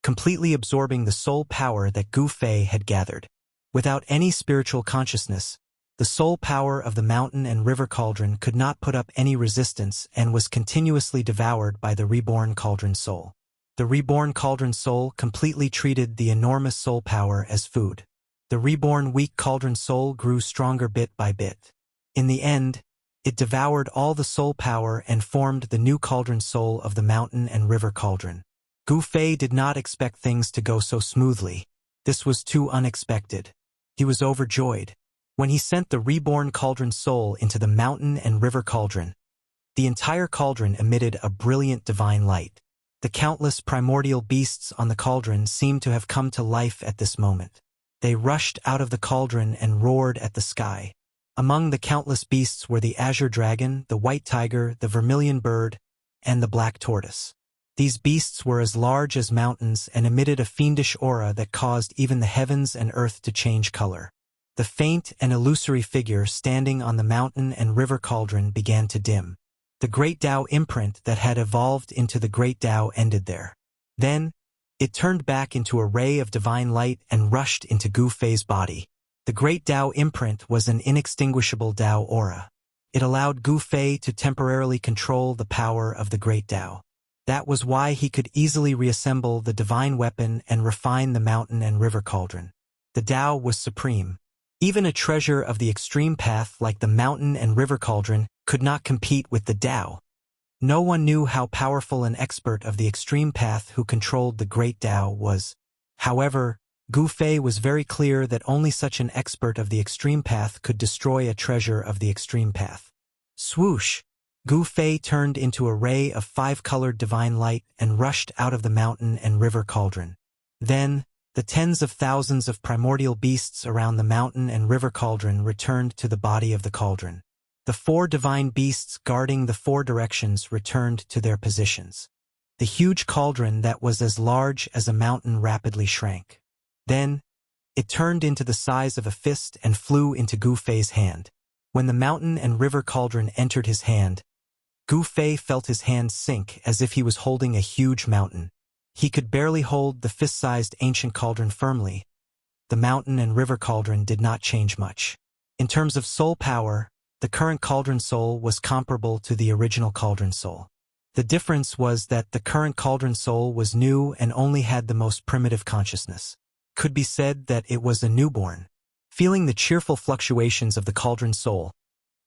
completely absorbing the soul power that Gu Fei had gathered. Without any spiritual consciousness, the soul power of the mountain and river cauldron could not put up any resistance and was continuously devoured by the reborn cauldron soul. The reborn cauldron soul completely treated the enormous soul power as food. The reborn weak cauldron soul grew stronger bit by bit. In the end, it devoured all the soul power and formed the new cauldron soul of the mountain and river cauldron. Gu Fei did not expect things to go so smoothly. This was too unexpected. He was overjoyed. When he sent the reborn cauldron soul into the mountain and river cauldron, the entire cauldron emitted a brilliant divine light. The countless primordial beasts on the cauldron seemed to have come to life at this moment. They rushed out of the cauldron and roared at the sky. Among the countless beasts were the azure dragon, the white tiger, the vermilion bird, and the black tortoise. These beasts were as large as mountains and emitted a fiendish aura that caused even the heavens and earth to change color. The faint and illusory figure standing on the mountain and river cauldron began to dim. The great Tao imprint that had evolved into the great Tao ended there. Then, it turned back into a ray of divine light and rushed into Gu Fei's body. The great Tao imprint was an inextinguishable Tao aura. It allowed Gu Fei to temporarily control the power of the great Tao. That was why he could easily reassemble the divine weapon and refine the mountain and river cauldron. The Tao was supreme. Even a treasure of the extreme path like the mountain and river cauldron could not compete with the Tao. No one knew how powerful an expert of the extreme path who controlled the great Tao was. However, Gu Fei was very clear that only such an expert of the extreme path could destroy a treasure of the extreme path. Swoosh! Gu Fei turned into a ray of 5-colored divine light and rushed out of the mountain and river cauldron. Then, the tens of thousands of primordial beasts around the mountain and river cauldron returned to the body of the cauldron. The 4 divine beasts guarding the 4 directions returned to their positions. The huge cauldron that was as large as a mountain rapidly shrank. Then, it turned into the size of a fist and flew into Gu Fei's hand. When the mountain and river cauldron entered his hand, Gu Fei felt his hand sink as if he was holding a huge mountain. He could barely hold the fist-sized ancient cauldron firmly. The mountain and river cauldron did not change much. In terms of soul power, the current cauldron soul was comparable to the original cauldron soul. The difference was that the current cauldron soul was new and only had the most primitive consciousness. Could be said that it was a newborn. Feeling the cheerful fluctuations of the cauldron soul,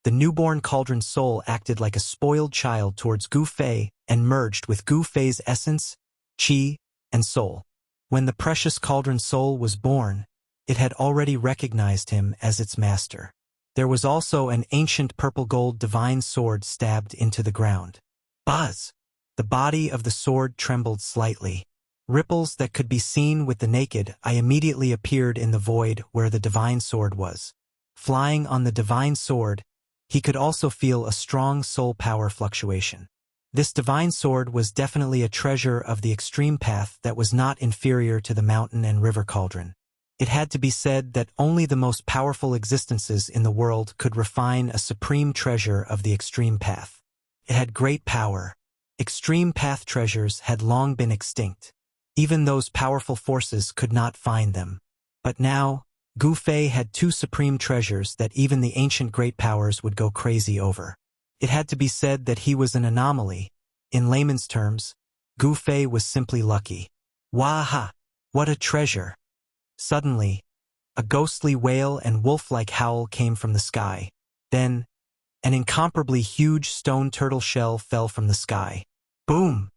the newborn cauldron soul acted like a spoiled child towards Gu Fei and merged with Gu Fei's essence, qi, and soul. When the precious cauldron soul was born, it had already recognized him as its master. There was also an ancient purple-gold divine sword stabbed into the ground. Buzz! The body of the sword trembled slightly. Ripples that could be seen with the naked eye immediately appeared in the void where the divine sword was. Flying on the divine sword, he could also feel a strong soul power fluctuation. This divine sword was definitely a treasure of the extreme path that was not inferior to the mountain and river cauldron. It had to be said that only the most powerful existences in the world could refine a supreme treasure of the extreme path. It had great power. Extreme path treasures had long been extinct. Even those powerful forces could not find them. But now, Gu Fei had two supreme treasures that even the ancient great powers would go crazy over. It had to be said that he was an anomaly. In layman's terms, Gu Fei was simply lucky. Waha! What a treasure! Suddenly, a ghostly wail and wolf-like howl came from the sky. Then, an incomparably huge stone turtle shell fell from the sky. Boom!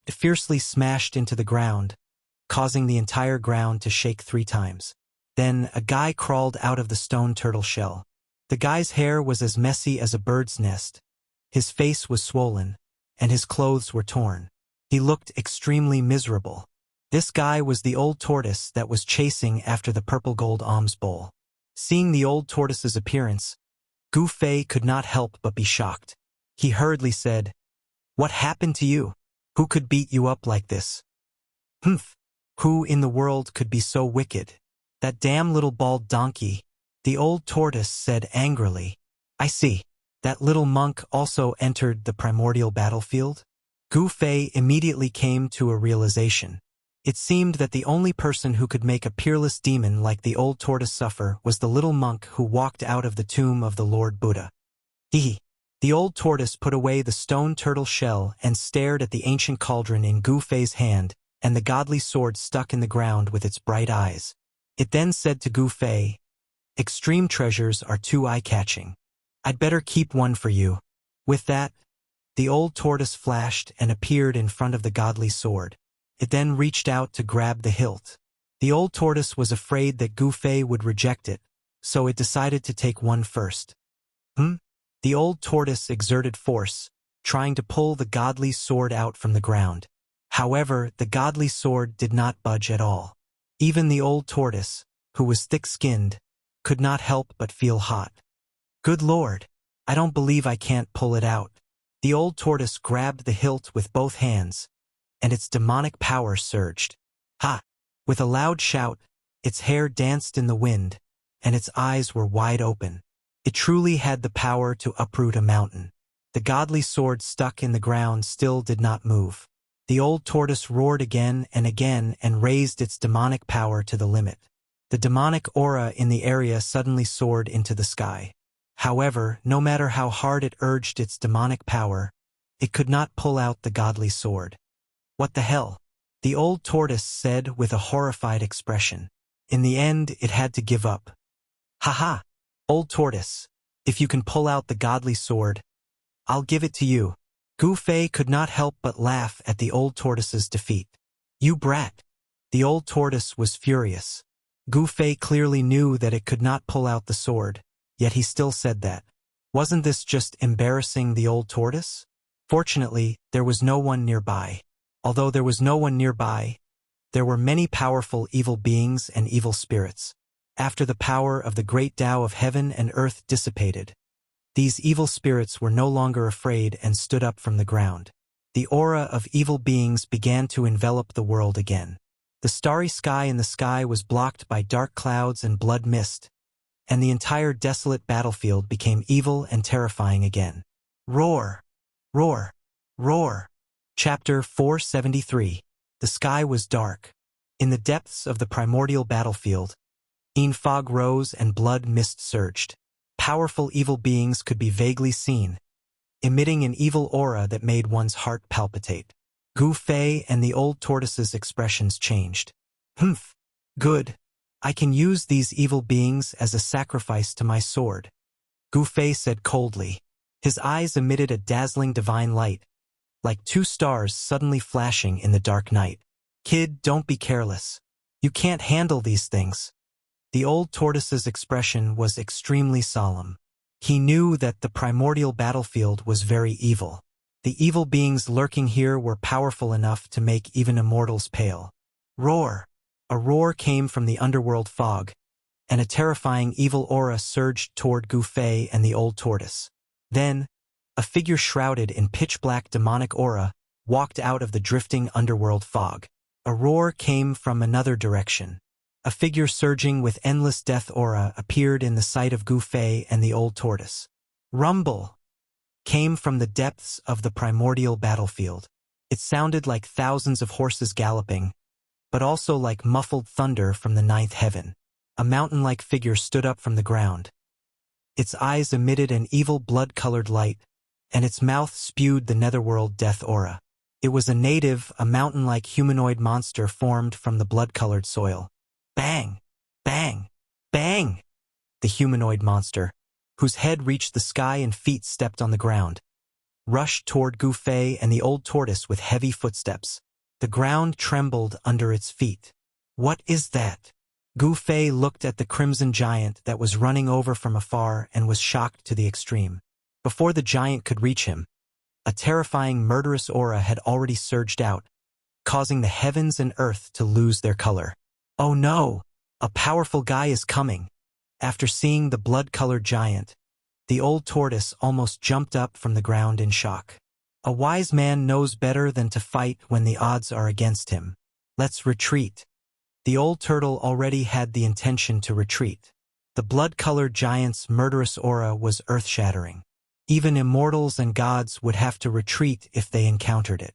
It fiercely smashed into the ground, causing the entire ground to shake 3 times. Then, a guy crawled out of the stone turtle shell. The guy's hair was as messy as a bird's nest. His face was swollen, and his clothes were torn. He looked extremely miserable. This guy was the old tortoise that was chasing after the purple gold alms bowl. Seeing the old tortoise's appearance, Gu Fei could not help but be shocked. He hurriedly said, "What happened to you? Who could beat you up like this?" "Humph! Who in the world could be so wicked? That damn little bald donkey," the old tortoise said angrily. "I see. That little monk also entered the primordial battlefield?" Gu Fei immediately came to a realization. It seemed that the only person who could make a peerless demon like the old tortoise suffer was the little monk who walked out of the tomb of the Lord Buddha. The old tortoise put away the stone turtle shell and stared at the ancient cauldron in Gu Fei's hand and the godly sword stuck in the ground with its bright eyes. It then said to Gu Fei, "Extreme treasures are too eye-catching. I'd better keep one for you." With that, the old tortoise flashed and appeared in front of the godly sword. It then reached out to grab the hilt. The old tortoise was afraid that Gu Fei would reject it, so it decided to take one first. The old tortoise exerted force, trying to pull the godly sword out from the ground. However, the godly sword did not budge at all. Even the old tortoise, who was thick-skinned, could not help but feel hot. "Good Lord, I don't believe I can't pull it out." The old tortoise grabbed the hilt with both hands, and its demonic power surged. Ha! With a loud shout, its hair danced in the wind, and its eyes were wide open. It truly had the power to uproot a mountain. The godly sword stuck in the ground still did not move. The old tortoise roared again and raised its demonic power to the limit. The demonic aura in the area suddenly soared into the sky. However, no matter how hard it urged its demonic power, it could not pull out the godly sword. "What the hell?" the old tortoise said with a horrified expression. In the end, it had to give up. "Ha! Old tortoise, if you can pull out the godly sword, I'll give it to you." Gu Fei could not help but laugh at the old tortoise's defeat. "You brat!" The old tortoise was furious. Gu Fei clearly knew that it could not pull out the sword, yet he still said that. Wasn't this just embarrassing the old tortoise? Fortunately, there was no one nearby. Although there was no one nearby, there were many powerful evil beings and evil spirits. After the power of the great Tao of heaven and earth dissipated, these evil spirits were no longer afraid and stood up from the ground. The aura of evil beings began to envelop the world again. The starry sky in the sky was blocked by dark clouds and blood mist, and the entire desolate battlefield became evil and terrifying again. Roar! Roar! Roar! Chapter 473. The sky was dark. In the depths of the primordial battlefield, fog rose and blood mist surged. Powerful evil beings could be vaguely seen, emitting an evil aura that made one's heart palpitate. Gu Fei and the old tortoise's expressions changed. "Humph! Good. I can use these evil beings as a sacrifice to my sword," Gu Fei said coldly. His eyes emitted a dazzling divine light, like 2 stars suddenly flashing in the dark night. "Kid, don't be careless. You can't handle these things." The old tortoise's expression was extremely solemn. He knew that the primordial battlefield was very evil. The evil beings lurking here were powerful enough to make even immortals pale. Roar! A roar came from the underworld fog, and a terrifying evil aura surged toward Gu Fei and the old tortoise. Then, a figure shrouded in pitch-black demonic aura walked out of the drifting underworld fog. A roar came from another direction. A figure surging with endless death aura appeared in the sight of Gu Fei and the old tortoise. Rumble came from the depths of the primordial battlefield. It sounded like thousands of horses galloping, but also like muffled thunder from the ninth heaven. A mountain-like figure stood up from the ground. Its eyes emitted an evil blood-colored light, and its mouth spewed the netherworld death aura. It was a native, a mountain-like humanoid monster formed from the blood-colored soil. Bang! Bang! Bang! The humanoid monster, whose head reached the sky and feet stepped on the ground, rushed toward Gu Fei and the old tortoise with heavy footsteps. The ground trembled under its feet. What is that? Gu Fei looked at the crimson giant that was running over from afar and was shocked to the extreme. Before the giant could reach him, a terrifying murderous aura had already surged out, causing the heavens and earth to lose their color. Oh no! A powerful guy is coming! After seeing the blood-colored giant, the old tortoise almost jumped up from the ground in shock. A wise man knows better than to fight when the odds are against him. Let's retreat. The old turtle already had the intention to retreat. The blood-colored giant's murderous aura was earth-shattering. Even immortals and gods would have to retreat if they encountered it.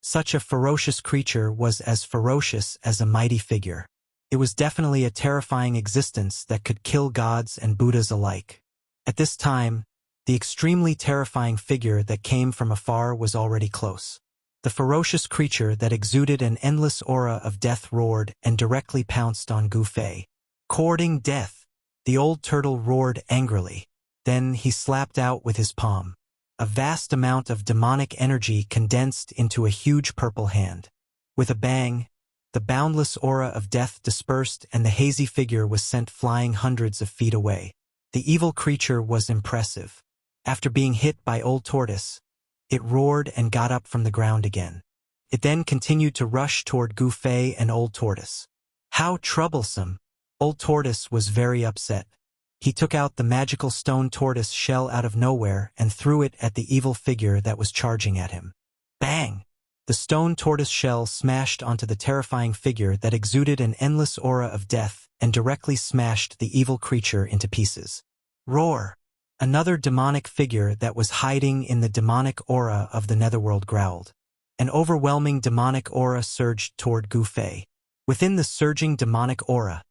Such a ferocious creature was as ferocious as a mighty figure. It was definitely a terrifying existence that could kill gods and Buddhas alike. At this time, the extremely terrifying figure that came from afar was already close. The ferocious creature that exuded an endless aura of death roared and directly pounced on Gu Fei. Courting death, the old turtle roared angrily. Then he slapped out with his palm. A vast amount of demonic energy condensed into a huge purple hand. With a bang, the boundless aura of death dispersed and the hazy figure was sent flying hundreds of feet away. The evil creature was impressive. After being hit by Old Tortoise, it roared and got up from the ground again. It then continued to rush toward Gu Fei and Old Tortoise. How troublesome! Old Tortoise was very upset. He took out the magical stone tortoise shell out of nowhere and threw it at the evil figure that was charging at him. Bang! The stone tortoise shell smashed onto the terrifying figure that exuded an endless aura of death and directly smashed the evil creature into pieces. Roar! Another demonic figure that was hiding in the demonic aura of the netherworld growled. An overwhelming demonic aura surged toward Gu Fei. Within the surging demonic aura,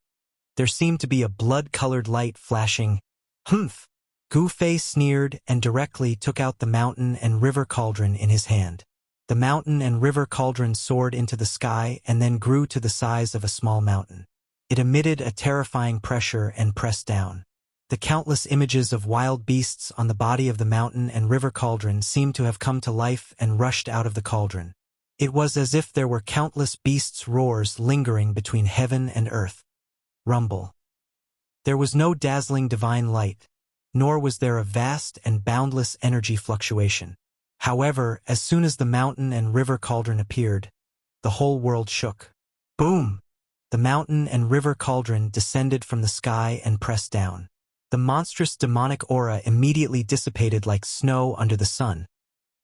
there seemed to be a blood-colored light flashing. Humph! Gu Fei sneered and directly took out the mountain and river cauldron in his hand. The mountain and river cauldron soared into the sky and then grew to the size of a small mountain. It emitted a terrifying pressure and pressed down. The countless images of wild beasts on the body of the mountain and river cauldron seemed to have come to life and rushed out of the cauldron. It was as if there were countless beasts' roars lingering between heaven and earth. Rumble. There was no dazzling divine light, nor was there a vast and boundless energy fluctuation. However, as soon as the mountain and river cauldron appeared, the whole world shook. Boom! The mountain and river cauldron descended from the sky and pressed down. The monstrous demonic aura immediately dissipated like snow under the sun,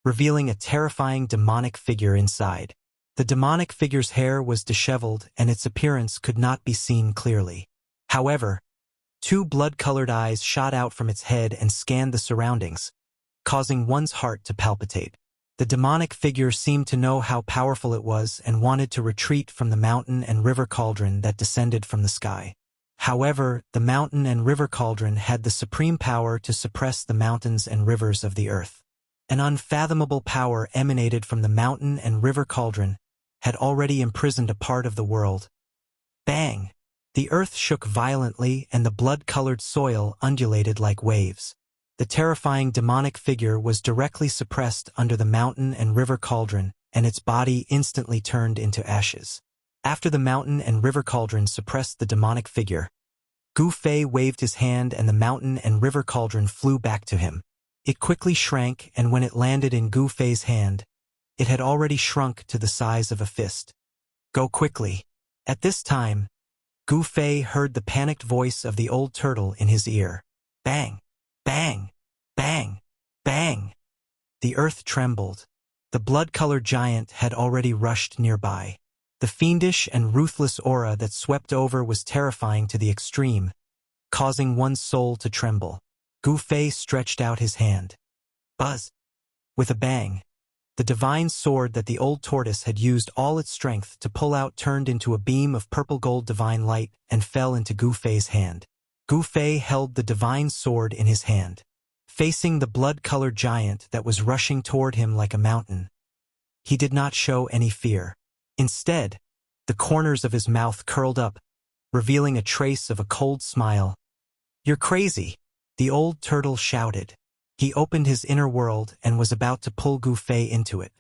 revealing a terrifying demonic figure inside. The demonic figure's hair was disheveled and its appearance could not be seen clearly. However, two blood-colored eyes shot out from its head and scanned the surroundings, causing one's heart to palpitate. The demonic figure seemed to know how powerful it was and wanted to retreat from the mountain and river cauldron that descended from the sky. However, the mountain and river cauldron had the supreme power to suppress the mountains and rivers of the earth. An unfathomable power emanated from the mountain and river cauldron, had already imprisoned a part of the world. Bang! The earth shook violently and the blood-colored soil undulated like waves. The terrifying demonic figure was directly suppressed under the mountain and river cauldron, and its body instantly turned into ashes. After the mountain and river cauldron suppressed the demonic figure, Gu Fei waved his hand and the mountain and river cauldron flew back to him. It quickly shrank, and when it landed in Gu Fei's hand, it had already shrunk to the size of a fist. Go quickly. At this time, Gu Fei heard the panicked voice of the old turtle in his ear. Bang! Bang! Bang! Bang! The earth trembled. The blood-colored giant had already rushed nearby. The fiendish and ruthless aura that swept over was terrifying to the extreme, causing one's soul to tremble. Gu Fei stretched out his hand. Buzz! With a bang, the divine sword that the old tortoise had used all its strength to pull out turned into a beam of purple-gold divine light and fell into Gu Fei's hand. Gu Fei held the divine sword in his hand, facing the blood-colored giant that was rushing toward him like a mountain. He did not show any fear. Instead, the corners of his mouth curled up, revealing a trace of a cold smile. You're crazy, the old turtle shouted. He opened his inner world and was about to pull Gu Fei into it.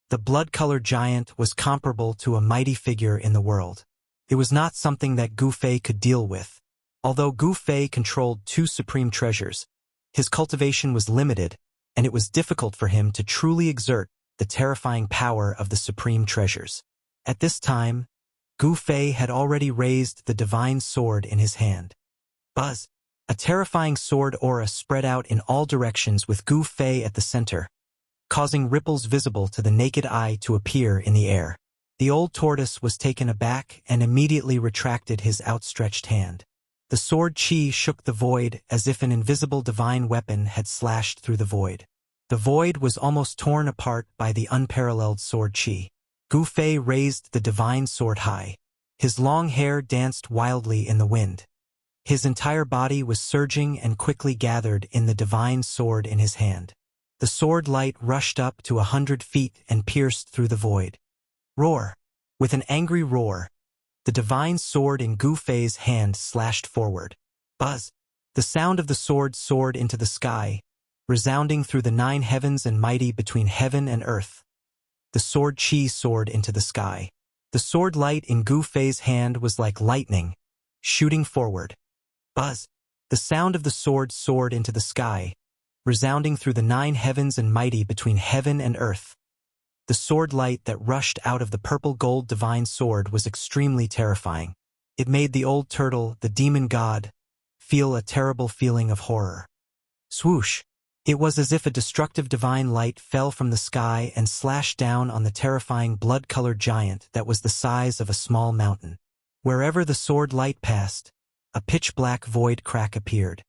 The blood-colored giant was comparable to a mighty figure in the world. It was not something that Gu Fei could deal with. Although Gu Fei controlled two supreme treasures, his cultivation was limited, and it was difficult for him to truly exert the terrifying power of the supreme treasures. At this time, Gu Fei had already raised the divine sword in his hand. Buzz! A terrifying sword aura spread out in all directions with Gu Fei at the center, causing ripples visible to the naked eye to appear in the air. The old tortoise was taken aback and immediately retracted his outstretched hand. The sword chi shook the void as if an invisible divine weapon had slashed through the void. The void was almost torn apart by the unparalleled sword chi. Gu Fei raised the divine sword high. His long hair danced wildly in the wind. His entire body was surging and quickly gathered in the divine sword in his hand. The sword light rushed up to 100 feet and pierced through the void. Roar! With an angry roar, the divine sword in Gu Fei's hand slashed forward. Buzz! The sound of the sword soared into the sky, resounding through the 9 heavens and mighty between heaven and earth. The sword chi soared into the sky. The sword light in Gu Fei's hand was like lightning, shooting forward. Buzz! The sound of the sword soared into the sky, resounding through the 9 heavens and mighty between heaven and earth. The sword light that rushed out of the purple-gold divine sword was extremely terrifying. It made the old turtle, the demon god, feel a terrible feeling of horror. Swoosh! It was as if a destructive divine light fell from the sky and slashed down on the terrifying blood-colored giant that was the size of a small mountain. Wherever the sword light passed, a pitch-black void crack appeared.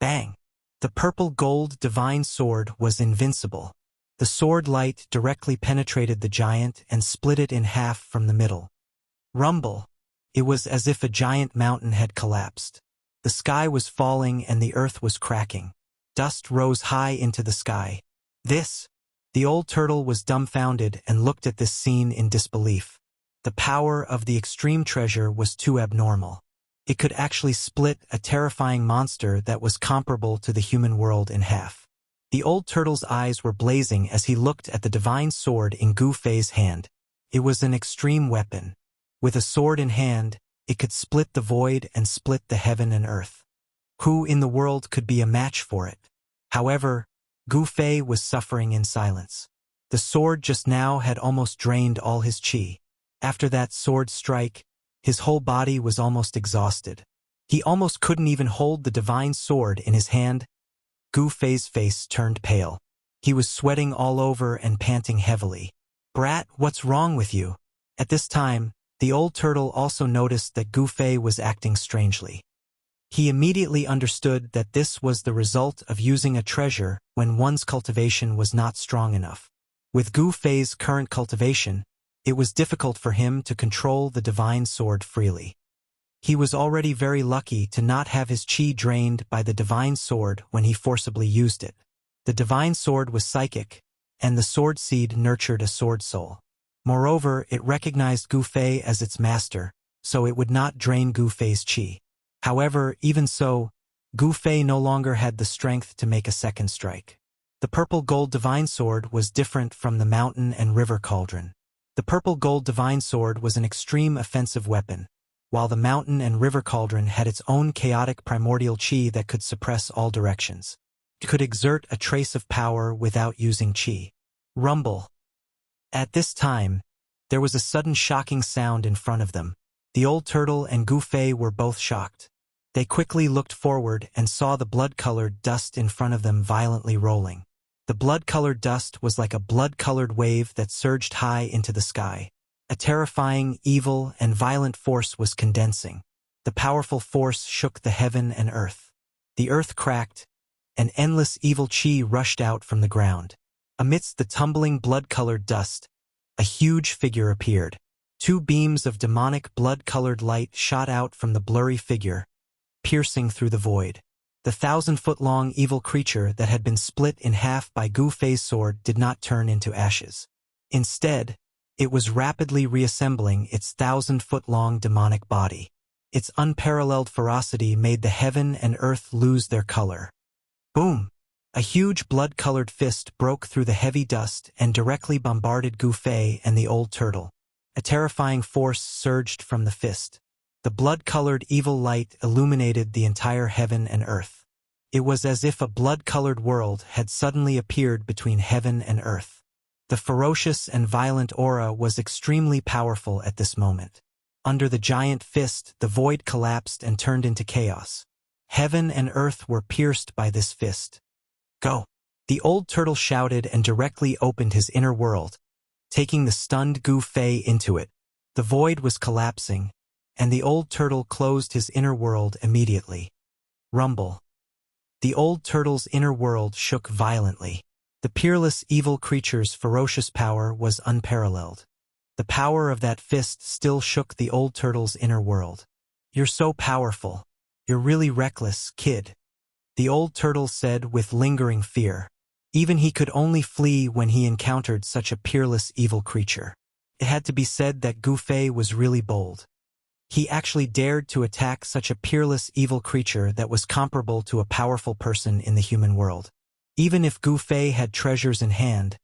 Bang! The purple-gold divine sword was invincible. The sword light directly penetrated the giant and split it in half from the middle. Rumble! It was as if a giant mountain had collapsed. The sky was falling and the earth was cracking. Dust rose high into the sky. The old turtle was dumbfounded and looked at this scene in disbelief. The power of the extreme treasure was too abnormal. It could actually split a terrifying monster that was comparable to the human world in half. The old turtle's eyes were blazing as he looked at the divine sword in Gu Fei's hand. It was an extreme weapon. With a sword in hand, it could split the void and split the heaven and earth. Who in the world could be a match for it? However, Gu Fei was suffering in silence. The sword just now had almost drained all his chi. After that sword strike, his whole body was almost exhausted. He almost couldn't even hold the divine sword in his hand. Gu Fei's face turned pale. He was sweating all over and panting heavily. Brat, what's wrong with you? At this time, the old turtle also noticed that Gu Fei was acting strangely. He immediately understood that this was the result of using a treasure when one's cultivation was not strong enough. With Gu Fei's current cultivation, it was difficult for him to control the divine sword freely. He was already very lucky to not have his chi drained by the divine sword when he forcibly used it. The divine sword was psychic, and the sword seed nurtured a sword soul. Moreover, it recognized Gu Fei as its master, so it would not drain Gu Fei's chi. However, even so, Gu Fei no longer had the strength to make a second strike. The purple-gold divine sword was different from the mountain and river cauldron. The purple-gold divine sword was an extreme offensive weapon, while the mountain and river cauldron had its own chaotic primordial chi that could suppress all directions. could exert a trace of power without using chi. Rumble. At this time, there was a sudden shocking sound in front of them. The old turtle and Gu Fei were both shocked. They quickly looked forward and saw the blood-colored dust in front of them violently rolling. The blood-colored dust was like a blood-colored wave that surged high into the sky. A terrifying, evil, and violent force was condensing. The powerful force shook the heaven and earth. The earth cracked, and endless evil chi rushed out from the ground. Amidst the tumbling blood-colored dust, a huge figure appeared. Two beams of demonic blood-colored light shot out from the blurry figure, piercing through the void. The 1,000-foot-long evil creature that had been split in half by Gu Fei's sword did not turn into ashes. Instead, it was rapidly reassembling its 1,000-foot-long demonic body. Its unparalleled ferocity made the heaven and earth lose their color. Boom! A huge blood-colored fist broke through the heavy dust and directly bombarded Gu Fei and the old turtle. A terrifying force surged from the fist. The blood-colored evil light illuminated the entire heaven and earth. It was as if a blood-colored world had suddenly appeared between heaven and earth. The ferocious and violent aura was extremely powerful at this moment. Under the giant fist, the void collapsed and turned into chaos. Heaven and earth were pierced by this fist. Go! The old turtle shouted and directly opened his inner world, taking the stunned Gu Fei into it. The void was collapsing, and the old turtle closed his inner world immediately. Rumble. The old turtle's inner world shook violently. The peerless evil creature's ferocious power was unparalleled. The power of that fist still shook the old turtle's inner world. You're so powerful. You're really reckless, kid. The old turtle said with lingering fear. Even he could only flee when he encountered such a peerless evil creature. It had to be said that Gu Fei was really bold. He actually dared to attack such a peerless evil creature that was comparable to a powerful person in the human world. Even if Gu Fei had treasures in hand,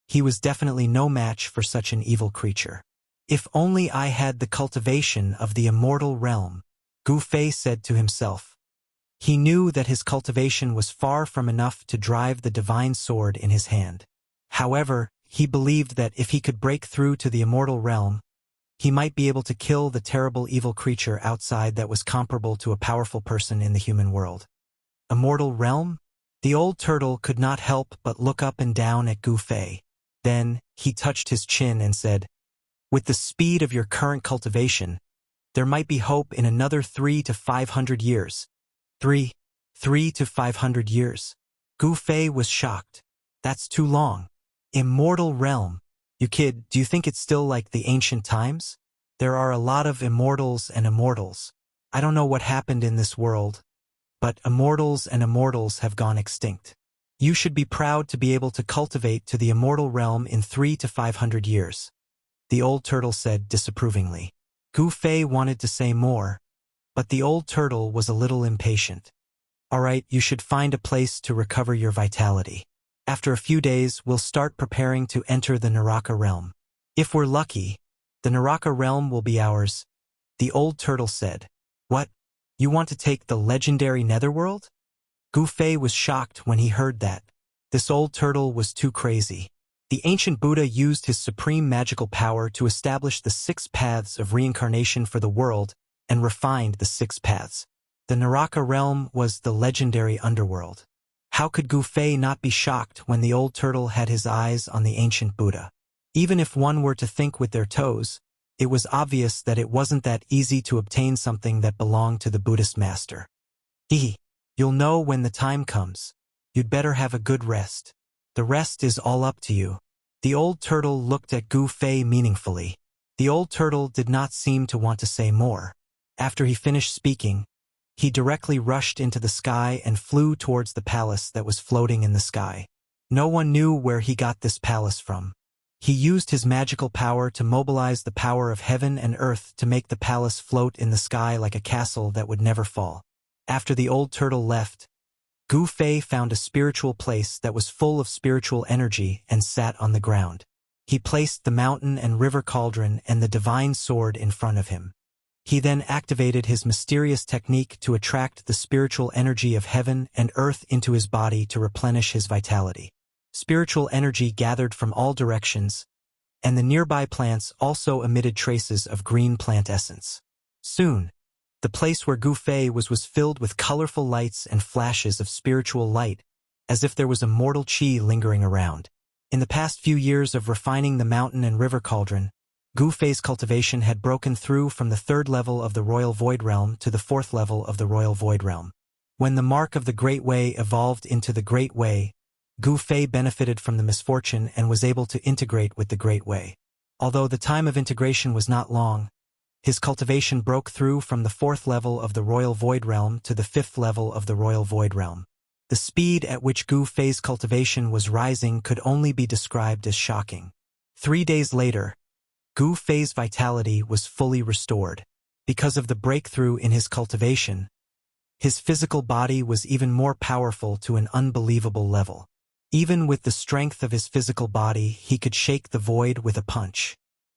he was definitely no match for such an evil creature. If only I had the cultivation of the immortal realm, Gu Fei said to himself. He knew that his cultivation was far from enough to drive the divine sword in his hand. However, he believed that if he could break through to the immortal realm, he might be able to kill the terrible evil creature outside that was comparable to a powerful person in the human world. Immortal realm? The old turtle could not help but look up and down at Gu Fei. Then, he touched his chin and said, with the speed of your current cultivation, there might be hope in another 300 to 500 years. 300 to 500 years. Gu Fei was shocked. That's too long. Immortal realm. You kid, do you think it's still like the ancient times? There are a lot of immortals and immortals. I don't know what happened in this world, but immortals and immortals have gone extinct. You should be proud to be able to cultivate to the immortal realm in 300 to 500 years. The old turtle said disapprovingly. Gu Fei wanted to say more, but the old turtle was a little impatient. All right, you should find a place to recover your vitality. After a few days, we'll start preparing to enter the Naraka realm. If we're lucky, the Naraka realm will be ours, the old turtle said. What? You want to take the legendary netherworld? Gu Fei was shocked when he heard that. This old turtle was too crazy. The ancient Buddha used his supreme magical power to establish the 6 paths of reincarnation for the world and refined the 6 paths. The Naraka realm was the legendary underworld. How could Gu Fei not be shocked when the old turtle had his eyes on the ancient Buddha? Even if one were to think with their toes, it was obvious that it wasn't that easy to obtain something that belonged to the Buddhist master. You'll know when the time comes. You'd better have a good rest. The rest is all up to you. The old turtle looked at Gu Fei meaningfully. The old turtle did not seem to want to say more. After he finished speaking, he directly rushed into the sky and flew towards the palace that was floating in the sky. No one knew where he got this palace from. He used his magical power to mobilize the power of heaven and earth to make the palace float in the sky like a castle that would never fall. After the old turtle left, Gu Fei found a spiritual place that was full of spiritual energy and sat on the ground. He placed the mountain and river cauldron and the divine sword in front of him. He then activated his mysterious technique to attract the spiritual energy of heaven and earth into his body to replenish his vitality. Spiritual energy gathered from all directions, and the nearby plants also emitted traces of green plant essence. Soon, the place where Gu Fei was filled with colorful lights and flashes of spiritual light, as if there was immortal qi lingering around. In the past few years of refining the mountain and river cauldron, Gu Fei's cultivation had broken through from the 3rd level of the Royal Void Realm to the 4th level of the Royal Void Realm. When the mark of the Great Way evolved into the Great Way, Gu Fei benefited from the misfortune and was able to integrate with the Great Way. Although the time of integration was not long, his cultivation broke through from the 4th level of the Royal Void Realm to the 5th level of the Royal Void Realm. The speed at which Gu Fei's cultivation was rising could only be described as shocking. 3 days later, Gu Fei's vitality was fully restored. Because of the breakthrough in his cultivation, his physical body was even more powerful to an unbelievable level. Even with the strength of his physical body, he could shake the void with a punch.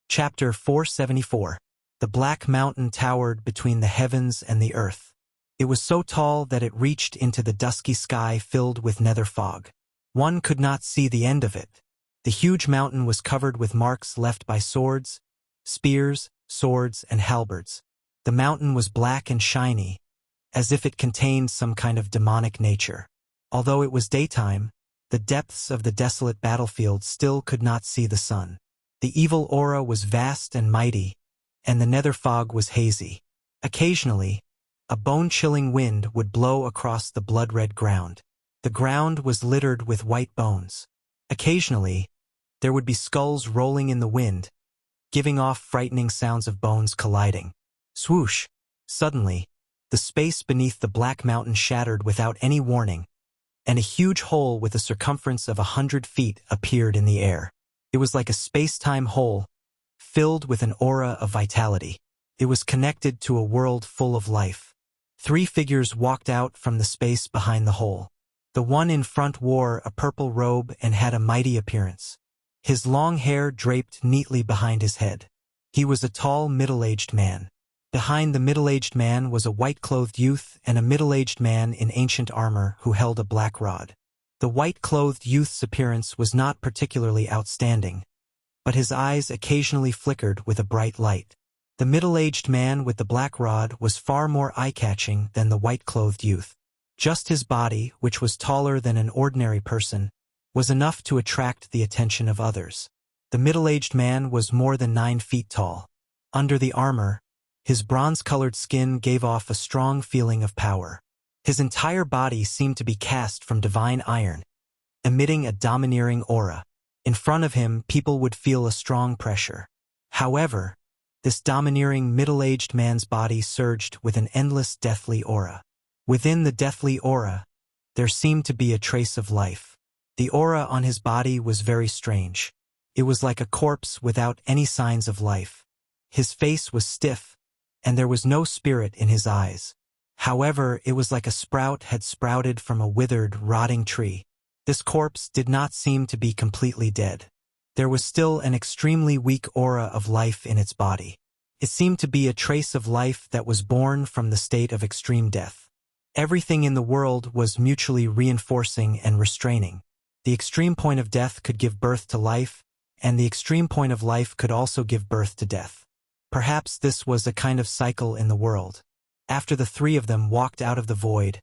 Chapter 474. The Black Mountain towered between the heavens and the earth. It was so tall that it reached into the dusky sky filled with nether fog. One could not see the end of it. The huge mountain was covered with marks left by swords, spears, swords, and halberds. The mountain was black and shiny, as if it contained some kind of demonic nature. Although it was daytime, the depths of the desolate battlefield still could not see the sun. The evil aura was vast and mighty, and the nether fog was hazy. Occasionally, a bone-chilling wind would blow across the blood-red ground. The ground was littered with white bones. Occasionally, there would be skulls rolling in the wind, giving off frightening sounds of bones colliding. Swoosh! Suddenly, the space beneath the Black Mountain shattered without any warning, and a huge hole with a circumference of 100 feet appeared in the air. It was like a space-time hole, filled with an aura of vitality. It was connected to a world full of life. 3 figures walked out from the space behind the hole. The one in front wore a purple robe and had a mighty appearance. His long hair draped neatly behind his head. He was a tall, middle-aged man. Behind the middle-aged man was a white-clothed youth and a middle-aged man in ancient armor who held a black rod. The white-clothed youth's appearance was not particularly outstanding, but his eyes occasionally flickered with a bright light. The middle-aged man with the black rod was far more eye-catching than the white-clothed youth. Just his body, which was taller than an ordinary person, was enough to attract the attention of others. The middle-aged man was more than 9 feet tall. Under the armor, his bronze-colored skin gave off a strong feeling of power. His entire body seemed to be cast from divine iron, emitting a domineering aura. In front of him, people would feel a strong pressure. However, this domineering middle-aged man's body surged with an endless deathly aura. Within the deathly aura, there seemed to be a trace of life. The aura on his body was very strange. It was like a corpse without any signs of life. His face was stiff, and there was no spirit in his eyes. However, it was like a sprout had sprouted from a withered, rotting tree. This corpse did not seem to be completely dead. There was still an extremely weak aura of life in its body. It seemed to be a trace of life that was born from the state of extreme death. Everything in the world was mutually reinforcing and restraining. The extreme point of death could give birth to life, and the extreme point of life could also give birth to death. Perhaps this was a kind of cycle in the world. After the 3 of them walked out of the void,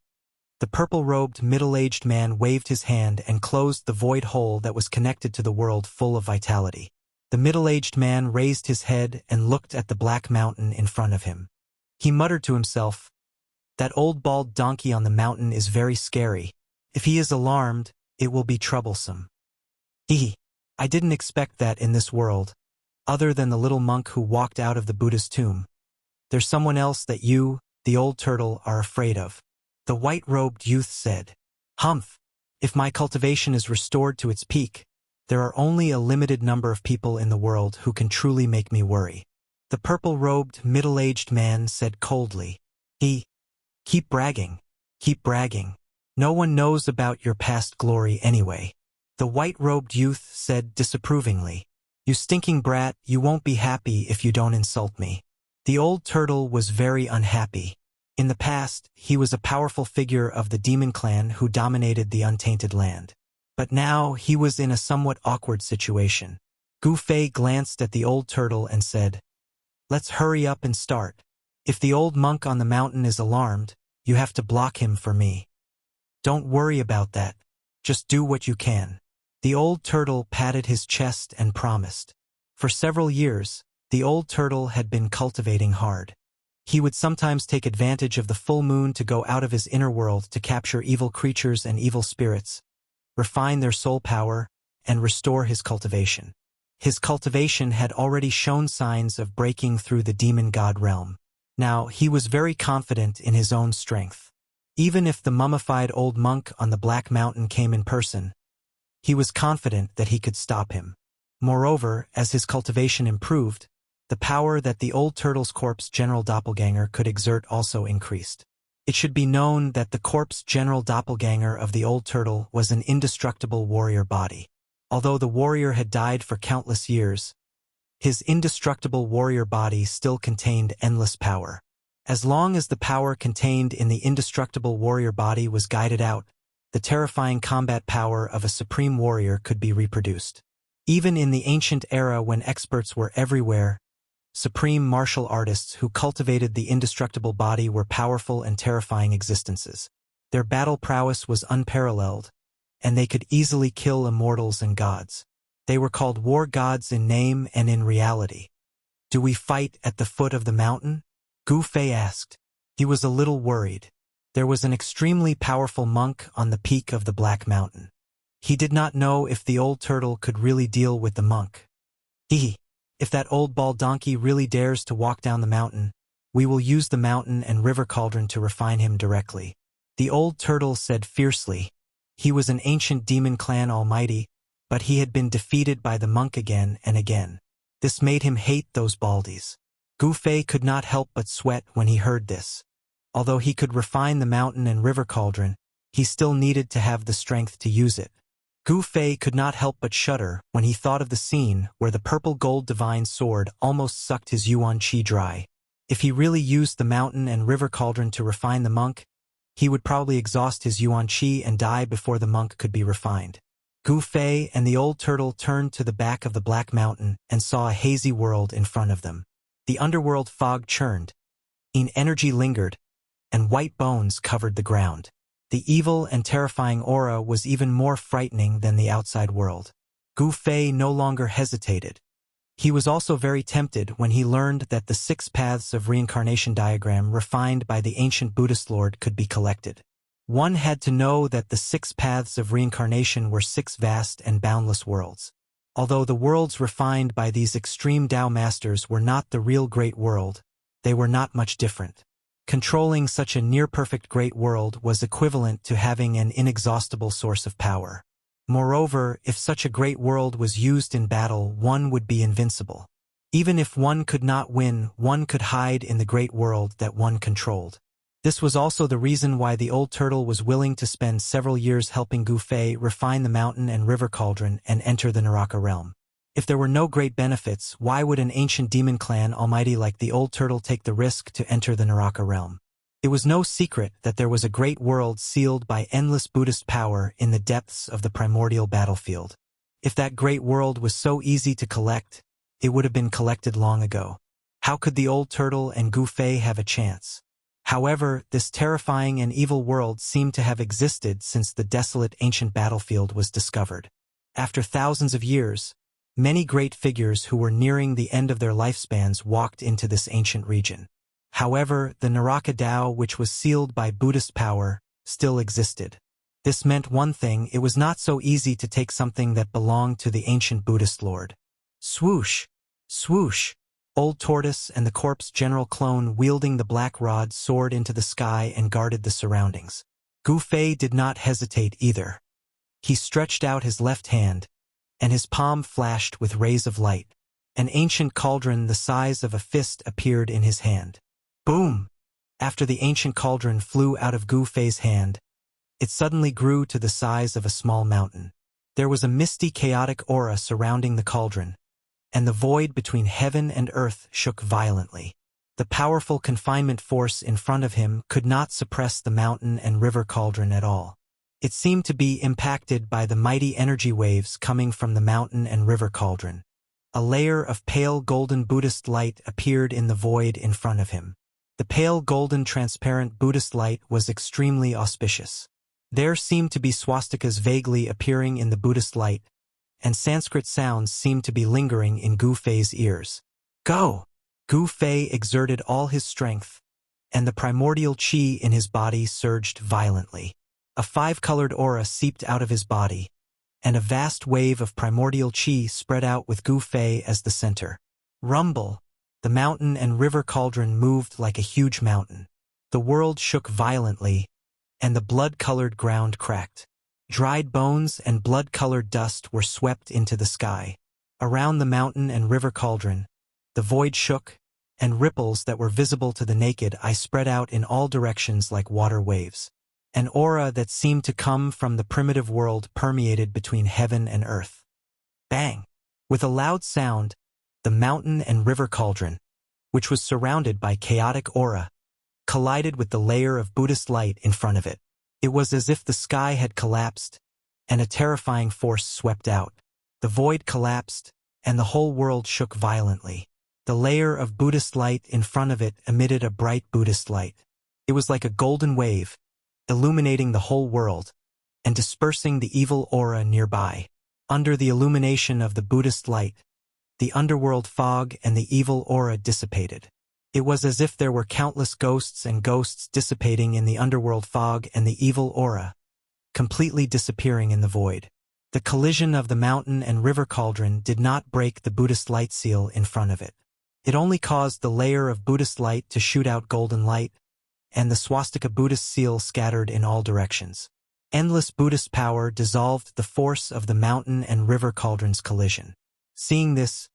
the purple-robed middle-aged man waved his hand and closed the void hole that was connected to the world full of vitality. The middle-aged man raised his head and looked at the Black Mountain in front of him. He muttered to himself, "That old bald donkey on the mountain is very scary. If he is alarmed, it will be troublesome." I didn't expect that in this world, other than the little monk who walked out of the Buddha's tomb. There's someone else that you, the old turtle, are afraid of. The white-robed youth said, "Humph, if my cultivation is restored to its peak, there are only a limited number of people in the world who can truly make me worry." The purple-robed, middle-aged man said coldly, Keep bragging. Keep bragging. No one knows about your past glory anyway." The white-robed youth said disapprovingly, "You stinking brat, you won't be happy if you don't insult me." The old turtle was very unhappy. In the past, he was a powerful figure of the demon clan who dominated the untainted land. But now he was in a somewhat awkward situation. Gu Fei glanced at the old turtle and said, "Let's hurry up and start. If the old monk on the mountain is alarmed, you have to block him for me. Don't worry about that. Just do what you can." The old turtle patted his chest and promised. For several years, the old turtle had been cultivating hard. He would sometimes take advantage of the full moon to go out of his inner world to capture evil creatures and evil spirits, refine their soul power, and restore his cultivation. His cultivation had already shown signs of breaking through the demon god realm. Now, he was very confident in his own strength. Even if the mummified old monk on the Black Mountain came in person, he was confident that he could stop him. Moreover, as his cultivation improved, the power that the old turtle's corpse general doppelganger could exert also increased. It should be known that the corpse general doppelganger of the old turtle was an indestructible warrior body. Although the warrior had died for countless years, his indestructible warrior body still contained endless power. As long as the power contained in the indestructible warrior body was guided out, the terrifying combat power of a supreme warrior could be reproduced. Even in the ancient era when experts were everywhere, supreme martial artists who cultivated the indestructible body were powerful and terrifying existences. Their battle prowess was unparalleled, and they could easily kill immortals and gods. They were called war gods in name and in reality. "Do we fight at the foot of the mountain?" Gu Fei asked. He was a little worried. There was an extremely powerful monk on the peak of the Black Mountain. He did not know if the old turtle could really deal with the monk. If that old bald donkey really dares to walk down the mountain, we will use the mountain and river cauldron to refine him directly." The old turtle said fiercely. He was an ancient demon clan almighty, but he had been defeated by the monk again and again. This made him hate those baldies. Gu Fei could not help but sweat when he heard this. Although he could refine the mountain and river cauldron, he still needed to have the strength to use it. Gu Fei could not help but shudder when he thought of the scene where the purple gold divine sword almost sucked his yuan qi dry. If he really used the mountain and river cauldron to refine the monk, he would probably exhaust his yuan qi and die before the monk could be refined. Gu Fei and the old turtle turned to the back of the Black Mountain and saw a hazy world in front of them. The underworld fog churned, energy lingered, and white bones covered the ground. The evil and terrifying aura was even more frightening than the outside world. Gu Fei no longer hesitated. He was also very tempted when he learned that the 6 paths of reincarnation diagram refined by the ancient Buddhist lord could be collected. One had to know that the 6 paths of reincarnation were 6 vast and boundless worlds. Although the worlds refined by these extreme Tao masters were not the real great world, they were not much different. Controlling such a near-perfect great world was equivalent to having an inexhaustible source of power. Moreover, if such a great world was used in battle, one would be invincible. Even if one could not win, one could hide in the great world that one controlled. This was also the reason why the old turtle was willing to spend several years helping Gu Fei refine the mountain and river cauldron and enter the Naraka realm. If there were no great benefits, why would an ancient demon clan almighty like the old turtle take the risk to enter the Naraka realm? It was no secret that there was a great world sealed by endless Buddhist power in the depths of the primordial battlefield. If that great world was so easy to collect, it would have been collected long ago. How could the old turtle and Gu Fei have a chance? However, this terrifying and evil world seemed to have existed since the desolate ancient battlefield was discovered. After thousands of years, many great figures who were nearing the end of their lifespans walked into this ancient region. However, the Naraka Tao, which was sealed by Buddhist power, still existed. This meant one thing: it was not so easy to take something that belonged to the ancient Buddhist lord. Swoosh! Swoosh! Old Tortoise and the corpse general clone wielding the black rod soared into the sky and guarded the surroundings. Gu Fei did not hesitate either. He stretched out his left hand, and his palm flashed with rays of light. An ancient cauldron the size of a fist appeared in his hand. Boom! After the ancient cauldron flew out of Gu Fei's hand, it suddenly grew to the size of a small mountain. There was a misty, chaotic aura surrounding the cauldron, and the void between heaven and earth shook violently. The powerful confinement force in front of him could not suppress the mountain and river cauldron at all. It seemed to be impacted by the mighty energy waves coming from the mountain and river cauldron. A layer of pale golden Buddhist light appeared in the void in front of him. The pale golden transparent Buddhist light was extremely auspicious. There seemed to be swastikas vaguely appearing in the Buddhist light, and Sanskrit sounds seemed to be lingering in Gu Fei's ears. Go! Gu Fei exerted all his strength, and the primordial qi in his body surged violently. A five-colored aura seeped out of his body, and a vast wave of primordial qi spread out with Gu Fei as the center. Rumble! The mountain and river cauldron moved like a huge mountain. The world shook violently, and the blood-colored ground cracked. Dried bones and blood-colored dust were swept into the sky. Around the mountain and river cauldron, the void shook, and ripples that were visible to the naked eye spread out in all directions like water waves. An aura that seemed to come from the primitive world permeated between heaven and earth. Bang! With a loud sound, the mountain and river cauldron, which was surrounded by chaotic aura, collided with the layer of Buddhist light in front of it. It was as if the sky had collapsed, and a terrifying force swept out. The void collapsed, and the whole world shook violently. The layer of Buddhist light in front of it emitted a bright Buddhist light. It was like a golden wave, illuminating the whole world, and dispersing the evil aura nearby. Under the illumination of the Buddhist light, the underworld fog and the evil aura dissipated. It was as if there were countless ghosts and ghosts dissipating in the underworld fog and the evil aura, completely disappearing in the void. The collision of the mountain and river cauldron did not break the Buddhist light seal in front of it. It only caused the layer of Buddhist light to shoot out golden light, and the swastika Buddhist seal scattered in all directions. Endless Buddhist power dissolved the force of the mountain and river cauldron's collision. Seeing this,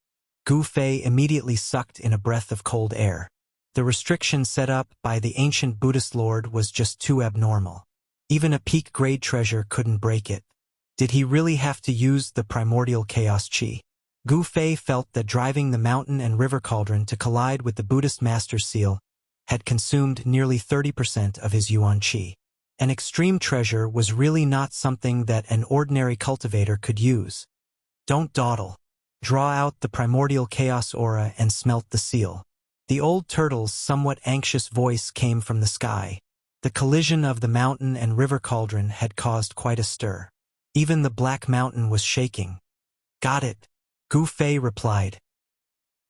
Gu Fei immediately sucked in a breath of cold air. The restriction set up by the ancient Buddhist lord was just too abnormal. Even a peak-grade treasure couldn't break it. Did he really have to use the primordial chaos qi? Gu Fei felt that driving the mountain and river cauldron to collide with the Buddhist master's seal had consumed nearly 30% of his yuan qi. An extreme treasure was really not something that an ordinary cultivator could use. Don't dawdle. Draw out the primordial chaos aura and smelt the seal. The old turtle's somewhat anxious voice came from the sky. The collision of the mountain and river cauldron had caused quite a stir. Even the black mountain was shaking. Got it, Gu Fei replied.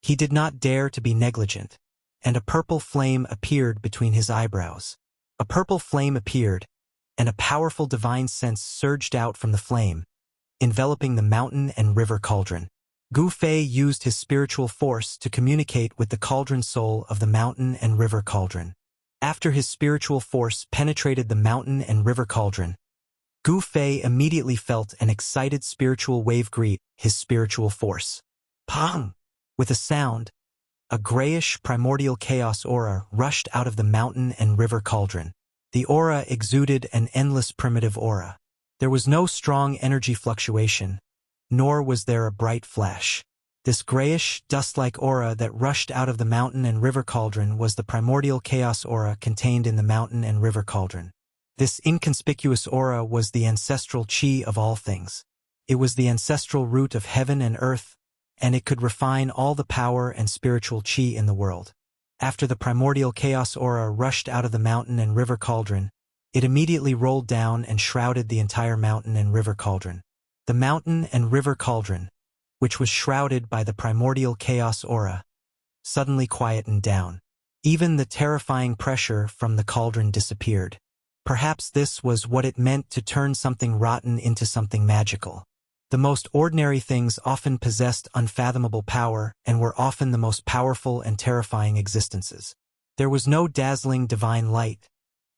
He did not dare to be negligent, and a purple flame appeared between his eyebrows. A purple flame appeared, and a powerful divine sense surged out from the flame, enveloping the mountain and river cauldron. Gu Fei used his spiritual force to communicate with the cauldron soul of the mountain and river cauldron. After his spiritual force penetrated the mountain and river cauldron, Gu Fei immediately felt an excited spiritual wave greet his spiritual force. Pong! With a sound, a grayish primordial chaos aura rushed out of the mountain and river cauldron. The aura exuded an endless primitive aura. There was no strong energy fluctuation, nor was there a bright flash. This grayish, dust-like aura that rushed out of the mountain and river cauldron was the primordial chaos aura contained in the mountain and river cauldron. This inconspicuous aura was the ancestral qi of all things. It was the ancestral root of heaven and earth, and it could refine all the power and spiritual qi in the world. After the primordial chaos aura rushed out of the mountain and river cauldron, it immediately rolled down and shrouded the entire mountain and river cauldron. The mountain and river cauldron, which was shrouded by the primordial chaos aura, suddenly quietened down. Even the terrifying pressure from the cauldron disappeared. Perhaps this was what it meant to turn something rotten into something magical. The most ordinary things often possessed unfathomable power and were often the most powerful and terrifying existences. There was no dazzling divine light,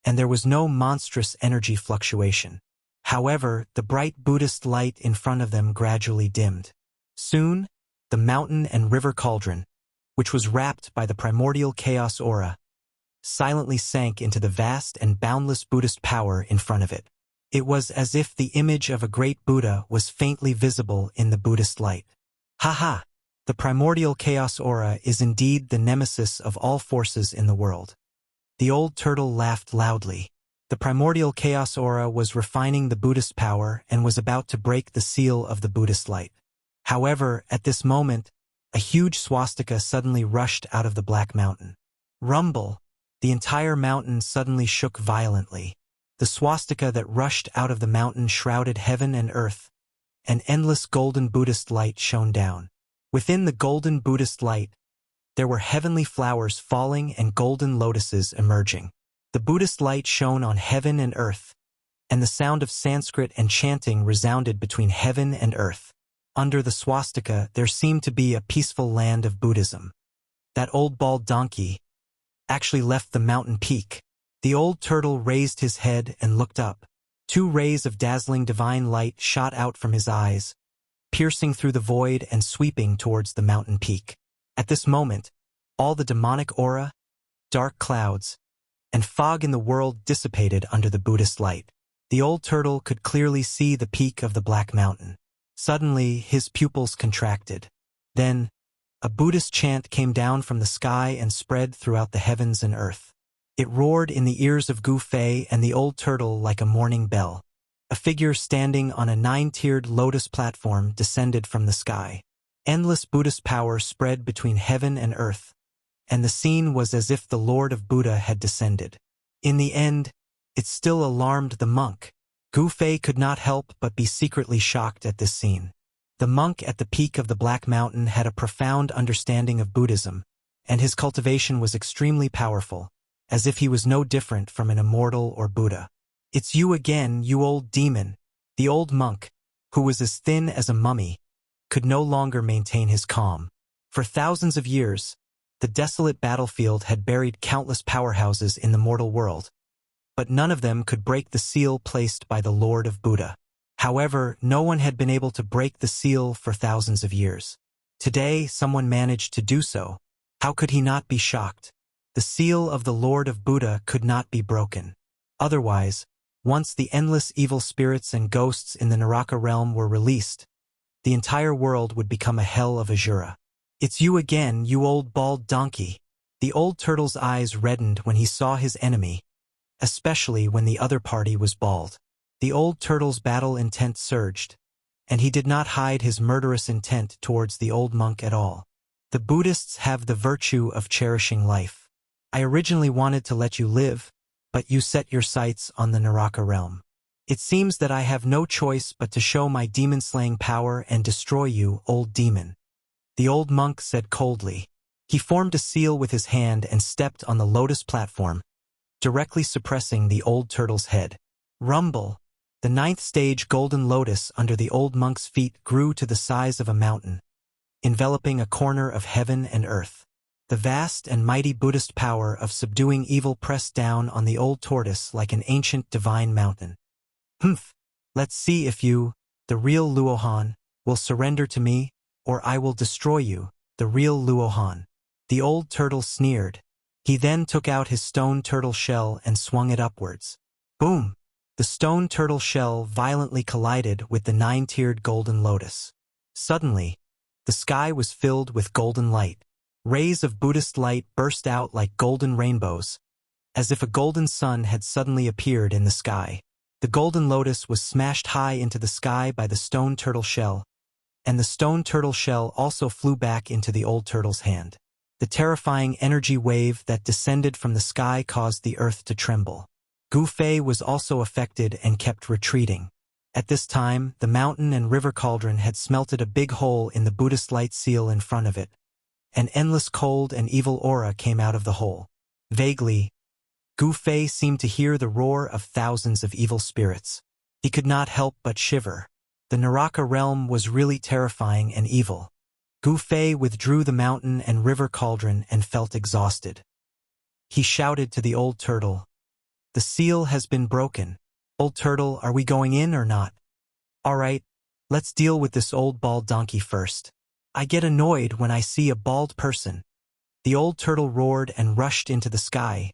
and there was no monstrous energy fluctuation. However, the bright Buddhist light in front of them gradually dimmed. Soon, the mountain and river cauldron, which was wrapped by the primordial chaos aura, silently sank into the vast and boundless Buddhist power in front of it. It was as if the image of a great Buddha was faintly visible in the Buddhist light. Ha ha! The primordial chaos aura is indeed the nemesis of all forces in the world. The old turtle laughed loudly. The primordial chaos aura was refining the Buddhist power and was about to break the seal of the Buddhist light. However, at this moment, a huge swastika suddenly rushed out of the Black Mountain. Rumble! The entire mountain suddenly shook violently. The swastika that rushed out of the mountain shrouded heaven and earth. An endless golden Buddhist light shone down. Within the golden Buddhist light, there were heavenly flowers falling and golden lotuses emerging. The Buddhist light shone on heaven and earth, and the sound of Sanskrit and chanting resounded between heaven and earth. Under the swastika, there seemed to be a peaceful land of Buddhism. That old bald donkey actually left the mountain peak. The old turtle raised his head and looked up. 2 rays of dazzling divine light shot out from his eyes, piercing through the void and sweeping towards the mountain peak. At this moment, all the demonic aura, dark clouds, and fog in the world dissipated under the Buddhist light. The old turtle could clearly see the peak of the Black Mountain. Suddenly, his pupils contracted. Then, a Buddhist chant came down from the sky and spread throughout the heavens and earth. It roared in the ears of Gu Fei and the old turtle like a morning bell. A figure standing on a 9-tiered lotus platform descended from the sky. Endless Buddhist power spread between heaven and earth, and the scene was as if the Lord of Buddha had descended. In the end, it still alarmed the monk. Gu Fei could not help but be secretly shocked at this scene. The monk at the peak of the Black Mountain had a profound understanding of Buddhism, and his cultivation was extremely powerful, as if he was no different from an immortal or Buddha. "It's you again, you old demon." The old monk, who was as thin as a mummy, could no longer maintain his calm. For thousands of years, the desolate battlefield had buried countless powerhouses in the mortal world, but none of them could break the seal placed by the Lord of Buddha. However, no one had been able to break the seal for thousands of years. Today, someone managed to do so. How could he not be shocked? The seal of the Lord of Buddha could not be broken. Otherwise, once the endless evil spirits and ghosts in the Naraka realm were released, the entire world would become a hell of Azura. "It's you again, you old bald donkey." The old turtle's eyes reddened when he saw his enemy, especially when the other party was bald. The old turtle's battle intent surged, and he did not hide his murderous intent towards the old monk at all. The Buddhists have the virtue of cherishing life. I originally wanted to let you live, but you set your sights on the Naraka realm. It seems that I have no choice but to show my demon-slaying power and destroy you, old demon. The old monk said coldly. He formed a seal with his hand and stepped on the lotus platform, directly suppressing the old turtle's head. Rumble! The 9th stage golden lotus under the old monk's feet grew to the size of a mountain, enveloping a corner of heaven and earth. The vast and mighty Buddhist power of subduing evil pressed down on the old tortoise like an ancient divine mountain. "Humph! Let's see if you, the real Luohan, will surrender to me, or I will destroy you, the real Luohan." The old turtle sneered. He then took out his stone turtle shell and swung it upwards. Boom! The stone turtle shell violently collided with the 9-tiered golden lotus. Suddenly, the sky was filled with golden light. Rays of Buddhist light burst out like golden rainbows, as if a golden sun had suddenly appeared in the sky. The golden lotus was smashed high into the sky by the stone turtle shell, and the stone turtle shell also flew back into the old turtle's hand. The terrifying energy wave that descended from the sky caused the earth to tremble. Gu Fei was also affected and kept retreating. At this time, the mountain and river cauldron had smelted a big hole in the Buddhist light seal in front of it. An endless cold and evil aura came out of the hole. Vaguely, Gu Fei seemed to hear the roar of thousands of evil spirits. He could not help but shiver. The Naraka realm was really terrifying and evil. Gu Fei withdrew the mountain and river cauldron and felt exhausted. He shouted to the old turtle, "The seal has been broken. Old turtle, are we going in or not?" "All right, let's deal with this old bald donkey first. I get annoyed when I see a bald person." The old turtle roared and rushed into the sky,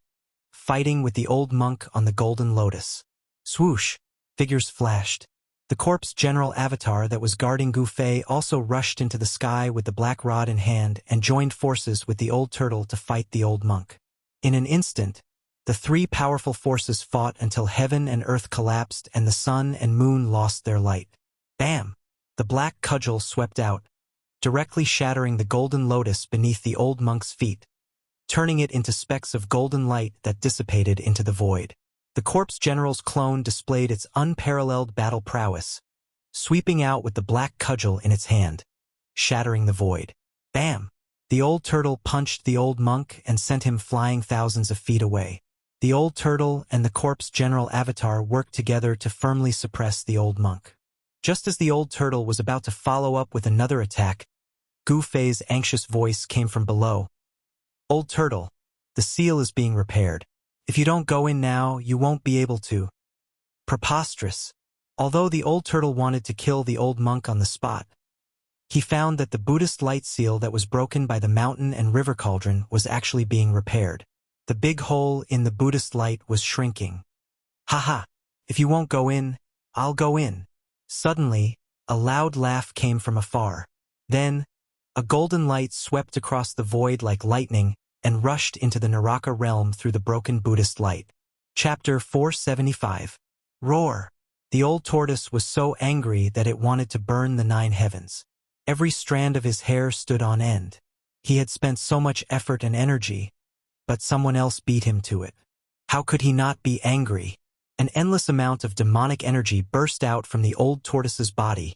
fighting with the old monk on the golden lotus. Swoosh! Figures flashed. The corpse general avatar that was guarding Gu Fei also rushed into the sky with the black rod in hand and joined forces with the old turtle to fight the old monk. In an instant, the three powerful forces fought until heaven and earth collapsed and the sun and moon lost their light. Bam! The black cudgel swept out, directly shattering the golden lotus beneath the old monk's feet, turning it into specks of golden light that dissipated into the void. The corpse general's clone displayed its unparalleled battle prowess, sweeping out with the black cudgel in its hand, shattering the void. Bam! The old turtle punched the old monk and sent him flying thousands of feet away. The old turtle and the corpse general avatar worked together to firmly suppress the old monk. Just as the old turtle was about to follow up with another attack, Gu Fei's anxious voice came from below. "Old turtle, the seal is being repaired. If you don't go in now, you won't be able to." Preposterous. Although the old turtle wanted to kill the old monk on the spot, he found that the Buddhist light seal that was broken by the mountain and river cauldron was actually being repaired. The big hole in the Buddhist light was shrinking. "Haha! If you won't go in, I'll go in." Suddenly, a loud laugh came from afar. Then, a golden light swept across the void like lightning and rushed into the Naraka realm through the broken Buddhist light. Chapter 475. Roar! The old tortoise was so angry that it wanted to burn the 9 heavens. Every strand of his hair stood on end. He had spent so much effort and energy, but someone else beat him to it. How could he not be angry? An endless amount of demonic energy burst out from the old tortoise's body,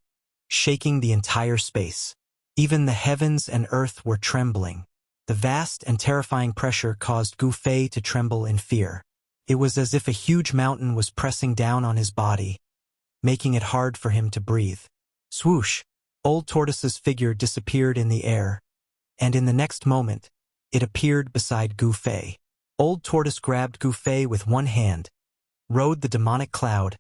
shaking the entire space. Even the heavens and earth were trembling. The vast and terrifying pressure caused Gu Fei to tremble in fear. It was as if a huge mountain was pressing down on his body, making it hard for him to breathe. Swoosh! Old tortoise's figure disappeared in the air, and in the next moment, it appeared beside Gu Fei. Old tortoise grabbed Gu Fei with one hand, rode the demonic cloud,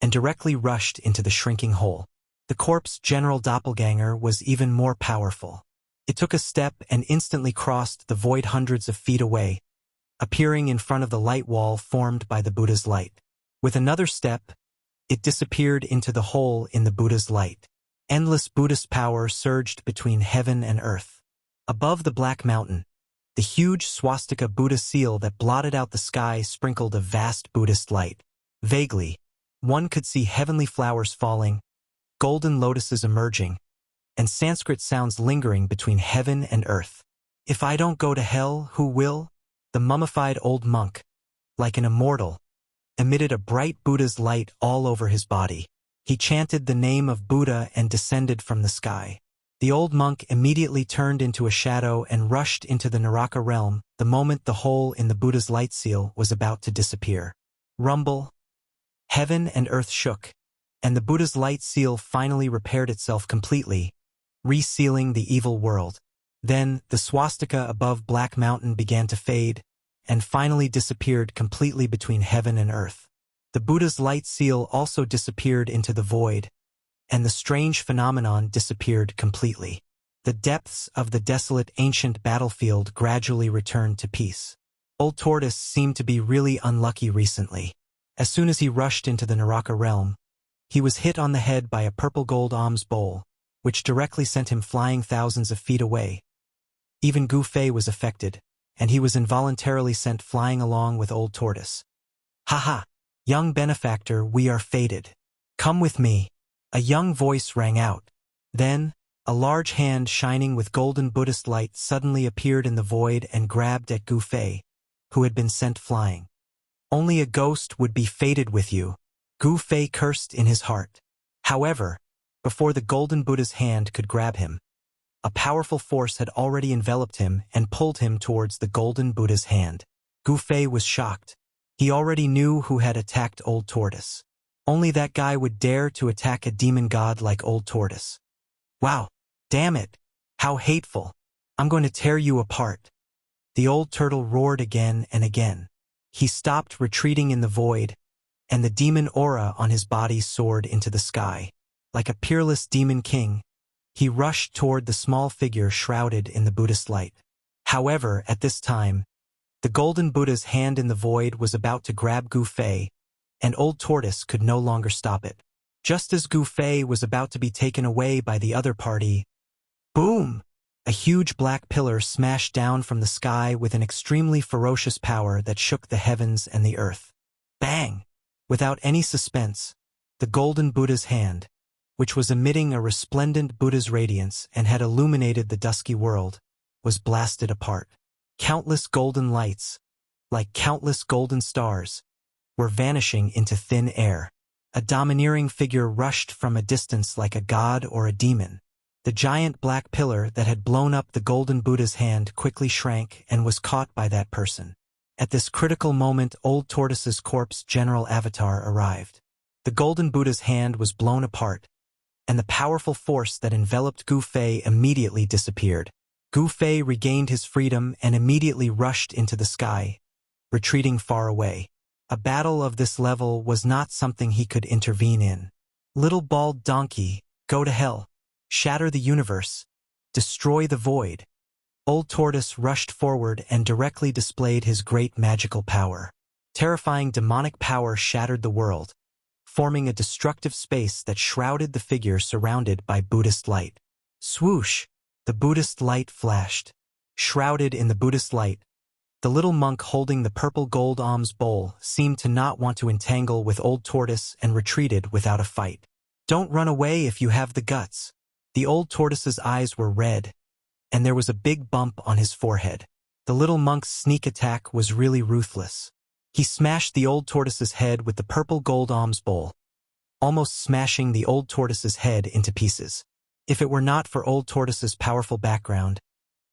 and directly rushed into the shrinking hole. The corpse general doppelganger was even more powerful. It took a step and instantly crossed the void hundreds of feet away, appearing in front of the light wall formed by the Buddha's light. With another step, it disappeared into the hole in the Buddha's light. Endless Buddhist power surged between heaven and earth. Above the black mountain, the huge swastika Buddha seal that blotted out the sky sprinkled a vast Buddhist light. Vaguely, one could see heavenly flowers falling, golden lotuses emerging, and Sanskrit sounds lingering between heaven and earth. "If I don't go to hell, who will?" The mummified old monk, like an immortal, emitted a bright Buddha's light all over his body. He chanted the name of Buddha and descended from the sky. The old monk immediately turned into a shadow and rushed into the Naraka realm the moment the hole in the Buddha's light seal was about to disappear. Rumble! Heaven and earth shook, and the Buddha's light seal finally repaired itself completely, resealing the evil world. Then, the swastika above Black Mountain began to fade, and finally disappeared completely between heaven and earth. The Buddha's light seal also disappeared into the void, and the strange phenomenon disappeared completely. The depths of the desolate ancient battlefield gradually returned to peace. Old Tortoise seemed to be really unlucky recently. As soon as he rushed into the Naraka realm, he was hit on the head by a purple gold alms bowl, which directly sent him flying thousands of feet away. Even Gu Fei was affected, and he was involuntarily sent flying along with Old Tortoise. "Ha! Young benefactor, we are fated. Come with me." A young voice rang out. Then, a large hand shining with golden Buddhist light suddenly appeared in the void and grabbed at Gu Fei, who had been sent flying. "Only a ghost would be fated with you," Gu Fei cursed in his heart. However, before the golden Buddha's hand could grab him, a powerful force had already enveloped him and pulled him towards the golden Buddha's hand. Gu Fei was shocked. He already knew who had attacked Old Tortoise. Only that guy would dare to attack a demon god like Old Tortoise. "Wow, damn it! How hateful! I'm going to tear you apart." The old turtle roared again and again. He stopped retreating in the void, and the demon aura on his body soared into the sky. Like a peerless demon king, he rushed toward the small figure shrouded in the Buddhist light. However, at this time, the golden Buddha's hand in the void was about to grab Gu Fei, and Old Tortoise could no longer stop it. Just as Gu Fei was about to be taken away by the other party, boom! A huge black pillar smashed down from the sky with an extremely ferocious power that shook the heavens and the earth. Bang! Without any suspense, the golden Buddha's hand, which was emitting a resplendent Buddha's radiance and had illuminated the dusky world, was blasted apart. Countless golden lights, like countless golden stars, were vanishing into thin air. A domineering figure rushed from a distance like a god or a demon. The giant black pillar that had blown up the golden Buddha's hand quickly shrank and was caught by that person. At this critical moment, Old Tortoise's corpse general avatar arrived. The golden Buddha's hand was blown apart, and the powerful force that enveloped Gu Fei immediately disappeared. Gu Fei regained his freedom and immediately rushed into the sky, retreating far away. A battle of this level was not something he could intervene in. Little bald donkey, go to hell. Shatter the universe. Destroy the void. Old Tortoise rushed forward and directly displayed his great magical power. Terrifying demonic power shattered the world, forming a destructive space that shrouded the figure surrounded by Buddhist light. Swoosh! The Buddhist light flashed. Shrouded in the Buddhist light, the little monk holding the purple gold alms bowl seemed to not want to entangle with Old Tortoise and retreated without a fight. Don't run away if you have the guts. The Old Tortoise's eyes were red, and there was a big bump on his forehead. The little monk's sneak attack was really ruthless. He smashed the Old Tortoise's head with the purple gold alms bowl, almost smashing the Old Tortoise's head into pieces. If it were not for Old Tortoise's powerful background,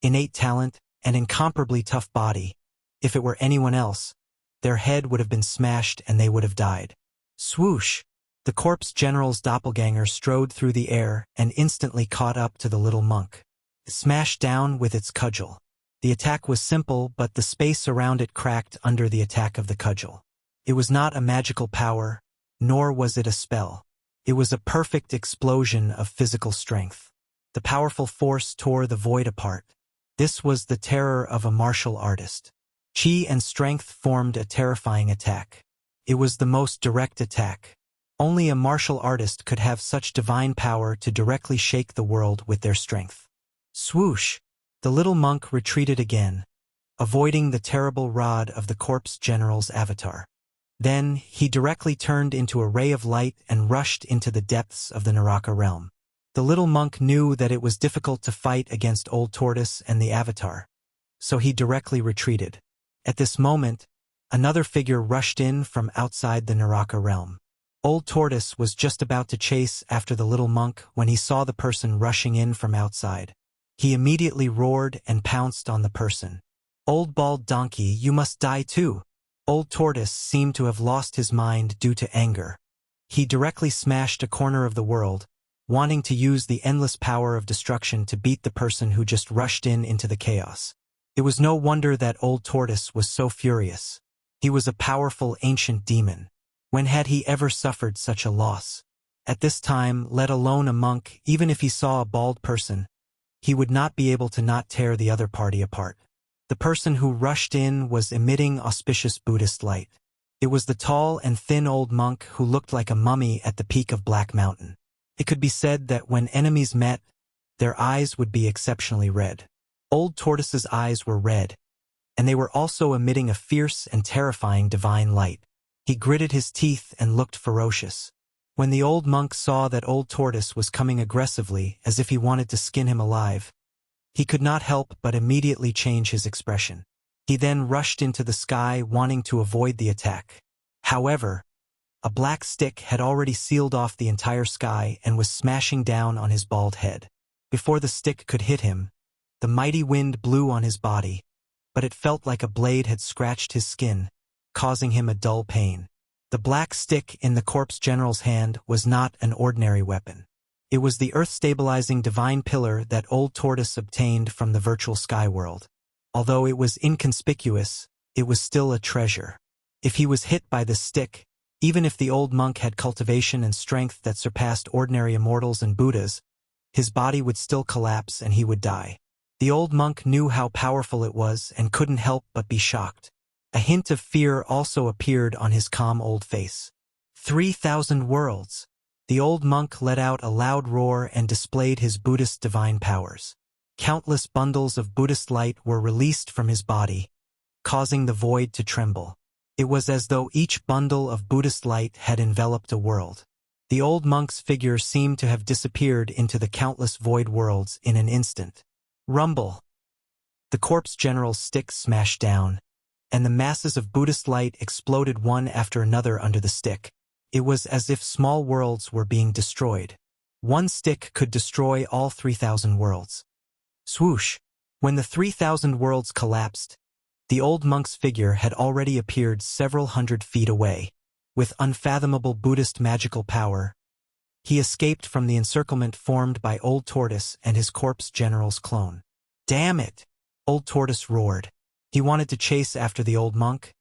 innate talent, and incomparably tough body, if it were anyone else, their head would have been smashed and they would have died. Swoosh! The corpse general's doppelganger strode through the air and instantly caught up to the little monk. It smashed down with its cudgel. The attack was simple, but the space around it cracked under the attack of the cudgel. It was not a magical power, nor was it a spell. It was a perfect explosion of physical strength. The powerful force tore the void apart. This was the terror of a martial artist. Chi and strength formed a terrifying attack. It was the most direct attack. Only a martial artist could have such divine power to directly shake the world with their strength. Swoosh! The little monk retreated again, avoiding the terrible rod of the corpse general's avatar. Then he directly turned into a ray of light and rushed into the depths of the Naraka realm. The little monk knew that it was difficult to fight against Old Tortoise and the avatar, so he directly retreated. At this moment, another figure rushed in from outside the Naraka realm. Old Tortoise was just about to chase after the little monk when he saw the person rushing in from outside. He immediately roared and pounced on the person. Old bald donkey, you must die too. Old Tortoise seemed to have lost his mind due to anger. He directly smashed a corner of the world, wanting to use the endless power of destruction to beat the person who just rushed into the chaos. It was no wonder that Old Tortoise was so furious. He was a powerful ancient demon. When had he ever suffered such a loss? At this time, let alone a monk, even if he saw a bald person, he would not be able to not tear the other party apart. The person who rushed in was emitting auspicious Buddhist light. It was the tall and thin old monk who looked like a mummy at the peak of Black Mountain. It could be said that when enemies met, their eyes would be exceptionally red. Old Tortoise's eyes were red, and they were also emitting a fierce and terrifying divine light. He gritted his teeth and looked ferocious. When the old monk saw that Old Tortoise was coming aggressively as if he wanted to skin him alive, he could not help but immediately change his expression. He then rushed into the sky wanting to avoid the attack. However, a black stick had already sealed off the entire sky and was smashing down on his bald head. Before the stick could hit him, the mighty wind blew on his body, but it felt like a blade had scratched his skin, causing him a dull pain. The black stick in the corpse general's hand was not an ordinary weapon. It was the earth-stabilizing divine pillar that Old Tortoise obtained from the virtual sky world. Although it was inconspicuous, it was still a treasure. If he was hit by the stick, even if the old monk had cultivation and strength that surpassed ordinary immortals and Buddhas, his body would still collapse and he would die. The old monk knew how powerful it was and couldn't help but be shocked. A hint of fear also appeared on his calm old face. 3,000 worlds. The old monk let out a loud roar and displayed his Buddhist divine powers. Countless bundles of Buddhist light were released from his body, causing the void to tremble. It was as though each bundle of Buddhist light had enveloped a world. The old monk's figure seemed to have disappeared into the countless void worlds in an instant. Rumble! The corpse general's stick smashed down, and the masses of Buddhist light exploded one after another under the stick. It was as if small worlds were being destroyed. One stick could destroy all 3,000 worlds. Swoosh! When the 3,000 worlds collapsed, the old monk's figure had already appeared several hundred feet away. With unfathomable Buddhist magical power, he escaped from the encirclement formed by Old Tortoise and his corpse general's clone. Damn it! Old Tortoise roared. He wanted to chase after the old monk,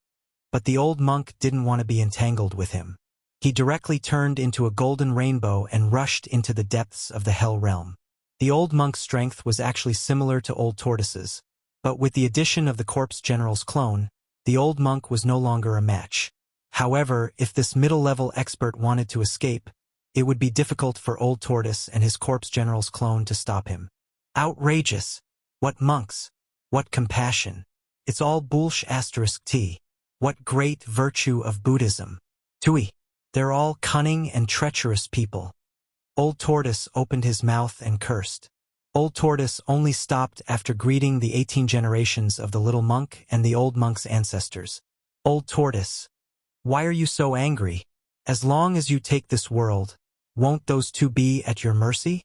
but the old monk didn't want to be entangled with him. He directly turned into a golden rainbow and rushed into the depths of the Hell Realm. The old monk's strength was actually similar to Old Tortoise's, but with the addition of the corpse general's clone, the old monk was no longer a match. However, if this middle-level expert wanted to escape, it would be difficult for Old Tortoise and his corpse general's clone to stop him. Outrageous! What monks! What compassion! It's all bullsh*t. What great virtue of Buddhism! Tui! They're all cunning and treacherous people. Old Tortoise opened his mouth and cursed. Old Tortoise only stopped after greeting the 18 generations of the little monk and the old monk's ancestors. Old Tortoise, why are you so angry? As long as you take this world, won't those two be at your mercy?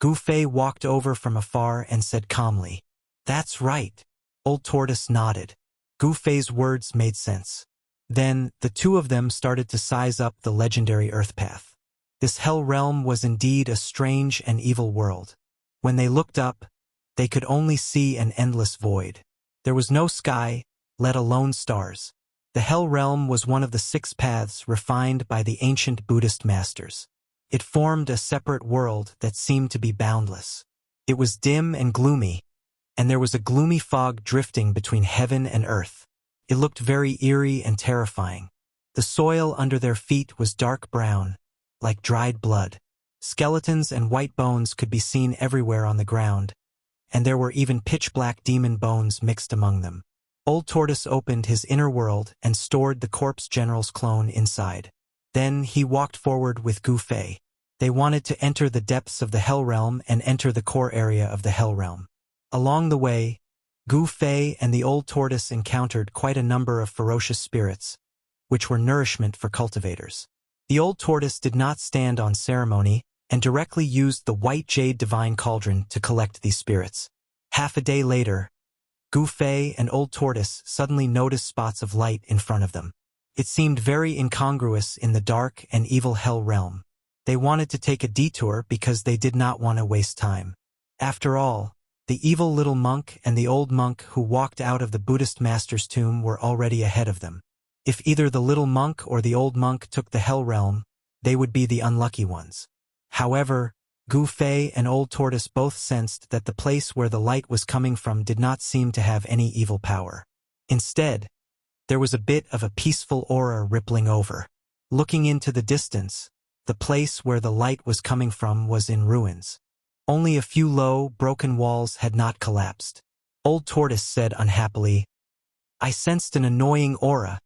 Gu Fei walked over from afar and said calmly, That's right. Old Tortoise nodded. Gu Fei's words made sense. Then, the two of them started to size up the legendary Earth Path. This Hell Realm was indeed a strange and evil world. When they looked up, they could only see an endless void. There was no sky, let alone stars. The Hell Realm was one of the 6 paths refined by the ancient Buddhist masters. It formed a separate world that seemed to be boundless. It was dim and gloomy, and there was a gloomy fog drifting between heaven and earth. It looked very eerie and terrifying. The soil under their feet was dark brown, like dried blood. Skeletons and white bones could be seen everywhere on the ground, and there were even pitch-black demon bones mixed among them. Old Tortoise opened his inner world and stored the corpse general's clone inside. Then he walked forward with Gu Fei. They wanted to enter the depths of the Hell Realm and enter the core area of the Hell Realm. Along the way, Gu Fei and the Old Tortoise encountered quite a number of ferocious spirits, which were nourishment for cultivators. The Old Tortoise did not stand on ceremony and directly used the white jade divine cauldron to collect these spirits. Half a day later, Gu Fei and Old Tortoise suddenly noticed spots of light in front of them. It seemed very incongruous in the dark and evil Hell Realm. They wanted to take a detour because they did not want to waste time. After all, the evil little monk and the old monk who walked out of the Buddhist master's tomb were already ahead of them. If either the little monk or the old monk took the Hell Realm, they would be the unlucky ones. However, Gu Fei and Old Tortoise both sensed that the place where the light was coming from did not seem to have any evil power. Instead, there was a bit of a peaceful aura rippling over. Looking into the distance, the place where the light was coming from was in ruins. Only a few low, broken walls had not collapsed. Old Tortoise said unhappily, I sensed an annoying aura.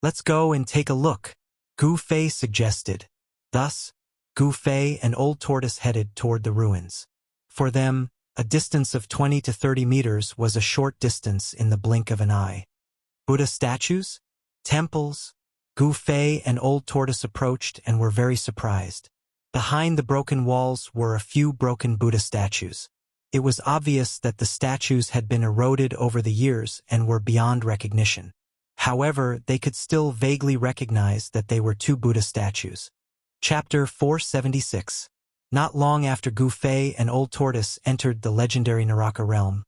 Let's go and take a look, Gu Fei suggested. Thus, Gu Fei and Old Tortoise headed toward the ruins. For them, a distance of 20 to 30 meters was a short distance in the blink of an eye. Buddha statues? Temples? Gu Fei and Old Tortoise approached and were very surprised. Behind the broken walls were a few broken Buddha statues. It was obvious that the statues had been eroded over the years and were beyond recognition. However, they could still vaguely recognize that they were 2 Buddha statues. Chapter 476. Not long after Gu Fei and Old Tortoise entered the legendary Naraka realm,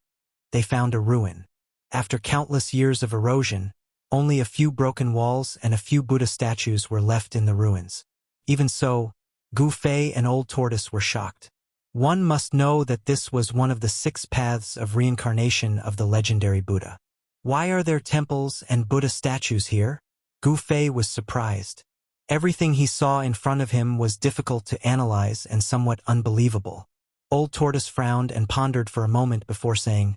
they found a ruin. After countless years of erosion, only a few broken walls and a few Buddha statues were left in the ruins. Even so, Gu Fei and Old Tortoise were shocked. One must know that this was one of the 6 paths of reincarnation of the legendary Buddha. Why are there temples and Buddha statues here? Gu Fei was surprised. Everything he saw in front of him was difficult to analyze and somewhat unbelievable. Old Tortoise frowned and pondered for a moment before saying,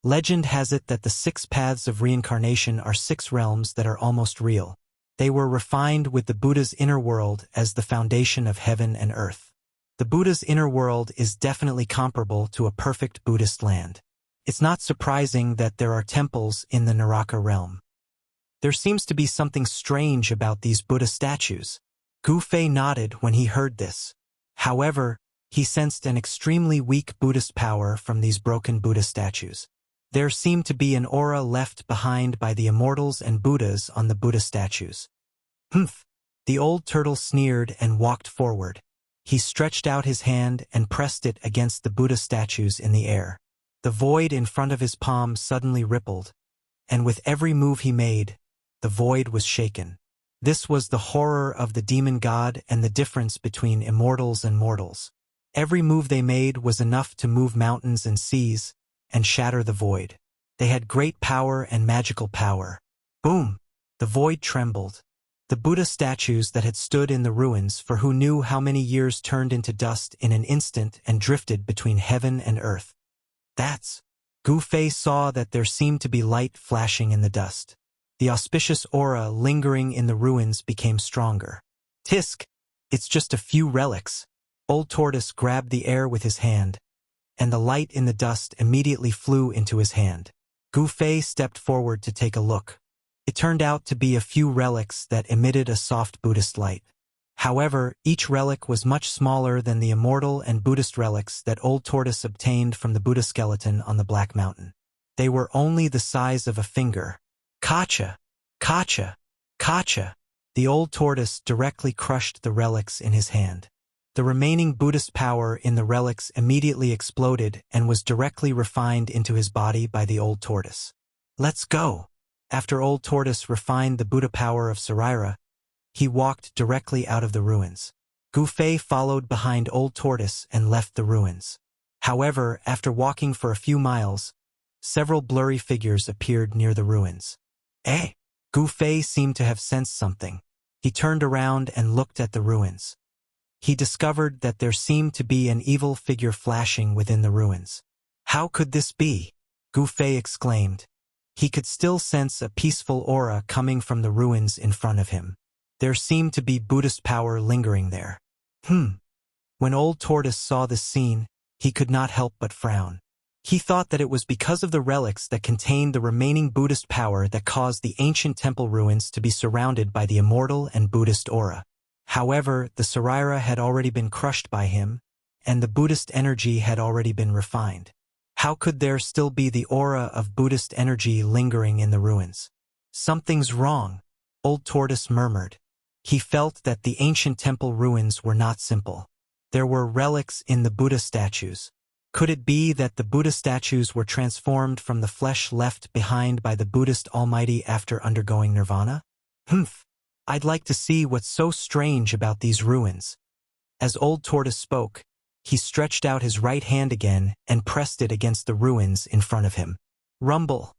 "Legend has it that the 6 paths of reincarnation are 6 realms that are almost real. They were refined with the Buddha's inner world as the foundation of heaven and earth. The Buddha's inner world is definitely comparable to a perfect Buddhist land. It's not surprising that there are temples in the Naraka realm. There seems to be something strange about these Buddha statues." Gu Fei nodded when he heard this. However, he sensed an extremely weak Buddhist power from these broken Buddha statues. There seemed to be an aura left behind by the Immortals and Buddhas on the Buddha statues. "Humph!" The old turtle sneered and walked forward. He stretched out his hand and pressed it against the Buddha statues in the air. The void in front of his palm suddenly rippled, and with every move he made, the void was shaken. This was the horror of the demon god and the difference between immortals and mortals. Every move they made was enough to move mountains and seas and shatter the void. They had great power and magical power. Boom! The void trembled. The Buddha statues that had stood in the ruins for who knew how many years turned into dust in an instant and drifted between heaven and earth. "That's..." Gu Fei saw that there seemed to be light flashing in the dust. The auspicious aura lingering in the ruins became stronger. "Tisk! It's just a few relics." Old Tortoise grabbed the air with his hand, and the light in the dust immediately flew into his hand. Gu Fei stepped forward to take a look. It turned out to be a few relics that emitted a soft Buddhist light. However, each relic was much smaller than the immortal and Buddhist relics that Old Tortoise obtained from the Buddha skeleton on the Black Mountain. They were only the size of a finger. "Kacha! Kacha! Kacha!" The Old Tortoise directly crushed the relics in his hand. The remaining Buddhist power in the relics immediately exploded and was directly refined into his body by the Old Tortoise. "Let's go!" After Old Tortoise refined the Buddha power of Sarira, he walked directly out of the ruins. Gu Fei followed behind Old Tortoise and left the ruins. However, after walking for a few miles, several blurry figures appeared near the ruins. "Eh?" Gu Fei seemed to have sensed something. He turned around and looked at the ruins. He discovered that there seemed to be an evil figure flashing within the ruins. "How could this be?" Gu Fei exclaimed. He could still sense a peaceful aura coming from the ruins in front of him. There seemed to be Buddhist power lingering there. When Old Tortoise saw this scene, he could not help but frown. He thought that it was because of the relics that contained the remaining Buddhist power that caused the ancient temple ruins to be surrounded by the immortal and Buddhist aura. However, the Sarira had already been crushed by him, and the Buddhist energy had already been refined. How could there still be the aura of Buddhist energy lingering in the ruins? "Something's wrong," Old Tortoise murmured. He felt that the ancient temple ruins were not simple. There were relics in the Buddha statues. Could it be that the Buddha statues were transformed from the flesh left behind by the Buddhist Almighty after undergoing nirvana? I'd like to see what's so strange about these ruins." As Old Tortoise spoke, he stretched out his right hand again and pressed it against the ruins in front of him. Rumble!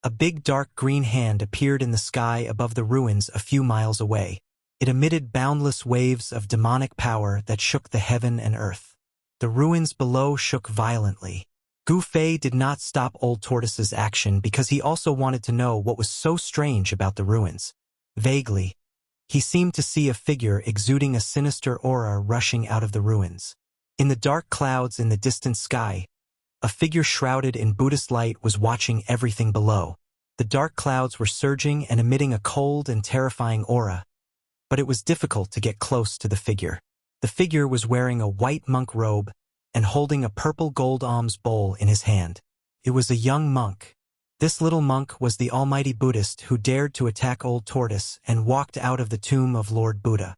A big dark green hand appeared in the sky above the ruins a few miles away. It emitted boundless waves of demonic power that shook the heaven and earth. The ruins below shook violently. Gu Fei did not stop Old Tortoise's action because he also wanted to know what was so strange about the ruins. Vaguely, he seemed to see a figure exuding a sinister aura rushing out of the ruins. In the dark clouds in the distant sky, a figure shrouded in Buddhist light was watching everything below. The dark clouds were surging and emitting a cold and terrifying aura, but it was difficult to get close to the figure. The figure was wearing a white monk robe and holding a purple gold alms bowl in his hand. It was a young monk. This little monk was the almighty Buddhist who dared to attack Old Tortoise and walked out of the tomb of Lord Buddha.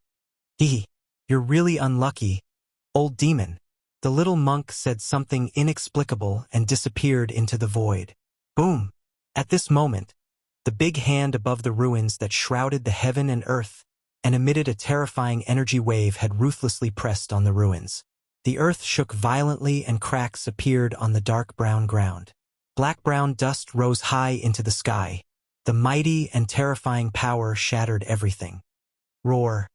You're really unlucky, old demon." The little monk said something inexplicable and disappeared into the void. Boom! At this moment, the big hand above the ruins that shrouded the heaven and earth and emitted a terrifying energy wave had ruthlessly pressed on the ruins. The earth shook violently and cracks appeared on the dark brown ground. Black-brown dust rose high into the sky. The mighty and terrifying power shattered everything. Roar.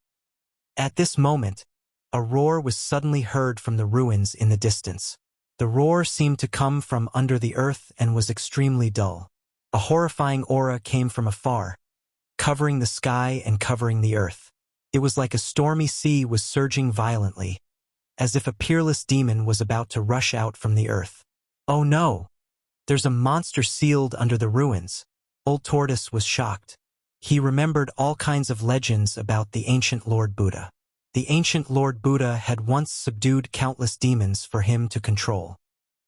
At this moment, a roar was suddenly heard from the ruins in the distance. The roar seemed to come from under the earth and was extremely dull. A horrifying aura came from afar, covering the sky and covering the earth. It was like a stormy sea was surging violently, as if a peerless demon was about to rush out from the earth. Oh no! There's a monster sealed under the ruins. Old Tortoise was shocked. He remembered all kinds of legends about the ancient Lord Buddha. The ancient Lord Buddha had once subdued countless demons for him to control.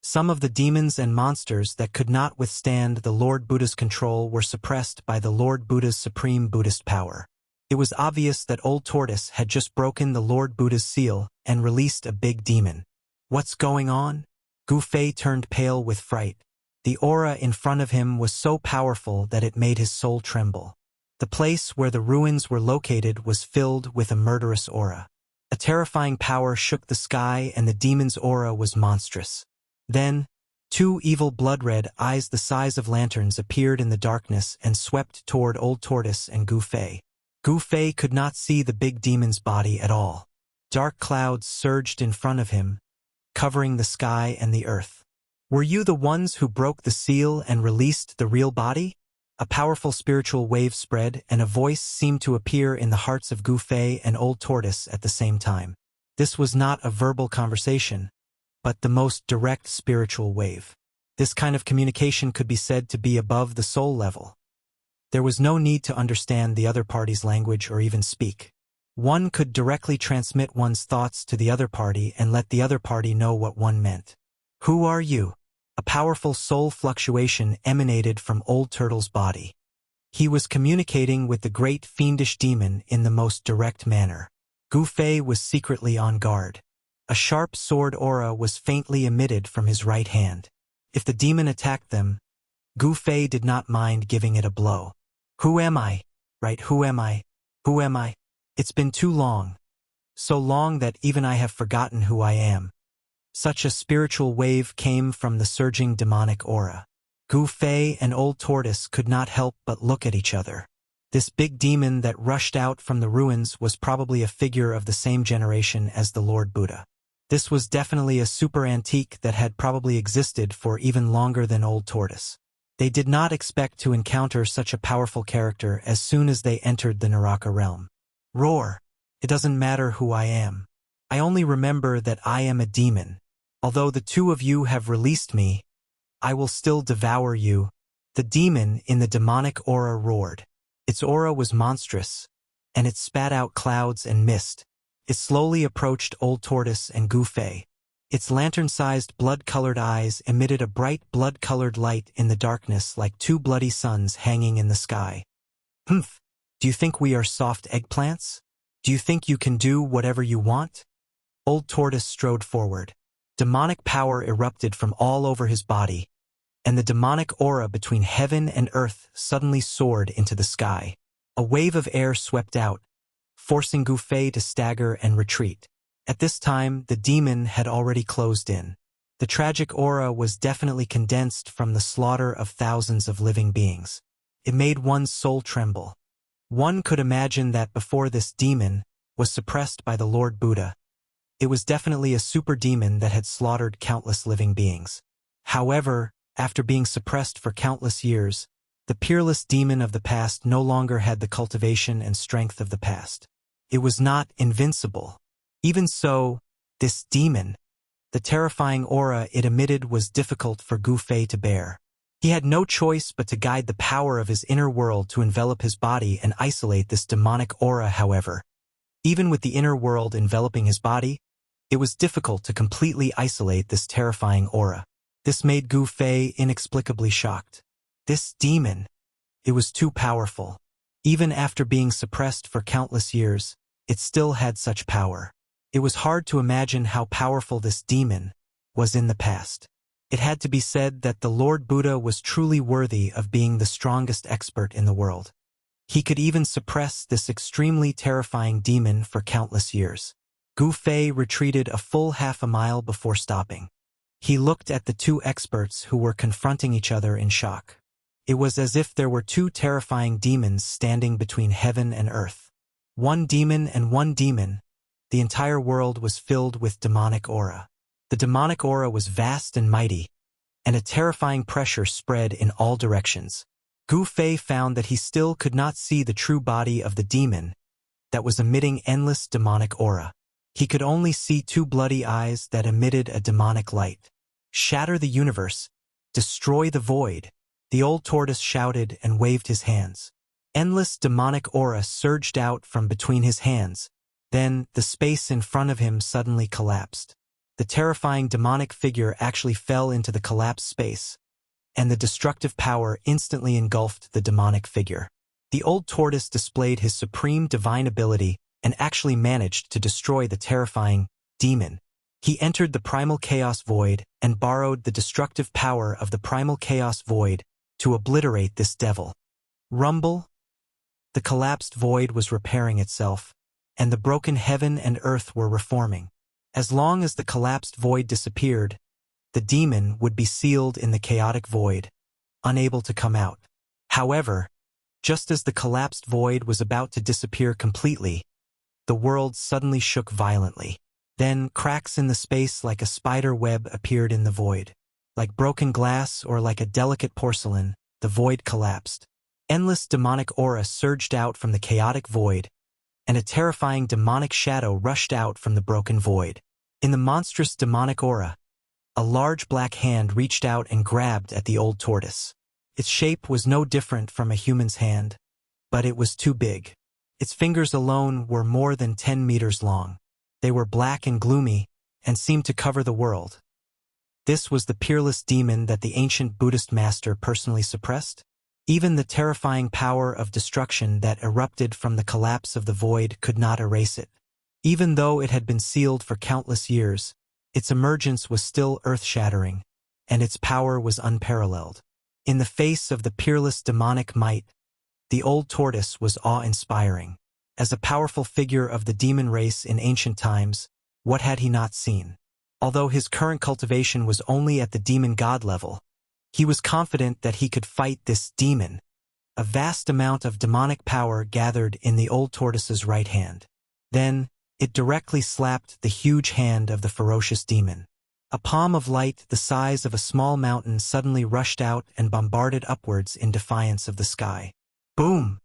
Some of the demons and monsters that could not withstand the Lord Buddha's control were suppressed by the Lord Buddha's supreme Buddhist power. It was obvious that Old Tortoise had just broken the Lord Buddha's seal and released a big demon. What's going on? Gu Fei turned pale with fright. The aura in front of him was so powerful that it made his soul tremble. The place where the ruins were located was filled with a murderous aura. A terrifying power shook the sky and the demon's aura was monstrous. Then, two evil blood-red eyes the size of lanterns appeared in the darkness and swept toward Old Tortoise and Gu Fei. Gu Fei could not see the big demon's body at all. Dark clouds surged in front of him, covering the sky and the earth. Were you the ones who broke the seal and released the real body? A powerful spiritual wave spread, and a voice seemed to appear in the hearts of Gu Fei and Old Tortoise at the same time. This was not a verbal conversation, but the most direct spiritual wave. This kind of communication could be said to be above the soul level. There was no need to understand the other party's language or even speak. One could directly transmit one's thoughts to the other party and let the other party know what one meant. Who are you? A powerful soul fluctuation emanated from Old Turtle's body. He was communicating with the great fiendish demon in the most direct manner. Gu Fei was secretly on guard. A sharp sword aura was faintly emitted from his right hand. If the demon attacked them, Gu Fei did not mind giving it a blow. Who am I? Right, who am I? Who am I? It's been too long. So long that even I have forgotten who I am. Such a spiritual wave came from the surging demonic aura. Gu Fei and Old Tortoise could not help but look at each other. This big demon that rushed out from the ruins was probably a figure of the same generation as the Lord Buddha. This was definitely a super antique that had probably existed for even longer than Old Tortoise. They did not expect to encounter such a powerful character as soon as they entered the Naraka realm. Roar! It doesn't matter who I am. I only remember that I am a demon. Although the two of you have released me, I will still devour you. The demon in the demonic aura roared. Its aura was monstrous, and it spat out clouds and mist. It slowly approached Old Tortoise and Gu Fei. Its lantern-sized blood-colored eyes emitted a bright blood-colored light in the darkness like two bloody suns hanging in the sky. Humph! Do you think we are soft eggplants? Do you think you can do whatever you want? Old Tortoise strode forward. Demonic power erupted from all over his body, and the demonic aura between heaven and earth suddenly soared into the sky. A wave of air swept out, forcing Gu Fei to stagger and retreat. At this time, the demon had already closed in. The tragic aura was definitely condensed from the slaughter of thousands of living beings. It made one's soul tremble. One could imagine that before this demon was suppressed by the Lord Buddha, it was definitely a super demon that had slaughtered countless living beings. However, after being suppressed for countless years, the peerless demon of the past no longer had the cultivation and strength of the past. It was not invincible. Even so, this demon, the terrifying aura it emitted was difficult for Gu Fei to bear. He had no choice but to guide the power of his inner world to envelop his body and isolate this demonic aura. However, even with the inner world enveloping his body, it was difficult to completely isolate this terrifying aura. This made Gu Fei inexplicably shocked. This demon, it was too powerful. Even after being suppressed for countless years, it still had such power. It was hard to imagine how powerful this demon was in the past. It had to be said that the Lord Buddha was truly worthy of being the strongest expert in the world. He could even suppress this extremely terrifying demon for countless years. Gu Fei retreated a full half a mile before stopping. He looked at the two experts who were confronting each other in shock. It was as if there were two terrifying demons standing between heaven and earth. One demon and one demon. The entire world was filled with demonic aura. The demonic aura was vast and mighty, and a terrifying pressure spread in all directions. Gu Fei found that he still could not see the true body of the demon that was emitting endless demonic aura. He could only see two bloody eyes that emitted a demonic light. Shatter the universe. Destroy the void. The old tortoise shouted and waved his hands. Endless demonic aura surged out from between his hands. Then, the space in front of him suddenly collapsed. The terrifying demonic figure actually fell into the collapsed space, and the destructive power instantly engulfed the demonic figure. The old tortoise displayed his supreme divine ability and actually managed to destroy the terrifying demon. He entered the primal chaos void and borrowed the destructive power of the primal chaos void to obliterate this devil. Rumble. The collapsed void was repairing itself, and the broken heaven and earth were reforming. As long as the collapsed void disappeared, the demon would be sealed in the chaotic void, unable to come out. However, just as the collapsed void was about to disappear completely, the world suddenly shook violently. Then, cracks in the space like a spider web appeared in the void. Like broken glass or like a delicate porcelain, the void collapsed. Endless demonic aura surged out from the chaotic void, and a terrifying demonic shadow rushed out from the broken void. In the monstrous demonic aura, a large black hand reached out and grabbed at the old tortoise. Its shape was no different from a human's hand, but it was too big. Its fingers alone were more than 10 meters long. They were black and gloomy, and seemed to cover the world. This was the peerless demon that the ancient Buddhist master personally suppressed. Even the terrifying power of destruction that erupted from the collapse of the void could not erase it. Even though it had been sealed for countless years, its emergence was still earth-shattering, and its power was unparalleled. In the face of the peerless demonic might, the old tortoise was awe-inspiring. As a powerful figure of the demon race in ancient times, what had he not seen? Although his current cultivation was only at the demon god level, he was confident that he could fight this demon. A vast amount of demonic power gathered in the old tortoise's right hand. Then, it directly slapped the huge hand of the ferocious demon. A palm of light the size of a small mountain suddenly rushed out and bombarded upwards in defiance of the sky. Boom!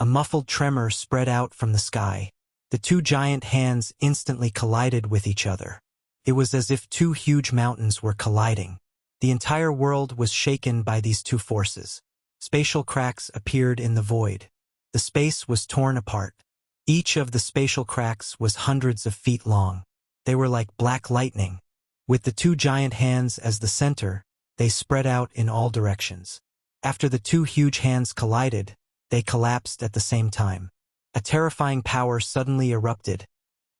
A muffled tremor spread out from the sky. The two giant hands instantly collided with each other. It was as if two huge mountains were colliding. The entire world was shaken by these two forces. Spatial cracks appeared in the void. The space was torn apart. Each of the spatial cracks was hundreds of feet long. They were like black lightning. With the two giant hands as the center, they spread out in all directions. After the two huge hands collided, they collapsed at the same time. A terrifying power suddenly erupted,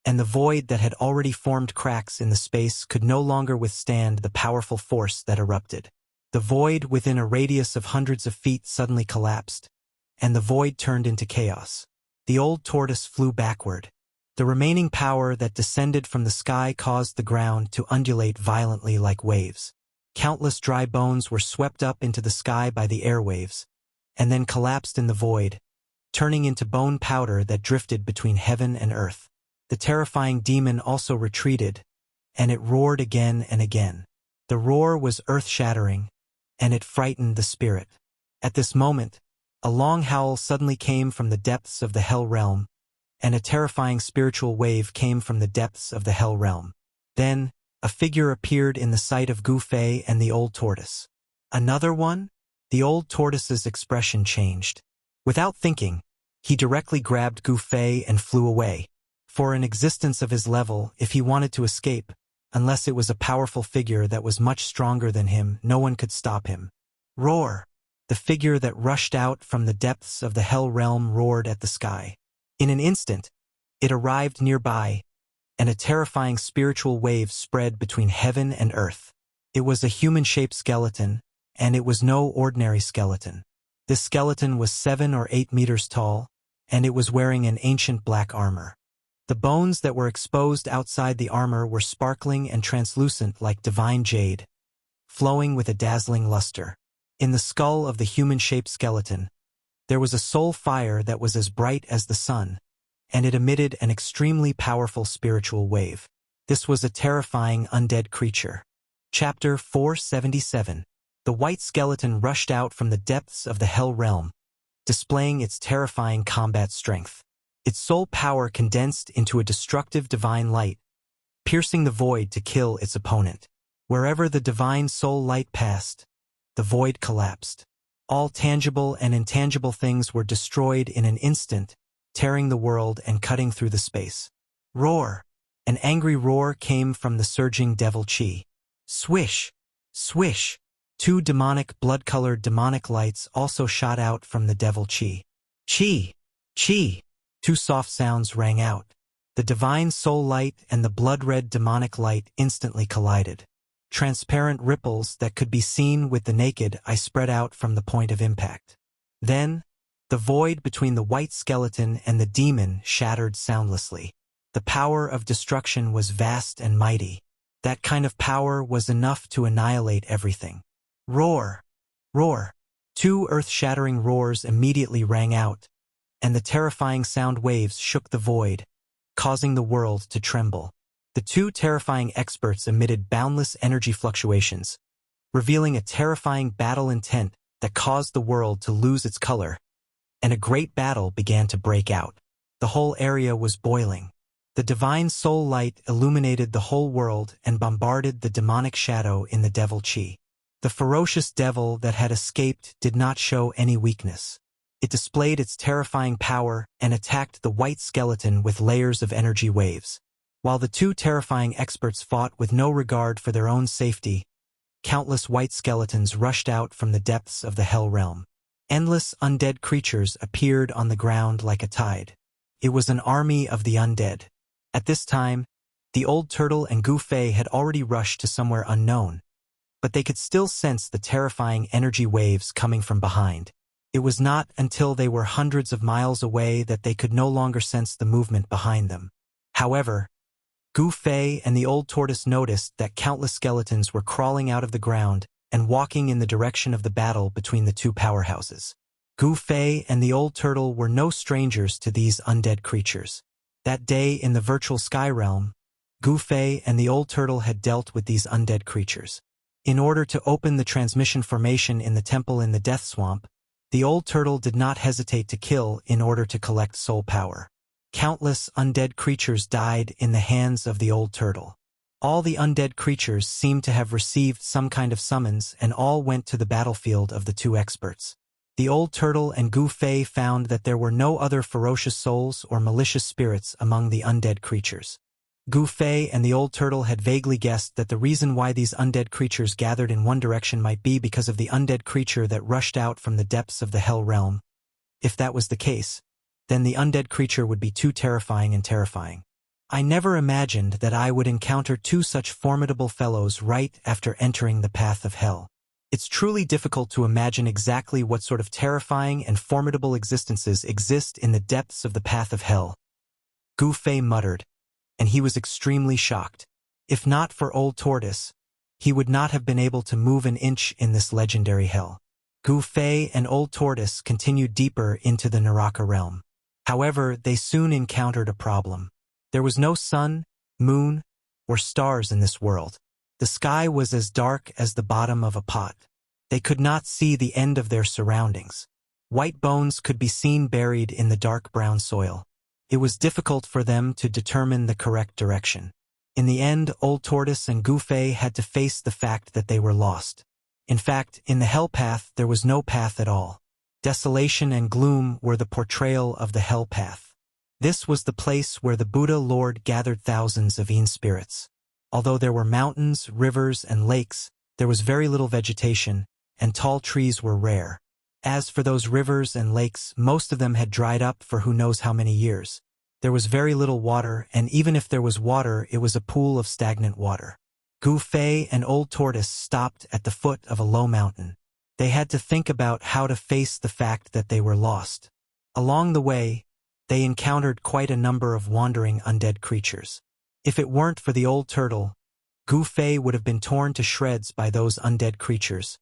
and the void that had already formed cracks in the space could no longer withstand the powerful force that erupted. The void within a radius of hundreds of feet suddenly collapsed, and the void turned into chaos. The old tortoise flew backward. The remaining power that descended from the sky caused the ground to undulate violently like waves. Countless dry bones were swept up into the sky by the airwaves, and then collapsed in the void, turning into bone powder that drifted between heaven and earth. The terrifying demon also retreated, and it roared again and again. The roar was earth-shattering, and it frightened the spirit. At this moment, a long howl suddenly came from the depths of the Hell Realm, and a terrifying spiritual wave came from the depths of the Hell Realm. Then, a figure appeared in the sight of Gu Fei and the old tortoise. Another one? The old tortoise's expression changed. Without thinking, he directly grabbed Gu Fei and flew away. For an existence of his level, if he wanted to escape, unless it was a powerful figure that was much stronger than him, no one could stop him. Roar! The figure that rushed out from the depths of the Hell Realm roared at the sky. In an instant, it arrived nearby, and a terrifying spiritual wave spread between heaven and earth. It was a human-shaped skeleton, and it was no ordinary skeleton. This skeleton was 7 or 8 meters tall, and it was wearing an ancient black armor. The bones that were exposed outside the armor were sparkling and translucent like divine jade, flowing with a dazzling luster. In the skull of the human-shaped skeleton, there was a soul fire that was as bright as the sun, and it emitted an extremely powerful spiritual wave. This was a terrifying undead creature. Chapter 477. The white skeleton rushed out from the depths of the Hell Realm, displaying its terrifying combat strength. Its soul power condensed into a destructive divine light, piercing the void to kill its opponent. Wherever the divine soul light passed, the void collapsed. All tangible and intangible things were destroyed in an instant, tearing the world and cutting through the space. Roar! An angry roar came from the surging devil chi. Swish! Swish! Two demonic, blood-colored demonic lights also shot out from the devil chi. Chi! Chi! Two soft sounds rang out. The divine soul light and the blood-red demonic light instantly collided. Transparent ripples that could be seen with the naked eye spread out from the point of impact. Then, the void between the white skeleton and the demon shattered soundlessly. The power of destruction was vast and mighty. That kind of power was enough to annihilate everything. Roar! Roar! Two earth-shattering roars immediately rang out, and the terrifying sound waves shook the void, causing the world to tremble. The two terrifying experts emitted boundless energy fluctuations, revealing a terrifying battle intent that caused the world to lose its color, and a great battle began to break out. The whole area was boiling. The divine soul light illuminated the whole world and bombarded the demonic shadow in the devil chi. The ferocious devil that had escaped did not show any weakness. It displayed its terrifying power and attacked the white skeleton with layers of energy waves. While the two terrifying experts fought with no regard for their own safety, countless white skeletons rushed out from the depths of the Hell Realm. Endless undead creatures appeared on the ground like a tide. It was an army of the undead. At this time, the old turtle and Gu Fei had already rushed to somewhere unknown, but they could still sense the terrifying energy waves coming from behind. It was not until they were hundreds of miles away that they could no longer sense the movement behind them. However, Gu Fei and the old tortoise noticed that countless skeletons were crawling out of the ground and walking in the direction of the battle between the two powerhouses. Gu Fei and the old turtle were no strangers to these undead creatures. That day in the virtual sky realm, Gu Fei and the old turtle had dealt with these undead creatures. In order to open the transmission formation in the temple in the Death Swamp, the old turtle did not hesitate to kill in order to collect soul power. Countless undead creatures died in the hands of the old turtle. All the undead creatures seemed to have received some kind of summons and all went to the battlefield of the two experts. The old turtle and Gu Fei found that there were no other ferocious souls or malicious spirits among the undead creatures. Gu Fei and the old turtle had vaguely guessed that the reason why these undead creatures gathered in one direction might be because of the undead creature that rushed out from the depths of the Hell Realm. If that was the case, then the undead creature would be too terrifying and terrifying. I never imagined that I would encounter two such formidable fellows right after entering the path of hell. It's truly difficult to imagine exactly what sort of terrifying and formidable existences exist in the depths of the path of hell. Gu Fei muttered, and he was extremely shocked. If not for Old Tortoise, he would not have been able to move an inch in this legendary hell. Gu Fei and Old Tortoise continued deeper into the Naraka realm. However, they soon encountered a problem. There was no sun, moon, or stars in this world. The sky was as dark as the bottom of a pot. They could not see the end of their surroundings. White bones could be seen buried in the dark brown soil. It was difficult for them to determine the correct direction. In the end, Old Tortoise and Gu Fei had to face the fact that they were lost. In fact, in the hell path there was no path at all. Desolation and gloom were the portrayal of the hell path. This was the place where the Buddha Lord gathered thousands of Yin spirits. Although there were mountains, rivers, and lakes, there was very little vegetation, and tall trees were rare. As for those rivers and lakes, most of them had dried up for who knows how many years. There was very little water, and even if there was water, it was a pool of stagnant water. Gu Fei and Old Tortoise stopped at the foot of a low mountain. They had to think about how to face the fact that they were lost. Along the way, they encountered quite a number of wandering undead creatures. If it weren't for the old turtle, Gu Fei would have been torn to shreds by those undead creatures,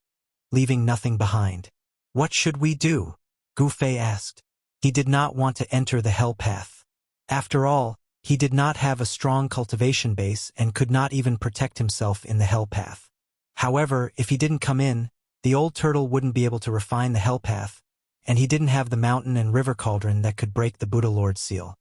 leaving nothing behind. What should we do? Gu Fei asked. He did not want to enter the hell path. After all, he did not have a strong cultivation base and could not even protect himself in the hell path. However, if he didn't come in, the old turtle wouldn't be able to refine the hell path, and he didn't have the mountain and river cauldron that could break the Buddha Lord's seal.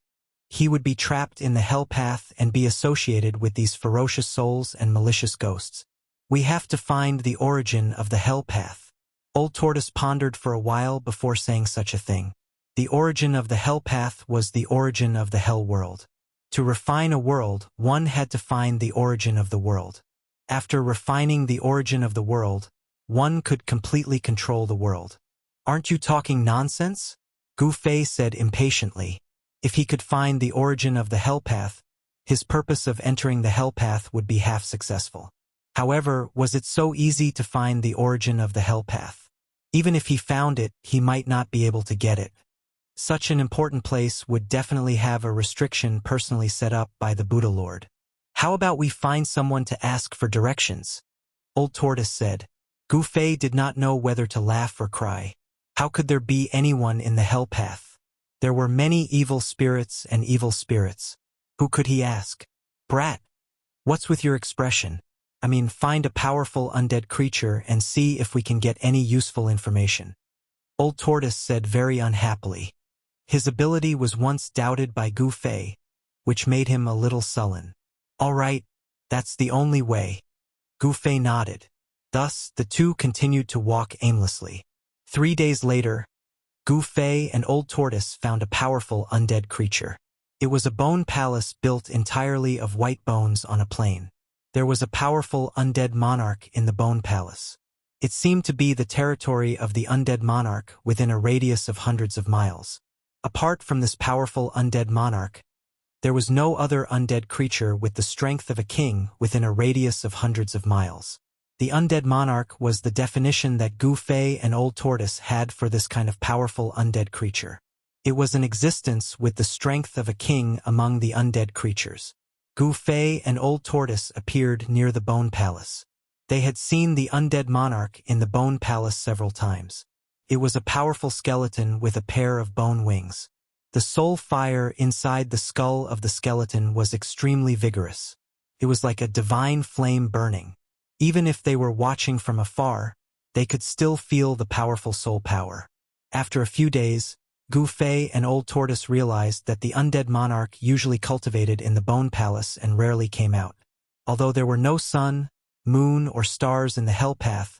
He would be trapped in the hell path and be associated with these ferocious souls and malicious ghosts. We have to find the origin of the hell path. Old Tortoise pondered for a while before saying such a thing. The origin of the hell path was the origin of the hell world. To refine a world, one had to find the origin of the world. After refining the origin of the world, one could completely control the world. Aren't you talking nonsense? Gu Fei said impatiently. If he could find the origin of the hell path, his purpose of entering the hell path would be half successful. However, was it so easy to find the origin of the hell path? Even if he found it, he might not be able to get it. Such an important place would definitely have a restriction personally set up by the Buddha Lord. How about we find someone to ask for directions? Old Tortoise said. Gu Fei did not know whether to laugh or cry. How could there be anyone in the hell path? There were many evil spirits and evil spirits. Who could he ask? Brat, what's with your expression? I mean, find a powerful undead creature and see if we can get any useful information. Old Tortoise said very unhappily. His ability was once doubted by Gu Fei, which made him a little sullen. All right, that's the only way. Gu Fei nodded. Thus, the two continued to walk aimlessly. 3 days later, Gu Fei and Old Tortoise found a powerful undead creature. It was a bone palace built entirely of white bones on a plain. There was a powerful undead monarch in the bone palace. It seemed to be the territory of the undead monarch within a radius of hundreds of miles. Apart from this powerful undead monarch, there was no other undead creature with the strength of a king within a radius of hundreds of miles. The undead monarch was the definition that Gu Fei and Old Tortoise had for this kind of powerful undead creature. It was an existence with the strength of a king among the undead creatures. Gu Fei and Old Tortoise appeared near the bone palace. They had seen the undead monarch in the bone palace several times. It was a powerful skeleton with a pair of bone wings. The soul fire inside the skull of the skeleton was extremely vigorous. It was like a divine flame burning. Even if they were watching from afar, they could still feel the powerful soul power. After a few days, Gu Fei and Old Tortoise realized that the undead monarch usually cultivated in the bone palace and rarely came out. Although there were no sun, moon, or stars in the hell path,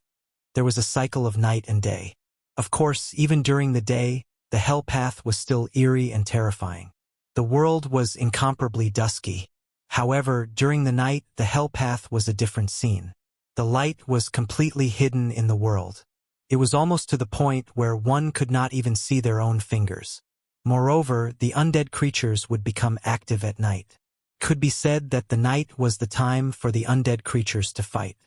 there was a cycle of night and day. Of course, even during the day, the hell path was still eerie and terrifying. The world was incomparably dusky. However, during the night, the hell path was a different scene. The light was completely hidden in the world. It was almost to the point where one could not even see their own fingers. Moreover, the undead creatures would become active at night. It could be said that the night was the time for the undead creatures to fight.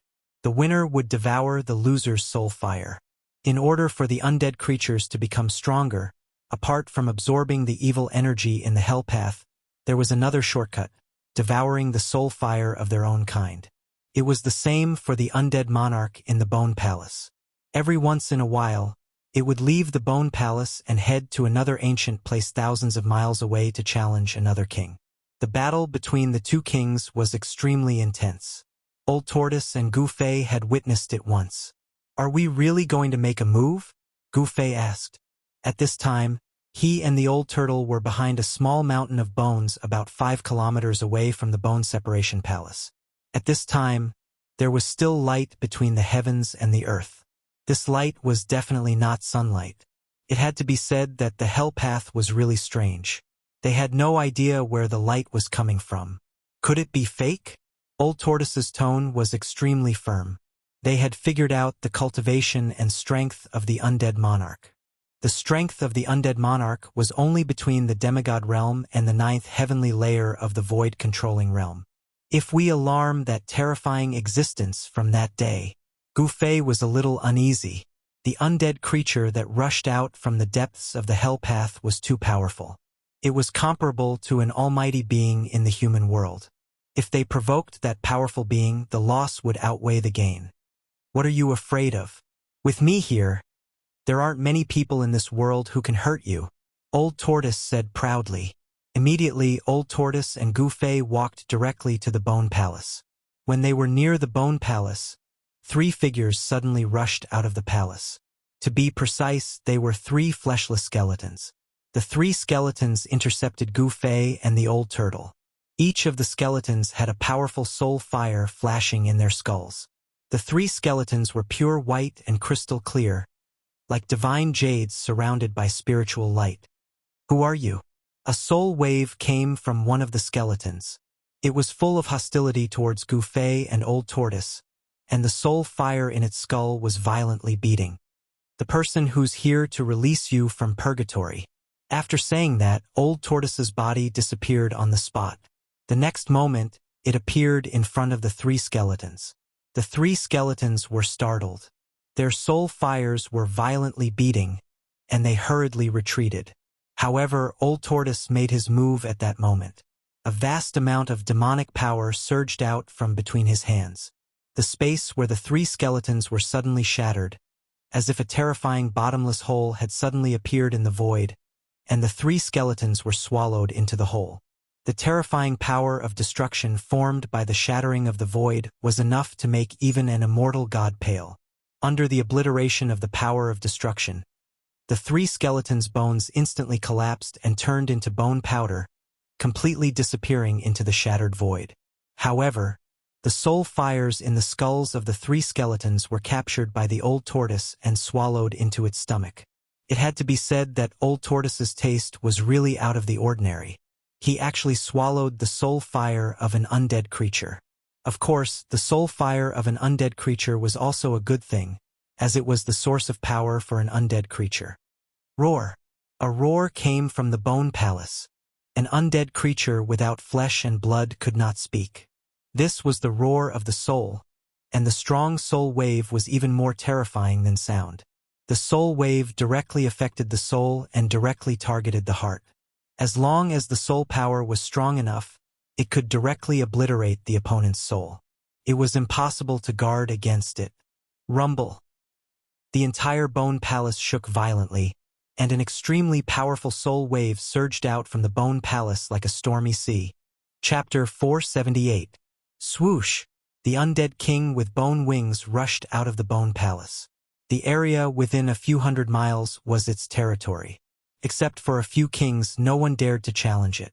The winner would devour the loser's soul fire. In order for the undead creatures to become stronger, apart from absorbing the evil energy in the hell path, there was another shortcut, devouring the soul fire of their own kind. It was the same for the undead monarch in the bone palace. Every once in a while, it would leave the bone palace and head to another ancient place thousands of miles away to challenge another king. The battle between the two kings was extremely intense. Old Tortoise and Gu Fei had witnessed it once. Are we really going to make a move? Gu Fei asked. At this time, he and the old turtle were behind a small mountain of bones about 5 kilometers away from the bone separation palace. At this time, there was still light between the heavens and the earth. This light was definitely not sunlight. It had to be said that the hell path was really strange. They had no idea where the light was coming from. Could it be fake? Old Tortoise's tone was extremely firm. They had figured out the cultivation and strength of the undead monarch. The strength of the undead monarch was only between the demigod realm and the 9th heavenly layer of the void-controlling realm. If we alarm that terrifying existence from that day, Gu Fei was a little uneasy. The undead creature that rushed out from the depths of the hell path was too powerful. It was comparable to an almighty being in the human world. If they provoked that powerful being, the loss would outweigh the gain. What are you afraid of? With me here, there aren't many people in this world who can hurt you, Old Tortoise said proudly. Immediately, Old Tortoise and Gu Fei walked directly to the Bone Palace. When they were near the Bone Palace, 3 figures suddenly rushed out of the palace. To be precise, they were 3 fleshless skeletons. The 3 skeletons intercepted Gu Fei and the old turtle. Each of the skeletons had a powerful soul fire flashing in their skulls. The 3 skeletons were pure white and crystal clear, like divine jades surrounded by spiritual light. "Who are you?" A soul wave came from one of the skeletons. It was full of hostility towards Gu Fei and Old Tortoise, and the soul fire in its skull was violently beating. "The person who's here to release you from purgatory." After saying that, Old Tortoise's body disappeared on the spot. The next moment, it appeared in front of the 3 skeletons. The 3 skeletons were startled. Their soul fires were violently beating, and they hurriedly retreated. However, Old Tortoise made his move at that moment. A vast amount of demonic power surged out from between his hands. The space where the 3 skeletons were suddenly shattered, as if a terrifying bottomless hole had suddenly appeared in the void, and the 3 skeletons were swallowed into the hole. The terrifying power of destruction formed by the shattering of the void was enough to make even an immortal god pale. Under the obliteration of the power of destruction, the 3 skeletons' bones instantly collapsed and turned into bone powder, completely disappearing into the shattered void. However, the soul fires in the skulls of the 3 skeletons were captured by the Old Tortoise and swallowed into its stomach. It had to be said that Old Tortoise's taste was really out of the ordinary. He actually swallowed the soul fire of an undead creature. Of course, the soul fire of an undead creature was also a good thing, as it was the source of power for an undead creature. Roar! A roar came from the Bone Palace. An undead creature without flesh and blood could not speak. This was the roar of the soul, and the strong soul wave was even more terrifying than sound. The soul wave directly affected the soul and directly targeted the heart. As long as the soul power was strong enough, it could directly obliterate the opponent's soul. It was impossible to guard against it. Rumble! The entire Bone Palace shook violently, and an extremely powerful soul wave surged out from the Bone Palace like a stormy sea. Chapter 478. Swoosh! The undead king with bone wings rushed out of the Bone Palace. The area within a few hundred miles was its territory. Except for a few kings, no one dared to challenge it.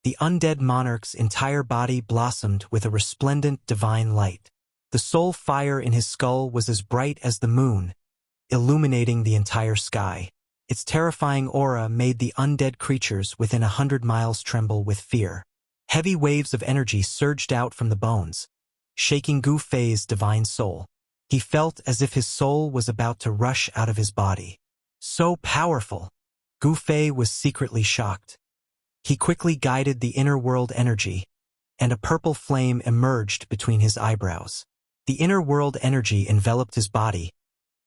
The undead monarch's entire body blossomed with a resplendent divine light. The soul fire in his skull was as bright as the moon, illuminating the entire sky. Its terrifying aura made the undead creatures within 100 miles tremble with fear. Heavy waves of energy surged out from the bones, shaking Gu Fei's divine soul. He felt as if his soul was about to rush out of his body. So powerful! Gu Fei was secretly shocked. He quickly guided the inner world energy, and a purple flame emerged between his eyebrows. The inner world energy enveloped his body,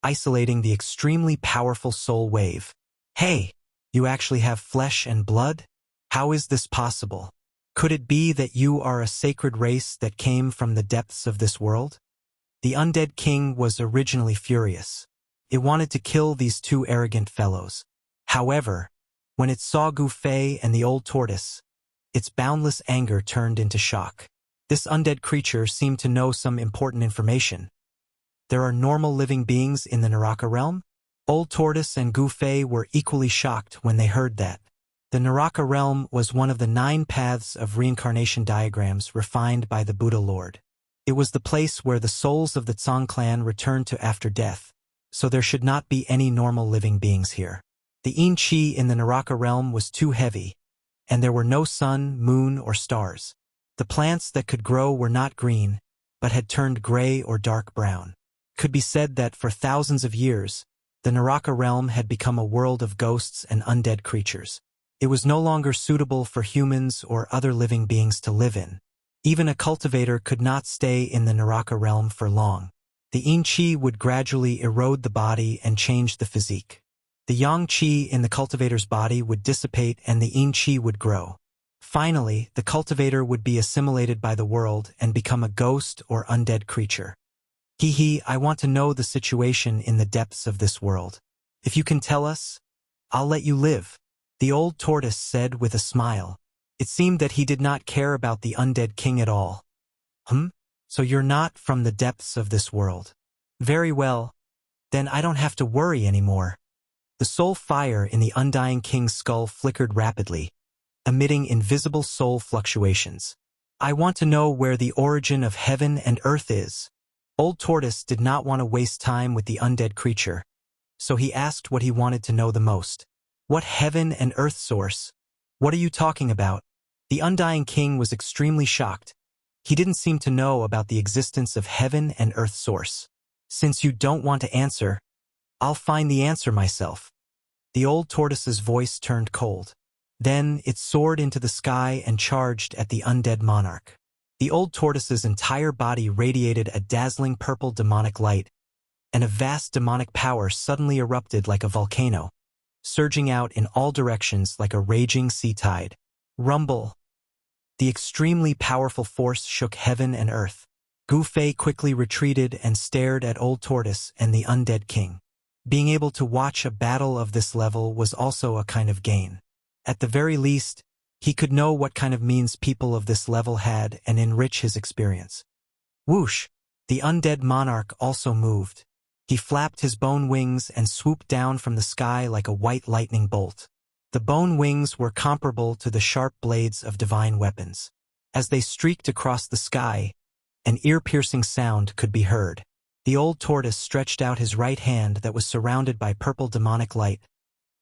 isolating the extremely powerful soul wave. "Hey, you actually have flesh and blood? How is this possible? Could it be that you are a sacred race that came from the depths of this world?" The undead king was originally furious. It wanted to kill these 2 arrogant fellows. However, when it saw Gu Fei and the Old Tortoise, its boundless anger turned into shock. This undead creature seemed to know some important information. There are normal living beings in the Naraka realm? Old Tortoise and Gu Fei were equally shocked when they heard that. The Naraka realm was one of the 9 paths of reincarnation diagrams refined by the Buddha Lord. It was the place where the souls of the Tsang clan returned to after death, so there should not be any normal living beings here. The yin qi in the Naraka realm was too heavy, and there were no sun, moon, or stars. The plants that could grow were not green, but had turned gray or dark brown. It could be said that for thousands of years, the Naraka realm had become a world of ghosts and undead creatures. It was no longer suitable for humans or other living beings to live in. Even a cultivator could not stay in the Naraka realm for long. The yin qi would gradually erode the body and change the physique. The yang qi in the cultivator's body would dissipate and the yin qi would grow. Finally, the cultivator would be assimilated by the world and become a ghost or undead creature. I want to know the situation in the depths of this world. If you can tell us, I'll let you live. The Old Tortoise said with a smile. It seemed that he did not care about the undead king at all. So you're not from the depths of this world. Very well. Then I don't have to worry anymore. The soul fire in the undying king's skull flickered rapidly, emitting invisible soul fluctuations. I want to know where the origin of heaven and earth is. Old Tortoise did not want to waste time with the undead creature, so he asked what he wanted to know the most. What heaven and earth source? What are you talking about? The undying king was extremely shocked. He didn't seem to know about the existence of heaven and earth source. Since you don't want to answer, I'll find the answer myself. The old tortoise's voice turned cold. Then it soared into the sky and charged at the undead monarch. The old tortoise's entire body radiated a dazzling purple demonic light, and a vast demonic power suddenly erupted like a volcano, surging out in all directions like a raging sea tide. Rumble! The extremely powerful force shook heaven and earth. Gu Fei quickly retreated and stared at Old Tortoise and the undead king. Being able to watch a battle of this level was also a kind of gain. At the very least, he could know what kind of means people of this level had and enrich his experience. Whoosh! The undead monarch also moved. He flapped his bone wings and swooped down from the sky like a white lightning bolt. The bone wings were comparable to the sharp blades of divine weapons. As they streaked across the sky, an ear-piercing sound could be heard. The old tortoise stretched out his right hand that was surrounded by purple demonic light,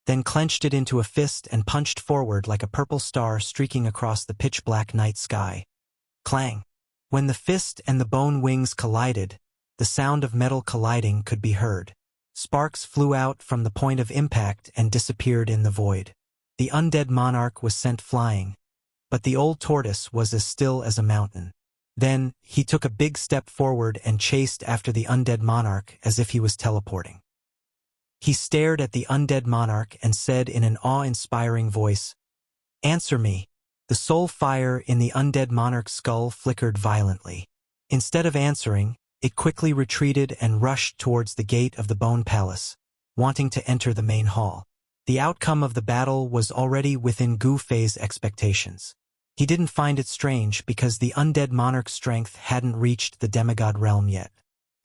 then clenched it into a fist and punched forward like a purple star streaking across the pitch-black night sky. Clang! When the fist and the bone wings collided, the sound of metal colliding could be heard. Sparks flew out from the point of impact and disappeared in the void. The undead monarch was sent flying, but the old tortoise was as still as a mountain. Then, he took a big step forward and chased after the undead monarch as if he was teleporting. He stared at the undead monarch and said in an awe-inspiring voice, "Answer me." The soul fire in the undead monarch's skull flickered violently. Instead of answering, it quickly retreated and rushed towards the gate of the Bone Palace, wanting to enter the main hall. The outcome of the battle was already within Gu Fei's expectations. He didn't find it strange because the undead monarch's strength hadn't reached the demigod realm yet.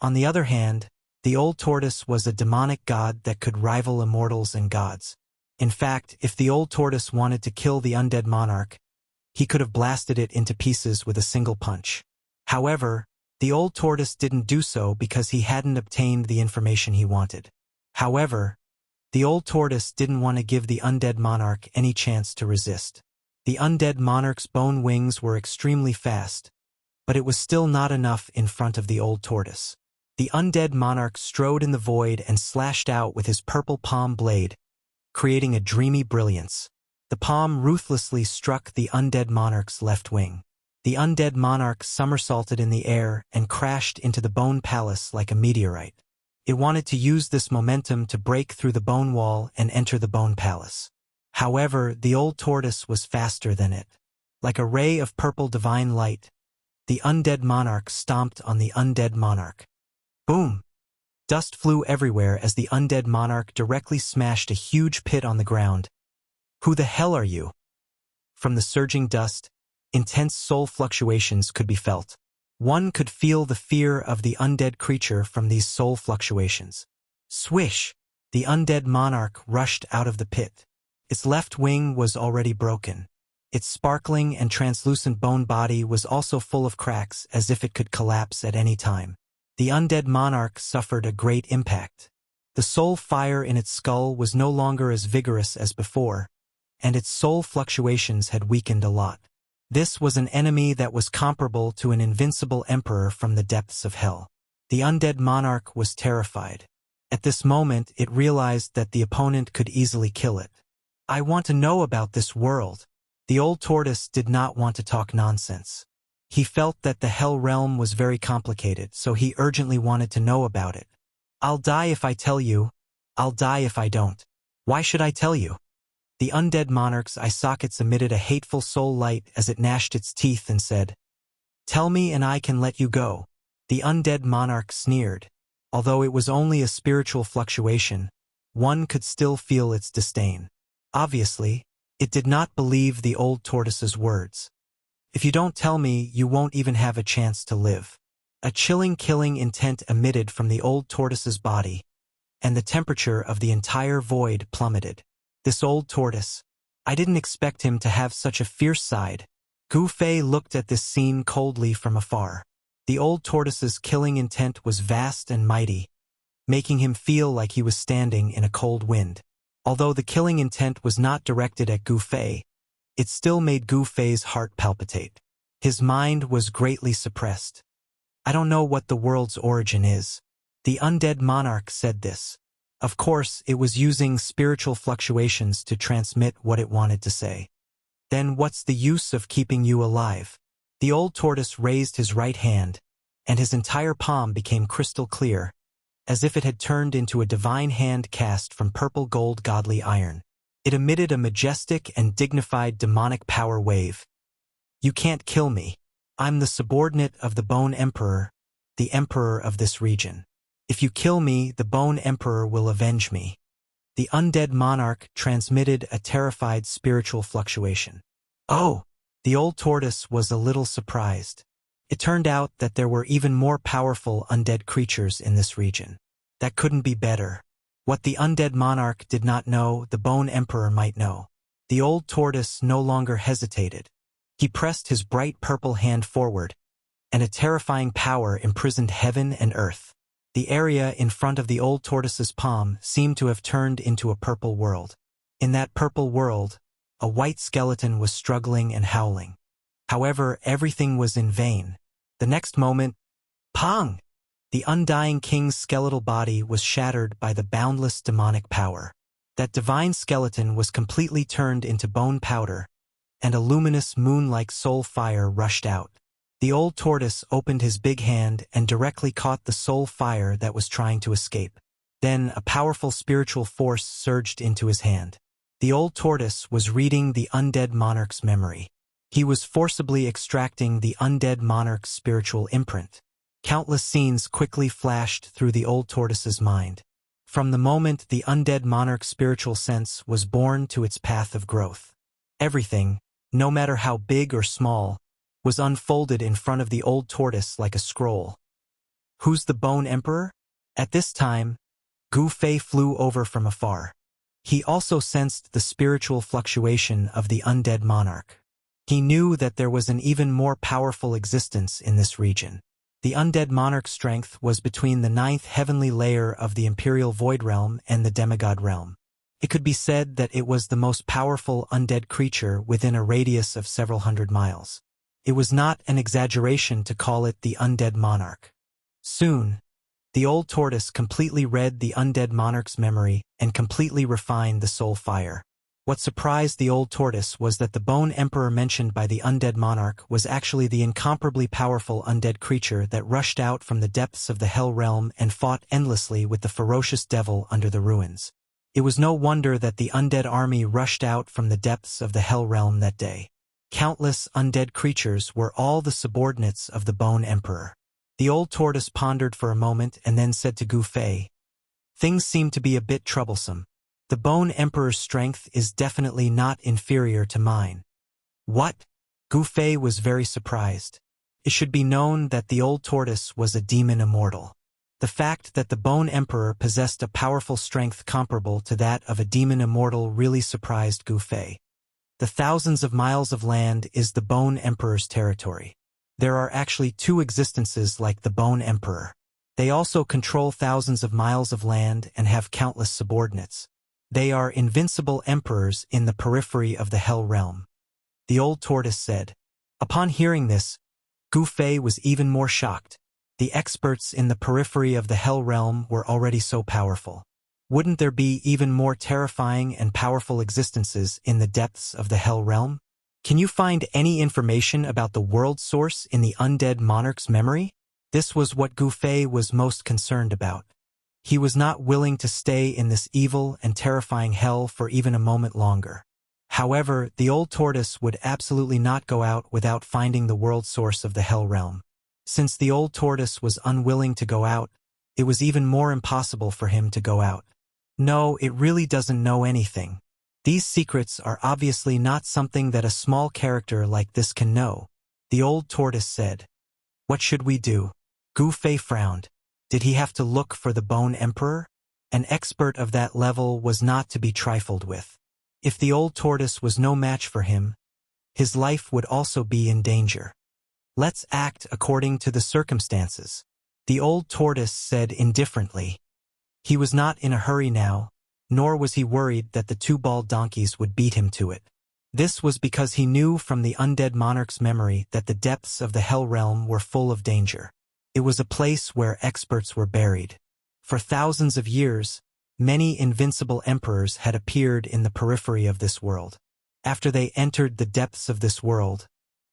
On the other hand, the old tortoise was a demonic god that could rival immortals and gods. In fact, if the old tortoise wanted to kill the undead monarch, he could have blasted it into pieces with a single punch. However, the old tortoise didn't do so because he hadn't obtained the information he wanted. However, the old tortoise didn't want to give the undead monarch any chance to resist. The undead monarch's bone wings were extremely fast, but it was still not enough in front of the old tortoise. The undead monarch strode in the void and slashed out with his purple palm blade, creating a dreamy brilliance. The palm ruthlessly struck the undead monarch's left wing. The undead monarch somersaulted in the air and crashed into the bone palace like a meteorite. It wanted to use this momentum to break through the bone wall and enter the bone palace. However, the old tortoise was faster than it. Like a ray of purple divine light, the undead monarch stomped on the undead monarch. Boom! Dust flew everywhere as the undead monarch directly smashed a huge pit on the ground. Who the hell are you? From the surging dust, intense soul fluctuations could be felt. One could feel the fear of the undead creature from these soul fluctuations. Swish! The undead monarch rushed out of the pit. Its left wing was already broken. Its sparkling and translucent bone body was also full of cracks as if it could collapse at any time. The undead monarch suffered a great impact. The soul fire in its skull was no longer as vigorous as before, and its soul fluctuations had weakened a lot. This was an enemy that was comparable to an invincible emperor from the depths of hell. The undead monarch was terrified. At this moment, it realized that the opponent could easily kill it. I want to know about this world. The old tortoise did not want to talk nonsense. He felt that the hell realm was very complicated, so he urgently wanted to know about it. I'll die if I tell you. I'll die if I don't. Why should I tell you? The undead monarch's eye sockets emitted a hateful soul light as it gnashed its teeth and said, "Tell me and I can let you go." The undead monarch sneered. Although it was only a spiritual fluctuation, one could still feel its disdain. Obviously, It did not believe the old tortoise's words. If you don't tell me, you won't even have a chance to live. A chilling, killing intent emitted from the old tortoise's body, and the temperature of the entire void plummeted. This old tortoise, I didn't expect him to have such a fierce side. Gu Fei looked at this scene coldly from afar. The old tortoise's killing intent was vast and mighty, making him feel like he was standing in a cold wind. Although the killing intent was not directed at Gu Fei, it still made Gu Fei's heart palpitate. His mind was greatly suppressed. I don't know what the world's origin is. The undead monarch said this. Of course, it was using spiritual fluctuations to transmit what it wanted to say. Then what's the use of keeping you alive? The old tortoise raised his right hand, and his entire palm became crystal clear, as if it had turned into a divine hand cast from purple gold godly iron. It emitted a majestic and dignified demonic power wave. You can't kill me. I'm the subordinate of the Bone Emperor, the emperor of this region. If you kill me, the Bone Emperor will avenge me. The undead monarch transmitted a terrified spiritual fluctuation. Oh! The old tortoise was a little surprised. It turned out that there were even more powerful undead creatures in this region. That couldn't be better. What the undead monarch did not know, the Bone Emperor might know. The old tortoise no longer hesitated. He pressed his bright purple hand forward, and a terrifying power imprisoned heaven and earth. The area in front of the old tortoise's palm seemed to have turned into a purple world. In that purple world, a white skeleton was struggling and howling. However, everything was in vain. The next moment, pong! The undying king's skeletal body was shattered by the boundless demonic power. That divine skeleton was completely turned into bone powder, and a luminous moon-like soul fire rushed out. The old tortoise opened his big hand and directly caught the soul fire that was trying to escape. Then a powerful spiritual force surged into his hand. The old tortoise was reading the undead monarch's memory. He was forcibly extracting the undead monarch's spiritual imprint. Countless scenes quickly flashed through the old tortoise's mind. From the moment the undead monarch's spiritual sense was born to its path of growth, everything, no matter how big or small, was unfolded in front of the old tortoise like a scroll. Who's the Bone Emperor? At this time, Gu Fei flew over from afar. He also sensed the spiritual fluctuation of the undead monarch. He knew that there was an even more powerful existence in this region. The undead monarch's strength was between the 9th heavenly layer of the imperial void realm and the demigod realm. It could be said that it was the most powerful undead creature within a radius of several hundred miles. It was not an exaggeration to call it the undead monarch. Soon, the old tortoise completely read the undead monarch's memory and completely refined the soul fire. What surprised the old tortoise was that the Bone Emperor mentioned by the undead monarch was actually the incomparably powerful undead creature that rushed out from the depths of the Hell Realm and fought endlessly with the ferocious devil under the ruins. It was no wonder that the undead army rushed out from the depths of the Hell Realm that day. Countless undead creatures were all the subordinates of the Bone Emperor. The old tortoise pondered for a moment and then said to Gu Fei, "Things seem to be a bit troublesome. The Bone Emperor's strength is definitely not inferior to mine." What? Gu Fei was very surprised. It should be known that the old tortoise was a demon immortal. The fact that the Bone Emperor possessed a powerful strength comparable to that of a demon immortal really surprised Gu Fei. The thousands of miles of land is the Bone Emperor's territory. There are actually two existences like the Bone Emperor. They also control thousands of miles of land and have countless subordinates. They are invincible emperors in the periphery of the Hell Realm. The old tortoise said. Upon hearing this, Gu Fei was even more shocked. The experts in the periphery of the Hell Realm were already so powerful. Wouldn't there be even more terrifying and powerful existences in the depths of the Hell Realm? Can you find any information about the world source in the undead monarch's memory? This was what Gu Fei was most concerned about. He was not willing to stay in this evil and terrifying hell for even a moment longer. However, the old tortoise would absolutely not go out without finding the world source of the Hell Realm. Since the old tortoise was unwilling to go out, it was even more impossible for him to go out. No, it really doesn't know anything. These secrets are obviously not something that a small character like this can know, the old tortoise said. What should we do? Gu Fei frowned. Did he have to look for the Bone Emperor? An expert of that level was not to be trifled with. If the old tortoise was no match for him, his life would also be in danger. Let's act according to the circumstances, the old tortoise said indifferently. He was not in a hurry now, nor was he worried that the two bald donkeys would beat him to it. This was because he knew from the undead monarch's memory that the depths of the Hell Realm were full of danger. It was a place where experts were buried. For thousands of years, many invincible emperors had appeared in the periphery of this world. After they entered the depths of this world,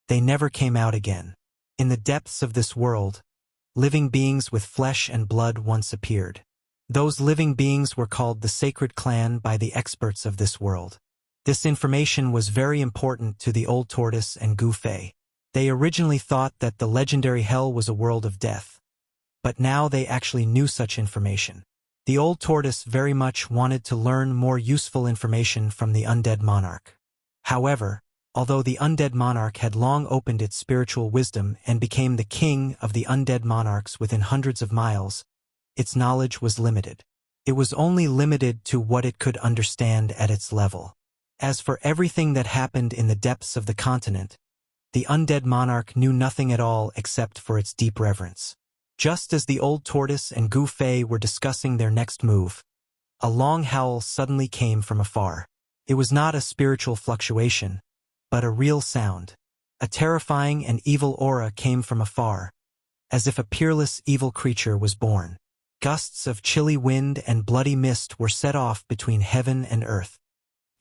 they never came out again. In the depths of this world, living beings with flesh and blood once appeared. Those living beings were called the Sacred Clan by the experts of this world. This information was very important to the old tortoise and Gu Fei. They originally thought that the legendary hell was a world of death, but now they actually knew such information. The old tortoise very much wanted to learn more useful information from the undead monarch. However, although the undead monarch had long opened its spiritual wisdom and became the king of the undead monarchs within hundreds of miles, its knowledge was limited. It was only limited to what it could understand at its level. As for everything that happened in the depths of the continent, the undead monarch knew nothing at all except for its deep reverence. Just as the old tortoise and Gu Fei were discussing their next move, a long howl suddenly came from afar. It was not a spiritual fluctuation, but a real sound. A terrifying and evil aura came from afar, as if a peerless evil creature was born. Gusts of chilly wind and bloody mist were set off between heaven and earth.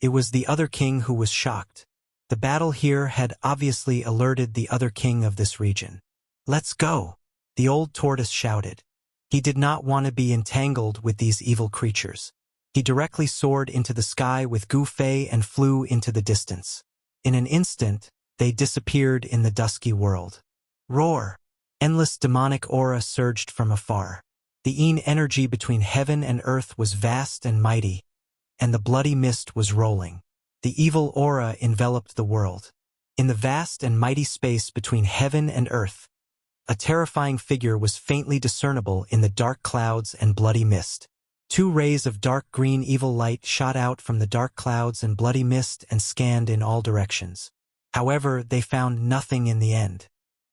It was the other king who was shocked. The battle here had obviously alerted the other king of this region. Let's go, the old tortoise shouted. He did not want to be entangled with these evil creatures. He directly soared into the sky with Gu Fei and flew into the distance. In an instant, they disappeared in the dusky world. Roar! Endless demonic aura surged from afar. The Yin energy between heaven and earth was vast and mighty, and the bloody mist was rolling. The evil aura enveloped the world. In the vast and mighty space between heaven and earth, a terrifying figure was faintly discernible in the dark clouds and bloody mist. Two rays of dark green evil light shot out from the dark clouds and bloody mist and scanned in all directions. However, they found nothing in the end.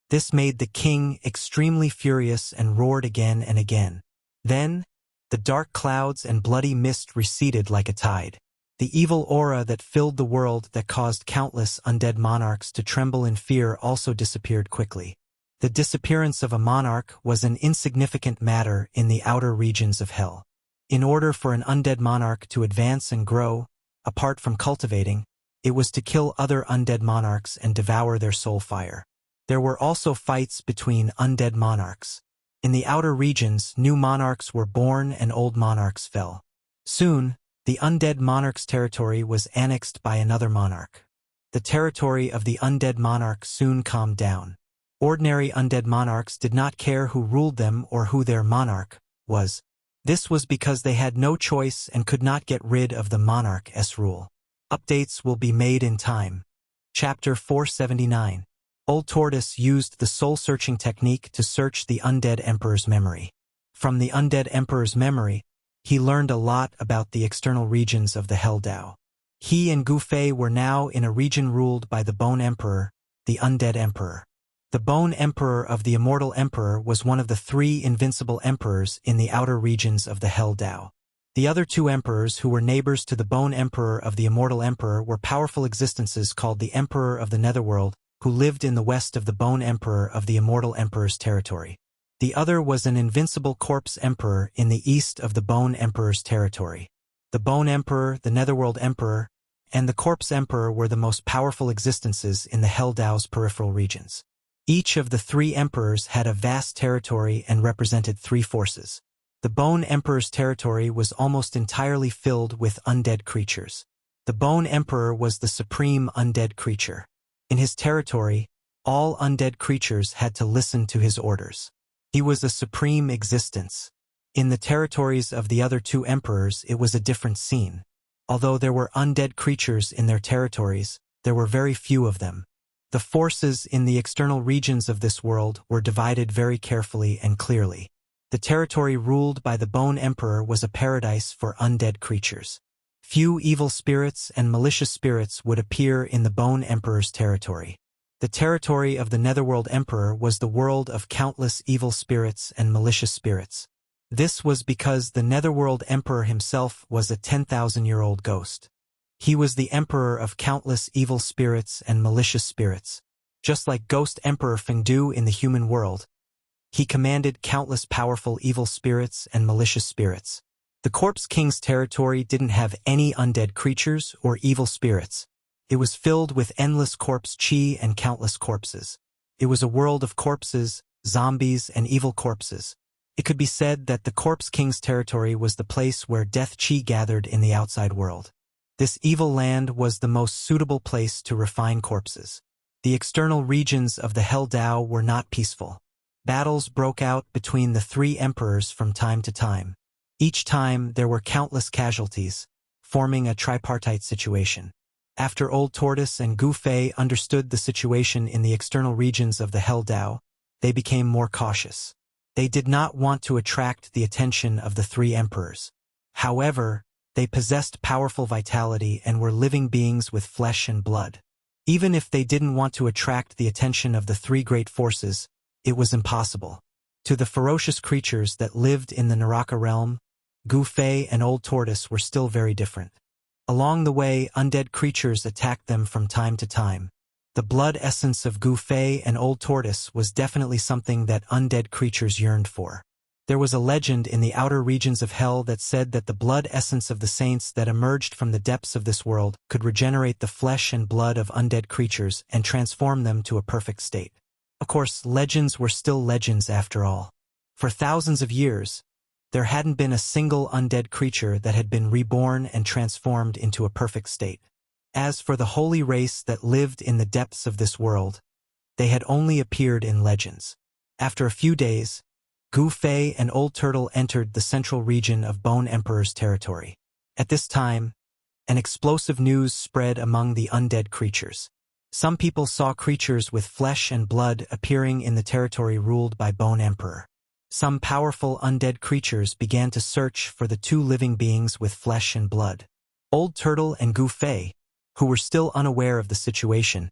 This made the king extremely furious and roared again and again. Then, the dark clouds and bloody mist receded like a tide. The evil aura that filled the world that caused countless undead monarchs to tremble in fear also disappeared quickly. The disappearance of a monarch was an insignificant matter in the outer regions of hell. In order for an undead monarch to advance and grow, apart from cultivating, it was to kill other undead monarchs and devour their soul fire. There were also fights between undead monarchs. In the outer regions, new monarchs were born and old monarchs fell. Soon, the undead monarch's territory was annexed by another monarch. The territory of the undead monarch soon calmed down. Ordinary undead monarchs did not care who ruled them or who their monarch was. This was because they had no choice and could not get rid of the monarch's rule. Updates will be made in time. Chapter 479. Old Tortoise used the soul-searching technique to search the undead emperor's memory. From the undead emperor's memory, he learned a lot about the external regions of the Hell Dao. He and Gu Fei were now in a region ruled by the Bone Emperor, the Undead Emperor. The Bone Emperor of the Immortal Emperor was one of the three invincible emperors in the outer regions of the Hell Dao. The other two emperors who were neighbors to the Bone Emperor of the Immortal Emperor were powerful existences called the Emperor of the Netherworld, who lived in the west of the Bone Emperor of the Immortal Emperor's territory. The other was an invincible Corpse Emperor in the east of the Bone Emperor's territory. The Bone Emperor, the Netherworld Emperor, and the Corpse Emperor were the most powerful existences in the Hell Dao's peripheral regions. Each of the three emperors had a vast territory and represented three forces. The Bone Emperor's territory was almost entirely filled with undead creatures. The Bone Emperor was the supreme undead creature. In his territory, all undead creatures had to listen to his orders. He was a supreme existence. In the territories of the other two emperors, it was a different scene. Although there were undead creatures in their territories, there were very few of them. The forces in the external regions of this world were divided very carefully and clearly. The territory ruled by the Bone Emperor was a paradise for undead creatures. Few evil spirits and malicious spirits would appear in the Bone Emperor's territory. The territory of the Netherworld Emperor was the world of countless evil spirits and malicious spirits. This was because the Netherworld Emperor himself was a 10,000-year-old ghost. He was the emperor of countless evil spirits and malicious spirits. Just like Ghost Emperor Fengdu in the human world, he commanded countless powerful evil spirits and malicious spirits. The Corpse King's territory didn't have any undead creatures or evil spirits. It was filled with endless corpse chi and countless corpses. It was a world of corpses, zombies, and evil corpses. It could be said that the Corpse King's territory was the place where death chi gathered in the outside world. This evil land was the most suitable place to refine corpses. The external regions of the Hell Dao were not peaceful. Battles broke out between the three emperors from time to time. Each time there were countless casualties, forming a tripartite situation. After Old Tortoise and Gu Fei understood the situation in the external regions of the Hell Dao, they became more cautious. They did not want to attract the attention of the three emperors. However, they possessed powerful vitality and were living beings with flesh and blood. Even if they didn't want to attract the attention of the three great forces, it was impossible. To the ferocious creatures that lived in the Naraka realm, Gu Fei and Old Tortoise were still very different. Along the way, undead creatures attacked them from time to time. The blood essence of Gu Fei and Old Tortoise was definitely something that undead creatures yearned for. There was a legend in the outer regions of hell that said that the blood essence of the saints that emerged from the depths of this world could regenerate the flesh and blood of undead creatures and transform them to a perfect state. Of course, legends were still legends after all. For thousands of years, there hadn't been a single undead creature that had been reborn and transformed into a perfect state. As for the holy race that lived in the depths of this world, they had only appeared in legends. After a few days, Gu Fei and Old Turtle entered the central region of Bone Emperor's territory. At this time, an explosive news spread among the undead creatures. Some people saw creatures with flesh and blood appearing in the territory ruled by Bone Emperor. Some powerful undead creatures began to search for the two living beings with flesh and blood. Old Turtle and Gu Fei, who were still unaware of the situation,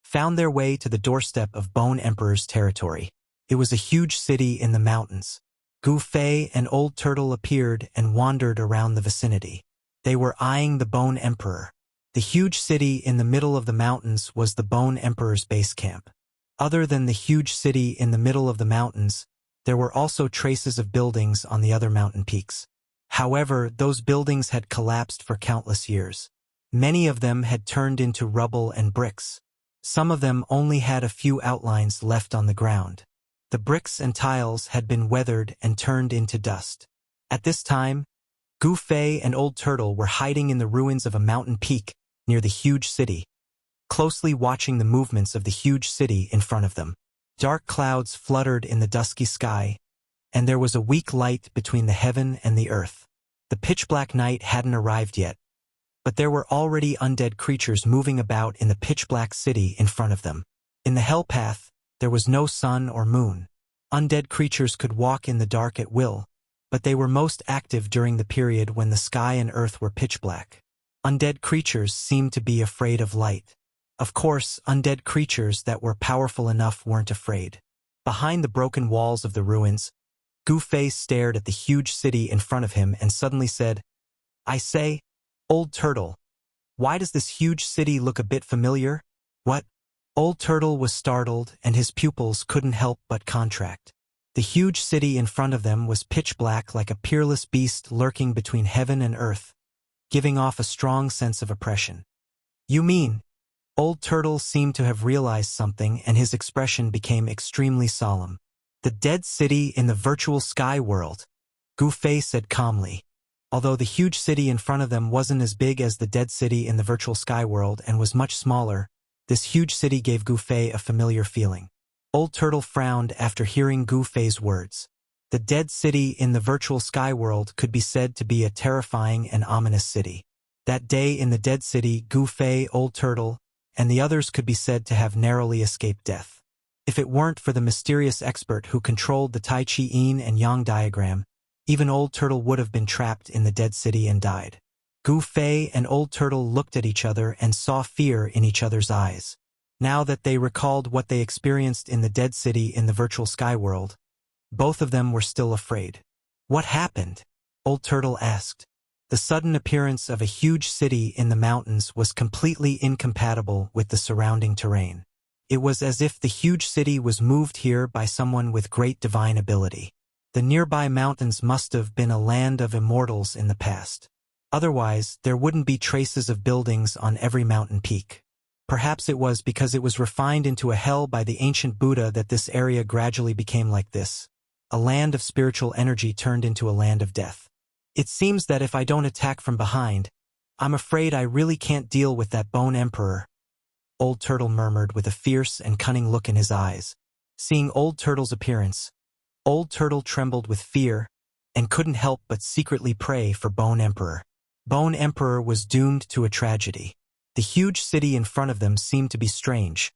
found their way to the doorstep of Bone Emperor's territory. It was a huge city in the mountains. Gu Fei and Old Turtle appeared and wandered around the vicinity. They were eyeing the Bone Emperor. The huge city in the middle of the mountains was the Bone Emperor's base camp. Other than the huge city in the middle of the mountains, there were also traces of buildings on the other mountain peaks. However, those buildings had collapsed for countless years. Many of them had turned into rubble and bricks. Some of them only had a few outlines left on the ground. The bricks and tiles had been weathered and turned into dust. At this time, Gu Fei and Old Turtle were hiding in the ruins of a mountain peak near the huge city, closely watching the movements of the huge city in front of them. Dark clouds fluttered in the dusky sky, and there was a weak light between the heaven and the earth. The pitch-black night hadn't arrived yet, but there were already undead creatures moving about in the pitch-black city in front of them. In the hell path, there was no sun or moon. Undead creatures could walk in the dark at will, but they were most active during the period when the sky and earth were pitch-black. Undead creatures seemed to be afraid of light. Of course, undead creatures that were powerful enough weren't afraid. Behind the broken walls of the ruins, Gu Fei stared at the huge city in front of him and suddenly said, "I say, Old Turtle, why does this huge city look a bit familiar?" "What?" Old Turtle was startled and his pupils couldn't help but contract. The huge city in front of them was pitch black like a peerless beast lurking between heaven and earth, giving off a strong sense of oppression. "You mean?" Old Turtle seemed to have realized something and his expression became extremely solemn. "The dead city in the virtual sky world," Gu Fei said calmly. Although the huge city in front of them wasn't as big as the dead city in the virtual sky world and was much smaller, this huge city gave Gu Fei a familiar feeling. Old Turtle frowned after hearing Gu Fei's words. The dead city in the virtual sky world could be said to be a terrifying and ominous city. That day in the Dead City, Gu Fei, Old Turtle, and the others could be said to have narrowly escaped death. If it weren't for the mysterious expert who controlled the Tai Chi Yin and Yang diagram, even Old Turtle would have been trapped in the Dead City and died. Gu Fei and Old Turtle looked at each other and saw fear in each other's eyes. Now that they recalled what they experienced in the Dead City in the virtual sky world, both of them were still afraid. What happened? Old Turtle asked. The sudden appearance of a huge city in the mountains was completely incompatible with the surrounding terrain. It was as if the huge city was moved here by someone with great divine ability. The nearby mountains must have been a land of immortals in the past. Otherwise, there wouldn't be traces of buildings on every mountain peak. Perhaps it was because it was refined into a hell by the ancient Buddha that this area gradually became like this. A land of spiritual energy turned into a land of death. It seems that if I don't attack from behind, I'm afraid I really can't deal with that Bone Emperor, Old Turtle murmured with a fierce and cunning look in his eyes. Seeing Old Turtle's appearance, Old Turtle trembled with fear and couldn't help but secretly pray for Bone Emperor. Bone Emperor was doomed to a tragedy. The huge city in front of them seemed to be strange,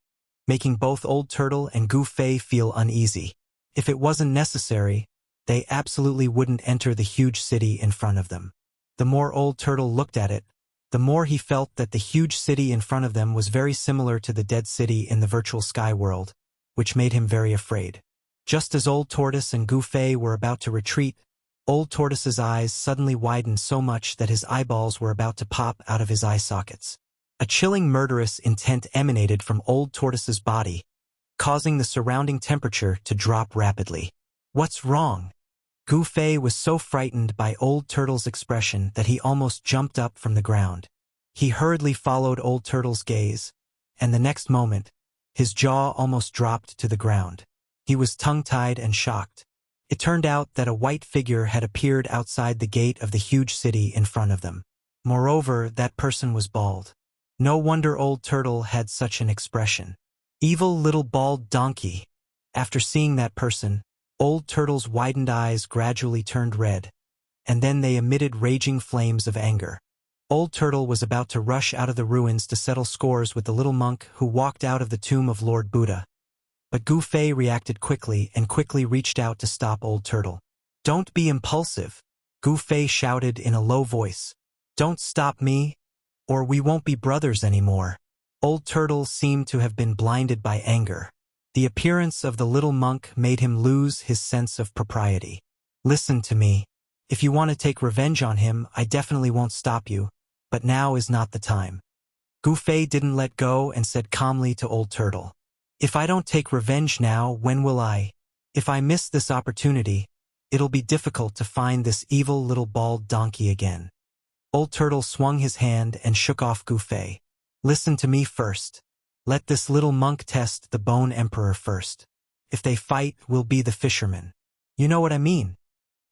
making both Old Turtle and Gu Fei feel uneasy. If it wasn't necessary, they absolutely wouldn't enter the huge city in front of them. The more Old Turtle looked at it, the more he felt that the huge city in front of them was very similar to the Dead City in the virtual sky world, which made him very afraid. Just as Old Tortoise and Gu Fei were about to retreat, Old Tortoise's eyes suddenly widened so much that his eyeballs were about to pop out of his eye sockets. A chilling murderous intent emanated from Old Tortoise's body, causing the surrounding temperature to drop rapidly. What's wrong? Gu Fei was so frightened by Old Turtle's expression that he almost jumped up from the ground. He hurriedly followed Old Turtle's gaze, and the next moment, his jaw almost dropped to the ground. He was tongue-tied and shocked. It turned out that a white figure had appeared outside the gate of the huge city in front of them. Moreover, that person was bald. No wonder Old Turtle had such an expression. Evil little bald donkey. After seeing that person, Old Turtle's widened eyes gradually turned red, and then they emitted raging flames of anger. Old Turtle was about to rush out of the ruins to settle scores with the little monk who walked out of the tomb of Lord Buddha. But Gu Fei reacted quickly and quickly reached out to stop Old Turtle. "Don't be impulsive," Gu Fei shouted in a low voice. "Don't stop me, or we won't be brothers anymore." Old Turtle seemed to have been blinded by anger. The appearance of the little monk made him lose his sense of propriety. "Listen to me. If you want to take revenge on him, I definitely won't stop you, but now is not the time." Gu Fei didn't let go and said calmly to Old Turtle, "If I don't take revenge now, when will I? If I miss this opportunity, it'll be difficult to find this evil little bald donkey again." Old Turtle swung his hand and shook off Gu Fei. "Listen to me first. Let this little monk test the Bone Emperor first. If they fight, we'll be the fishermen. You know what I mean?"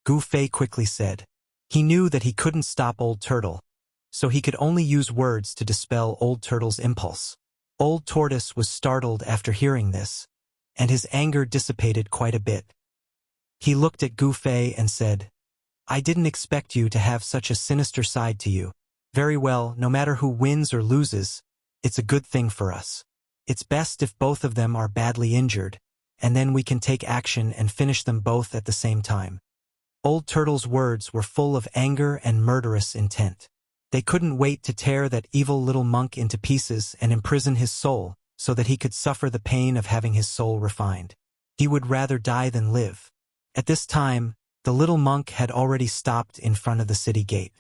Gu Fei quickly said. He knew that he couldn't stop Old Turtle, so he could only use words to dispel Old Turtle's impulse. Old Tortoise was startled after hearing this, and his anger dissipated quite a bit. He looked at Gu Fei and said, "I didn't expect you to have such a sinister side to you. Very well, no matter who wins or loses, it's a good thing for us. It's best if both of them are badly injured, and then we can take action and finish them both at the same time." Old Turtle's words were full of anger and murderous intent. They couldn't wait to tear that evil little monk into pieces and imprison his soul so that he could suffer the pain of having his soul refined. He would rather die than live. At this time, the little monk had already stopped in front of the city gate.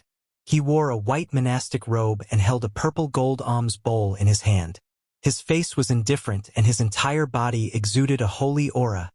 He wore a white monastic robe and held a purple gold alms bowl in his hand. His face was indifferent and his entire body exuded a holy aura,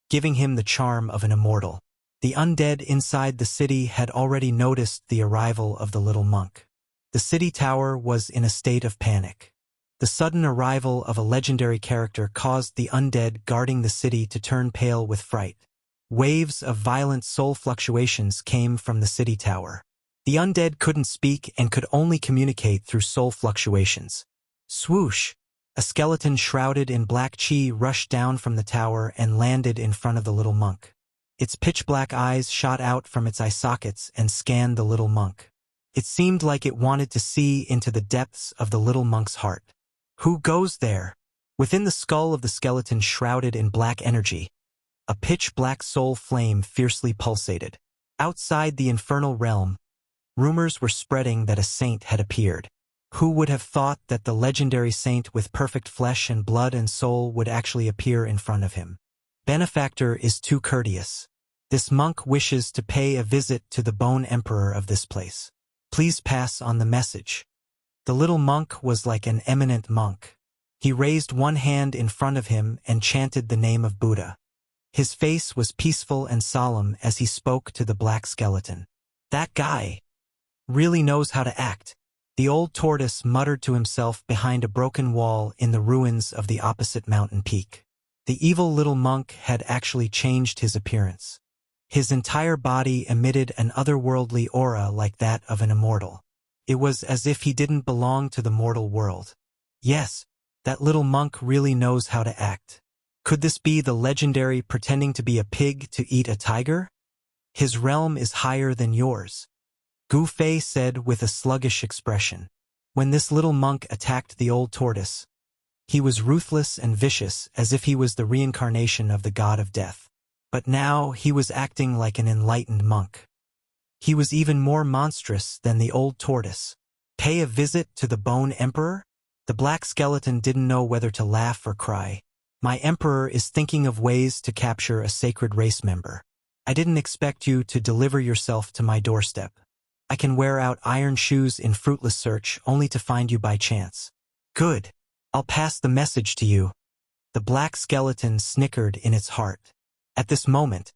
giving him the charm of an immortal. The undead inside the city had already noticed the arrival of the little monk. The city tower was in a state of panic. The sudden arrival of a legendary character caused the undead guarding the city to turn pale with fright. Waves of violent soul fluctuations came from the city tower. The undead couldn't speak and could only communicate through soul fluctuations. Swoosh! A skeleton shrouded in black chi rushed down from the tower and landed in front of the little monk. Its pitch-black eyes shot out from its eye sockets and scanned the little monk. It seemed like it wanted to see into the depths of the little monk's heart. Who goes there? Within the skull of the skeleton shrouded in black energy, a pitch-black soul flame fiercely pulsated. Outside the infernal realm, rumors were spreading that a saint had appeared. Who would have thought that the legendary saint with perfect flesh and blood and soul would actually appear in front of him? Benefactor is too courteous. This monk wishes to pay a visit to the Bone Emperor of this place. Please pass on the message. The little monk was like an eminent monk. He raised one hand in front of him and chanted the name of Buddha. His face was peaceful and solemn as he spoke to the black skeleton. That guy really knows how to act. The old tortoise muttered to himself behind a broken wall in the ruins of the opposite mountain peak. The evil little monk had actually changed his appearance. His entire body emitted an otherworldly aura like that of an immortal. It was as if he didn't belong to the mortal world. Yes, that little monk really knows how to act. Could this be the legendary pretending to be a pig to eat a tiger? His realm is higher than yours, Gu Fei said with a sluggish expression. When this little monk attacked the old tortoise, he was ruthless and vicious as if he was the reincarnation of the god of death. But now he was acting like an enlightened monk. He was even more monstrous than the old tortoise. Pay a visit to the Bone Emperor? The black skeleton didn't know whether to laugh or cry. My emperor is thinking of ways to capture a sacred race member. I didn't expect you to deliver yourself to my doorstep. I can wear out iron shoes in fruitless search only to find you by chance. Good. I'll pass the message to you. The black skeleton snickered in its heart. At this moment,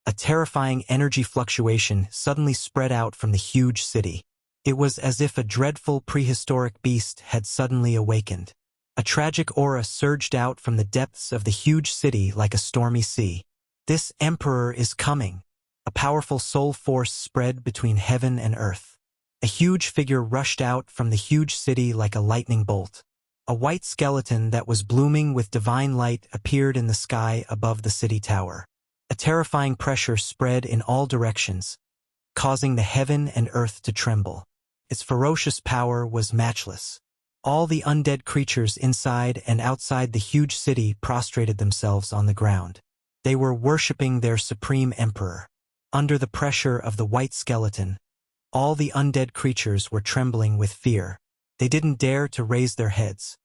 a terrifying energy fluctuation suddenly spread out from the huge city. It was as if a dreadful prehistoric beast had suddenly awakened. A tragic aura surged out from the depths of the huge city like a stormy sea. This emperor is coming. A powerful soul force spread between heaven and earth. A huge figure rushed out from the huge city like a lightning bolt. A white skeleton that was blooming with divine light appeared in the sky above the city tower. A terrifying pressure spread in all directions, causing the heaven and earth to tremble. Its ferocious power was matchless. All the undead creatures inside and outside the huge city prostrated themselves on the ground. They were worshipping their supreme emperor. Under the pressure of the white skeleton, all the undead creatures were trembling with fear. They didn't dare to raise their heads.